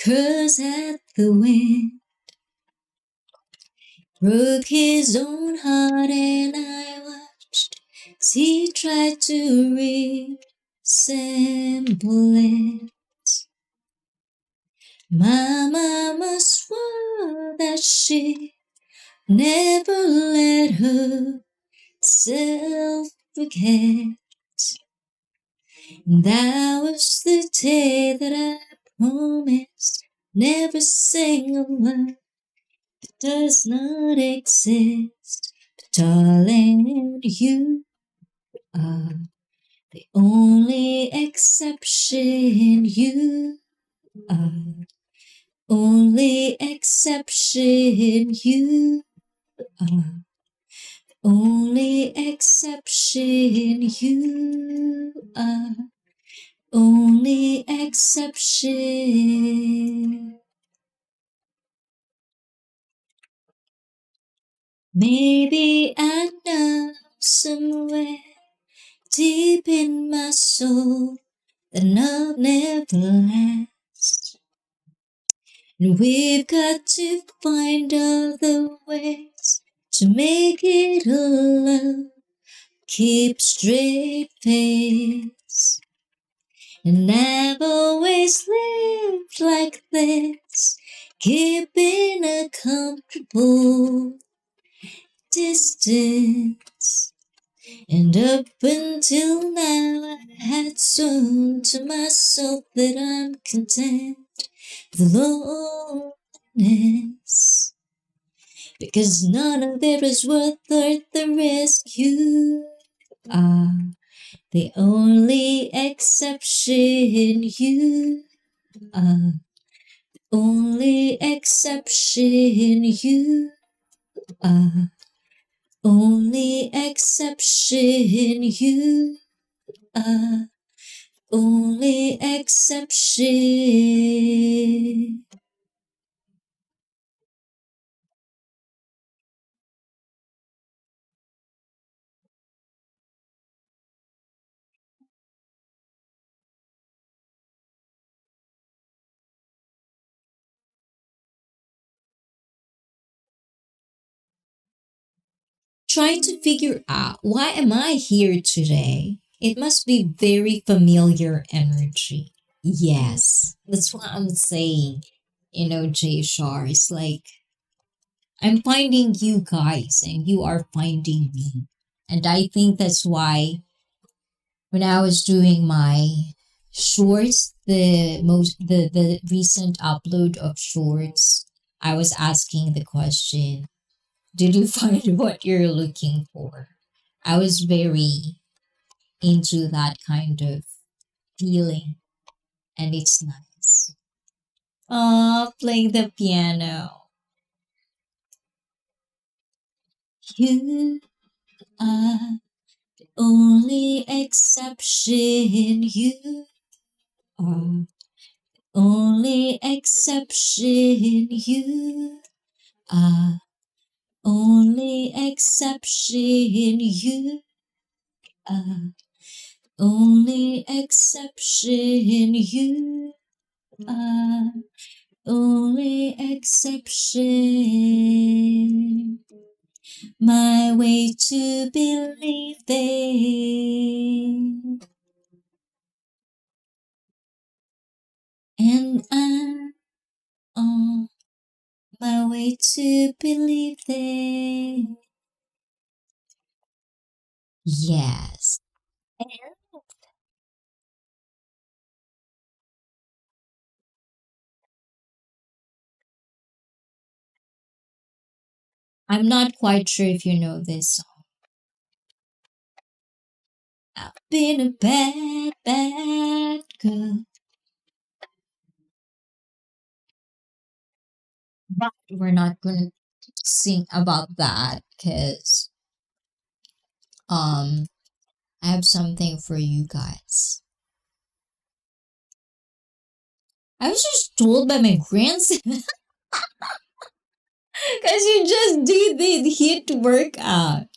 curse at the wind, broke his own heart, and I watched as he tried to reassemble it. My mama swore that she never let herself forget. That was the day that I promised never sing a word that does not exist. But darling, you are the only exception. You are only exception. You are only exception. You are only exception. Maybe I know somewhere deep in my soul that love never lasts. And we've got to find other ways to make it a love. Keep straight face. And I've always lived like this, keeping a comfortable distance. And up until now, I had it soon to myself that I'm content with loneliness, because none of it is worth the risk. You are the only exception. You are the only exception. You are only exception. You are only exception. Trying to figure out why am I here today? It must be very familiar energy. Yes, that's what I'm saying. You know, J Shar, it's like I'm finding you guys and you are finding me. And I think that's why when I was doing my shorts, the recent upload of shorts, I was asking the question, did you find what you're looking for? I was very into that kind of feeling, and it's nice. Playing the piano. You are the only exception. You are only exception. You are only exception. You are only exception. You are only exception. My way to believing, and I'm on my way to believing. Yes. I'm not quite sure if you know this song. I've been a bad, bad girl. But we're not gonna sing about that because I have something for you guys. I was just told by my grandson because you just did the HIIT workout.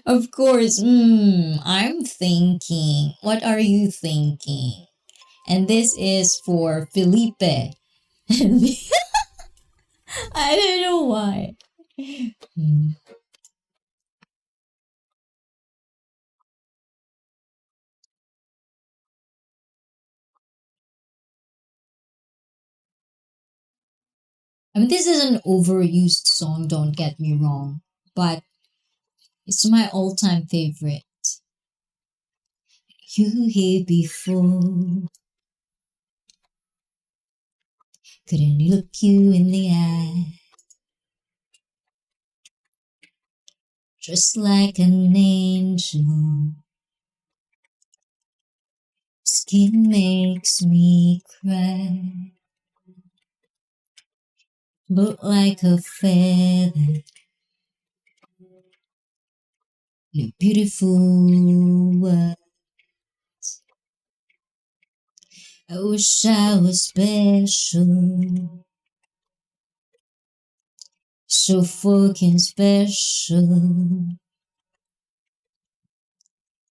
Of course, I'm thinking. What are you thinking? And this is for Felipe. I don't know why. Hmm. I mean, this is an overused song, don't get me wrong, but it's my all-time favorite. You here before, couldn't look you in the eye, just like an angel. Skin makes me cry, but like a feather, you're beautiful world. I wish I was special, so fucking special.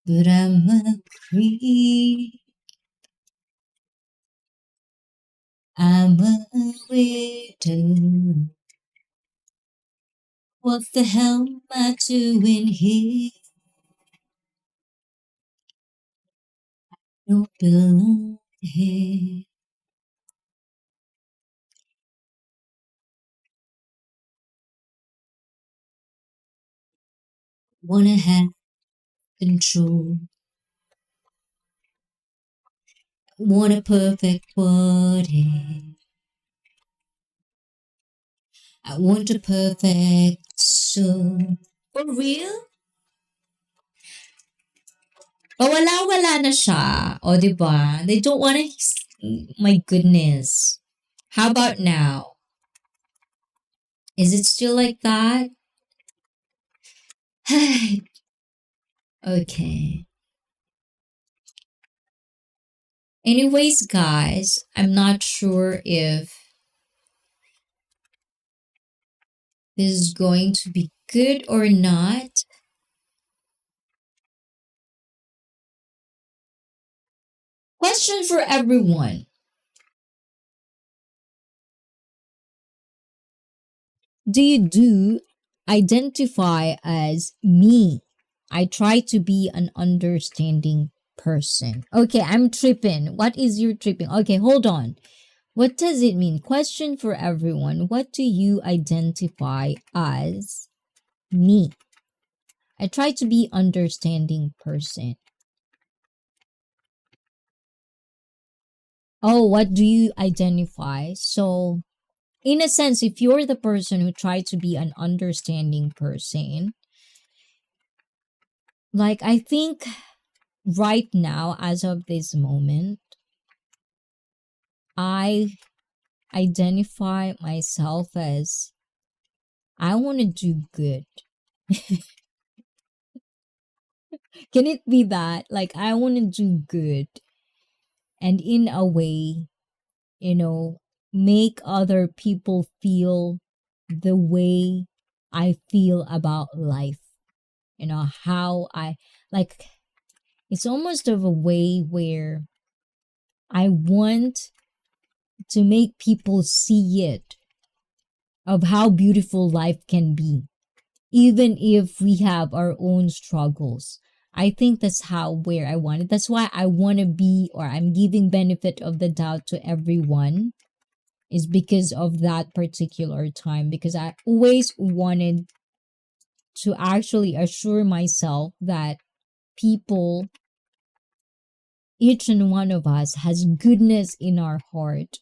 But I'm a creep, I'm a weirdo. What the hell am I doing here? Don't belong here. Wanna have control, Want a perfect body. I want a perfect soul. For real? O wala na siya. O diba? They don't want to... My goodness. How about now? Is it still like that? Okay. Anyways, guys, I'm not sure if this is going to be good or not. Question for everyone. Do you identify as me? I try to be an understanding person. Okay, I'm tripping. What is your tripping? Okay, hold on. What does it mean? Question for everyone. What do you identify as me? I try to be understanding person. Oh, what do you identify? So, in a sense, if you're the person who tried to be an understanding person, like I think right now, as of this moment, I identify myself as I want to do good. Can it be that? Like, I want to do good and in a way, make other people feel the way I feel about life. How I like it's almost of a way where I want to make people see it of how beautiful life can be, even if we have our own struggles. I think that's where I want it. That's why I want to be, or I'm giving benefit of the doubt to everyone, is because of that particular time. Because I always wanted to actually assure myself that people, each and one of us, has goodness in our heart,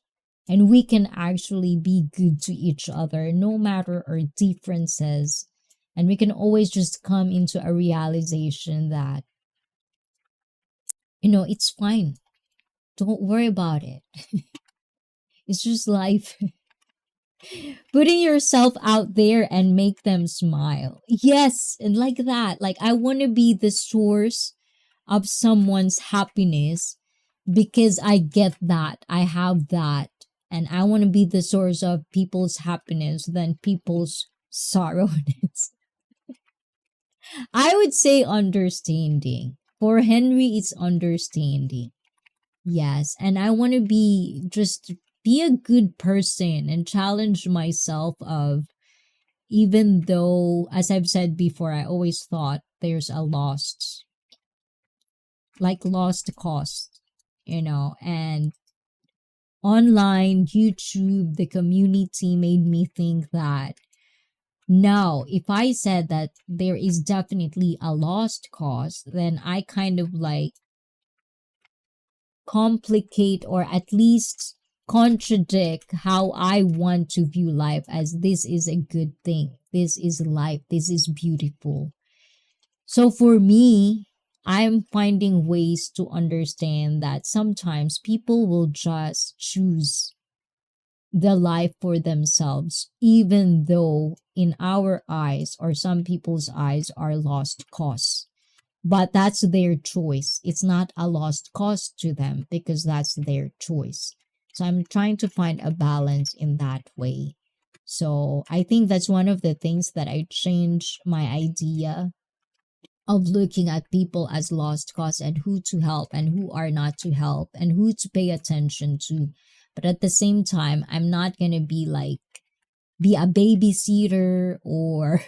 and we can actually be good to each other no matter our differences. And we can always just come into a realization that, it's fine. Don't worry about it. It's just life. Putting yourself out there and make them smile. Yes, and like that. Like, I want to be the source of someone's happiness because I get that. I have that. And I want to be the source of people's happiness than people's sorrowness. I would say understanding. For Henry, it's understanding. Yes, and I want to be a good person and challenge myself of, even though, as I've said before, I always thought there's a lost cost, and online, YouTube, the community made me think that now, if I said that there is definitely a lost cause, then I kind of like complicate or at least contradict how I want to view life, as this is a good thing. This is life. This is beautiful. So for me, I'm finding ways to understand that sometimes people will just choose the life for themselves, even though in our eyes or some people's eyes are lost cause. But that's their choice. It's not a lost cause to them because that's their choice. So I'm trying to find a balance in that way. So I think that's one of the things that I changed my idea of looking at people as lost cause, and who to help and who are not to help and who to pay attention to. But at the same time, I'm not going to be a babysitter or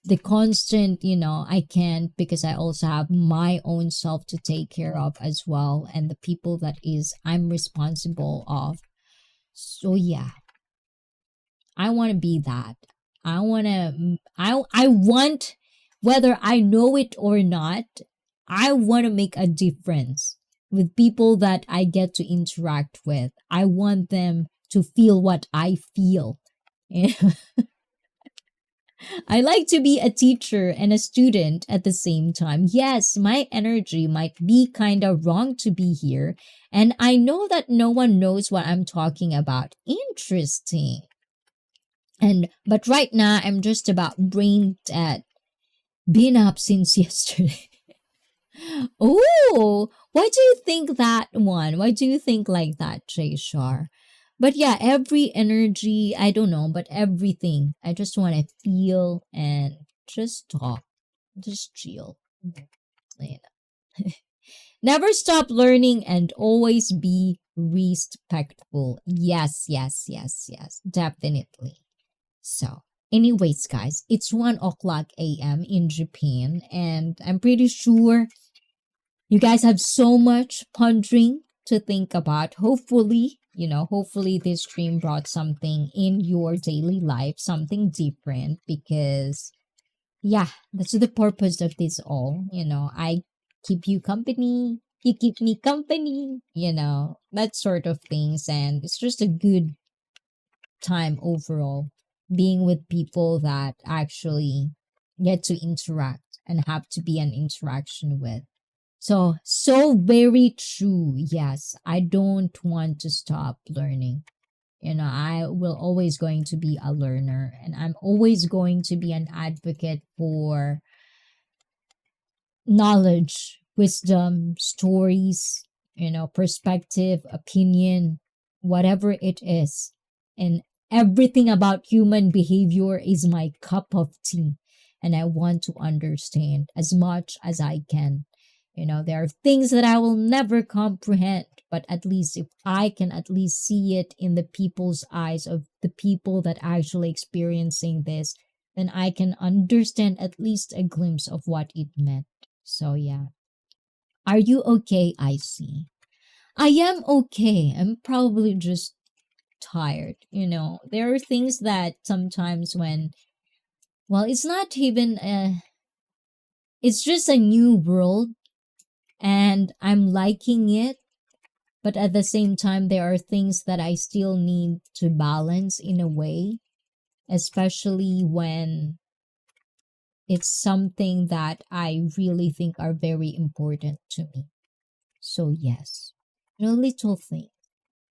the constant, I can't, because I also have my own self to take care of as well, and the people that I'm responsible of. So yeah, I want to be that. I want, whether I know it or not, I want to make a difference with people that I get to interact with. I want them to feel what I feel. I like to be a teacher and a student at the same time. Yes, my energy might be kind of wrong to be here, and I know that no one knows what I'm talking about. Interesting. But right now I'm just about brain dead. Been up since yesterday. Oh, why do you think that one? Why do you think like that, Jay Shar? But yeah, every energy, I don't know, but everything, I just want to feel and just talk, just chill. You know. Never stop learning and always be respectful. Yes, yes, yes, yes, definitely. So, anyways, guys, it's 1 o'clock a.m. in Japan, and I'm pretty sure you guys have so much pondering to think about. Hopefully, hopefully this stream brought something in your daily life, something different, because yeah, that's the purpose of this all. I keep you company, you keep me company, that sort of things. And it's just a good time overall being with people that actually get to interact and have to be an interaction with. So very true. Yes, I don't want to stop learning. I will always going to be a learner, and I'm always going to be an advocate for knowledge, wisdom, stories, perspective, opinion, whatever it is. And everything about human behavior is my cup of tea. And I want to understand as much as I can. There are things that I will never comprehend, but at least if I can at least see it in the people's eyes of the people that actually experiencing this, then I can understand at least a glimpse of what it meant. So yeah. Are you okay, I see? I am okay. I'm probably just tired. There are things that sometimes it's not even it's just a new world, and I'm liking it. But at the same time, there are things that I still need to balance in a way, especially when it's something that I really think are very important to me. So yes, little thing,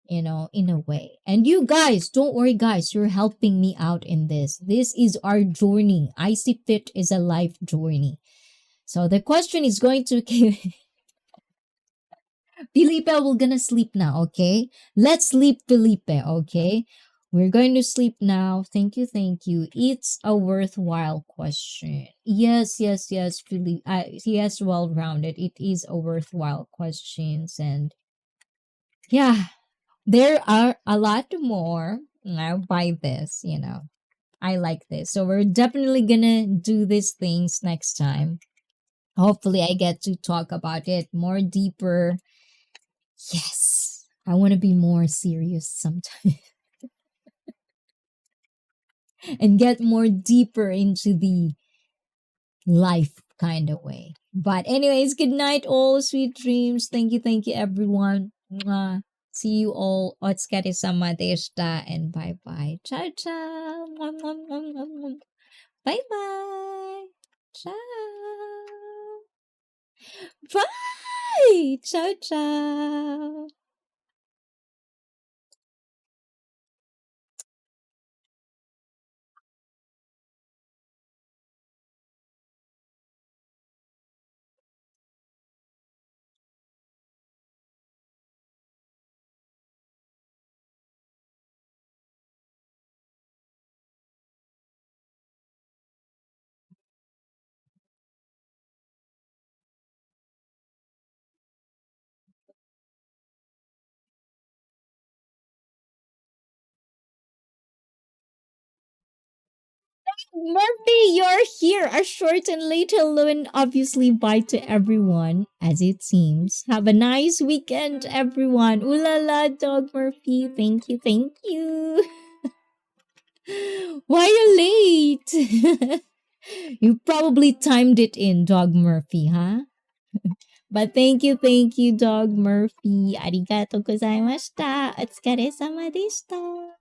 in a way. And you guys, don't worry guys, you're helping me out in this. This is our journey. IC Fit is a life journey. So the question is going to Felipe, we're gonna sleep now, okay? Let's sleep, Felipe, okay? We're going to sleep now. Thank you, thank you. It's a worthwhile question. Yes, yes, yes, Felipe. Yes, well-rounded. It is a worthwhile questions, and yeah, there are a lot more. Now by this, I like this. So we're definitely gonna do these things next time. Hopefully, I get to talk about it more deeper. Yes, I want to be more serious sometimes and get more deeper into the life kind of way. But anyways, good night all, sweet dreams. Thank you everyone. Mwah. See you all. Otskare sama deshita, and bye bye. Ciao ciao. Bye bye. Ciao. Bye. Ciao ciao. Murphy, you're here. A short and late hello and obviously bye to everyone, as it seems. Have a nice weekend, everyone. Ooh la la, Dog Murphy. Thank you, thank you. Why you late? You probably timed it in, Dog Murphy, huh? But thank you, Dog Murphy. Arigato gozaimashita. Otsukare sama deshita.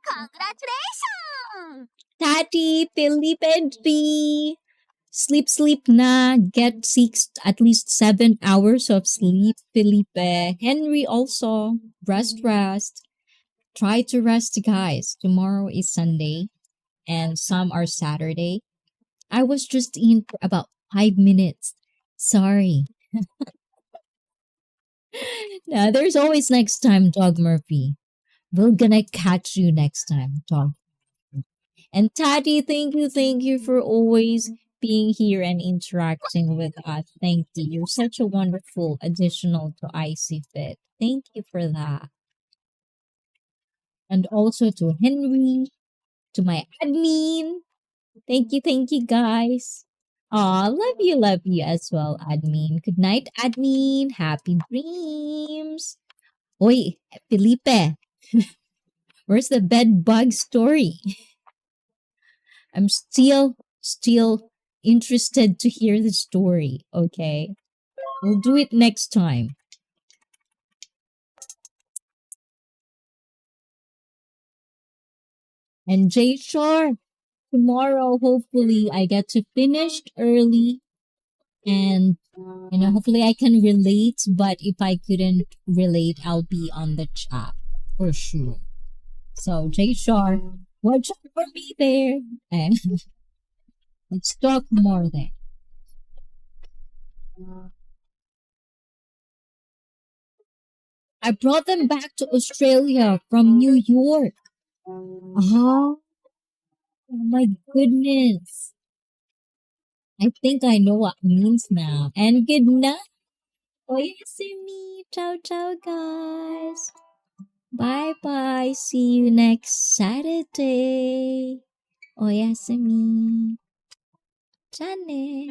Congratulations! Tati, Felipe, sleep, sleep na. Get at least 7 hours of sleep, Felipe. Henry also. Rest. Try to rest, guys. Tomorrow is Sunday, and some are Saturday. I was just in for about 5 minutes. Sorry. Now, there's always next time, Dog Murphy. We're gonna catch you next time, Dog. And Tati, thank you for always being here and interacting with us. Thank you. You're such a wonderful additional to Icy Fit. Thank you for that. And also to Henry, to my admin. Thank you, guys. Aw, love you as well, admin. Good night, admin. Happy dreams. Oi, Felipe, where's the bed bug story? I'm still interested to hear the story, okay? We'll do it next time. And Jay Shore, tomorrow, hopefully, I get to finish early and hopefully I can relate, but if I couldn't relate, I'll be on the chat for sure. So, Jay Shore, watch out for me there. And let's talk more there. I brought them back to Australia from New York. Oh, my goodness. I think I know what it means now. And good night. Oyasumi. Ciao, ciao, guys. Bye bye. See you next Saturday. Oyasumi. じゃあね